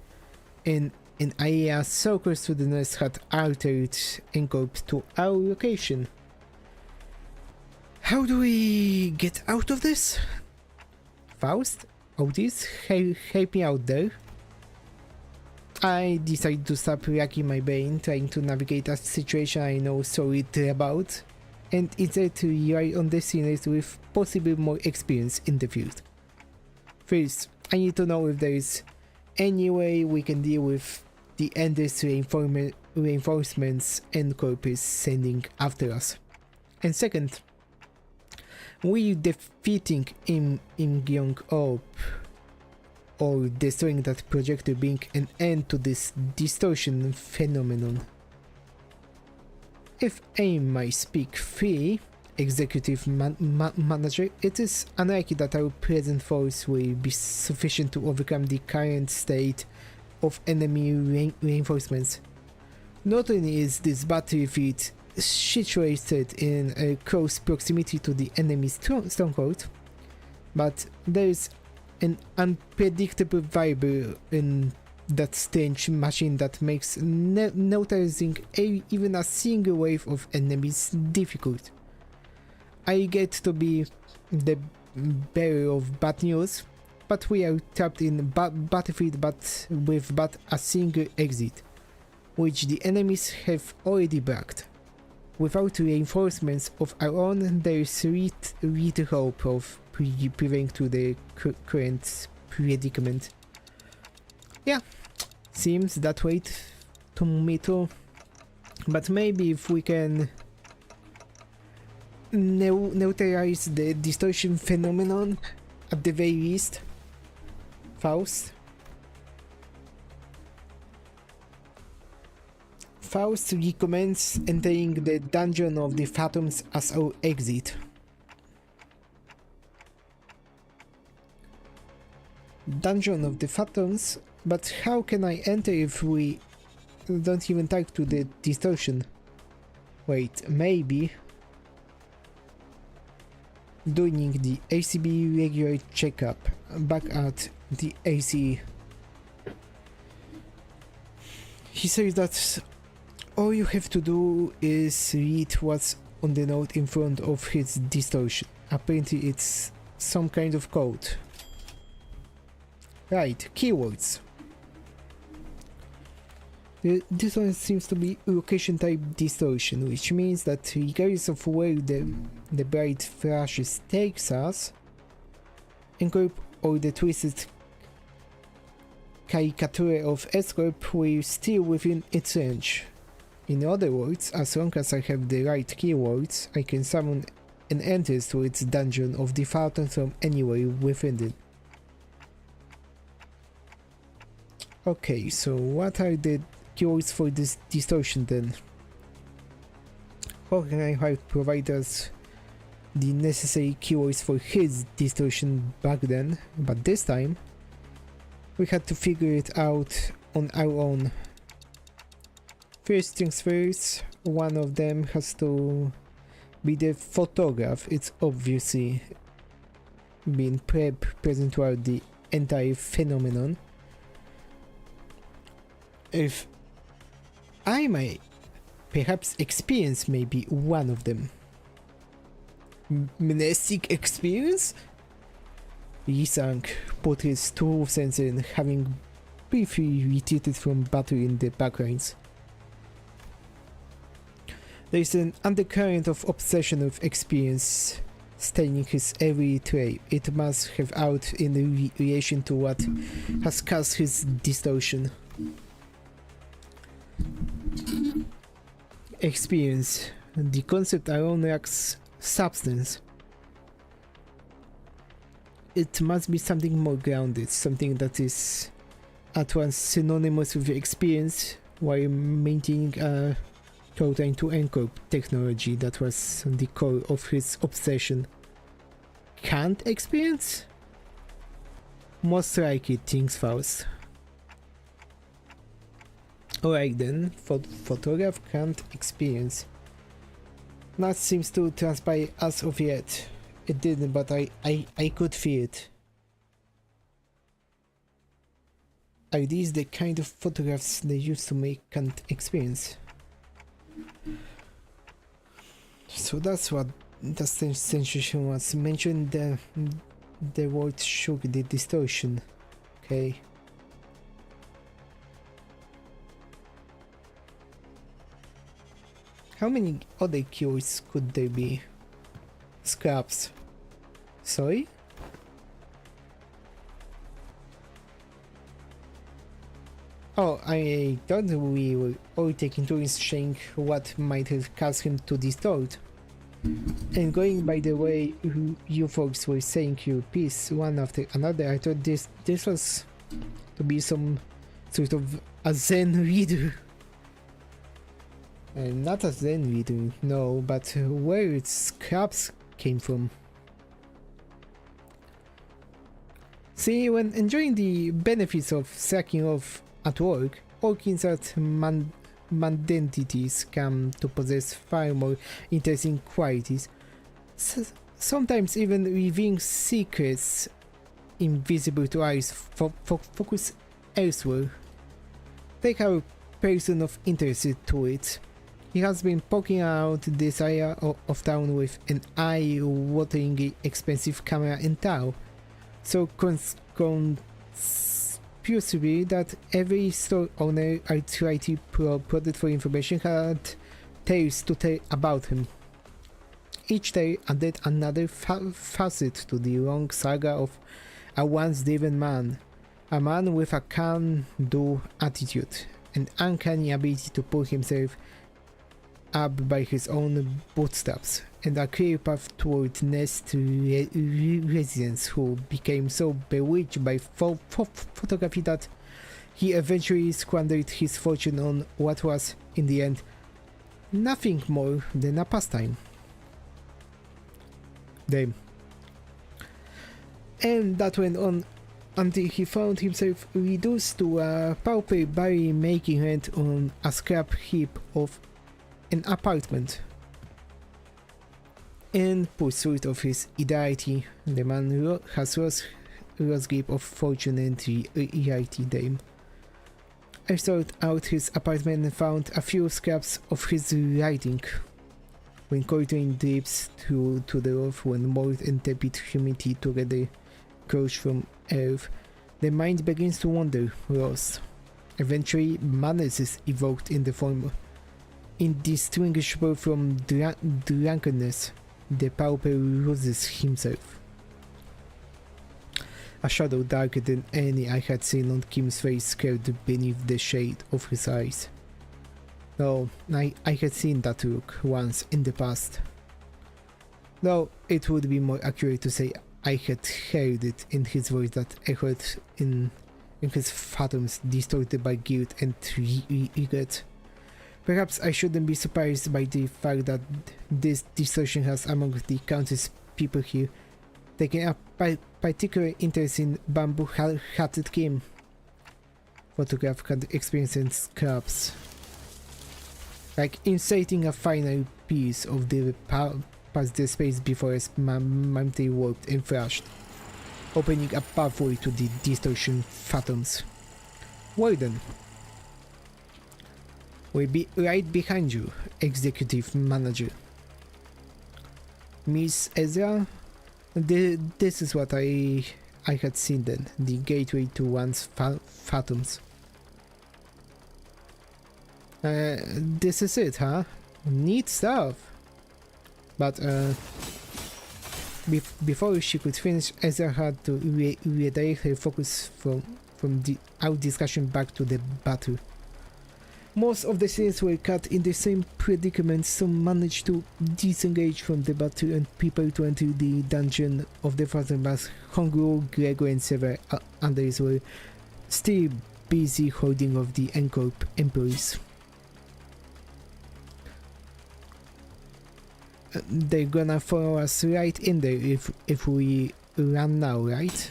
in an area so close to the nest had altered N-Corp to our location. How do we get out of this? Faust? Otis, help me out there. I decided to stop racking my brain trying to navigate a situation I know so little about, and instead to rely on the seniors with possibly more experience in the field. First, I need to know if there is any way we can deal with the endless reinforcements N-Corp is sending after us. And second, we defeating Im Gyong Orb or destroying that projector bring an end to this distortion phenomenon. If I may speak free, executive manager, it is unlikely that our present force will be sufficient to overcome the current state of enemy reinforcements. Not only is this battlefield situated in a close proximity to the enemy's stronghold, but there is an unpredictable variable in that strange machine that makes noticing even a single wave of enemies difficult. I get to be the bearer of bad news, but we are trapped in battlefield with but a single exit, which the enemies have already blocked. Without reinforcements of our own, there is little hope of preventing the current predicament. Yeah, seems that way to me too. But maybe if we can neutralize the distortion phenomenon at the very least. Faust recommends entering the Dungeon of the Phantoms as our exit. Dungeon of the Phantoms? But how can I enter if we don't even talk to the distortion? Wait, maybe doing the ACB regular checkup back at the ACE. He says that all you have to do is read what's on the note in front of his distortion. Apparently it's some kind of code. Right, keywords. This one seems to be location type distortion, which means that regardless of where the bright flashes takes us, N-Corp or the twisted caricature of S-Corp will still within its range. In other words, as long as I have the right keywords, I can summon an entrance to its dungeon of the Phantoms from anywhere within it. Okay, so what are the keywords for this distortion then? Hockenheim provide us the necessary keywords for his distortion back then, but this time we had to figure it out on our own. First things first, one of them has to be the photograph. It's obviously been present throughout the entire phenomenon. If I may, perhaps experience may be one of them. Mnestic Experience? Yisang put his 2 cents in, having briefly retreated from battle in the backlines. There is an undercurrent of obsession with experience staining his every trait. It must have out in relation to what has caused his distortion. Experience. The concept alone lacks substance. It must be something more grounded, something that is at once synonymous with experience while maintaining a trying to encode technology that was the core of his obsession. Can't experience? Most likely thinks Faust. Alright then, photograph can't experience. That seems to transpire as of yet. It didn't, but I could feel it. Are these the kind of photographs they used to make can't experience? So that's what the sensation was. Mentioned the word shook, the distortion. Okay. How many other cures could there be? Scraps. Sorry? Oh, I thought we were all taking turns saying what might have caused him to distort. And going by the way you folks were saying your piece one after another, I thought this was to be some sort of a Zen reader. Not a Zen reader, no, but where its scraps came from. See, when enjoying the benefits of slacking off at work, all kinds of mundanities come to possess far more interesting qualities, sometimes even revealing secrets invisible to eyes focus elsewhere. Take our person of interest to it. He has been poking out this area of town with an eye-wateringly expensive camera in tow, so conspicuously that every store owner I tried to prodded for information had tales to tell about him. Each tale added another facet to the long saga of a once-driven man, a man with a can-do attitude, an uncanny ability to pull himself up by his own bootstraps, and a clear path toward Nest residents who became so bewitched by photography that he eventually squandered his fortune on what was, in the end, nothing more than a pastime. Damn. And that went on until he found himself reduced to a pauper barely making rent on a scrap heap of an apartment. In pursuit of his ideality, the man has lost grip of fortune and reality. Dame. I sought out his apartment and found a few scraps of his writing. When coiling drips through to the roof, when mold and tepid humidity together grows from earth, the mind begins to wander, lost. Eventually, madness is evoked in the form indistinguishable from drunkenness. The pauper loses himself. A shadow darker than any I had seen on Kim's face scared beneath the shade of his eyes. No, I had seen that look once in the past. Though it would be more accurate to say I had heard it in his voice that echoed in his phantoms distorted by guilt and regret. Perhaps I shouldn't be surprised by the fact that this distortion has, among the countless people here, taken a particular interest in bamboo-hatted Kim. Photograph had experience in scraps. Like inserting a final piece of the past the space before as mammoth warped and flashed, opening a pathway to the distortion phantoms. Well then. We'll be right behind you, Executive Manager. Miss Ezra, this is what I had seen then, the gateway to one's phantoms. This is it, huh? Neat stuff. But before she could finish, Ezra had to redirect her focus from our discussion back to the battle. Most of the scenes were cut in the same predicament. Some managed to disengage from the battle and prepare to enter the dungeon of the Fathermas. Hongru, Gregor and several others were still busy holding off the Encorp employees. They're gonna follow us right in there if we run now, right?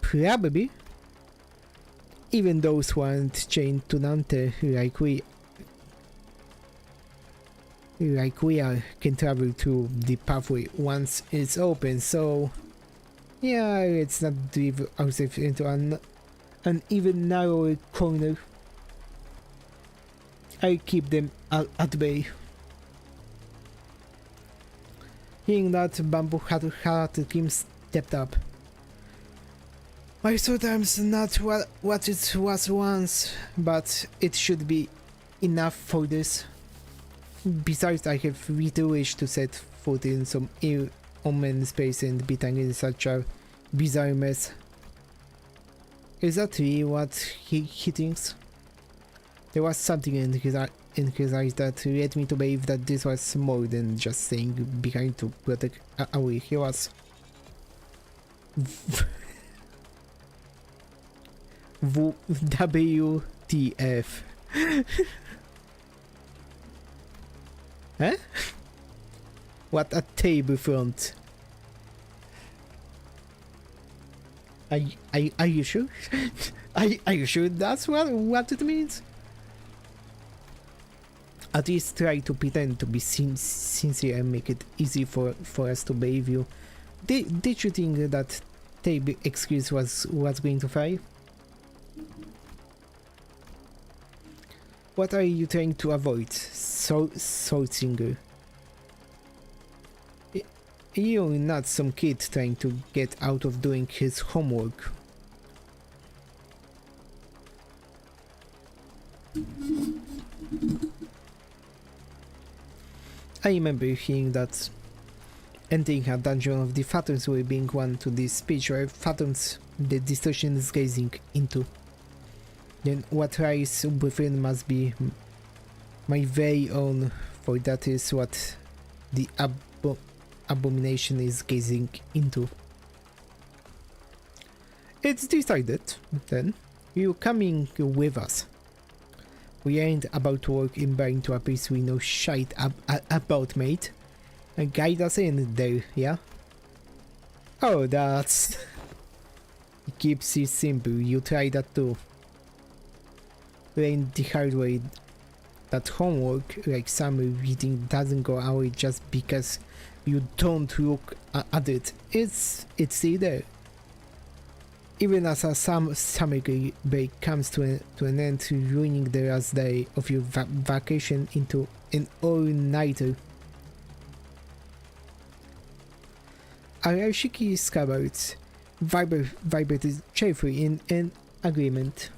Probably. Even those who aren't chained to Nantes like we are can travel through the pathway once it's open, so yeah, let's not drive ourselves into an even narrower corner. I'll keep them at bay. Hearing that, Bamboo Hat Kim stepped up. My time's not what it was once, but it should be enough for this. Besides, I have little wish to set foot in some ill-omened space and be tangled in such a bizarre mess. Is that really what he thinks? There was something in his eyes that led me to believe that this was more than just staying behind to protect away. He was WTF. Huh? What a table front. Are you sure? Are you sure that's what it means? At least try to pretend to be sincere and make it easy for us to believe you. Did you think that table excuse was going to fly? What are you trying to avoid, Singer? You're not some kid trying to get out of doing his homework. I remember hearing that entering a dungeon of the Phantoms were being one to this speech where Phantoms the distortion is gazing into. Then what lies within must be my very own, for that is what the abomination is gazing into. It's decided, then. You're coming with us. We ain't about to walk in back into a place we know shite about, mate. And guide us in there, yeah? Oh, that's... It keeps it simple, you try that too. Learn the hard way that homework, like summer reading, doesn't go away just because you don't look at it. It's still there. Even as a summer break comes to an end, ruining the last day of your vacation into an all-nighter. Arashiki scabbards vibrated cheerfully in an agreement.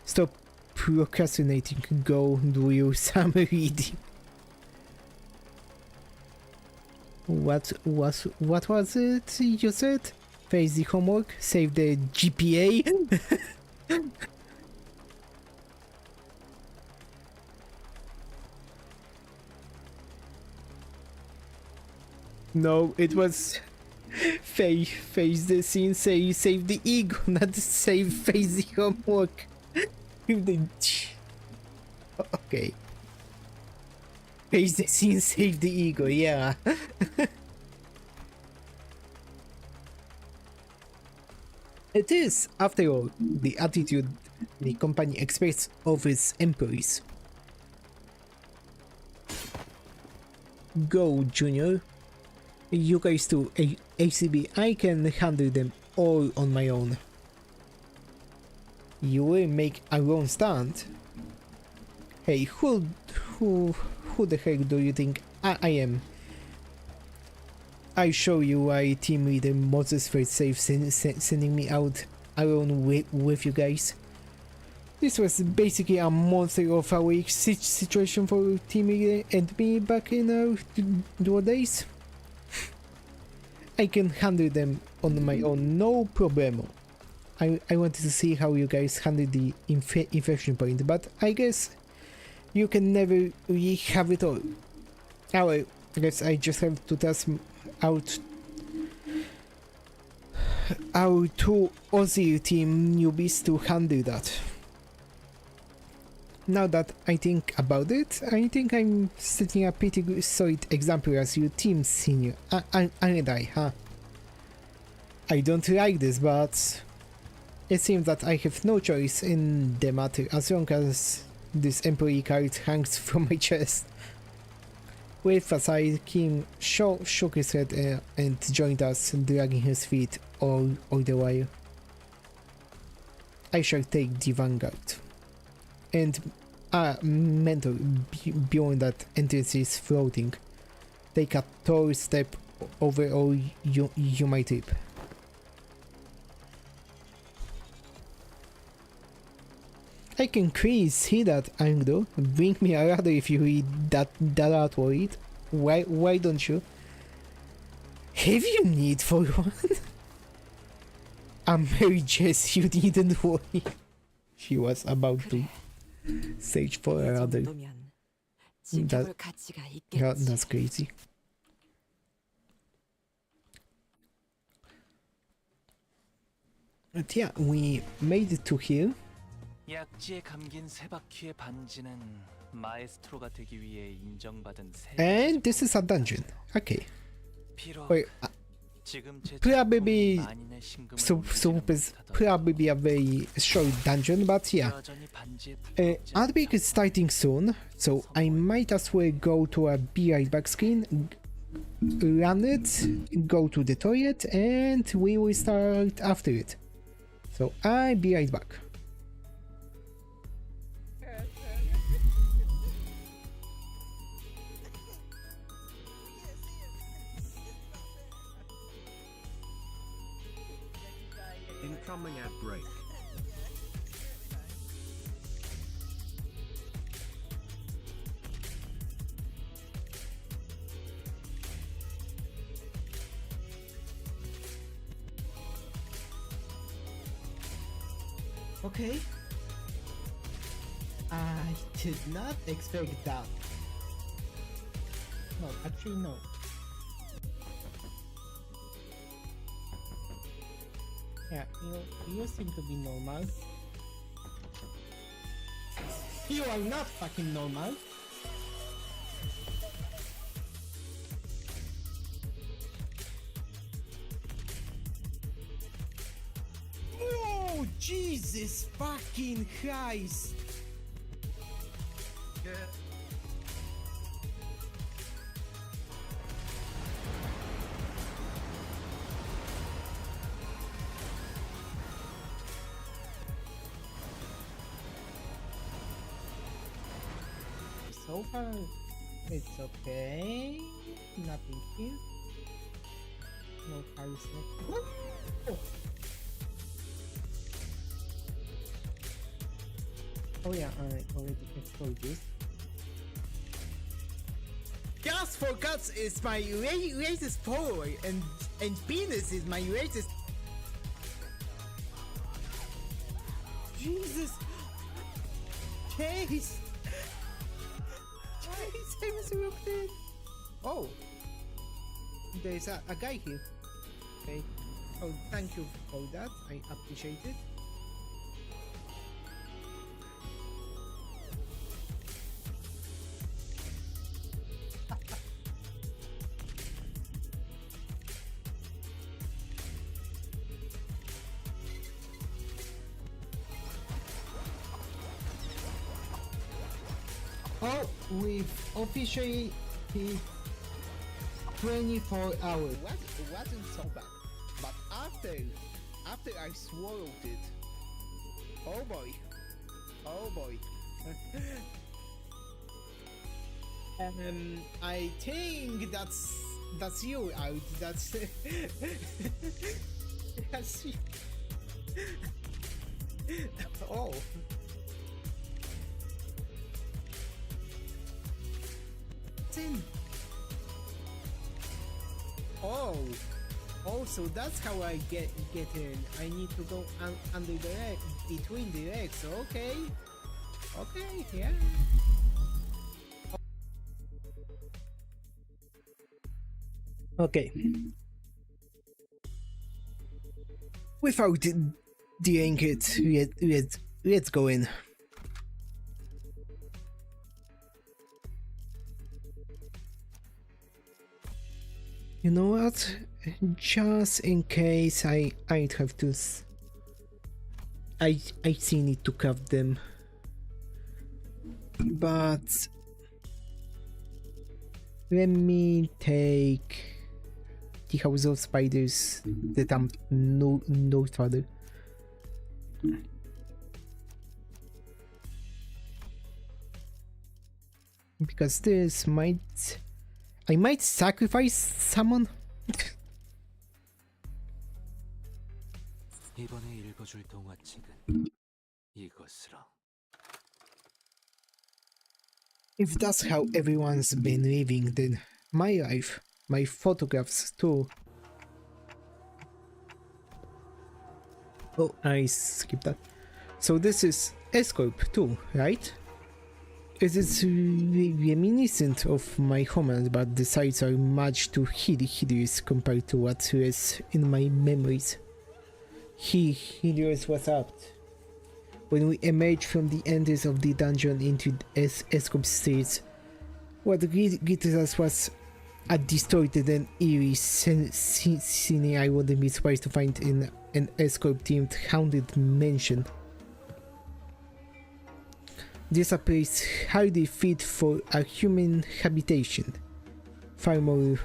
Stop procrastinating. Go do your summer reading. What was it you said? Face the homework, save the GPA. No, it was face the scene, save the ego, not face the homework. Okay. Face the scene, save the ego, yeah. It is, after all, the attitude the company expects of its employees. Go, Junior. You guys do ACB, I can handle them all on my own. You will make a wrong stand, Hey, who the heck do you think I am? I show you why team leader Moses felt safe sending me out alone with you guys. This was basically a monster of a week situation for team leader and me back in our duo days. I can handle them on my own, no problemo. I wanted to see how you guys handle the infection point, but I guess you can never really have it all. Now I guess I just have to task out our two Aussie team newbies to handle that. Now that I think about it, I think I'm setting a pretty good, solid example as your team senior, aren't I, huh? I don't like this, but it seems that I have no choice in the matter as long as this employee card hangs from my chest. With a sigh, Kim shook his head and joined us, dragging his feet all the while. I shall take the vanguard. And mentor, beyond that entrance is floating. Take a tall step over all you might trip. I can clearly see that angle. Bring me a ladder if you read that out worried. Why don't you? Have you need for one? I'm very jealous you didn't worry. She was about to search for a ladder. That's crazy. But yeah, we made it to here. 약지에 감긴 세 바퀴의 반지는 마에스트로가 되기 위해 인정받은 세 And this is a dungeon. Okay. 비록 Wait, 지금 제 probably 만인의 심금을 probably a very short dungeon, but yeah. 여전히 반지에 Outbreak is starting soon, so I might as well go to a be right back screen, run it, go to the toilet, and we will start after it. So I'll be right back. Incoming ad break. Okay. I did not expect that. No, actually no. Yeah, you seem to be normal. You are not fucking normal. Oh, Jesus fucking Christ. So far, it's okay. Nothing here. No cars next. What? Oh. Oh yeah, I already explored this. Just for guts is my latest follower, and penis is my latest. Jesus. Chase. Oh, there's a guy here. Okay. Oh, thank you for that. I appreciate it. Oh, we've officially hit 24 hours. It wasn't so bad, but after I swallowed it, oh boy, I think that's you out. That's that's you. Oh. Tin. Oh. Oh, so that's how I get in. I need to go under the leg, between the legs. Okay. Okay, yeah. Okay. Without delaying it, let's go in. You know what? Just in case I'd have to I still need to craft them. But let me take the House of Spiders that I'm no further. Because this I might sacrifice someone. 이번에 읽어줄 동화책은 이것으로. If that's how everyone's been living, then my life, my photographs too. Oh, I skipped that. So this is Escorp too, right? It is reminiscent of my homeland, but the sides are much too hideous compared to what is in my memories. Hideous was up. When we emerged from the entrance of the dungeon into Escorp streets, what greeted us was a distorted and eerie scene I wouldn't be surprised to find in an Escorp-themed haunted mansion. This a place hardly fit for a human habitation, far more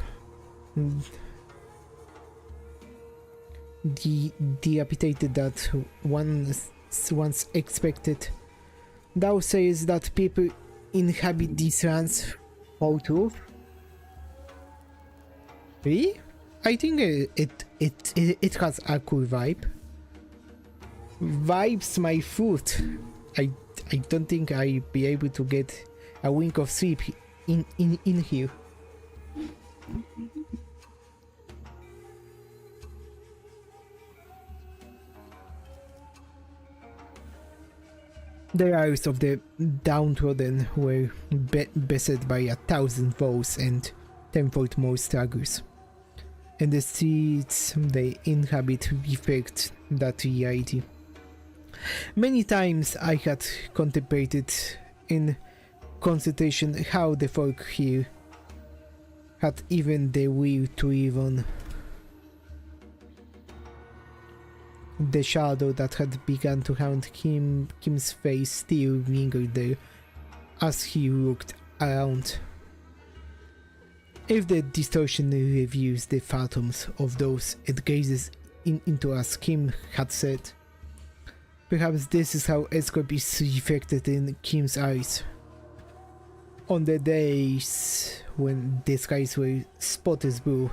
dilapidated than once expected. Thou says that people inhabit these lands for truth? Really? I think it has a cool vibe. Vibes my foot. I don't think I'll be able to get a wink of sleep in here. The eyes of the downtrodden were beset by 1,000 foes and tenfold more stragglers, and the streets they inhabit reflect that reality. Many times I had contemplated in concentration how the folk here had even the will to live on. The shadow that had begun to haunt Kim's face still lingered there as he looked around. If the distortion reveals the phantoms of those it gazes into, as Kim had said, perhaps this is how Escorp is reflected in Kim's eyes. On the days when the skies were spotless blue,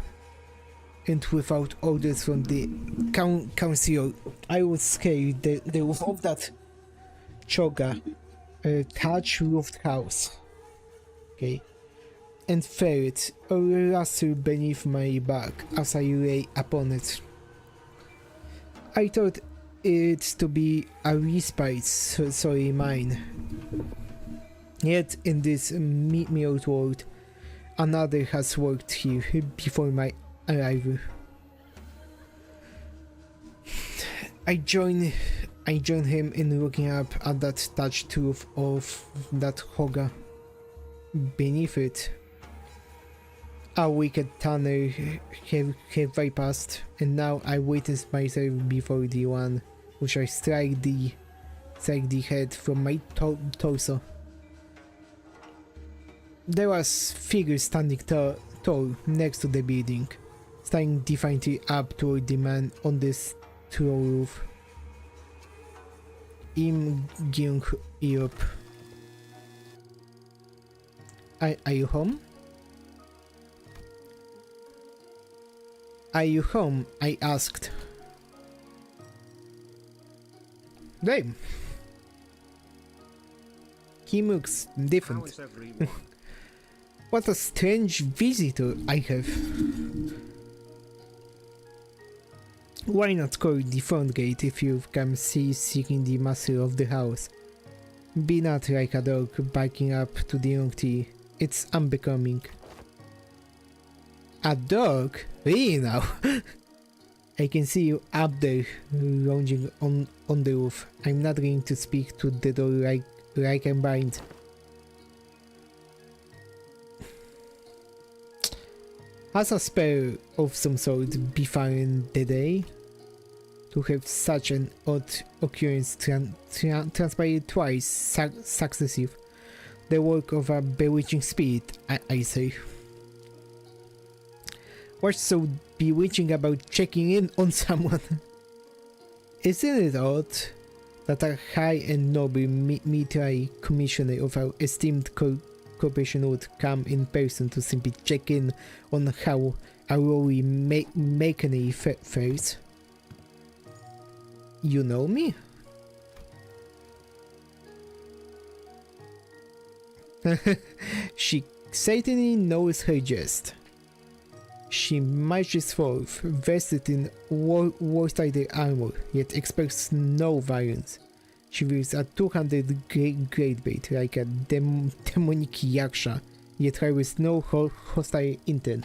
and without orders from the council, I would scale the roof of that choga, thatch roofed house, okay, and ferret or rustle beneath my back as I lay upon it. I thought it to be a respite, sorry mine. Yet in this mirror world, another has worked here before my arrival. I join him in looking up at that thatched roof of that hoga. Beneath it, a wicked tunnel have bypassed, and now I witness myself before the one which I strike the head from my torso. There was figure standing tall next to the building, staring defiantly up toward the man on this roof. Im Gyung Europe. Are you home? Are you home? I asked. Damn. He looks different. How is everyone? What a strange visitor I have. Why not call the front gate if you've come seeking the master of the house? Be not like a dog barking up to the young tea. It's unbecoming. A dog? Really now? I can see you up there, lounging on the roof. I'm not going to speak to the door like I'm blind. Has a spell of some sort befallen the day? To have such an odd occurrence transpired twice successive. The work of a bewitching spirit, I say. What's so bewitching about checking in on someone? Isn't it odd that a high and noble military commissioner of our esteemed corporation would come in person to simply check in on how our lowly machinery fares? You know me? She certainly knows her jest. She marches forth, vested in war-started armor, yet expects no violence. She wields a 200 great bait like a demonic yaksha, yet harbors no hostile intent.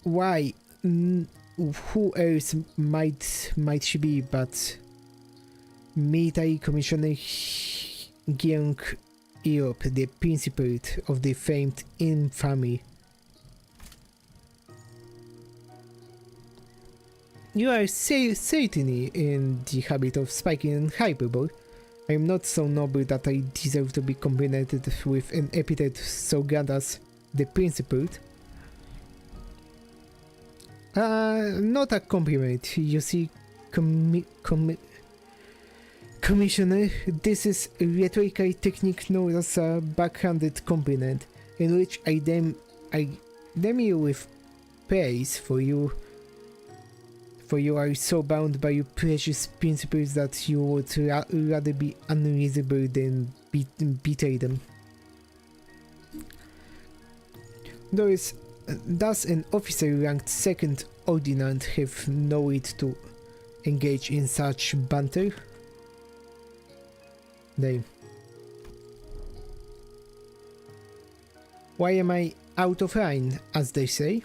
Why? Who else might she be but Military Commissioner Gyung Europe, the Principate of the famed infamy? You are certainly in the habit of spiking and hyperbole. I am not so noble that I deserve to be complimented with an epithet so grand as the Principate. Not a compliment, you see, Commissioner. This is a rhetorical technique known as a backhanded compliment, in which I damn you with praise for you are so bound by your precious principles that you would rather be unreasonable than betray them. Does an officer ranked second ordinand have no right to engage in such banter? Why am I out of line, as they say?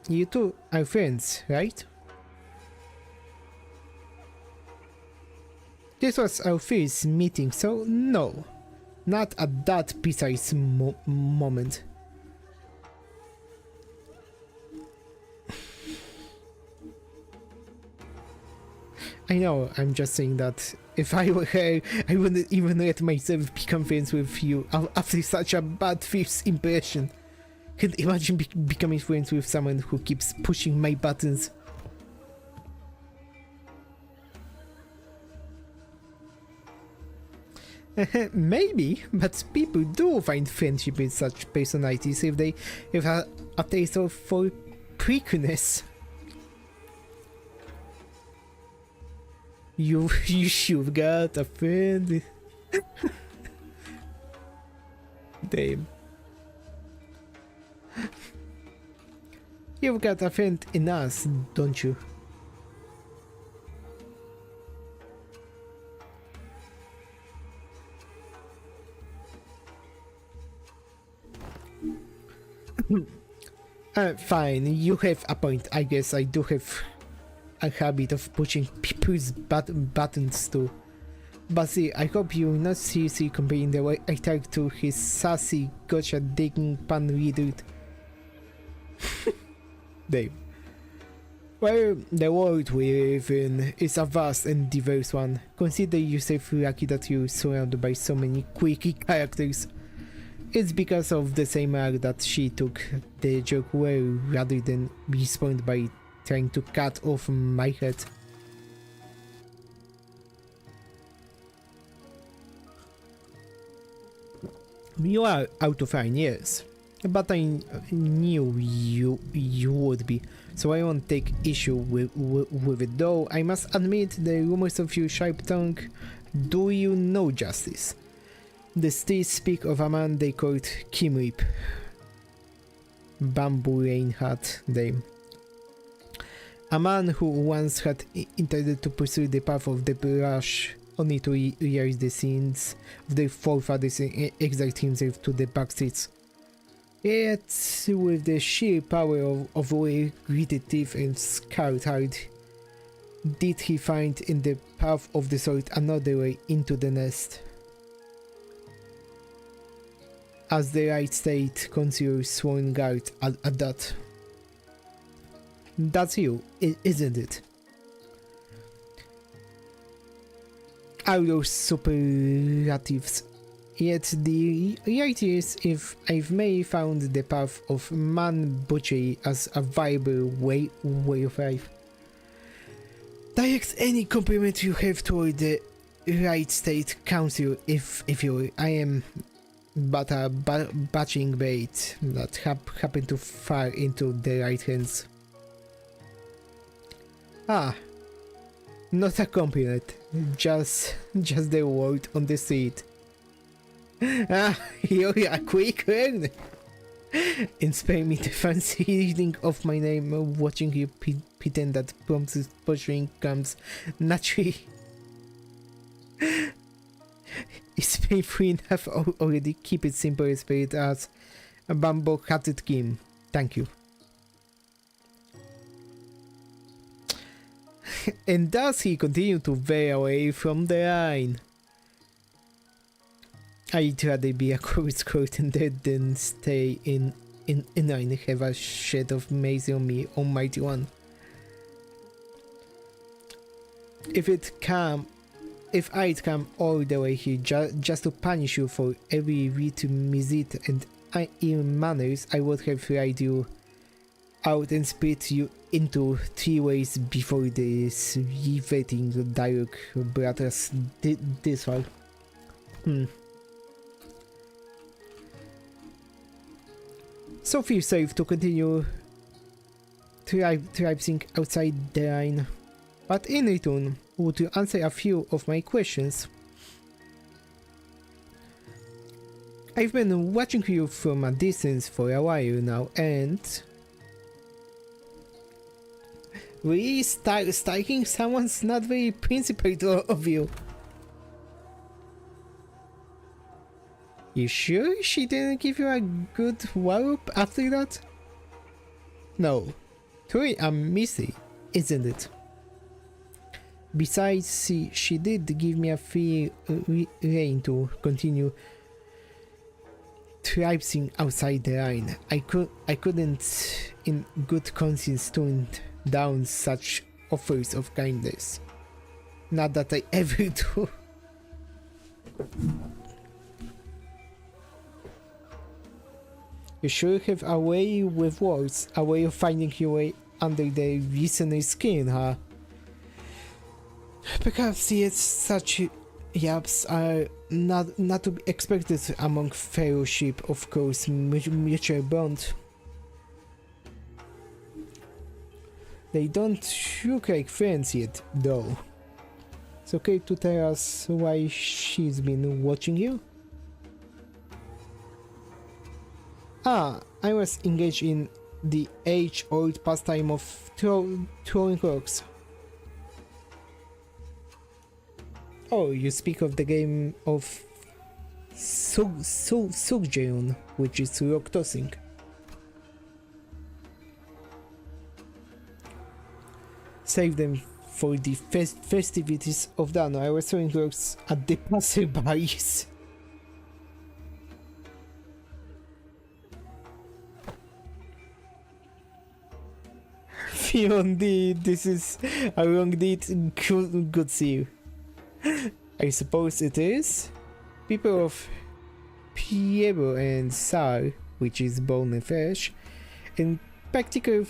You two are friends, right? This was our first meeting, so no. Not at that precise moment. I know, I'm just saying that if I were her, I wouldn't even let myself become friends with you after such a bad first impression. Can't imagine becoming friends with someone who keeps pushing my buttons. Maybe, but people do find friendship in such personalities if they have a taste for prickliness. You've got a friend. Damn. You've got a friend in us, don't you? Fine, you have a point. I guess I do have a habit of pushing people's buttons too. But see, I hope you will not seriously comparing the way I talk to his sassy, gotcha-digging pan-reader. Dave. Well, the world we live in is a vast and diverse one. Consider yourself lucky that you're surrounded by so many quirky characters. It's because of the same arc that she took the joke well rather than respond by trying to cut off my head. You are out of line, yes. But I knew you would be, so I won't take issue with it. Though I must admit, the rumors of your sharp tongue do you no justice. The streets speak of a man they called Kimrip. Bamboo Reinhardt name. A man who once had intended to pursue the path of the brush, only to realize the sins of their forefathers and exile himself to the backstreets. Yet, with the sheer power of gritted teeth and scarred heart, did he find in the path of the sword another way into the nest? As the right state considers sworn guard at that. That's you, isn't it? Are those superlatives? Yet the reality is, if I've may found the path of man butchery as a viable way of life, direct any compliment you have toward the right state council if you will. I am but a batching bait that happened to fall into the right hands. Ah, not a compliment, just the word on the street. Ah, you're a quick learner. Inspire me the fancy reading of my name, watching you pretend that prompt posturing comes naturally. It's painful enough already. Keep it simple, spirit as a bamboo-hatted Kim. Thank you. And thus he continued to veer away from the line. I'd rather be a corpse curtain dead than stay in line, have a shed of maze on me, almighty one. If I'd come all the way here just to punish you for every wit, misdeed and ill manners, I would have tried you out and split you into 3 ways before this riveting dialogue brought us this far. So feel safe to continue traipsing outside the line, but in return, would you answer a few of my questions? I've been watching you from a distance for a while now, and really stalking someone's not very principled of you. You sure she didn't give you a good wallop after that? No, truly a mystery, isn't it? Besides, she did give me a free rein to continue traipsing outside the line. I couldn't in good conscience turn down such offers of kindness. Not that I ever do. You sure have a way with words, a way of finding your way under the listener's skin, huh? Perhaps yet such yaps are not to be expected among fellowship, of course, mutual bond. They don't look like friends yet, though. It's okay to tell us why she's been watching you? Ah, I was engaged in the age-old pastime of throwing rocks. Oh, you speak of the game of Sugjeon, which is rock tossing. Save them for the festivities of Dano. I was throwing rocks at the passerbys. Beyond this is a wrong deed. Good see you. I suppose it is. People of Piero and Sar, which is bone and flesh, in practical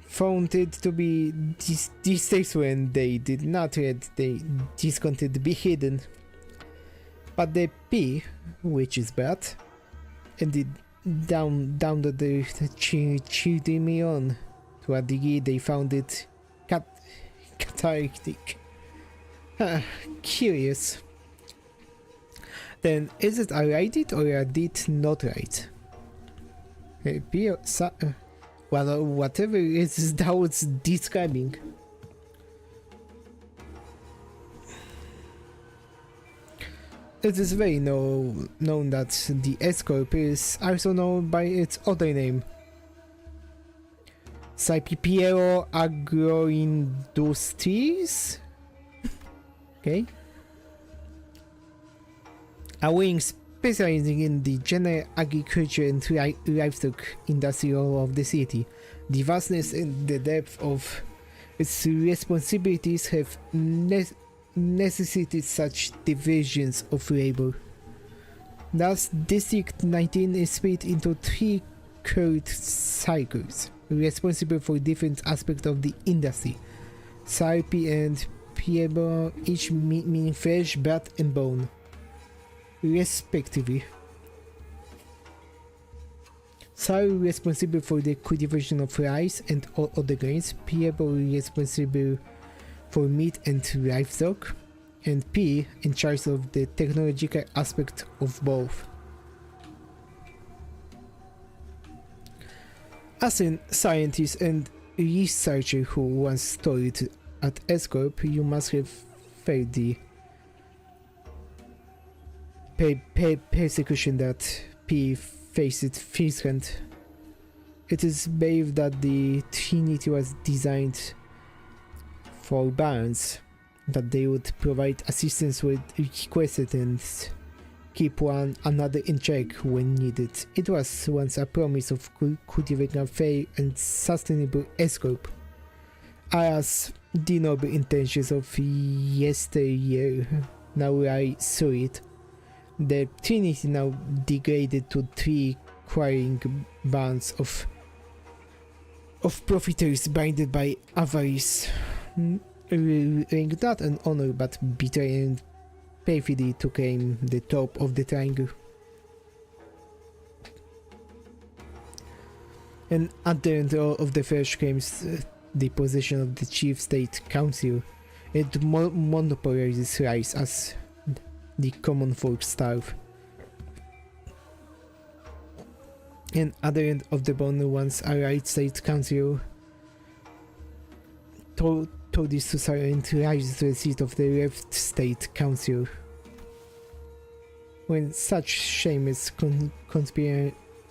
found it to be distasteful when they did not let the discontent be hidden. But the P, which is bad, and the down the cheating me on to a degree they found it cathartic. Curious. Then is it I write it or I did not write? Well, whatever it is that was describing. It is very known that the S-Corp is also known by its other name, Piero Agroindustries. Okay. A wing specializing in the general agriculture and livestock industry of the city. The vastness and the depth of its responsibilities have necessitated such divisions of labor. Thus, District 19 is split into 3 code cycles, responsible for different aspects of the industry. Sarpi and Piebo each meaning flesh, blood and bone, respectively. Sar responsible for the cultivation of rice and other grains, Piebo responsible for meat and livestock, and P in charge of the technological aspect of both. As a scientist and researcher who once studied at S-Corp, you must have felt the persecution that P faced firsthand. It is believed that the Trinity was designed for balance, that they would provide assistance when requested and keep one another in check when needed. It was once a promise of cultivating a fair and sustainable S-Corp. As the noble intentions of yesteryear now lie solid, the Trinity now degraded to 3 quarrying bands of profiteers blinded by avarice, not an honor but betray and perfidy to claim the top of the triangle. And at the end of the first claims the position of the Chief State Council. It monopolizes rice as the common folk starve. And at the end of the bone, once a right state council told this to silent rise to the seat of the left state council. When such shameless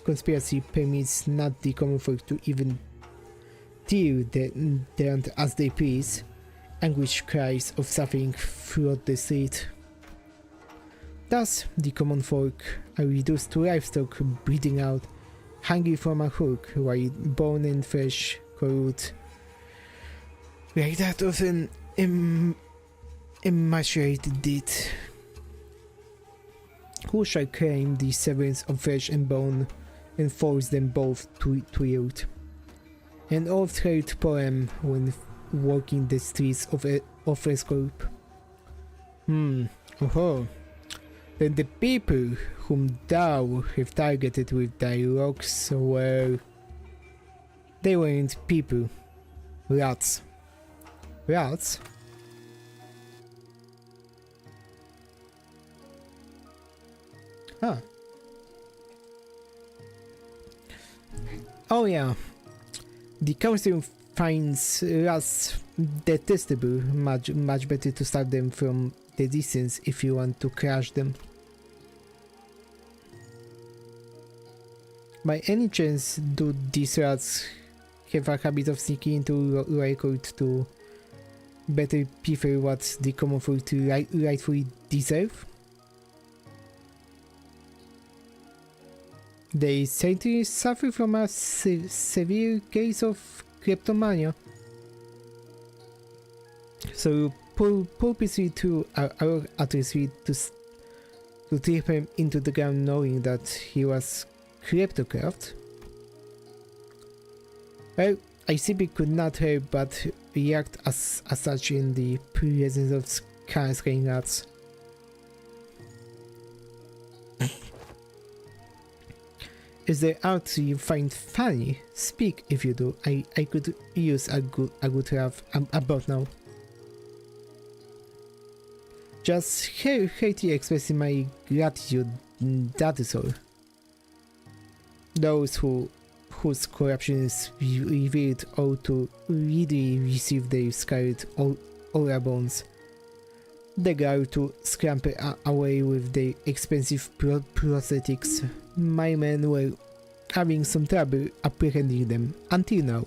conspiracy permits not the common folk to even deal them as they please, anguish cries of suffering flood the street. Thus, the common folk are reduced to livestock breathing out, hungry from a hook, while bone and flesh corrode like that of an emaciated deed. Who shall claim the severance of flesh and bone and force them both to yield? An oft-heard poem when walking the streets of S-Corp. Oh. Then the people whom thou have targeted with thy rocks were... They weren't people. Rats. Rats? Huh. Oh yeah. The council finds rats detestable. Much better to start them from the distance if you want to crush them. By any chance, do these rats have a habit of sneaking into record to better prefer what the common folk rightfully deserve? They certainly suffer from a severe case of kleptomania. So purposely to our adversary to trip him into the ground knowing that he was kleptocraft. Well, I simply could not help but react as such in the presence of scarce rats. Is there art you find funny? Speak if you do. I could use a good laugh about now. Just heartily expressing my gratitude, that is all. Those whose corruption is revealed ought to really receive their scarlet aura bones. They go to scamper away with their expensive prosthetics. My men were having some trouble apprehending them, until now.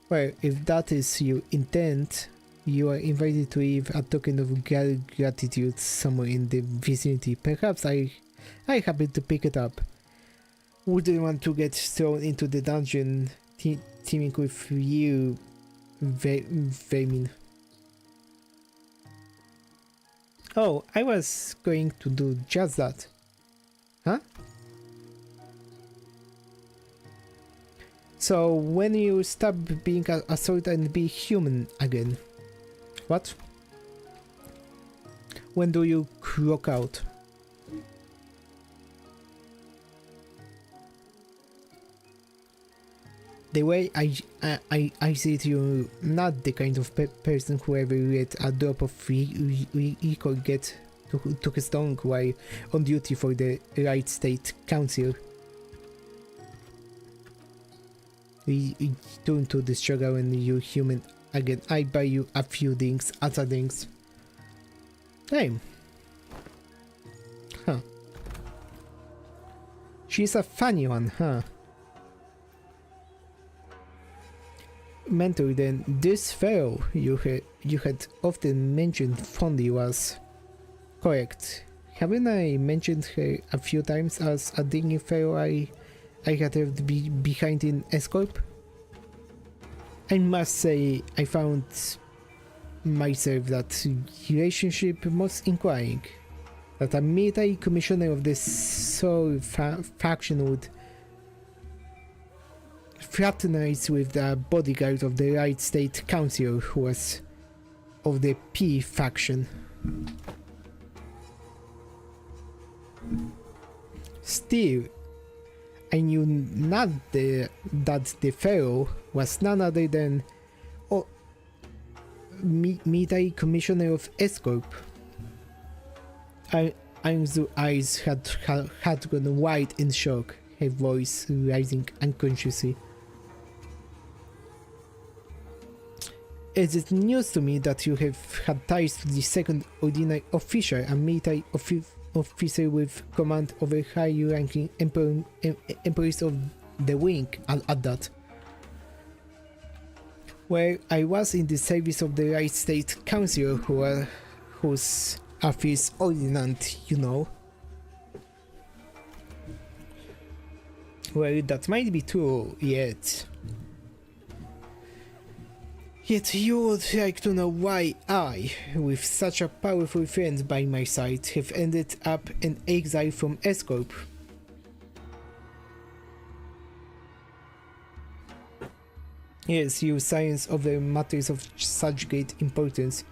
Well, if that is your intent, you are invited to leave a token of gratitude somewhere in the vicinity. Perhaps I happen to pick it up. Wouldn't want to get thrown into the dungeon teaming with you, vermin. Oh, I was going to do just that. Huh? So when you stop being a sword and be human again? What? When do you croak out? The way I see it, you're not the kind of person who ever let a drop of recall get to his tongue while on duty for the right state council. We turn to the struggle when you're human again. I buy you a few things, other things. Hey. Huh. She's a funny one, huh? Mentor, then this fellow you had often mentioned fondly was correct. Haven't I mentioned her a few times as a dingy fellow I had left behind in Escorp? I must say I found myself that relationship most inquiring. That a military commissioner of the Soul faction would fraternize with the bodyguard of the right state council who was of the P faction. Still, I knew not that the fellow was none other than military commissioner of Escorp. Iron's eyes had gone wide in shock, her voice rising unconsciously. It is news to me that you have had ties to the second ordinary official, a military officer with command over high-ranking employees of the wing at that. Well, I was in the service of the right state council whose office ordinant, you know. Well, that might be true, yet you would like to know why I, with such a powerful friend by my side, have ended up in exile from Escorp. Yes, your science of the matters of such great importance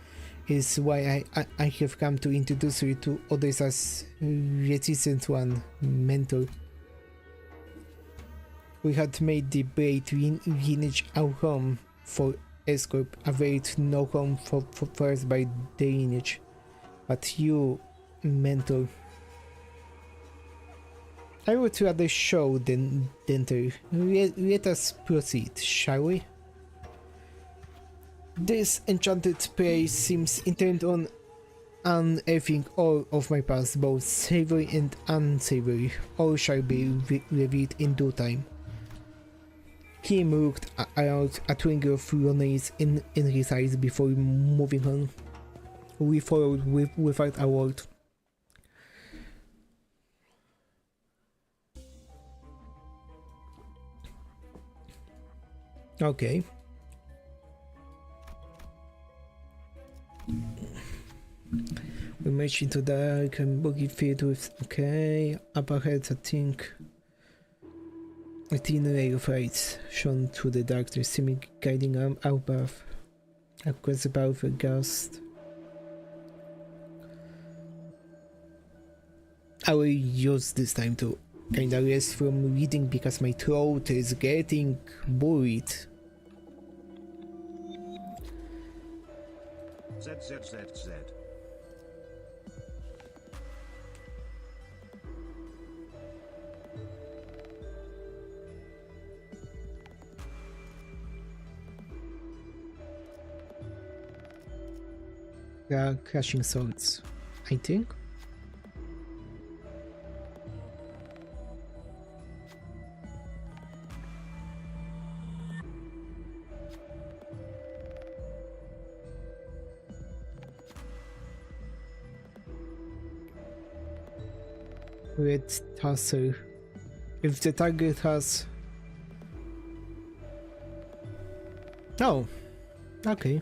is why I have come to introduce you to others as reticent one, mentor. We had made the Braid lineage our home for Escorp, avoid no home for us by the lineage. But you, mentor, I would rather show than tell. Let us proceed, shall we? This enchanted place seems intent on unearthing all of my past, both savory and unsavory. All shall be revealed in due time. He looked around, a twinkle of unease in his eyes before moving on. We followed without a word. Okay. We march into the dark and boggy field with... Okay, up ahead I think... A thin ray of light shone through the darkness, seeming guiding our path across the path of a ghost. I will use this time to kinda rest from reading because my throat is getting buried. ZZZZ. Crashing swords, I think. Red tassel. If the target has... Oh, okay.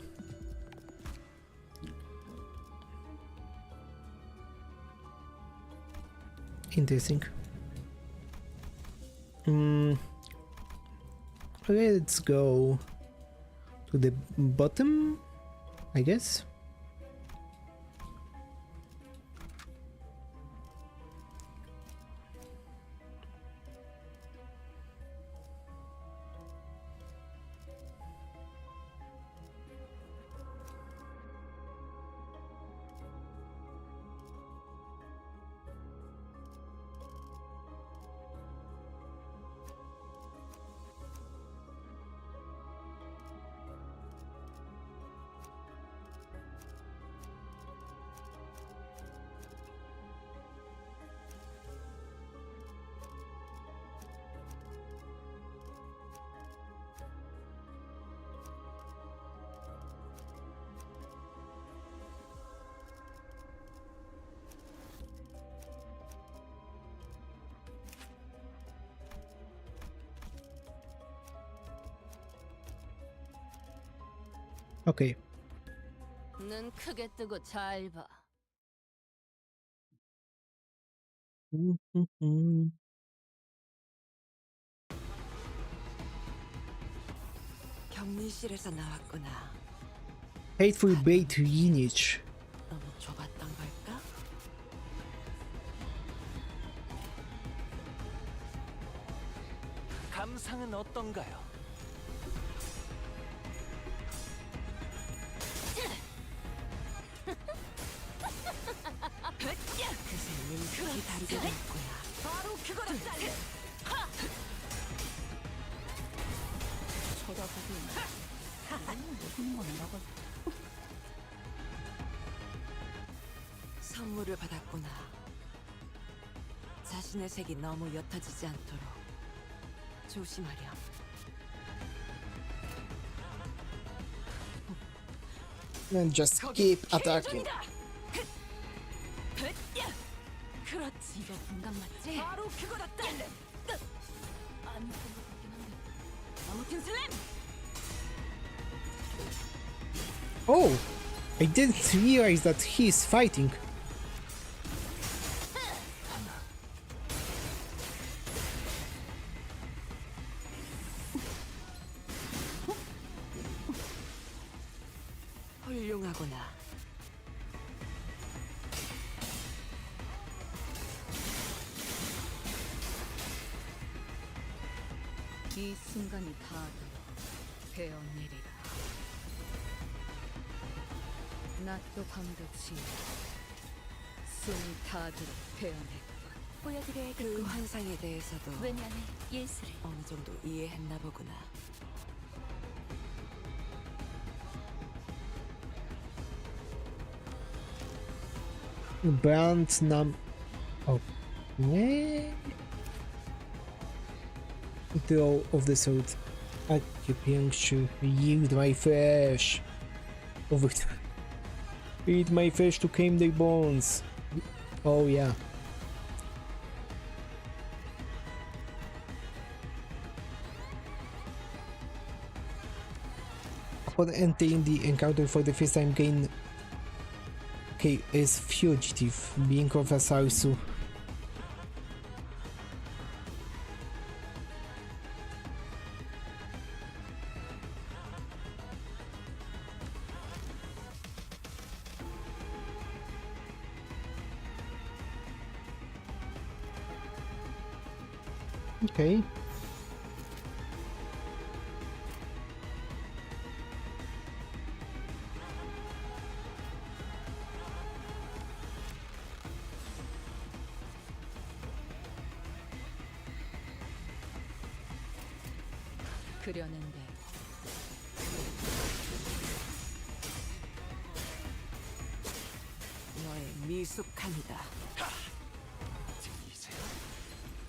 Interesting. Let's go to the bottom, I guess. Okay. 눈 크게 뜨고 잘 봐. 격리실에서 나왔구나. Hateful Bait lineage. 너무 좁았던 걸까? 감상은 어떤가요? 그새는 극히 다르게 될 거야. 바로 그거라. 쳐다보고 멋있는 거 나가지고. 선물을 받았구나. 자신의 색이 너무 옅어지지 않도록 조심하렴. And just keep attacking. 그렇지. 이거 분간 맞지? 바로 그거다. 아니 그거 같긴 한데. 아무튼 슬램. Oh, I didn't realize that he's fighting. 훌륭하구나. 이 순간이 다 되어내리라. 낮도 밤도 지나 숨이 다도록 되어내고 보여드려야 그 환상에 대해서도 왜냐면 예술을 어느 정도 이해했나 보구나. Brand num. Okay. Throw of the sword. Acupuncture. Yield my flesh. Overtime. Eat my flesh to calm their bones. Oh yeah. Upon entering the encounter for the first time, gain is fugitive, being of a Sarsu. Okay. 그려낸데 너의 미숙함이다. 들리세요?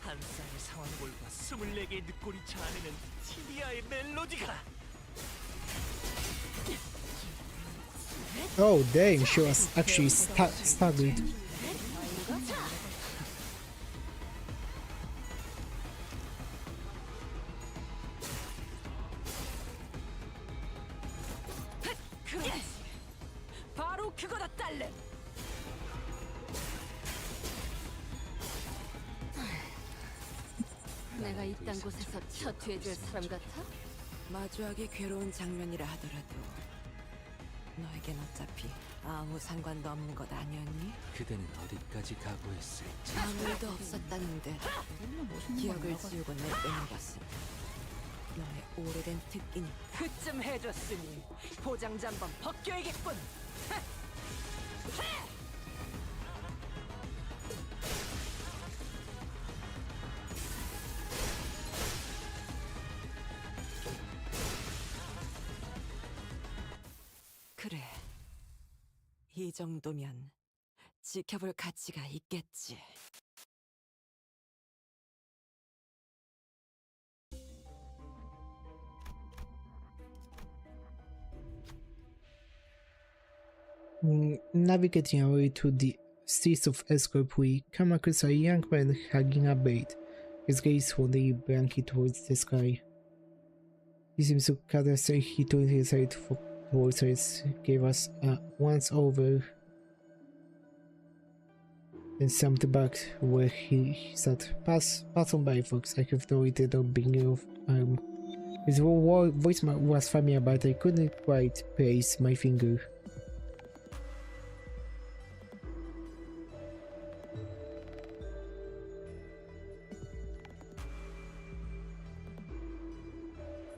한 쌍의 상황골과 24개의 늑골이 자아내는 티비아의 멜로디가 Oh damn, she was actually staggered. 그렇지. 바로 그거다 딸래. 내가 이딴 곳에서 첫 회줄 사람 같아? 마주하기 괴로운 장면이라 하더라도 너에겐 어차피 아무 상관도 없는 것 아니었니? 그대는 어디까지 각오했을지. 아무 일도 없었다는데 기억을 지우고 내빼는 것은 너의 오래된 특기니까. 그쯤 해줬으니 포장지 한번 벗겨야겠군. 그래, 이 정도면 지켜볼 가치가 있겠지. Navigating our way through the streets of Escorp, we come across a young man hugging a bird, his gaze holding blankly towards the sky. He seems to gather, so he turned his head towards us, gave us a once over, and jumped back where he sat. Pass on by, folks. I have noted the beginning of his voice was familiar, but I couldn't quite place my finger.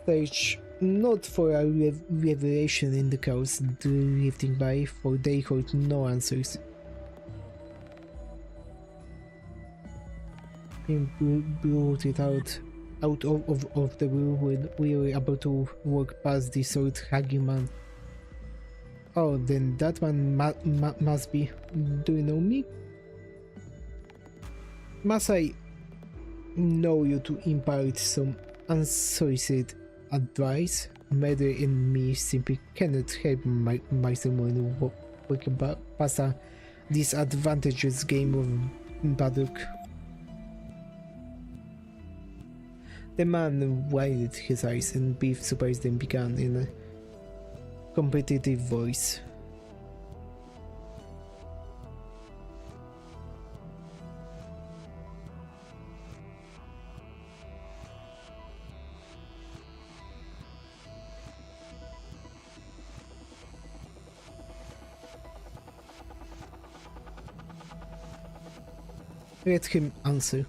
Search not for a revelation in the crowds drifting by, for they hold no answers. He brought it out of the room when we were about to walk past the sword-hugging man. Oh, then that man must be... Do you know me? Must I know you to impart some unsolicited advice? Murder and me simply cannot help myself when walking past a disadvantageous game of Baduk. The man widened his eyes and beef surprised and began in a competitive voice. Let him answer.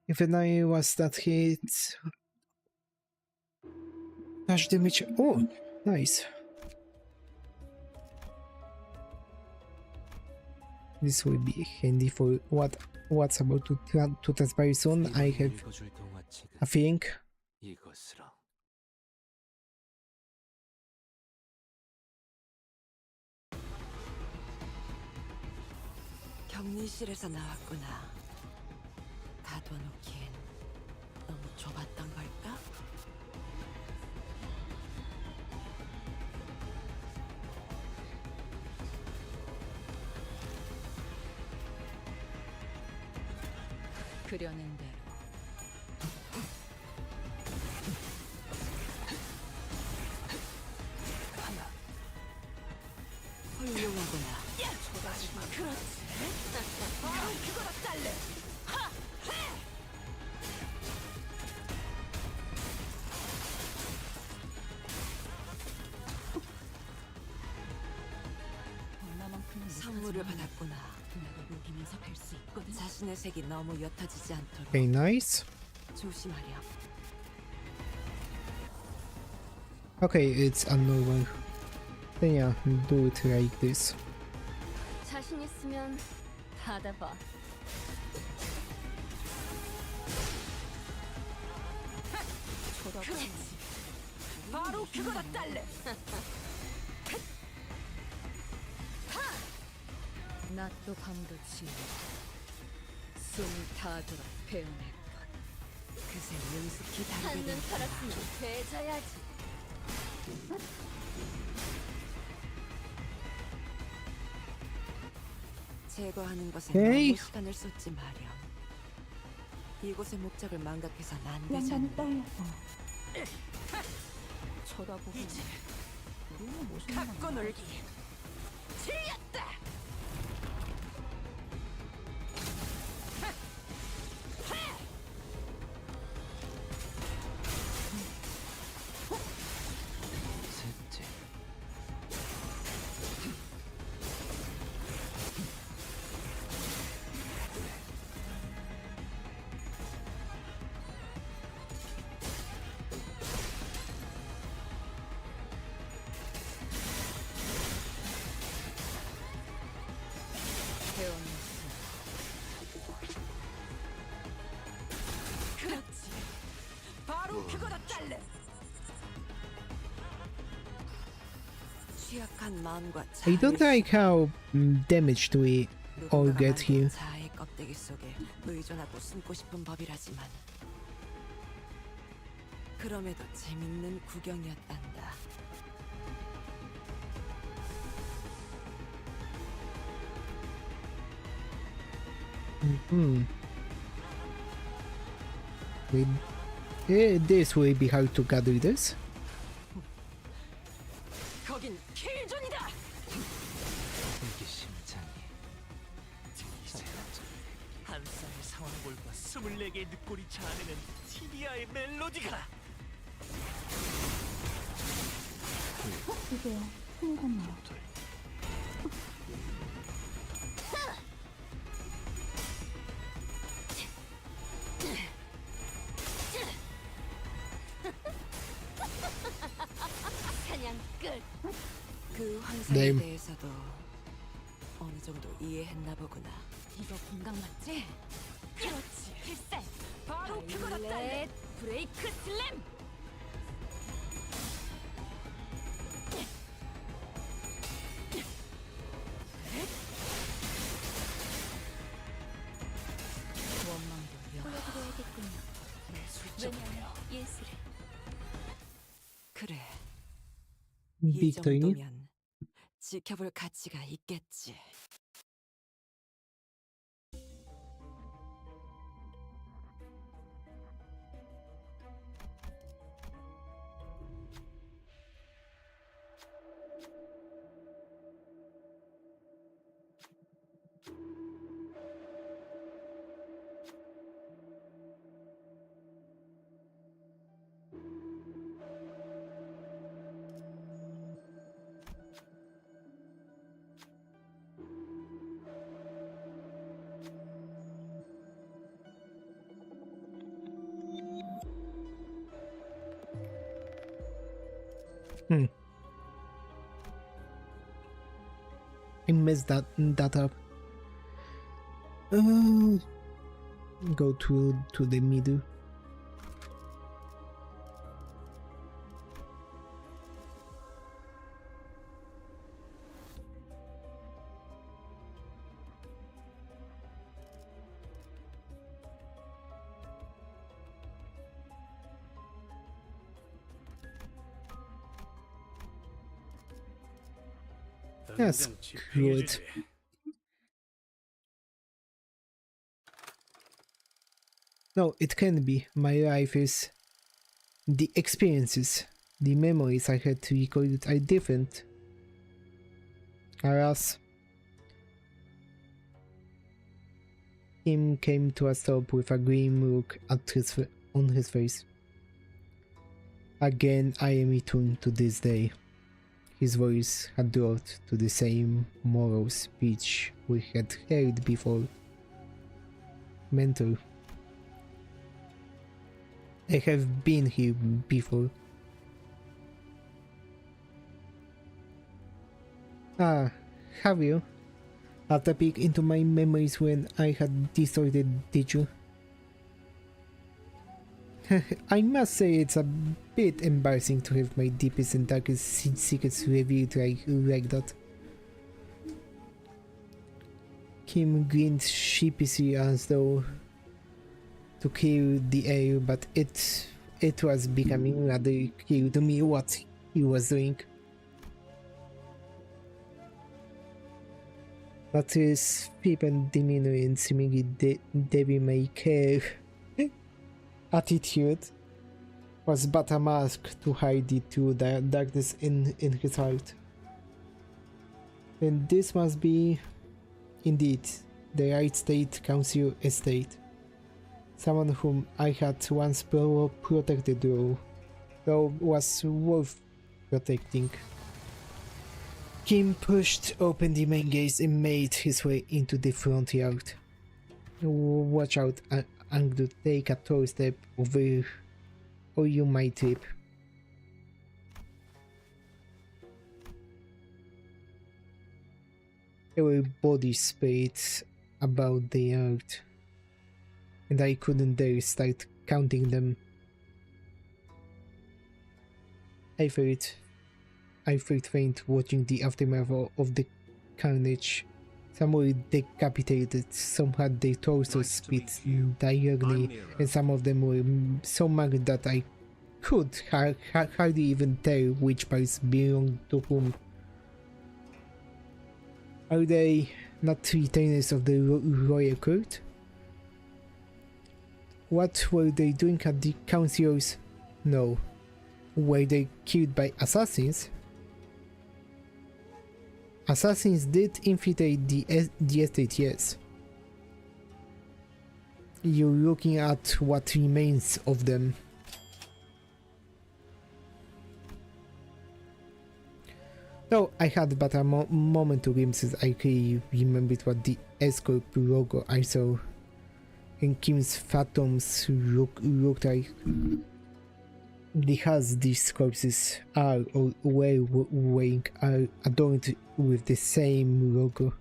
If an eye was not hit, dash damage. Oh, nice. This will be handy for what's about to transpire soon. I have 읽어줄 동화책은 a feeling. 이것으로. 격리실에서 나왔구나. 가둬놓기엔 너무 좁았던 걸까? 그려낸 대로 그렇지. 바로 그거라 딸래. 하! 해! 얼마만큼은 선물을 받았구나. 나를 녹이면서 갈 수 있거든. 자신의 색이 너무 옅어지지 않도록 Okay, nice. 조심하렴. Okay, it's unnormal. Then yeah, do it like this. 자신 있으면 받아봐. 그렇지. 바로 그거라 딸래. 낮도 밤도 지나 숨이 닿도록 배워낼 것. 그새 능숙히 다루게 한눈 된 팔았으면 되져야지. 제거하는 것에 에이. 너무 시간을 쏟지 마렴. 이곳의 목적을 망각해선 안 되잖아. 쳐다보고 이제 너무 멋있는 갖고 놀기. 틀렸다. 셋째. 그렇지. 바로 그거라 딸래. 취약한 마음과 I don't like how damaged we all get here. 자아의 껍데기 속에 의존하고 숨고 싶은 법이라지만 그럼에도 재밌는 구경이었단다. Wait, this will be how to gather this. 거긴 킬존이다. 이게 심장이. 한 쌍의 상황볼과 24개의 늑골이 자아내는 티비아의 멜로디가. 이게요. 풍선이요. 사냥 끝. 그 환상에 네. 대해서도 어느 정도 이해했나 보구나. 이거 공각 맞지? 그렇지. 필살. 바로 그거라 딸래. 브레이크 슬램. 원망도 보여드려야겠군요. 술적이네요. 예술을. 그래. 이 Victory. 정도면 지켜볼 가치가 있겠지. I messed that up. Go to the middle. That's good. No, it can be. My life is... The experiences, the memories I had to record are different. Alas. Kim came to a stop with a grim look on his face. Again, I am eaten to this day. His voice had dropped to the same morose pitch we had heard before. Mentor. I have been here before. Ah, have you? Had a peek into my memories when I had distorted, did you? I must say it's a bit embarrassing to have my deepest and darkest secrets revealed like that. Kim grinned sheepishly as though to clear the air, but it was becoming rather clear to me what he was doing. But his flippant demeanor and seemingly devil may care attitude was but a mask to hide the true darkness in his heart. And this must be, indeed, the right state council estate. Someone whom I had once protected, though was worth protecting. Kim pushed open the main gates and made his way into the front yard. Watch out, and take a tall step over, or you might trip. There were bodies sprayed about the yard, and I couldn't dare start counting them. I felt faint watching the aftermath of the carnage. Some were decapitated, some had their torsos split diagonally, and some of them were so mangled that I could hardly even tell which parts belonged to whom. Are they not retainers of the royal court? What were they doing at the council's? No. Were they killed by assassins? Assassins did infiltrate the estate, yes. You're looking at what remains of them. Though I had but a moment to glimpse, I clearly remembered what the S-Corp logo I saw and Kim's phantoms looked like. Because these corpses are or were wearing are adorned with the same logo.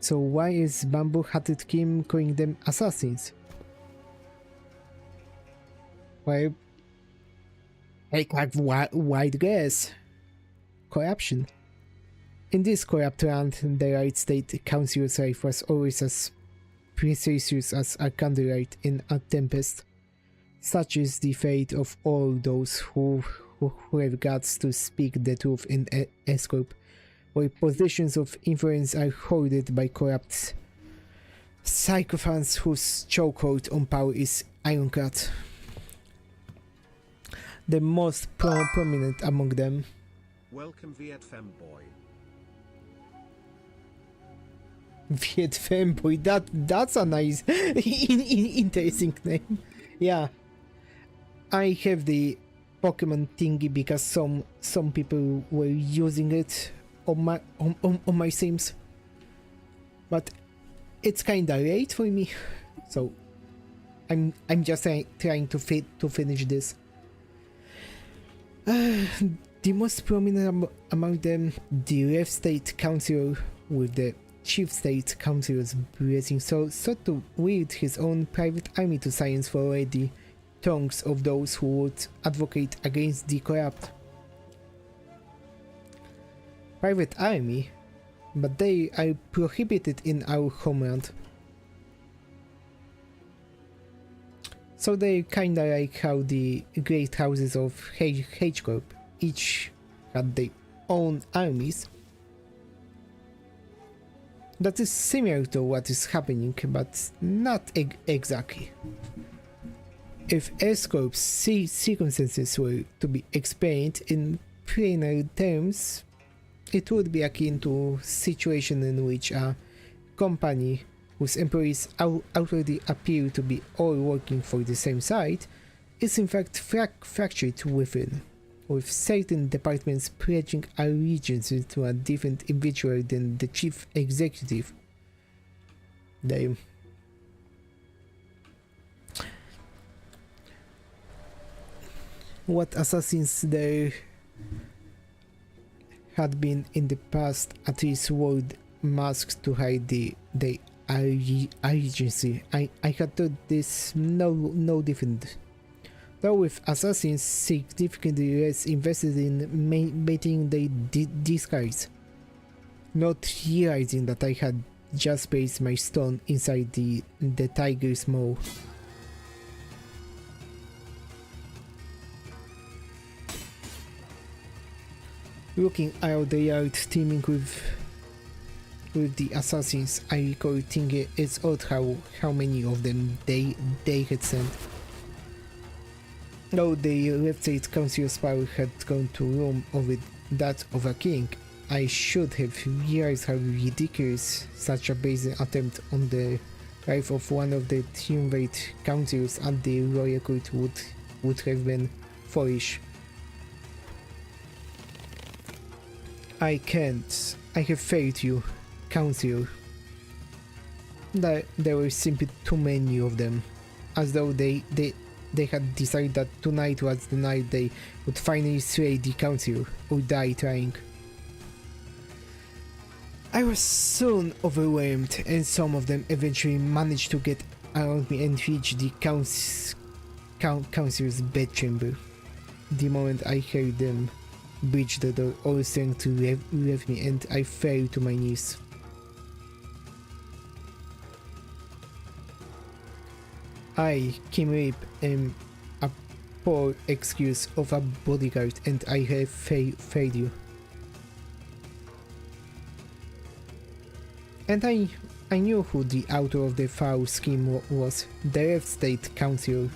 So why is Bamboo-Hatted Kim calling them assassins? Well, I have wide guess. Corruption. In this corrupt land, the right state council's life was always as precious as a candlelight in a tempest. Such is the fate of all those who have guts to speak the truth in S-Corp, where positions of influence are hoarded by corrupt sycophants whose chokehold on power is ironclad. The most prominent among them. Welcome, Viet Femboy. Viet Femboy, that's a nice, interesting name. Yeah. I have the Pokemon thingy because some people were using it on my Sims, but it's kinda late for me, so I'm just trying to finish this. The most prominent among them, the left state councilor with the chief state councilor's blessing, sought to wield his own private army to silence for the tongues of those who would advocate against the corrupt. Private army? But they are prohibited in our homeland. So they're kinda like how the great houses of H-Corp each had their own armies. That is similar to what is happening, but not exactly. If S-Corp's circumstances were to be explained in plainer terms, it would be akin to a situation in which a company, whose employees outwardly appear to be all working for the same site, is in fact fractured within, with certain departments pledging allegiance to a different individual than the chief executive. Damn. What assassins there had been in the past at least wore masks to hide their allegiance. I had thought this no different. Though with assassins significantly less invested in maintaining their disguise, not realizing that I had just placed my stone inside the tiger's maw. Looking out the yard teeming with the assassins, I recall thinking it's odd how many of them they had sent. Though the left side council's power had gone to room over that of a king, I should have realized how ridiculous such a brazen attempt on the life of one of the triumvirate councils at the royal court would have been foolish. I can't. I have failed you, Council. There were simply too many of them, as though they had decided that tonight was the night they would finally slay the Council, or die trying. I was soon overwhelmed, and some of them eventually managed to get around me and reach the Council's bedchamber. The moment I heard them breach the door, all strength left me and I fell to my knees. I, Kim Rip, am a poor excuse of a bodyguard and I have failed you. And I knew who the author of the foul scheme was, the Left State Council.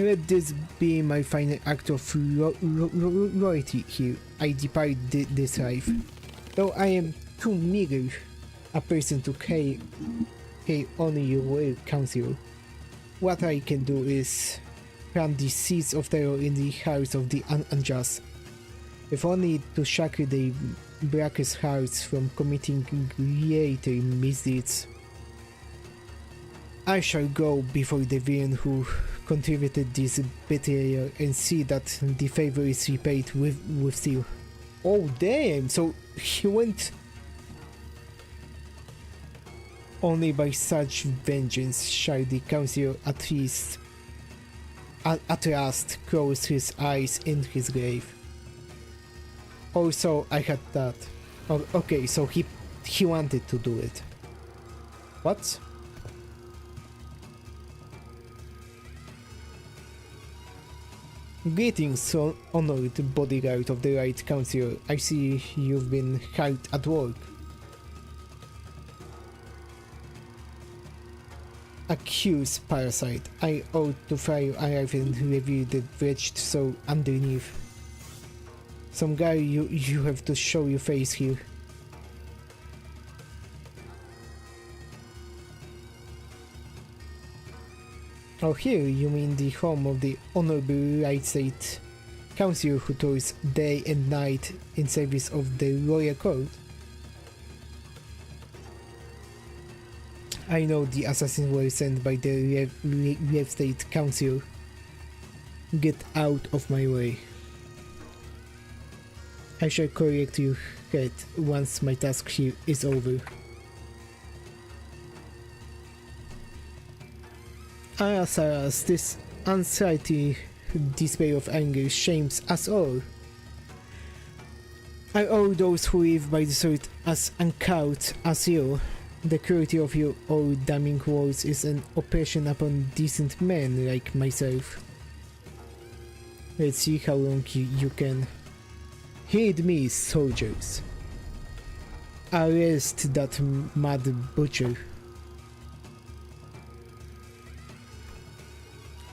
Let this be my final act of loyalty here. I depart this life. Though I am too meager a person to care only your royal council, what I can do is plant the seeds of terror in the hearts of the unjust, if only to shackle the blackest hearts from committing greater misdeeds. I shall go before the villain who contributed this betrayal and see that the favor is repaid with steel. Oh damn, so he went... Only by such vengeance shall the council at last close his eyes in his grave. Also, I had that. Oh, okay, so he wanted to do it. What? Greetings, so honored bodyguard of the Right Council. I see you've been hard at work. Accused parasite. I ought to file arrive and review the wretched soul underneath. Some guy you have to show your face here. Oh, here you mean the home of the Honorable Right State Council who toils day and night in service of the royal court? I know the assassins were sent by the Left State Council. Get out of my way. I shall correct your head once my task here is over. Alas, this unsightly display of anger shames us all. I owe those who live by the sword as uncouth as you. The cruelty of your old damning words is an oppression upon decent men like myself. Let's see how long you can. Heed me, soldiers. Arrest that mad butcher.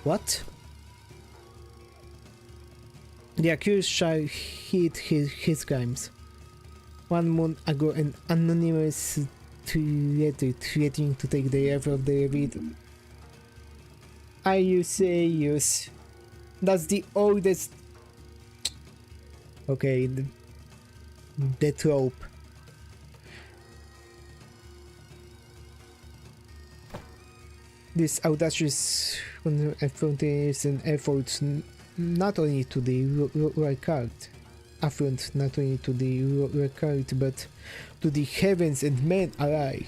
What? The accused shall heed his crimes. 1 month ago an anonymous letter threatening to take the life of the Revit. Are you serious? That's the oldest... Okay, the trope. This audacious confrontation efforts not only to the record, affront not only to the record, but to the heavens and men alike.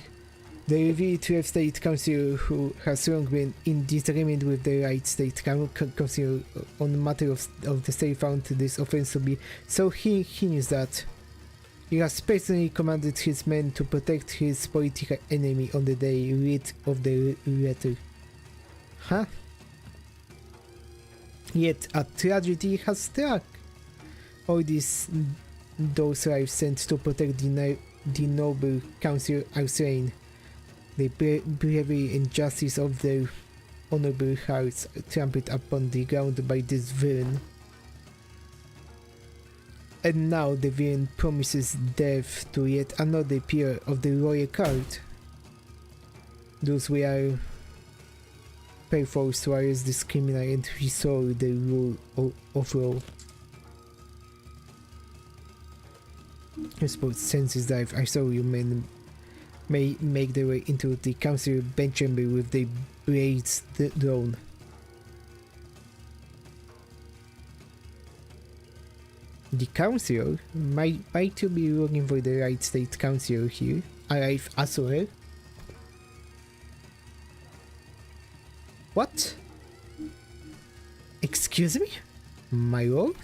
The Reveal 12 State Council, who has long been in disagreement with the Right State Council on the matter of the state, found this offense to be so heinous that he has personally commanded his men to protect his political enemy on the day read of the letter. Huh? Yet a tragedy has struck. All those lives sent to protect the noble council are slain. The bravery and justice of their honorable hearts trampled upon the ground by this villain. And now the villain promises death to yet another peer of the royal court. Those we are perforce to arrest this criminal and restore the rule of law. I suppose since his life, I saw you men may make their way into the council bedchamber with the blades drawn. The council? Might you be looking for the right state council here? Alive as well? What? Excuse me? My lord?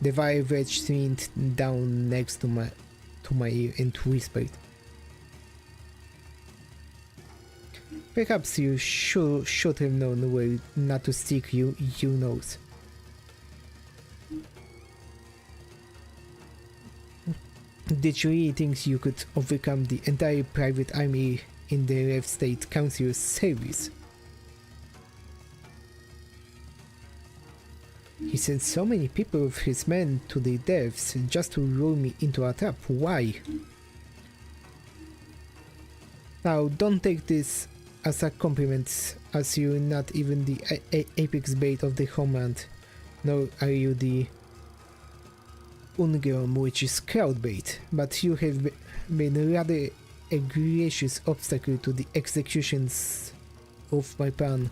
The vibe edge leaned down next to my ear and whispered. Perhaps you should have known where not to stick your nose. Did you really think you could overcome the entire private army in the left state council's service? He sent so many people of his men to their deaths just to lure me into a trap. Why? Now, don't take this as a compliment, as you're not even the apex bait of the homeland, nor are you the Ungrom, which is crowd bait, but you have been rather a gracious obstacle to the executions of my plan.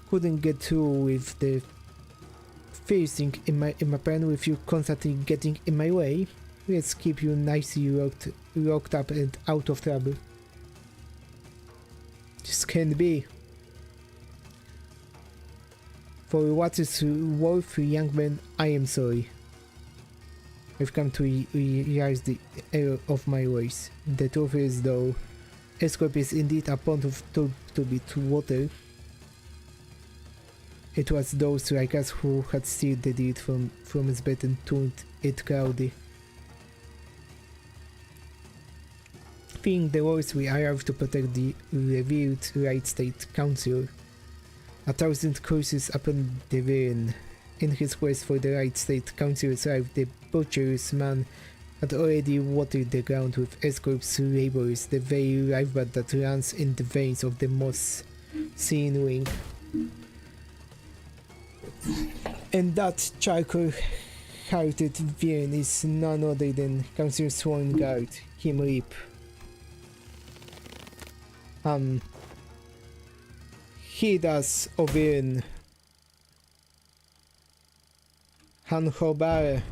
Couldn't get through with the first thing in my plan with you constantly getting in my way. Let's keep you nicely locked up and out of trouble. This can't be. For what is worth, young man, I am sorry. I've come to realize the error of my ways. The truth is, though, Escape is indeed a pond to be to water. It was those like us who had steered the deed from its bed and turned it cloudy. Fearing the worst, we arrived to protect the revealed Right State Council. 1,000 curses upon the villain. In his quest for the Right State Council's life, the butcherous man had already watered the ground with Escorp's labors, the very lifeblood that runs in the veins of the moss-seen wing. And that charcoal-hearted villain is none other than Council Sworn Guard, Him Reap. He does villain. Han Hobare.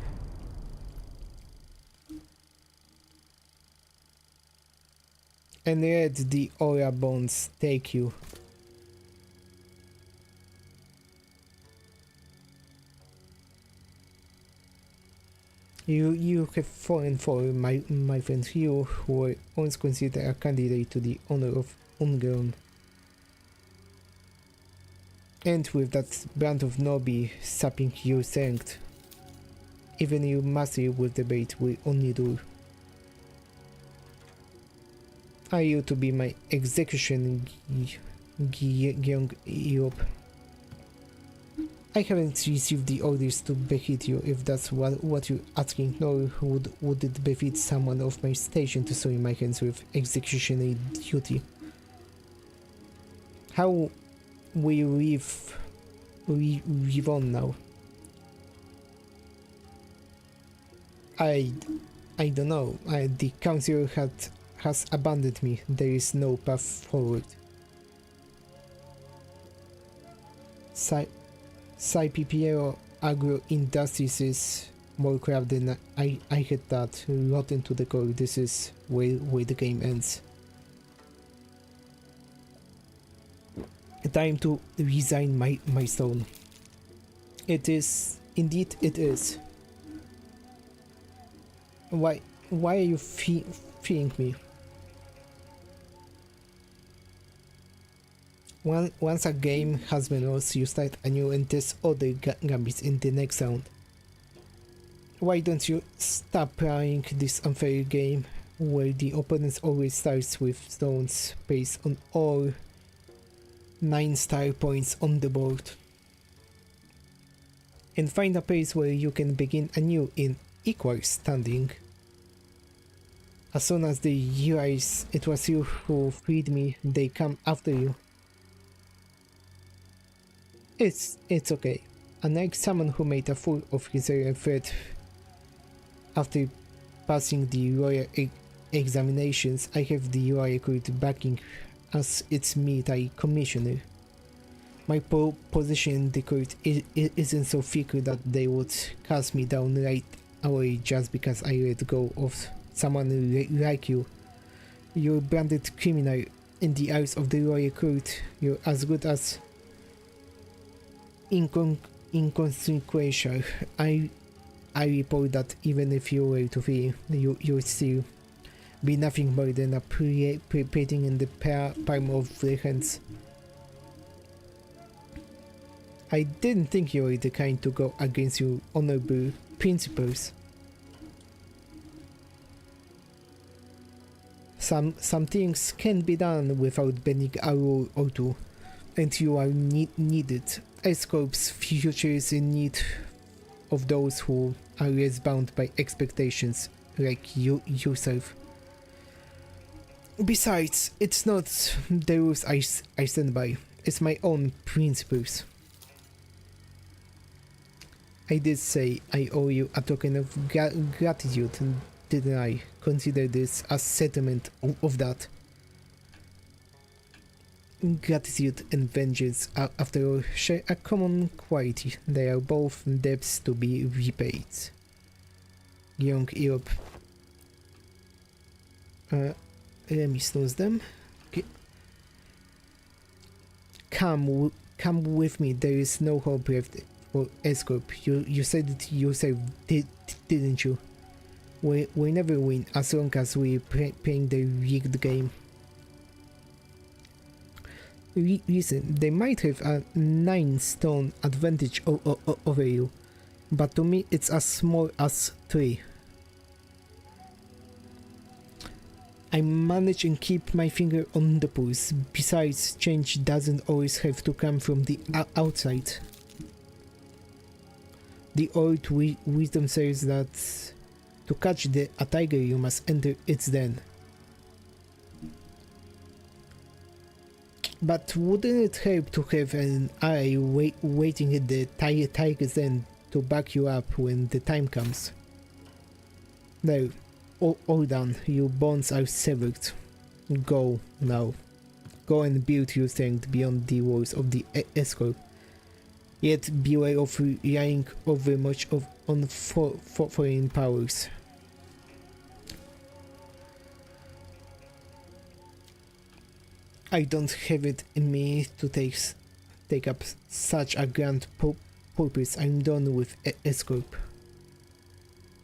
And let the aura bonds take you. You have fallen for my friends, you who were once considered a candidate to the honor of Ungrom. And with that brand of Nobi sapping your strength, even your mastery with the bait will only do. Are you to be my execution, young Europe? I haven't received the orders to behead you, if that's what you're asking, nor would it befit someone of my station to soil my hands with executionary duty. How we live on now? I don't know. The council has abandoned me. There is no path forward. PPO Agro Industries is more crap than I had thought. Rotten to the core. This is where the game ends. Time to resign my stone. It is. Indeed it is. Why are you feeing me? Once a game has been lost, you start anew and test other gambits in the next round. Why don't you stop playing this unfair game where the opponent always starts with stones based on all 9 star points on the board, and find a place where you can begin anew in equal standing? As soon as they realize it was you who freed me, they come after you. It's okay. Unlike someone who made a fool of his threat after passing the royal examinations, I have the royal court backing as its military commissioner. My position in the court isn't so thick that they would cast me down right away just because I let go of someone like you. You're branded criminal in the eyes of the royal court. You're as good as inconsequential. I report that even if you were to flee, you'll still be nothing more than a painting in the palm of their hands. I didn't think you were the kind to go against your honorable principles. Some things can be done without bending a rule or two, and you are needed. S-Corp's future is in need of those who are less bound by expectations, like you yourself. Besides, it's not the rules I stand by, it's my own principles. I did say I owe you a token of gratitude, didn't I? Consider this a settlement of that. Gratitude and vengeance, after all, share a common quality. They are both debts to be repaid. Young Europe. Let me snooze them. Come with me. There is no hope left for S-Corp. You said it yourself, didn't you? We never win as long as we're playing the rigged game. Listen, they might have a 9-stone advantage over you, but to me it's as small as 3. I manage and keep my finger on the pulse. Besides, change doesn't always have to come from the outside. The old wisdom says that to catch a tiger you must enter its den. But wouldn't it help to have an eye waiting at the tiger's den to back you up when the time comes? No, all done. Your bonds are severed. Go now. Go and build your strength beyond the walls of the S-Corp. Yet beware of relying over much on foreign powers. I don't have it in me to take up such a grand purpose. I'm done with S-Corp.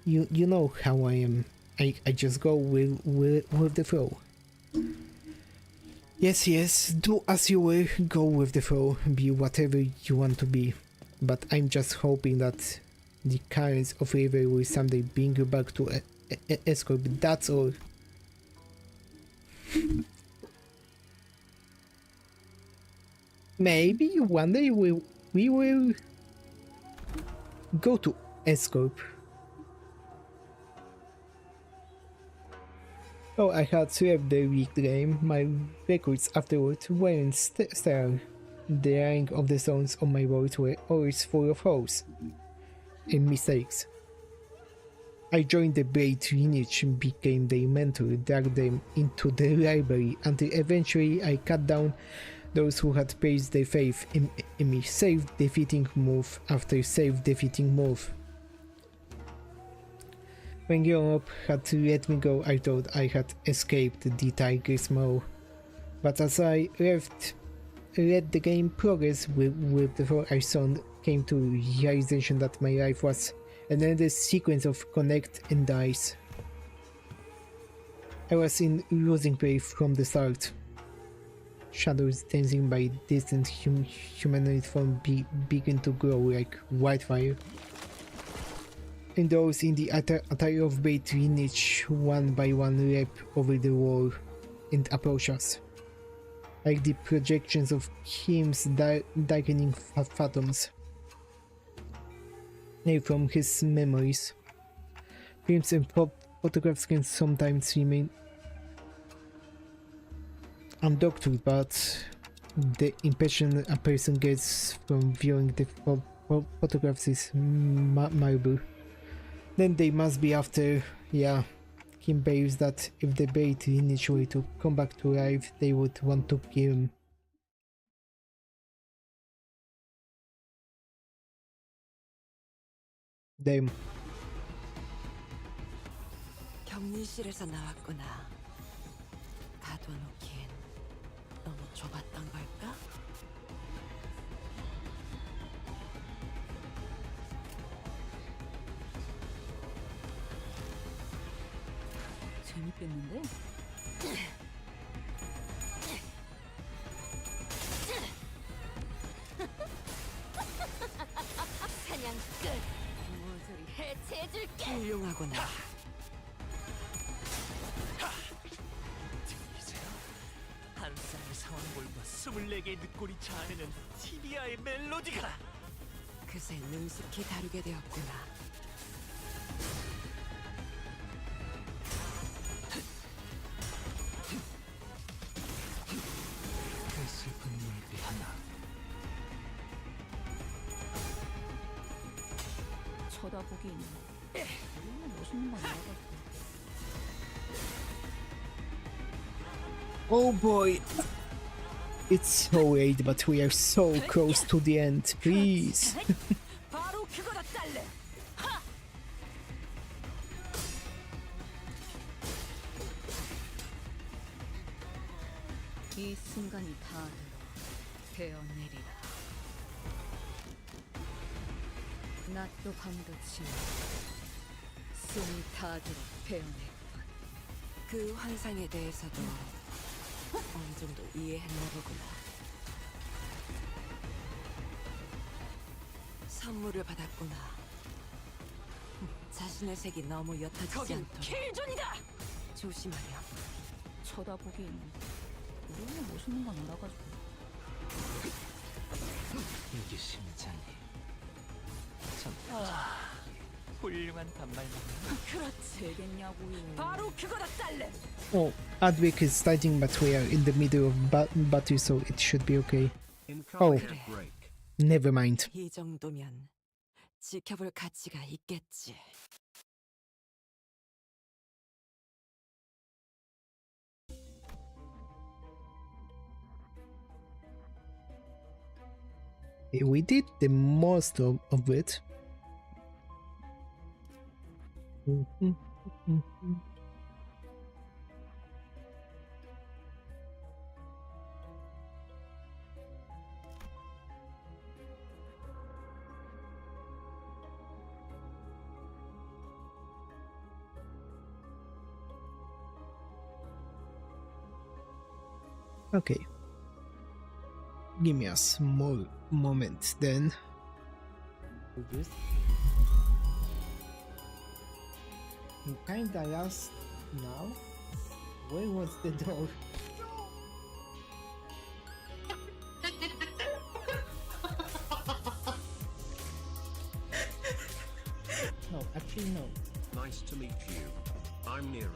You know how I am. I just go with the flow. Yes, do as you will, go with the flow, be whatever you want to be. But I'm just hoping that the currents of river will someday bring you back to S-Corp, that's all. Maybe one day we will go to escape. Oh, I had swept the weak game. My records afterward weren't stellar. The rank of the stones on my board were always full of holes and mistakes. I joined the Blade lineage, became their mentor, dragged them into the library, until eventually I cut down those who had placed their faith in me, self-defeating move after self-defeating move. When Europe had to let me go, I thought I had escaped the tiger's maw. But as I let the game progress with the floor, I soon came to realization that my life was an endless sequence of connect and dies. I was in losing play from the start. Shadows dancing by distant humanoid form begin to grow like wildfire. And those in the attire of Blade lineage one by one leap over the wall and approach us. Like the projections of Kim's darkening phantoms. From his memories. Films and photographs can sometimes remain undoctored, but the impression a person gets from viewing the photographs is malleable. Then they must be after, yeah. Kim believes that if the Blade lineage were to come back to life, they would want to kill him. Damn. 격리실에서 나왔구나. 가둬놓기엔 너무 좁았던 걸까? 재밌겠는데? 사냥 끝. 모조리 해체해줄게. 훌륭하구나. 들리세요? 한 쌍의 상황볼과 24개의 늑골이 자아내는 티비아의 멜로디가 그새 능숙히 다루게 되었구나. 그 슬픈 물비 하나. 쳐다보기엔 너무 멋있는 거 나와가지고. Oh boy! It's so late, but we are so close to the end. Please! 바로 그거다 딸래. 이 순간이 다 되어내리라. 낮도 밤도 지나 숨이 닿도록 베어내건. 그 환상에 대해서도 어느 정도 이해했나 보구나. 선물을 받았구나. 자신의 색이 너무 옅어지지 거긴 않도록 킬존이다. 조심하렴. 쳐다보기엔 너무 멋있는 거 알아가지고. 이게 심장이. 참. 훌륭한 단말만. 그렇지. 되겠냐고요. 바로 그거다 딸래. Oh, Adwick is starting, but we are in the middle of battle, so it should be okay. Incarnate break. Never mind. 이 정도면 지켜볼 가치가 있겠지. We did the most of it. Okay. Give me a small moment then. I'm kinda lost now. Where was the door? actually no. Nice to meet you. I'm Nero.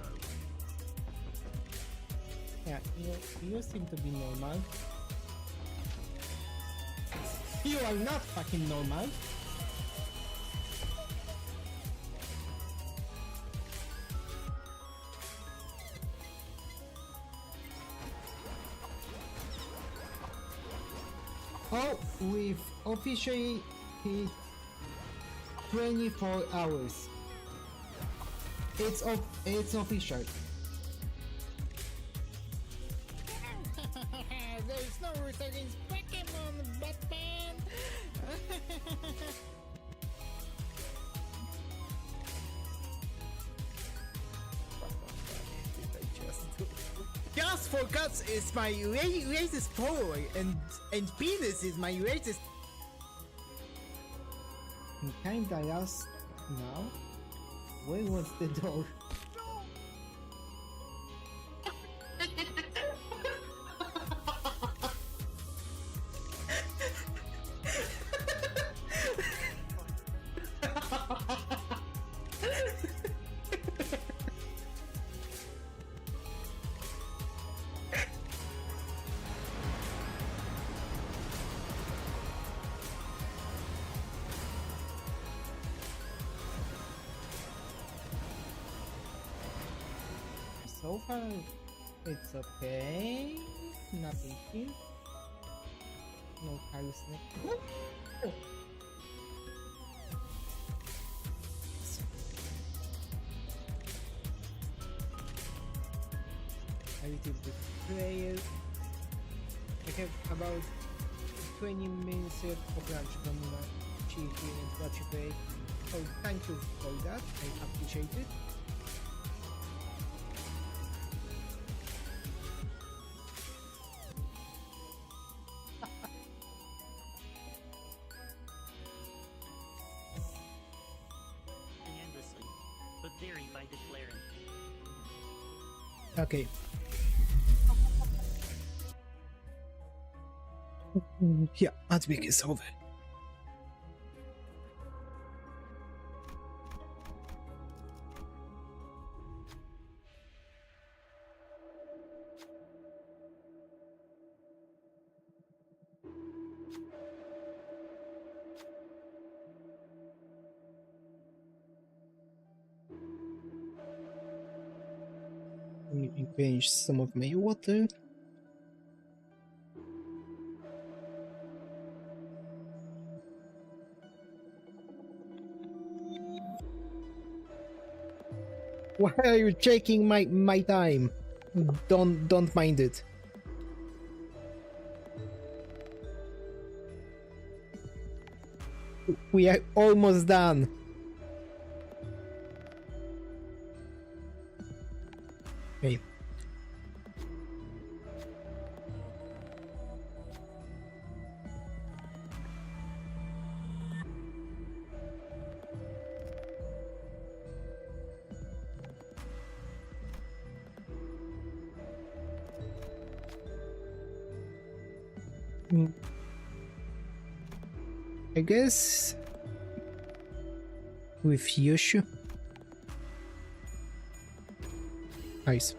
Yeah, you seem to be normal. You are not fucking normal. Oh, we've officially hit 24 hours. It's official. There's no returning Pokemon, Batman! Just for guts is my racist toy, and penis is my racist. I'm kinda lost now. Where was the door? So far, it's okay. Nothing here. No hallucination. A little bit prayer. I have about 20 minutes of lunch from Chiefy and what you pay. Oh, thank you for that. I appreciate it. endlessly, but vary by declaring. Okay. Yeah, Advik is over. Let me finish some of my water. Why are you checking my time? Don't mind it. We are almost done. Okay. I guess with Yoshu. Nice.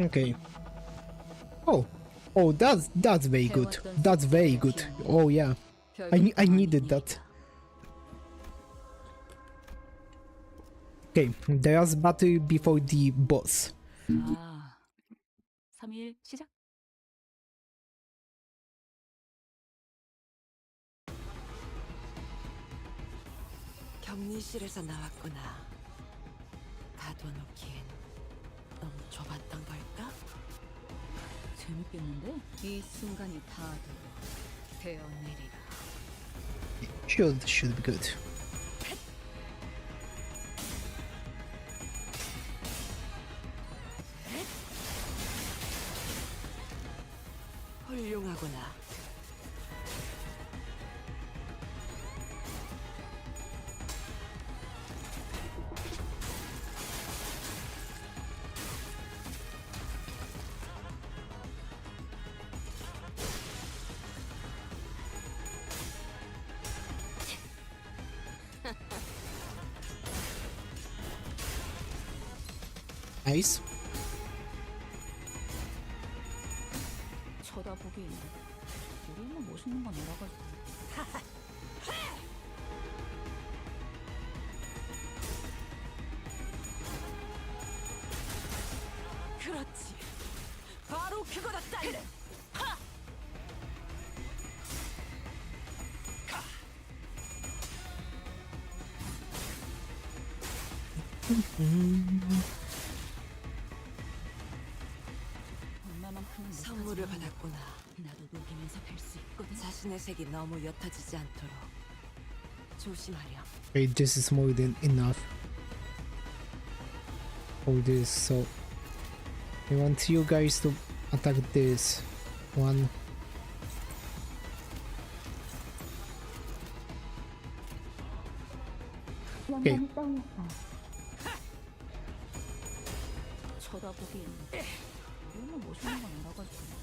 Okay. Oh, that's very good. That's very good. Oh yeah, I needed that. Okay, the last battle before the boss. 3일 시작. 격리실에서 나왔구나. 가둬놓기엔 너무 좁았던 걸까? 재밌겠는데? 이 순간이 다 되어내리라. Should be good. 하구나. Nice. 쳐다보기엔 우리만 멋있는 건 알아가지고. 그렇지. 바로 그거다 딸래. 얼마만큼은 선물을 받았구나. 나도 녹이면서 뵐 수 있거든. 자신의 색이 너무 옅어지지 않도록 조심하렴. Okay, this is more than enough for this, so I want you guys to attack this one. Okay. 쳐다보기엔 우리만 멋있는 건 알아가지고.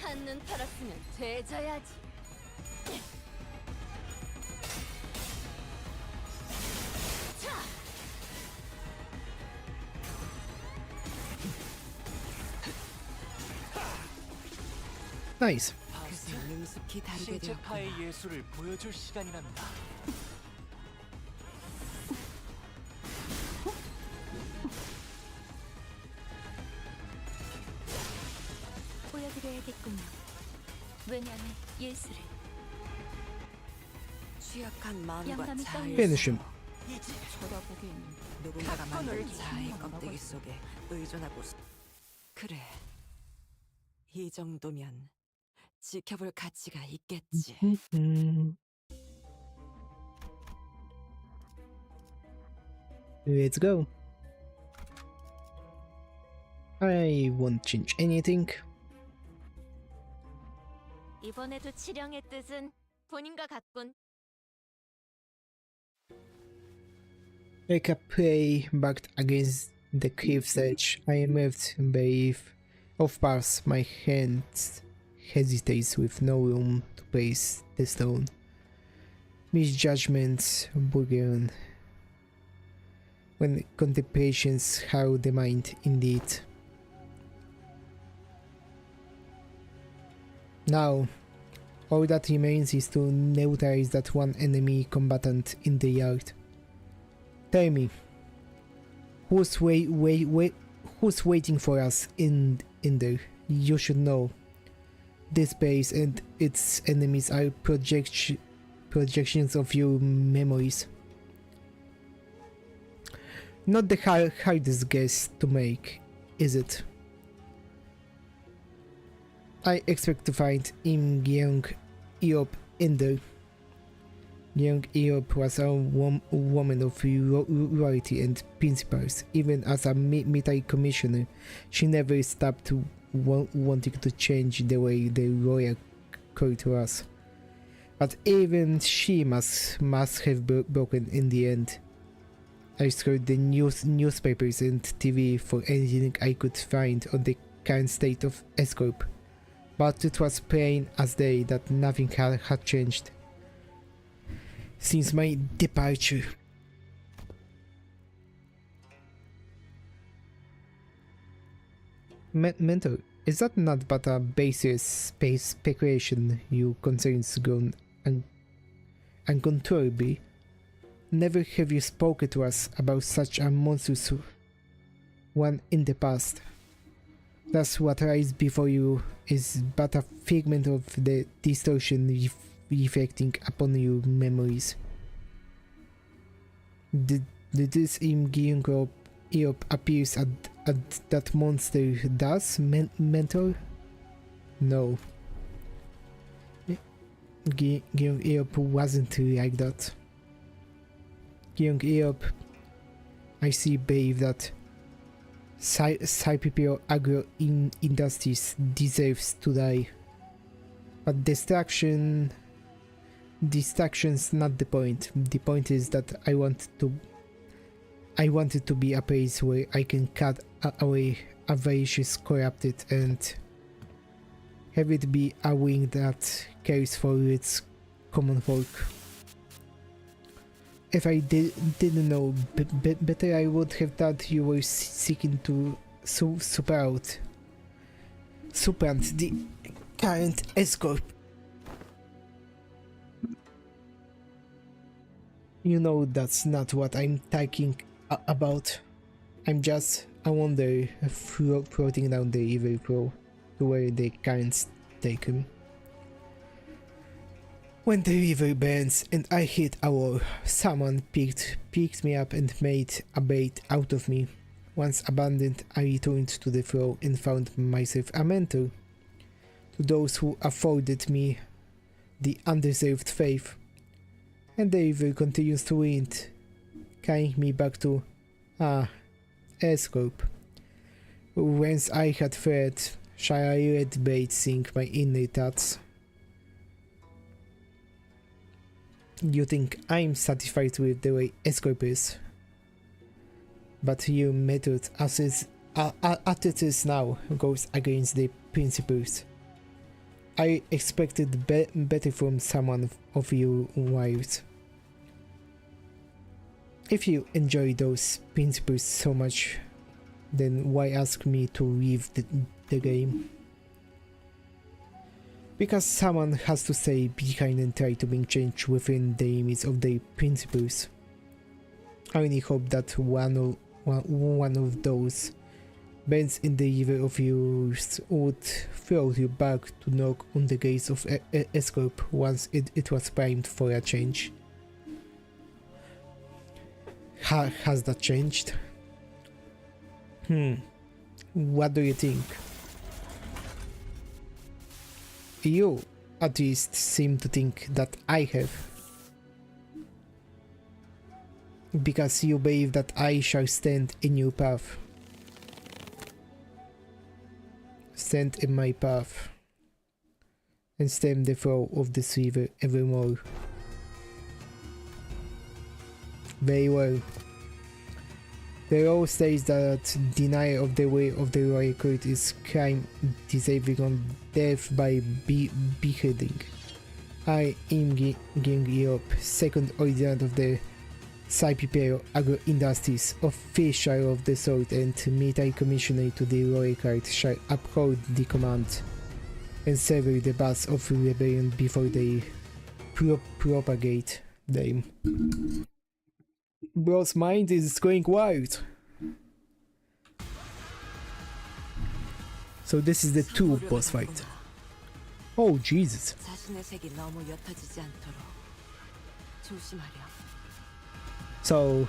한눈 팔았으면 되져야지. 자, Nice. 그새 능숙히 다루게 신체파의 되었구나. 예술을 보여줄 시간이란다. 보여드려야겠군요. 왜냐면 예술을 취약한 마음과 영감이 자아의 떠올려. Finish him. 쳐다보기엔 누군가가 만든 각본을 자아의 지키는 껍데기 속에 의존하고 그래, 이 정도면 지켜볼 가치가 있겠지. Let's go. I won't change anything. 이번에도 치령의 뜻은 본인과 같군. Like a prey backed against the cliff's edge, I am moved by of paths. My hand hesitates with no room to place the stone. Misjudgments burgeon when contemplations harrow the mind indeed. Now, all that remains is to neutralize that one enemy combatant in the yard. Tell me, who's waiting for us in there? You should know. This base and its enemies are projections of your memories. Not the hardest guess to make, is it? I expect to find young Eop in there. Young Eop was a woman of loyalty and principles. Even as a military commissioner, she never stopped wanting to change the way the royal court was. But even she must have broken in the end. I scoured the newspapers and TV for anything I could find on the current state of Escorp, but it was plain as day that nothing had changed since my departure. Mentor, is that not but a baseless speculation? Your concerns grown uncontrollably. Never have you spoken to us about such a monstrous one in the past. Thus what lies before you is but a figment of the distortion reflecting upon your memories. Did this Eop appears at that monster does, mentor? No. Eop wasn't like that. young Europe, I see believe that Cypipio Agro Industries deserves to die. But distraction's not the point. The point is that I want it to be a place where I can cut away avaricious, corrupted, and have it be a wing that cares for its common folk. If I didn't know better, I would have thought you were seeking to supplant the current escort. You know that's not what I'm talking about. I'm just a wonder floating down the evil flow to where the currents take him. When the river burns and I hit a wall, someone picked me up and made a bait out of me. Once abandoned, I returned to the flow and found myself a mentor. To those who afforded me the undeserved faith. And the river continues to wind, carrying me back to Escope, whence I had fled. Shall I let bait sink my inner thoughts? You think I'm satisfied with the way Escope is, but your method as it is now goes against the principles. I expected better from someone of your wives. If you enjoy those principles so much, then why ask me to leave the game? Because someone has to stay behind and try to bring change within the limits of their principles. I only hope that one of those bends in the river of yours would float you back to knock on the gates of Escope once it was primed for a change. Has that changed? What do you think? You, at least, seem to think that I have. Because you believe that I shall stand in your path. Stand in my path. And stem the flow of this river evermore. Very well. The law states that denial of the way of the royal court is crime deserving on death by beheading. I am King Europe, second ordinance of the Cypipio Agro Industries, official of the sword and military commissioner to the royal court, shall uphold the command and sever the buzz of rebellion before they propagate them. Bro's mind is going wild. So this is the 2 boss fight. Oh Jesus. So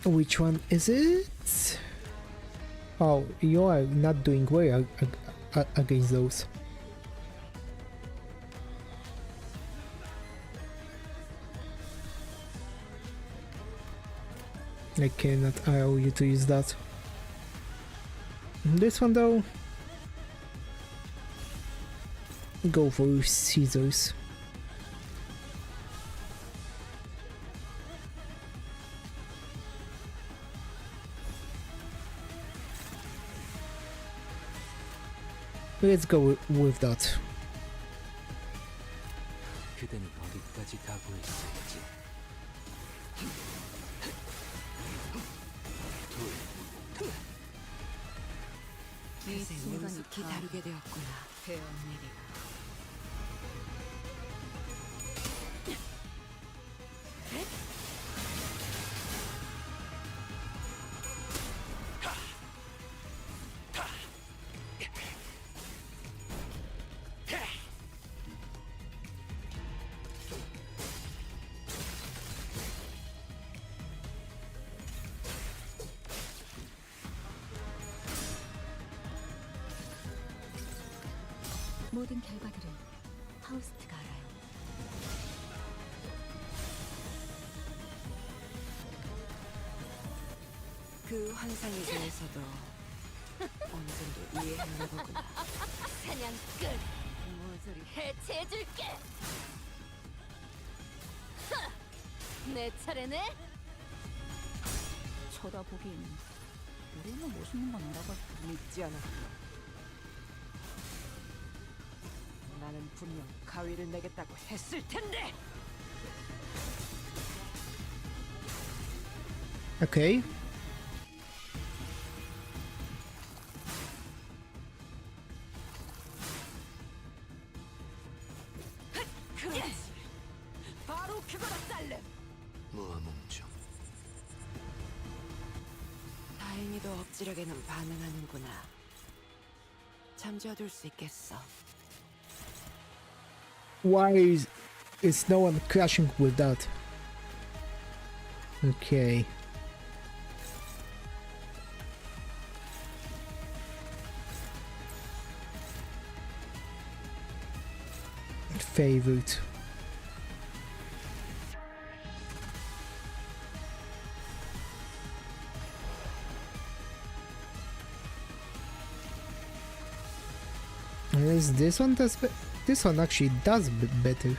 which one is it? Oh, you are not doing well against those. I cannot allow you to use that. This one though, go for scissors. Let's go with that. 습기 다르게 되었구나. 태연미리가. 모든 결과들은 하우스트가 알아요. 그 환상에 대해서도 어느 정도 이해했나 보구나. 사냥 끝. 모조리 해체해줄게. 하! 내 차례네. 쳐다보긴 우리는 멋있는 건 알아봐. 믿지 않아. 나는 분명 가위를 내겠다고 했을 텐데. Okay. 그렇지. 바로 그거다, 딸내. 무아몽중. 다행히도 억지력에는 반응하는구나. 잠재워둘 수 있겠어. Why is no one crashing with that? Okay. Favorite. Unless this one does this one actually does better.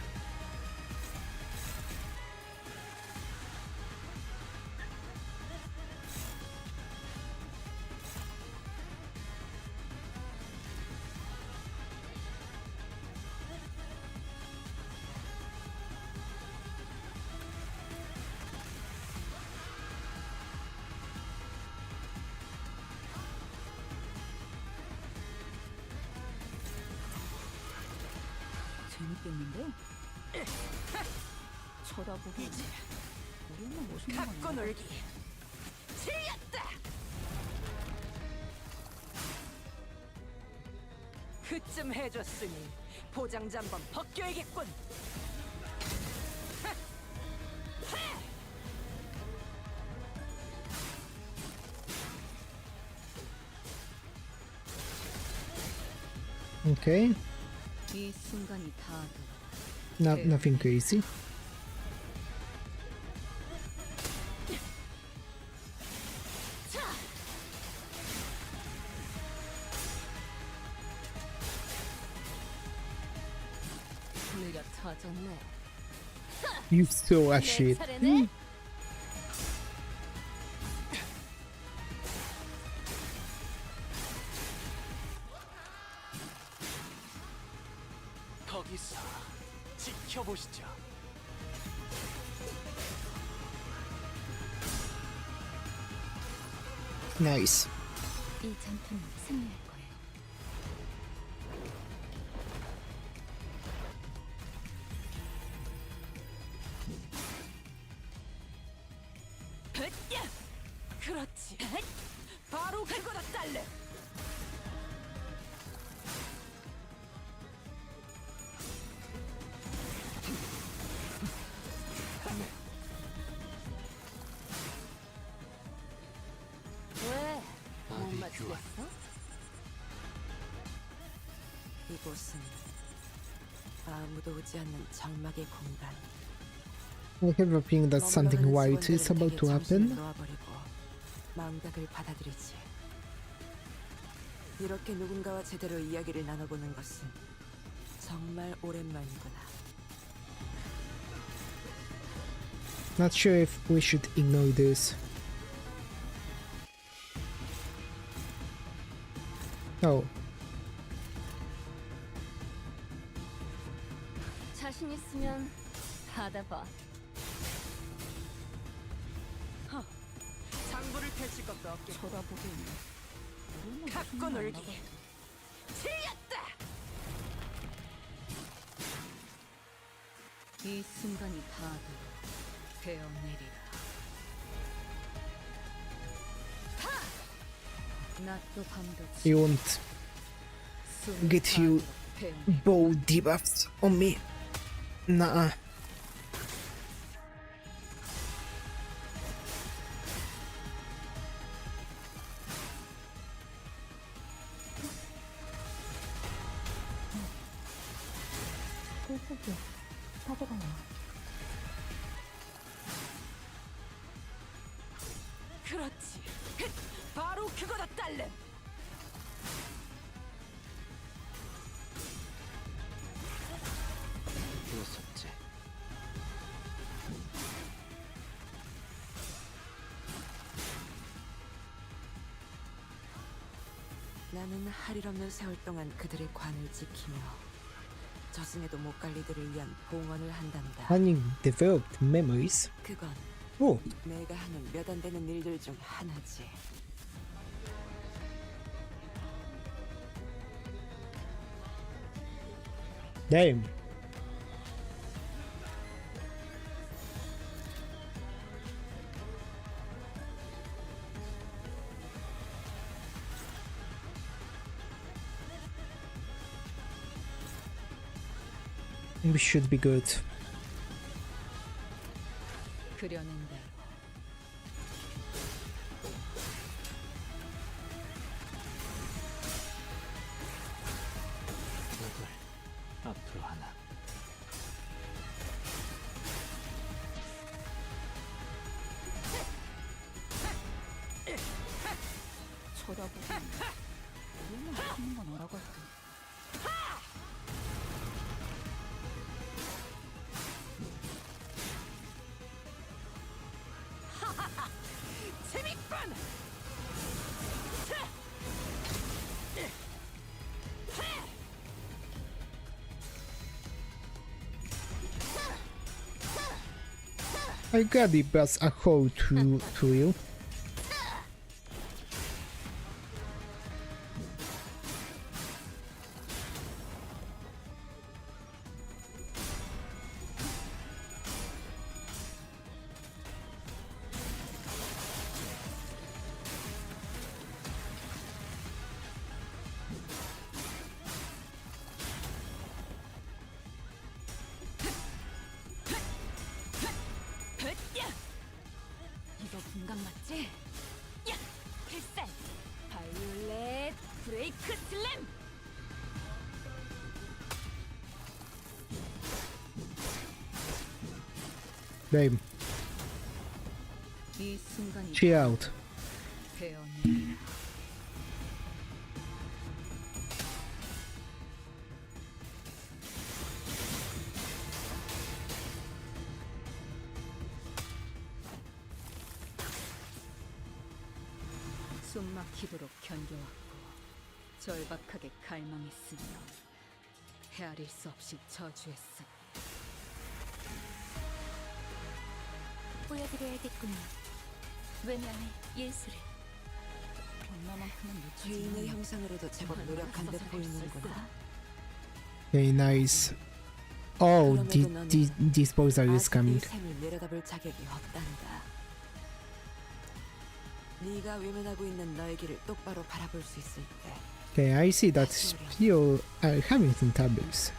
재밌겠는데? 쳐다보긴 우리는 멋있는 건 갖고 알아봐. 놀기. 틀렸다. 그쯤 해줬으니 포장지 한번 벗겨야겠군. Okay. 이 순간이 다 Nothing crazy. 물려 터졌네. You saw a 내 shit. 차례네. 거기서 지켜보시죠. Nice. 이 전투는 승리할 거예요. 그렇지. 바로 그거다, 딸내. 왜? 못 맞추겠어? 이곳은 아무도 오지 않는 장막의 공간. I have a feeling that something wild is about to happen. 놓아버리고 마음각을 받아들이지. 이렇게 누군가와 제대로 이야기를 나눠보는 것은 정말 오랜만이구나. Not sure if we should ignore this. Oh, 자신 있으면 받아봐. 장부를 펼칠 것도 없게. 쳐다보긴 우리는 갖고 멋있는 건 놀기. 알아봐. 틀렸다. 이 순간이 다 되어내리라. 낮도 밤도 you won't get you bow debuffs on me. Nah. 그렇지. 그거다 딸래. 무섭지. 나는 할 일 없는 세월 동안 그들의 관을 지키며 저승에도 못 갈 이들을 위한 봉헌을 한단다. Having developed memories. 그건 Oh, 내가 하는 몇 안 되는 일들 중 하나지. damn. We should be good. 그려낸 대로. 둘, 앞으로 하나. 쳐다보고 너무 맛있는 건 알아가지고. 재밌군. I got it, but a hole to you. 이거 분각 맞지? 야! 필살! 바이올렛 브레이크 슬램! Babe, 이 순간이 chill out. 되었느니라. 숨막히도록 견뎌왔고 절박하게 갈망했으며 헤아릴 수 없이 저주했으니 보여드려야겠군요. 외면의 예술을. 얼마만큼은 죄인의 형상으로도 제법 노력한 듯 보이는구나. Okay, nice. Oh, this boxer is coming. 샘을 내려다볼 자격이 없단다. 네가 외면하고 있는 너의 길을 똑바로 바라볼 수 있을 때 Okay, I see that you are having some troubles.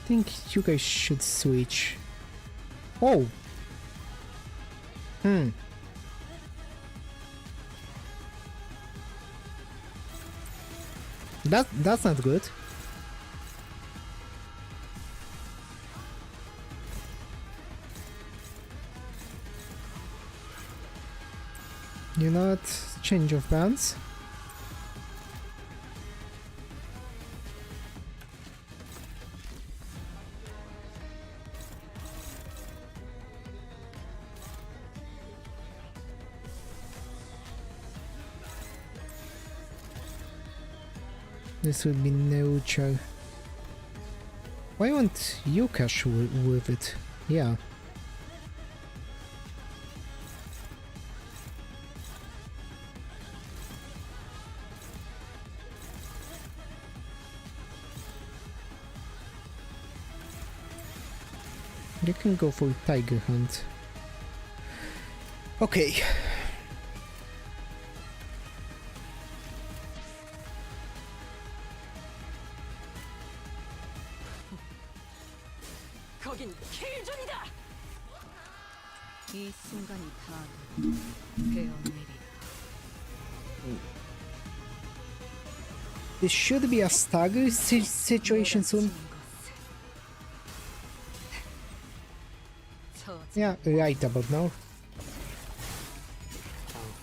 I think you guys should switch. Oh! That's not good. You know what? Change of plans. This would be neutral. Why won't you cash with it? Yeah. You can go for tiger hunt. Okay. 거긴 킬존이다. 이 순간이 다 되어내리라. This should be a stagger situation soon. Yeah, right about now.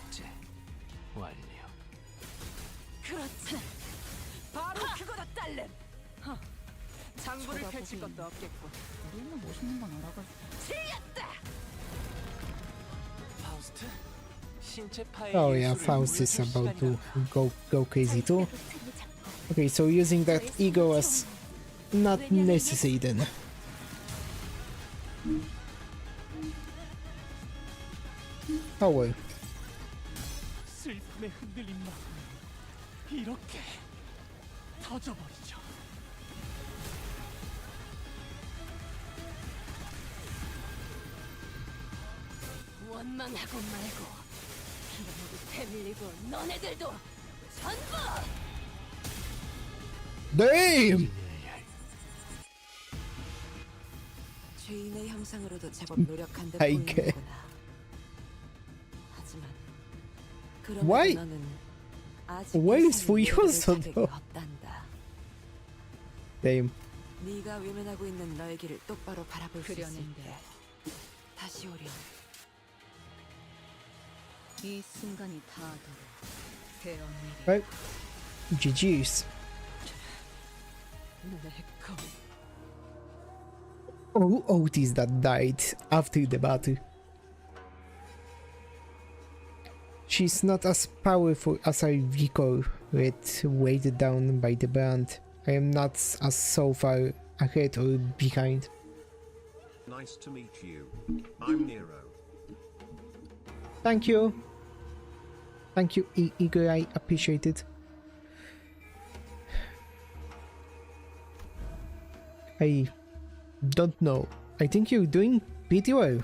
억제 완료. 그렇지. 바로 그거다 딸렘. 장부를 펼칠 것도 없겠고. 우리는 멋있는 건 알아가지고. 틀렸다. 파우스트? 신체 파일 Oh yeah, 예술을 Faust is 보여줄 about to 시간이란다. go crazy too. Okay, so using that ego was not necessary then. Oh well. 슬픔에 흔들린 마음 이렇게 터져버리죠. 원망하고 말고 피로도 패밀리고 너네들도 전부 Damn! 죄인의 형상으로도 제법 노력한 듯 아이게. 보이는구나. 하지만 Why? 그럼에도 너는 아직 Why is 이상의 furioso 예배를 자격이 though? 없단다. Damn. 네가 외면하고 있는 너의 길을 똑바로 바라볼 수 있을 그려낸대. 때 다시 오렴. 이 순간이 닿아도록 배운 일이 Right. GG's. 내꺼. Oh, Otis that died after the battle. She's not as powerful as I recall, yet weighted down by the brand. I am not as so far ahead or behind. Nice to meet you. I'm Nero. Thank you. Thank you, Igor, I appreciate it. I don't know. I think you're doing pretty well.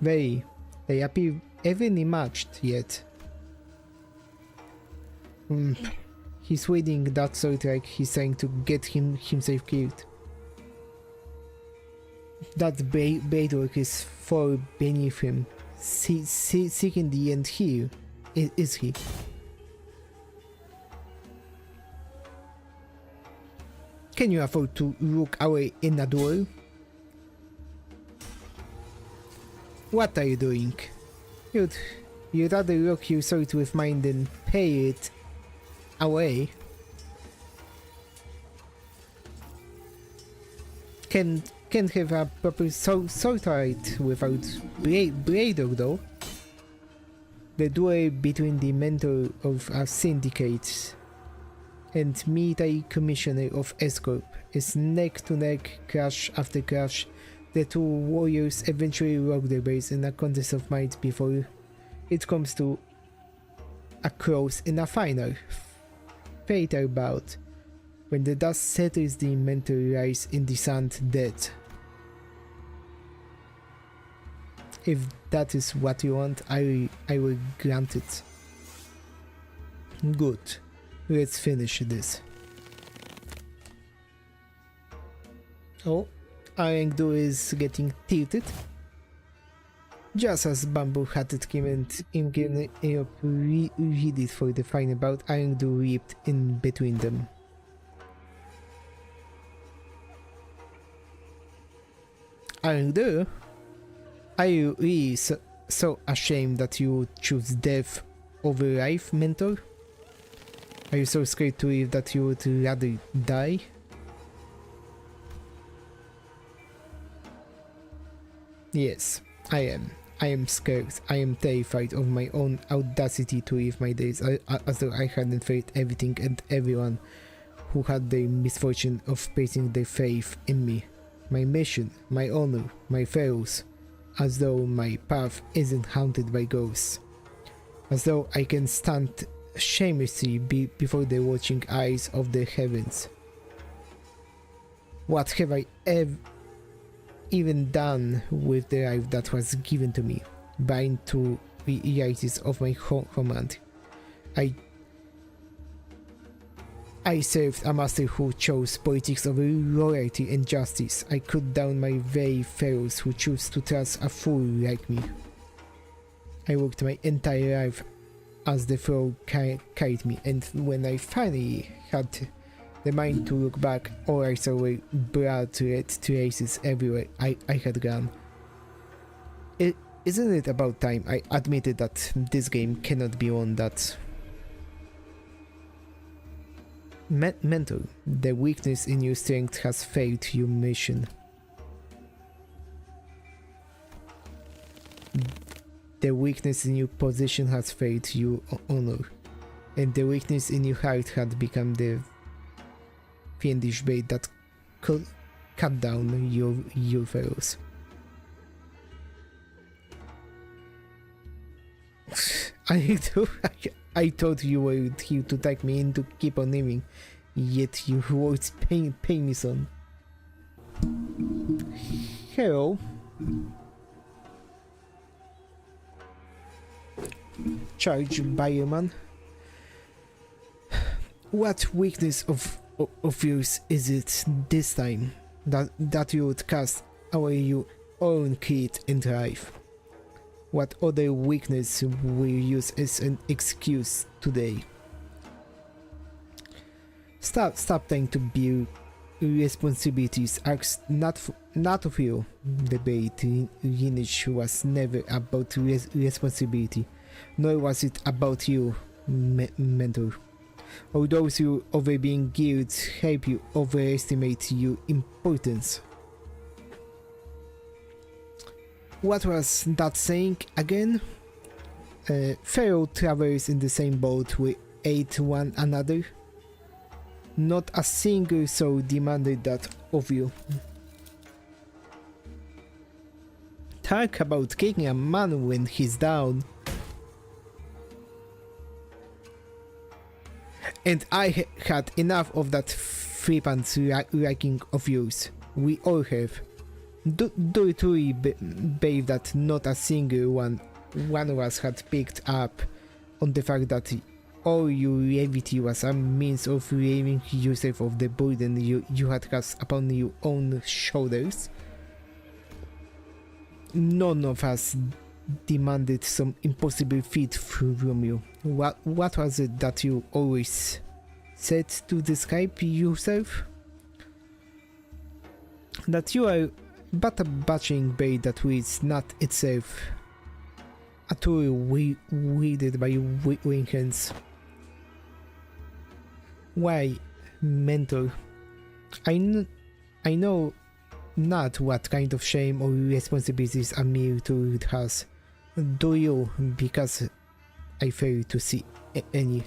Very. They appear evenly matched yet. He's waiting that sort like he's trying to get himself killed. That bait work is far beneath him. Seeking the end here, is he? Can you afford to look away in a duel? What are you doing? You'd rather look your sword with mine than pay it away. Can't have a proper sword fight without Brador though. The duel between the mentor of a syndicate and military commissioner of Escorp is neck-to-neck, crash after crash. The two warriors eventually rock their base in a contest of might before it comes to a close in a final fatal bout. When the dust settles, the mentor lies in the sand dead. If that is what you want, I will grant it. Good. Let's finish this. Oh, Arengdo is getting tilted. Just as Bamboo Hatted came and Imgen read it for the final bout, Arengdo leaped in between them. Arengdo? Are you really so ashamed that you choose death over life, mentor? Are you so scared to live that you would rather die? Yes, I am. I am scared. I am terrified of my own audacity to live my days as though I hadn't failed everything and everyone who had the misfortune of placing their faith in me. My mission, my honor, my fellows. As though my path isn't haunted by ghosts. As though I can stand shamelessly before the watching eyes of the heavens. What have I even done with the life that was given to me, bind to the realities of my command? I served a master who chose politics over loyalty and justice. I cut down my very fellows who choose to trust a fool like me. I worked my entire life as the flow carried me, and when I finally had the mind to look back, all I saw were blood red traces everywhere I had gone. Isn't it about time I admitted that this game cannot be won? That mentor, the weakness in your strength has failed your mission. The weakness in your position has failed your honor, and the weakness in your heart had become the fiendish bait that could cut down your fellows. I thought you were here to tag me in to keep on naming, yet your words pain me son. Hello. Charge Bioman. What weakness of yours is it this time that you would cast away your own kid and life? What other weakness will you use as an excuse today? Stop trying to bear responsibilities. Ask not of you. The bait lineage was never about responsibility, nor was it about you, mentor. Or those who over being guilt help you overestimate your importance. What was that saying again? Fellow travelers in the same boat will aid one another. Not a single soul demanded that of you. Talk about kicking a man when he's down. And I had enough of that flippant liking of yours. We all have. Do it really believe that not a single one of us had picked up on the fact that all your levity was a means of relieving yourself of the burden you had cast upon your own shoulders? None of us demanded some impossible feat from you. What was it that you always said to describe yourself? That you are but a batching bait that is not itself a tool wielded by weak hands. Why, mentor? I know not what kind of shame or responsibilities a mere tool has. Do you? Because I fail to see any.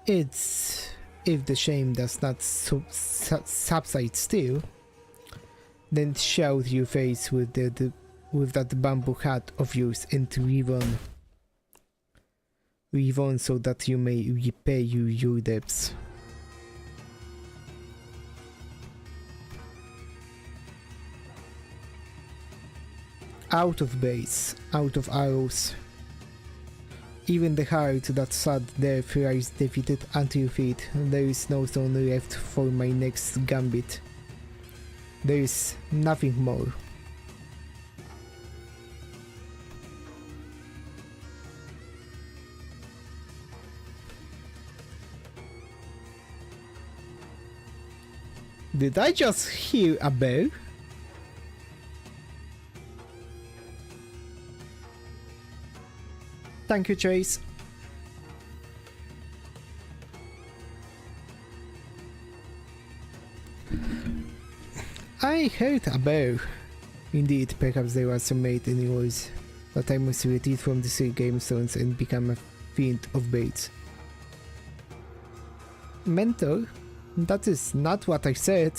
It's if the shame does not subside still, then shout your face with that bamboo hat of yours and leave on so that you may repay your debts. Out of base, out of arrows. Even the heart that sat there lies defeated at your feet. There is no stone left for my next gambit. There is nothing more. Did I just hear a bell? Thank you, Chase. I heard a bell. Indeed, perhaps there was some mate in yours, but I must retreat from the 3 game zones and become a fiend of baits. Mentor? That is not what I said.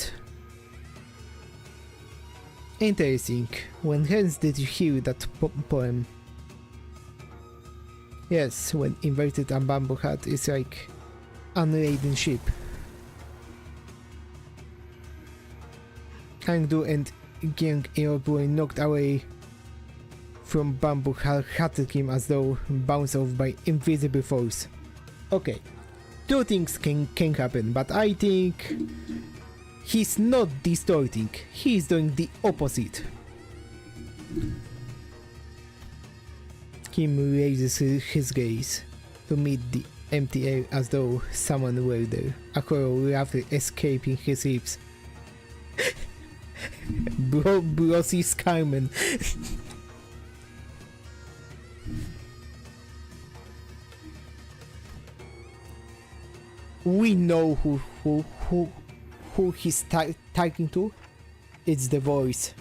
Interesting. When else did you hear that poem? Yes, when inverted a bamboo hat is like unladen ship. Hangdu and Gyang Eop were knocked away from bamboo hatted him as though bounced off by invisible force. Okay, 2 things can happen, but I think he's not distorting, he's doing the opposite. Kim raises his gaze to meet the empty air as though someone were there. A crow laughter escaping his lips. Brosy's Carmen. We know who he's talking to. It's the voice.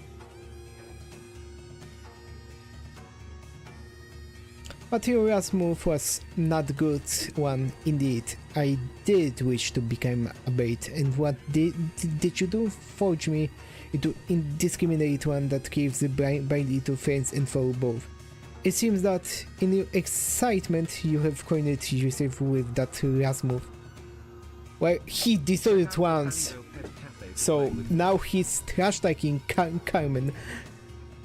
But your last move was not good one indeed. I did wish to become a bait, and what did you do? Forge me into indiscriminate one that gives the blindly to friends and foe both. It seems that in your excitement you have cornered yourself with that last move. Well, he destroyed once, so now he's trash talking Carmen.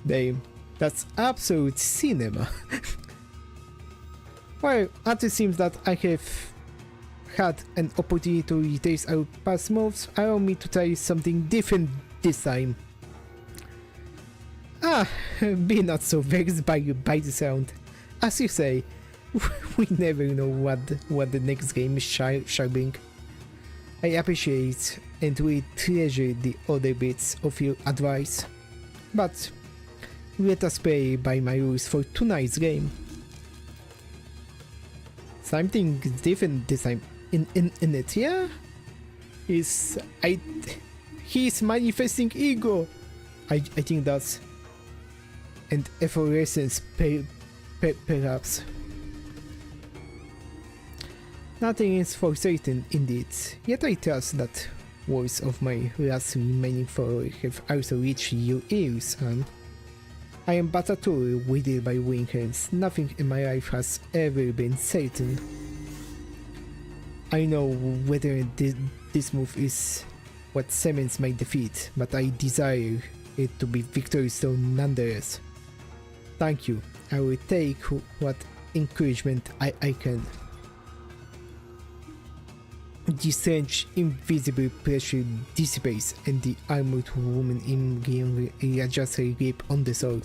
Damn, that's absolute cinema. Well, as it seems that I have had an opportunity to retrace our past moves, allow me to try something different this time. Be not so vexed by the sound. As you say, we never know what the next game shall bring. I appreciate and will treasure the other bits of your advice, but let us play by my rules for tonight's game. Something different this time in it, yeah? He's manifesting ego. I think that's and effervescence perhaps. Nothing is for certain indeed, yet I trust that words of my last remaining follower have also reached your ears, I am but a tool wielded by winged hands. Nothing in my life has ever been certain. I know whether this move is what cements my defeat, but I desire it to be victorious nonetheless. Thank you. I will take what encouragement I can. The strange invisible pressure dissipates and the armored woman immediately readjusts her grip on the sword.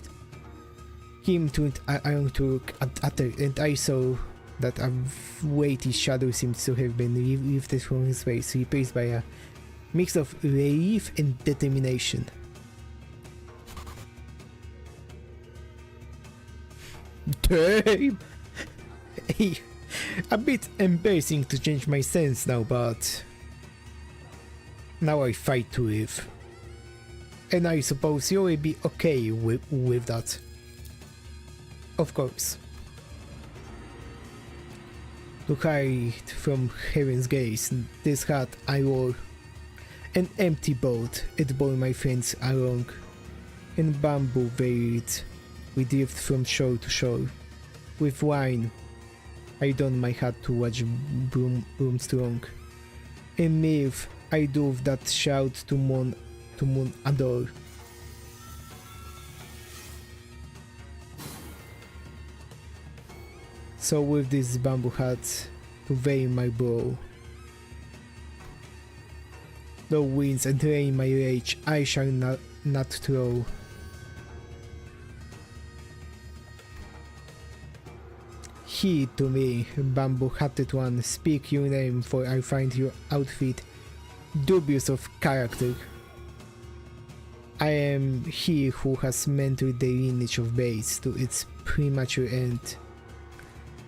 Him turned around to look at her, and I saw that a weighty shadow seemed to have been lifted from his face, replaced by a mix of relief and determination. Damn! Hey, a bit embarrassing to change my stance now, but now I fight to live. And I suppose you will be okay with that. Of course. To hide from heaven's gaze, this hat I wore. An empty boat, it bore my friends along. In bamboo varied, we drift from shore to shore. With wine, I don my hat to watch broom strong. In mirth, I dove that shout to moon adore. So with this bamboo hat to veil my brow. Though winds and rain my rage, I shall not throw. He to me, bamboo-hatted one, speak your name, for I find your outfit dubious of character. I am he who has mentored the lineage of Bates to its premature end.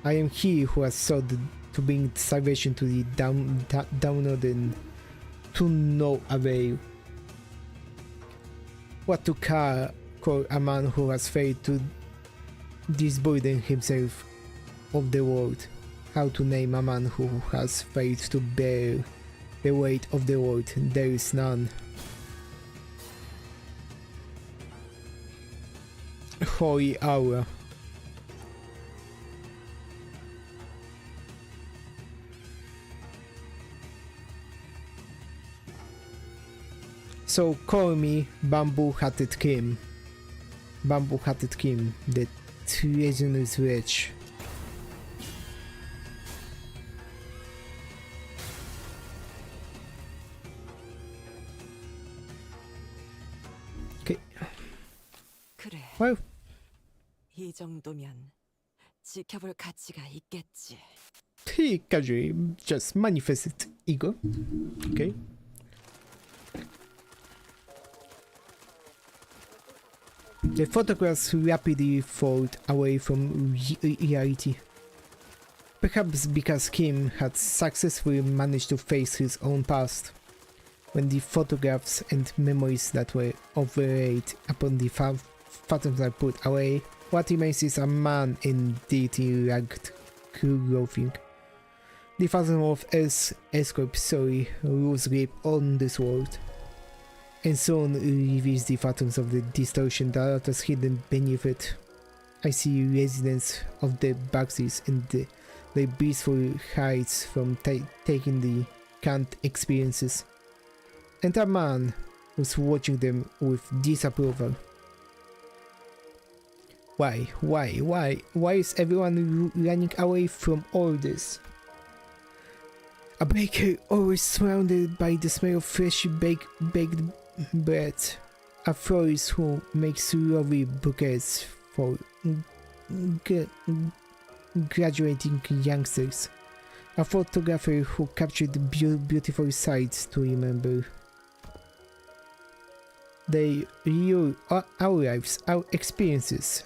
I am he who has sought to bring salvation to the downtrodden to no avail. What to call a man who has failed to disburden himself of the world? How to name a man who has failed to bear the weight of the world? There is none. Holy hour. So call me Bamboo-Hatted Kim. Bamboo-Hatted Kim, the treasonous wretch. Okay. 그래. Well. 이 정도면 지켜볼 가치가 있겠지. He casually just manifested ego. Okay. The photographs rapidly fall away from reality. Perhaps because Kim had successfully managed to face his own past. When the photographs and memories that were overlaid upon the phantoms are put away, what remains is a man in dirty ragged clothing. The phantom of escape story lose grip on this world, and soon reveals the phantoms of the distortion that was hidden beneath it. I see residents of the Baxis in the blissful heights from taking the cant experiences, and a man who's watching them with disapproval. Why is everyone running away from all this? A baker always surrounded by the smell of freshly baked bread. A florist who makes lovely bouquets for graduating youngsters. A photographer who captured beautiful sights to remember. Our lives, our experiences.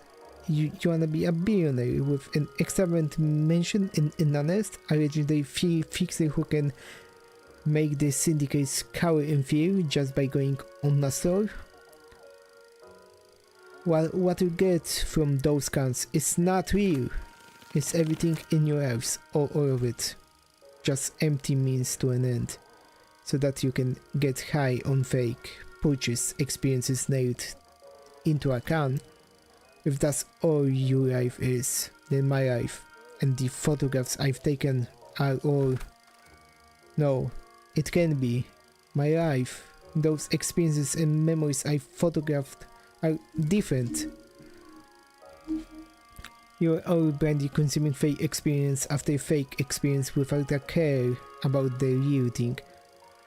You wanna be a billionaire with an extravagant mansion in a nest? A legendary fixer who can make the syndicates cower in fear just by going on a store? Well, what you get from those cans is not real. It's everything in your lives, all of it. Just empty means to an end, so that you can get high on fake purchase experiences nailed into a can. If that's all your life is, then my life and the photographs I've taken are all... No, it can be. My life, those experiences and memories I photographed are different. You're all blindly consuming fake experience after fake experience without a care about the real thing.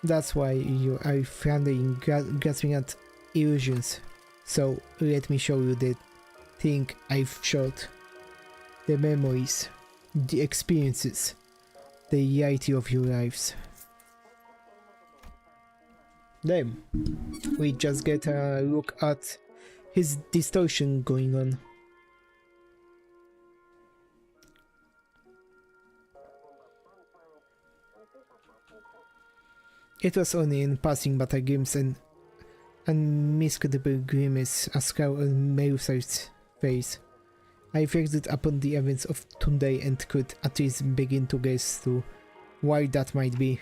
That's why you are floundering, grasping at illusions. So let me show you the thing I've shot. The memories, the experiences, the reality of your lives. Then we just get a look at his distortion going on. It was only in passing, but I glimpsed an unmistakable grimace, a scowl on Melusar's face. I reflected upon the events of today and could at least begin to guess to why that might be.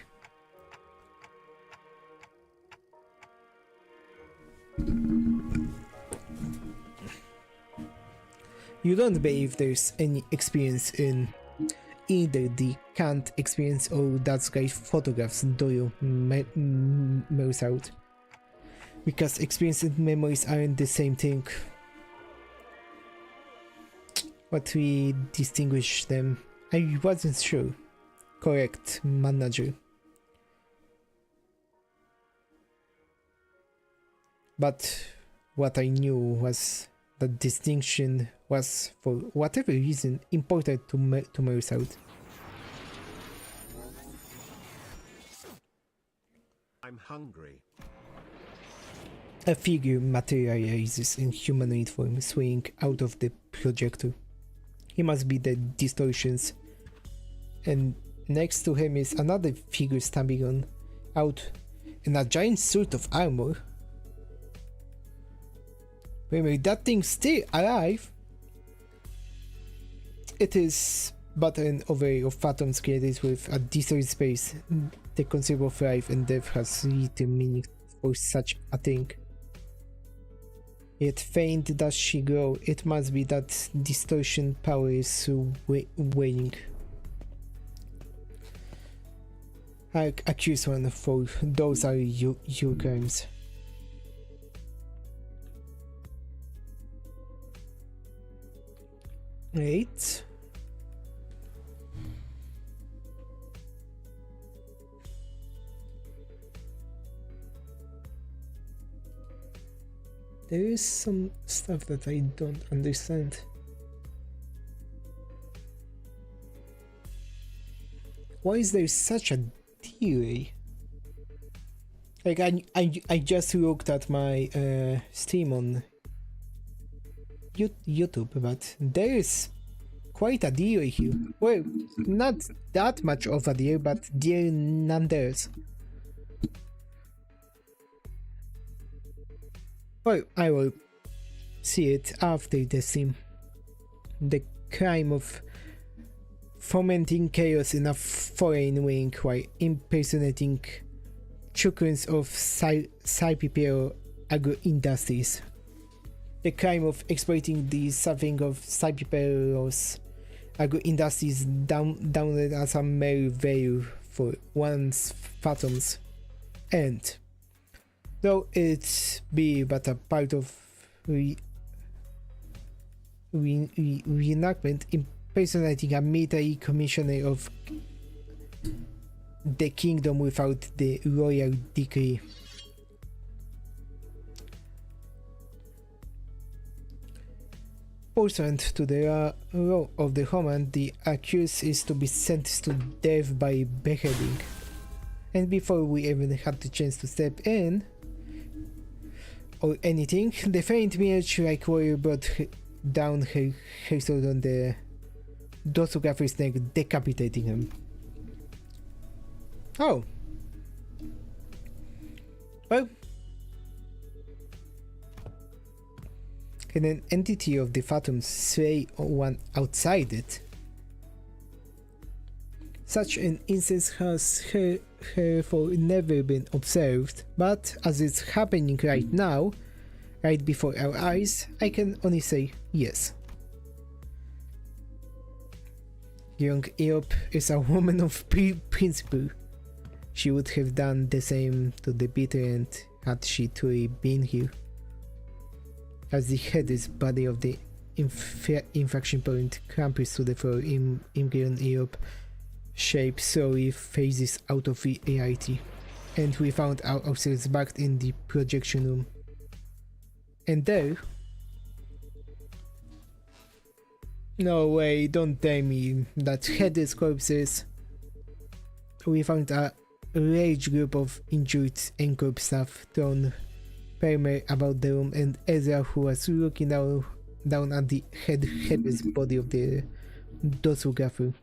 You don't believe there's any experience in either the Kant experience or that guy's photographs, do you, Melusar? Because experience and memories aren't the same thing. What we distinguish them? I wasn't sure. Correct, manager. But what I knew was that distinction was, for whatever reason, important to Melusar. I'm hungry. A figure materializes in humanoid form, swinging out of the projector. He must be the distortions. And next to him is another figure stamping out in a giant suit of armor. Wait, that thing's still alive? It is but an overlay of phantoms created with a distorted space. The concept of life and death has little meaning for such a thing. Yet faint does she grow, it must be that distortion power is waning. I accuse one, for those are your crimes. Right. There is some stuff that I don't understand. Why is there such a delay? Like I just looked at my Steam on YouTube, but there is quite a deal here. Well, not that much of a deal, but deal nonetheless. Well, I will see it after the stream. The crime of fomenting chaos in a foreign wing while impersonating chukrins of Saipipeo agro-industries. The crime of exploiting the suffering of Saipipeo's agro-industries downloaded as a mere value for one's phantoms. And though it be but a part of reenactment impersonating a military commissioner of the kingdom without the royal decree. Pursuant to the law of the Roman, the accused is to be sentenced to death by beheading. And before we even had the chance to step in or anything, the faint mirage-like warrior brought down her sword on the dosographer's neck, decapitating him. Oh. Well. Can an entity of the Phantom slay one outside it? Such an instance has therefore never been observed, but as it's happening right now, right before our eyes, I can only say yes. Young Eop is a woman of principle. She would have done the same to the bitter end had she truly been here. As the headless body of the infraction point crumples to the floor, Imgrion Eop shape slowly phases out of reality, and we found ourselves back in the projection room. And there... No way, don't tell me that headless corpses. We found a large group of injured Encorp staff thrown pell-mell about the room, and Ezra, who was looking down at the headless body of the dosographer.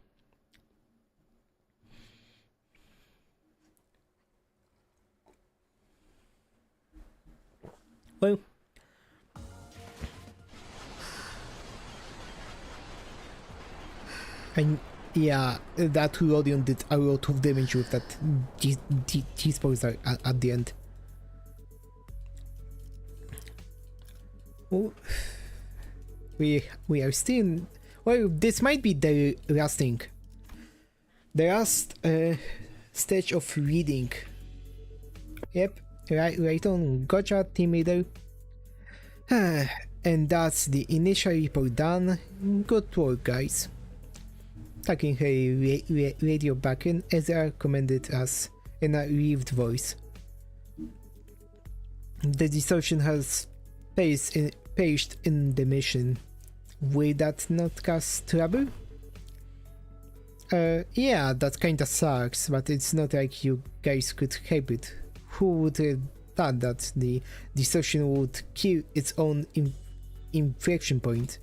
Well, and yeah, that Rodion did a lot of damage with that T-spoiler at the end. Oh, we are still... Well, this might be the last thing. The last stage of reading. Yep, right on. Gotcha, team leader. And that's the initial report done. Good work, guys. Tucking her radio back in, Ezra commended us in a relieved voice. The distortion has perished in the mission. Will that not cause trouble? Yeah, that kinda sucks, but it's not like you guys could help it. Who would have thought that the distortion would kill its own inflection point?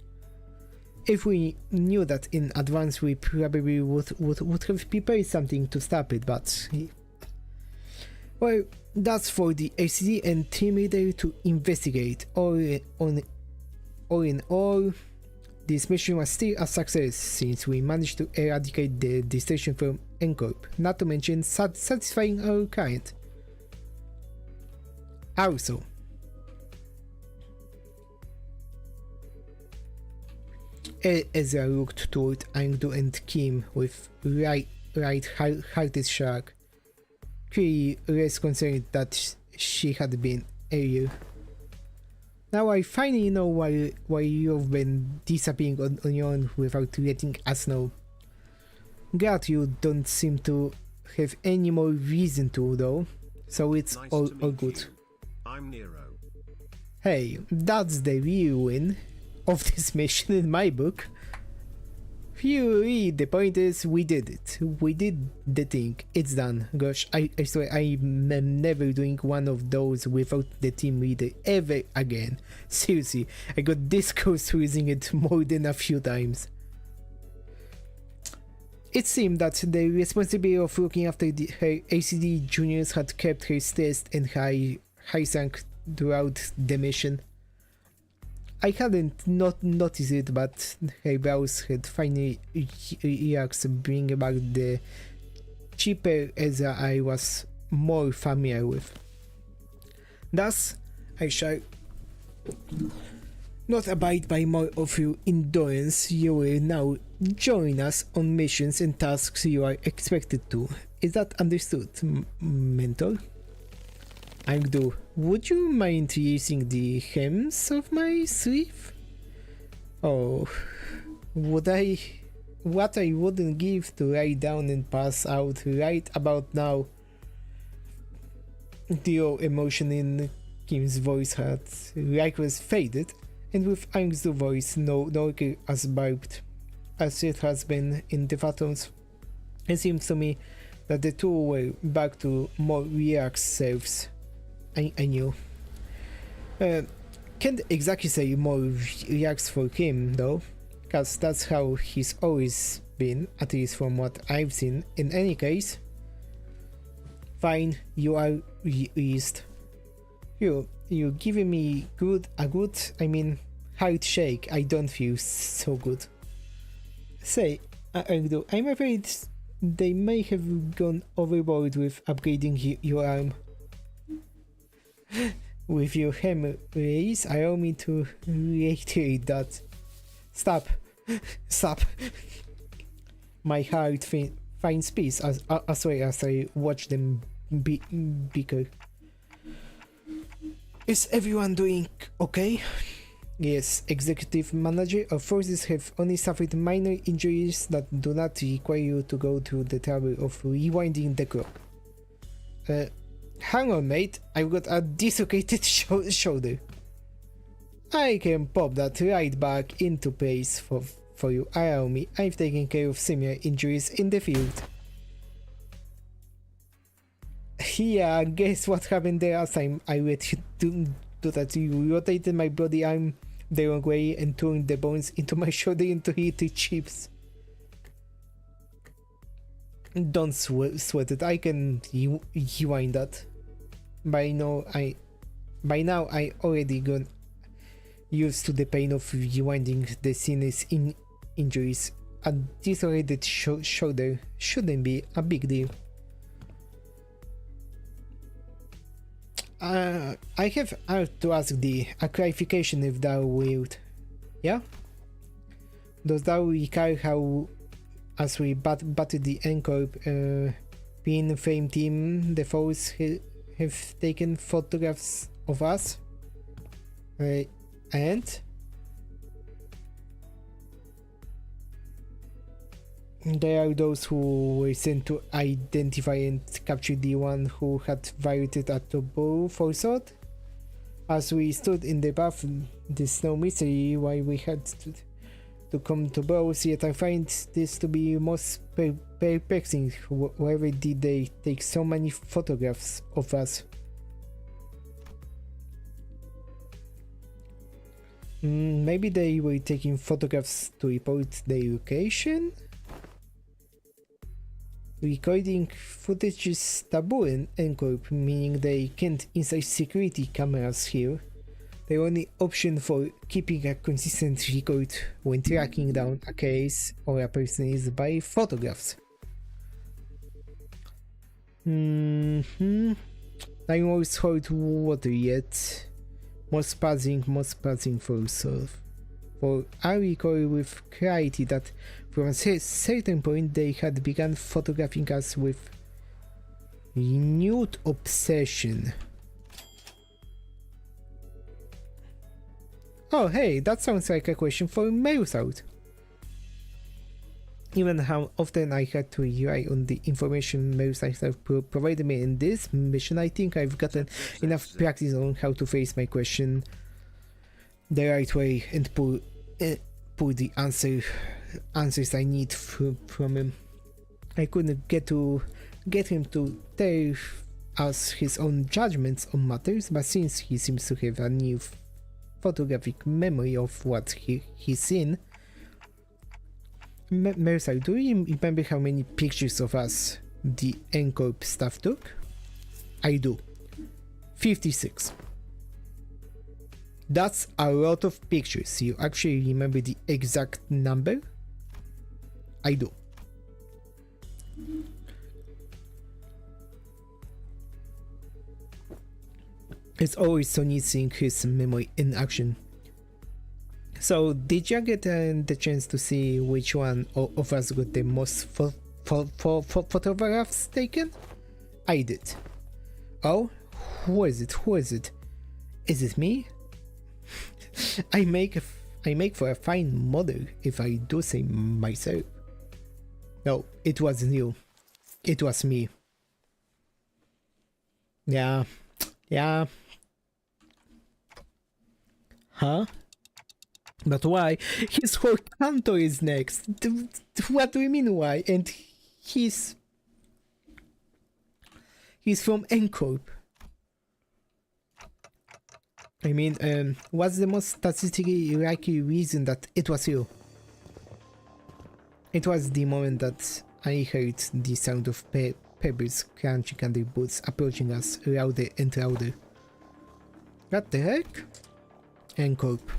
If we knew that in advance, we probably would have prepared something to stop it, but... Well, that's for the ACD and team leader to investigate. All in all, this mission was still a success since we managed to eradicate the distortion from Encorp, not to mention satisfying our client. Also, Ezra looked toward Angdu and Kim with right-hearted shrug, clearly less concerned that she had been earlier. Now I finally know why you've been disappearing on your own without letting us know. Glad you don't seem to have any more reason to, though, so it's Nice all to meet good. you. I'm Nero. Hey, that's the real win of this mission in my book. Phew, the point is we did it. We did the thing. It's done. Gosh, I swear I'm never doing one of those without the team leader ever again. Seriously, I got this close to using it more than a few times. It seemed that the responsibility of looking after her ACD juniors had kept her stressed and high rank throughout the mission. I hadn't not noticed it, but her brows had finally relaxed, bringing back the cheaper Ezra I was more familiar with. Thus, I shall not abide by more of your endurance. You will now join us on missions and tasks you are expected to. Is that understood, mentor? I do. Would you mind using the hems of my sleeve? Oh, what I wouldn't give to lie down and pass out right about now. The emotion in Kim's voice had likewise faded, and with Ang's voice no longer as barbed as it has been in the Phantoms, it seems to me that the two were back to more relaxed selves. I knew. Can't exactly say more relaxed for him though, cause that's how he's always been, at least from what I've seen. In any case, fine, you are released. You're giving me heart shake. I don't feel so good. Say, I'm afraid they may have gone overboard with upgrading your arm. With your hem raise, allow me to reiterate that. Stop. My heart finds peace as well as I watch them bicker. Is everyone doing okay? Yes, Executive Manager. Our forces have only suffered minor injuries that do not require you to go to the trouble of rewinding the clock. Hang on, mate. I've got a dislocated shoulder. I can pop that right back into place for you. Allow me. I've taken care of similar injuries in the field. Yeah, guess what happened there last time I let you do that? You rotated my bloody arm the wrong way and turned the bones into my shoulder into heated chips. Don't sweat it. I can rewind that. By now I already got used to the pain of rewinding the sinus injuries. A dislocated shoulder shouldn't be a big deal. I have to ask a clarification if thou wilt. Yeah? Does thou recall how, as we battled the N-Corp Pin Fame team, the foes have taken photographs of us? And? There are those who were sent to identify and capture the one who had violated a taboo forethought. As we stood in the path, there's no mystery why we had to come to blows, yet I find this to be most perplexing. Wherever did they take so many photographs of us? Maybe they were taking photographs to report their location? Recording footage is taboo in N-Corp, meaning they can't insert security cameras here. The only option for keeping a consistent record when tracking down a case or a person is by photographs. I'm always hot water yet. Most passing for yourself. For I recall with clarity that from a certain point they had begun photographing us with renewed obsession. Oh hey, that sounds like a question for Mailsout. Given how often I had to rely on the information Mailsout have provided me in this mission, I think I've gotten enough practice on how to face my question the right way and pull the answer answers I need from him. I couldn't get him to tell us his own judgments on matters, but since he seems to have a new photographic memory of what he's seen. Mercer, do you remember how many pictures of us the N-Corp staff took? I do. 56. That's a lot of pictures. You actually remember the exact number? I do. It's always so neat seeing his memory in action. So, did you get the chance to see which one of us got the most photographs taken? I did. Oh, who is it? Who is it? Is it me? I make for a fine model, if I do say myself. No, it wasn't you. It was me. Yeah. Huh? But why? His whole canto is next. What do you mean why? And he's from N-Corp. I mean, what's the most statistically likely reason that it was you? It was the moment that I heard the sound of pebbles crunching under boots approaching us louder and louder. What the heck? N-Corp.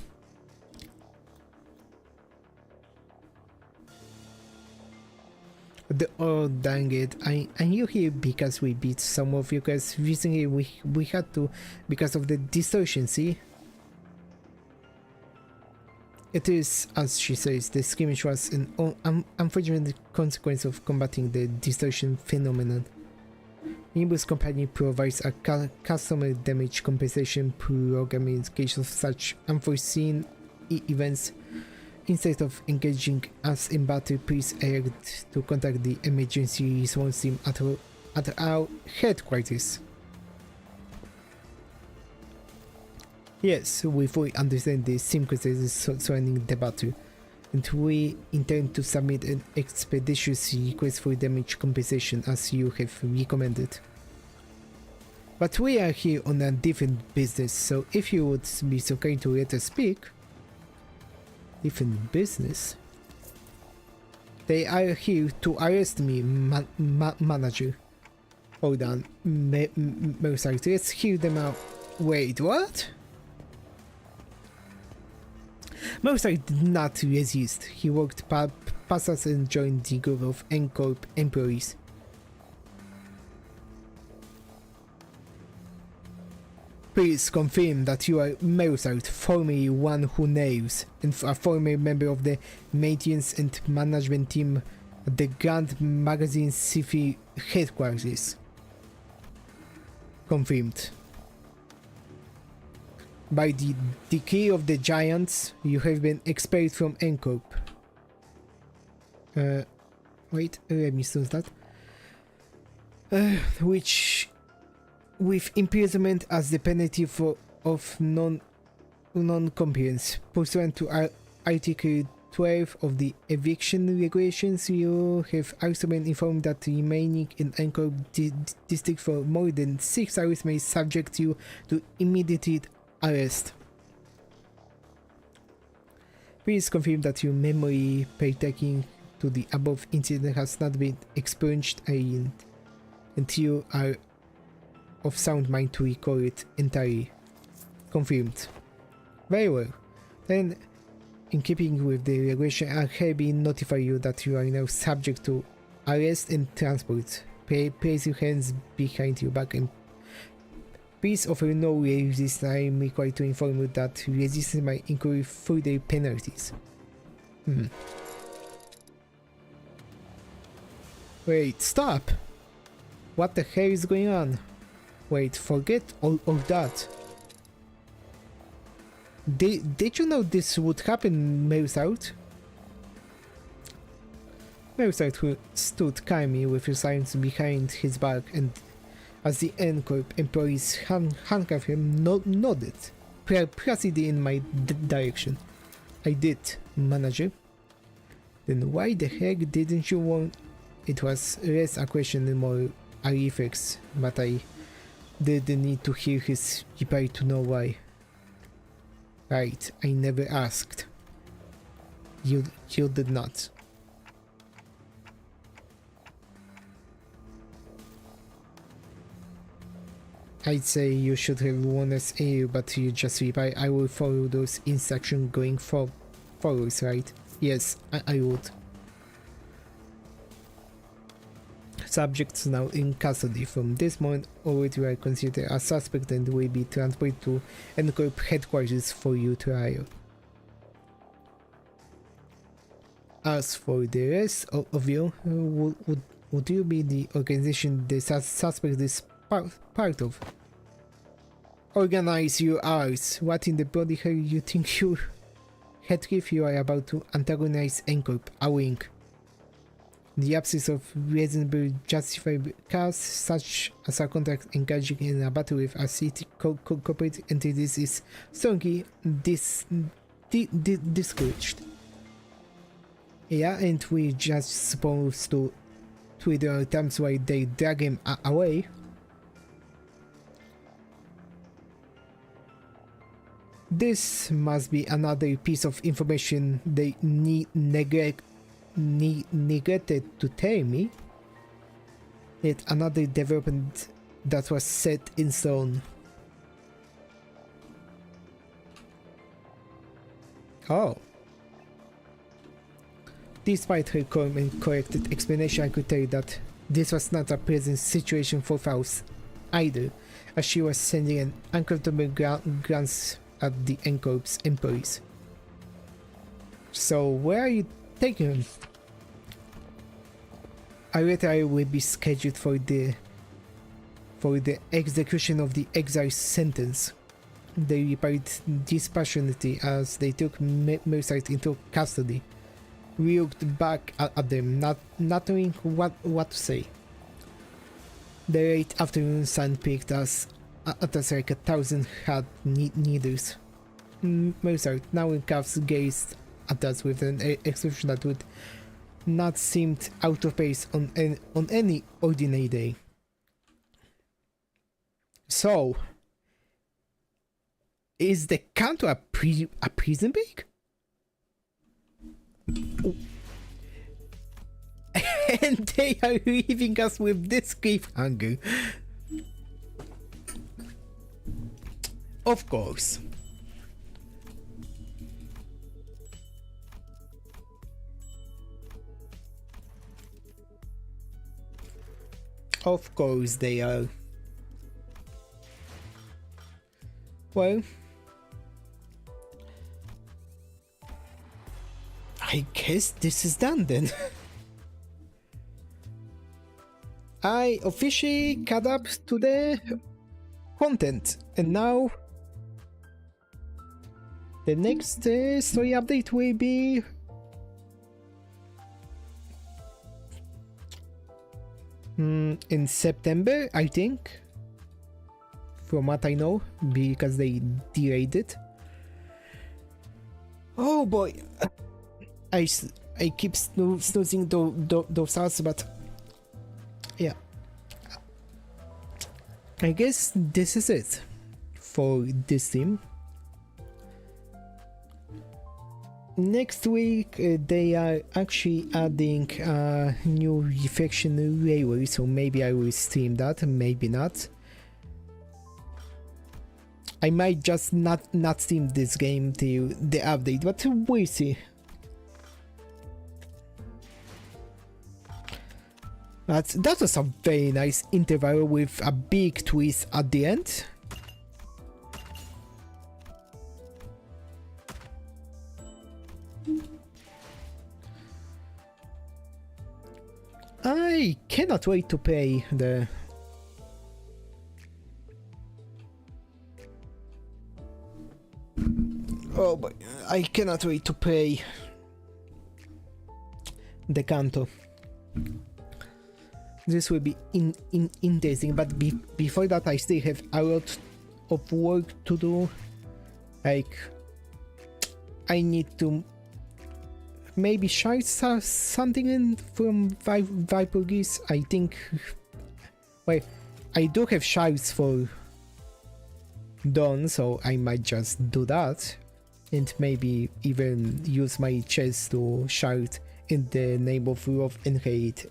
Oh dang it, I knew here because we beat some of you guys recently. We had to because of the distortion, see? It is, as she says, the skirmish was an unfortunate consequence of combating the distortion phenomenon. Limbus Company provides a customer damage compensation program in case of such unforeseen events. Instead of engaging us in battle, please elect to contact the emergency response team at our headquarters. Yes, we fully understand the circumstances surrounding the battle, and we intend to submit an expeditious request for damage compensation as you have recommended. But we are here on a different business, so if you would be so kind to let us speak. Different business? They are here to arrest me, manager. Hold on, Mozart, let's hear them out. Wait, what? Mozart did not resist. He walked past us and joined the group of N-Corp employees. Please confirm that you are Mozart, formerly one who nails, and a former member of the maintenance and management team at the Grand Magazine City headquarters. Confirmed. By the decree of the giants, you have been expelled from N-Corp. Wait, let me stop that. Which... with imprisonment as the penalty of non-compliance. Pursuant to Article 12 of the eviction regulations, you have also been informed that remaining in N-Corp district for more than 6 hours may subject you to immediate arrest. Please confirm that your memory pertaining to the above incident has not been expunged and you are of sound mind to recall it entirely. Confirmed. Very well. Then, in keeping with the regulation, I'll hereby notify you that you are now subject to arrest and transport. Place your hands behind your back and please offer no resistance. I am required to inform you that resistance might incur further penalties. Wait, stop! What the hell is going on? Wait, forget all that. Did you know this would happen, Mozart? Mozart, who stood calmly with his arms behind his back and as the N-Corp employees handcuffed him, nodded, proceeding in my direction. I did, manager. Then why the heck didn't you want? It was less a question and more a reflex, but I didn't need to hear his reply to know why. Right, I never asked. You did not. I'd say you should have won as A, but you just reply, I will follow those instructions going forwards, right? Yes, I would. Subjects now in custody. From this moment onward you are considered a suspect and will be transported to NCORP headquarters for your trial. As for the rest of you, would you be the organization the suspect is part of? Organize your arts. What in the bloody hell you think you head if you are about to antagonize NCORP? A wink. The absence of reasonable justifiable cause, such as a contract engaging in a battle with a city corporate entities, is strongly discouraged. Yeah, and we just supposed to tweet our times while they drag him away. This must be another piece of information they neglected to tell me. Yet another development that was set in stone. Oh. Despite her calm and corrected explanation, I could tell that this was not a pleasant situation for Faust either, as she was sending an uncomfortable glance at the NCORP's employees. So where are you taking him? A letter will be scheduled for the execution of the exile sentence. They replied dispassionately as they took Mercite into custody. We looked back at them, not knowing what to say. The late afternoon sun picked us at us like 1,000 hard needles. Mercite, now in cuffs, gazed at us with an expression that would not seem out of place on any ordinary day. So, is the Canto a prison break? And they are leaving us with this cliffhanger. Of course. Of course they are. Well, I guess this is done then. I officially caught up to the content, and now the next story update will be in September, I think, from what I know, because they delayed it. Oh boy, I keep snoozing those thoughts, but yeah, I guess this is it for this team. Next week they are actually adding a new reflection railway, so maybe I will stream that, maybe not. I might just not stream this game till the update, but we'll see. But that was a very nice interval with a big twist at the end. I cannot wait to play the oh boy, I cannot wait to play the Canto. This will be interesting, but before that I still have a lot of work to do. Like, I need to maybe shouts have something in from Vipergeese. I think. Well, I do have shouts for Dawn, so I might just do that, and maybe even use my chest to shout in the name of love and hate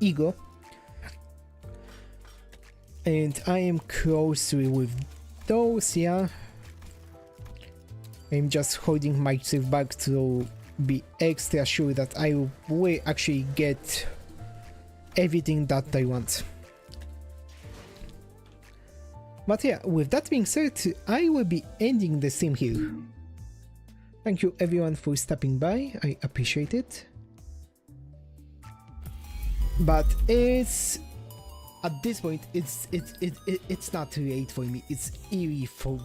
ego. And I am closely with those, yeah. I'm just holding myself back to be extra sure that I will actually get everything that I want. But yeah, with that being said, I will be ending the stream here. Thank you everyone for stopping by, I appreciate it. But it's at this point it's not late for me, it's eerie for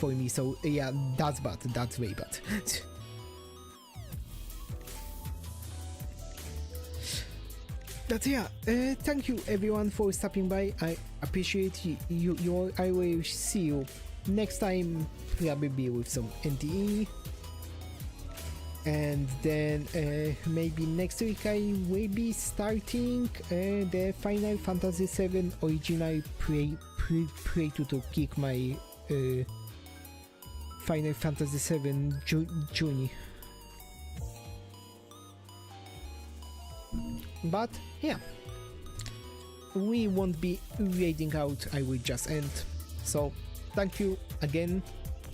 me, so yeah, that's bad, that's way bad. But yeah, thank you everyone for stopping by. I appreciate you all. I will see you next time, probably with some NTE. And then maybe next week I will be starting the Final Fantasy VII original playthrough to kick my Final Fantasy VII journey. But yeah, we won't be raiding out, I will just end. So thank you again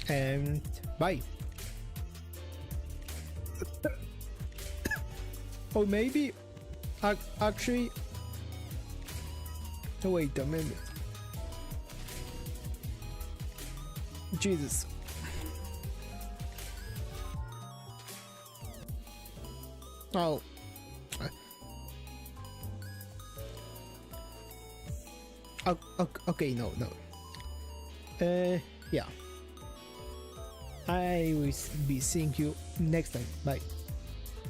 and bye. Or maybe actually wait a minute. Jesus. Oh. Okay, no. Yeah. I will be seeing you next time. Bye.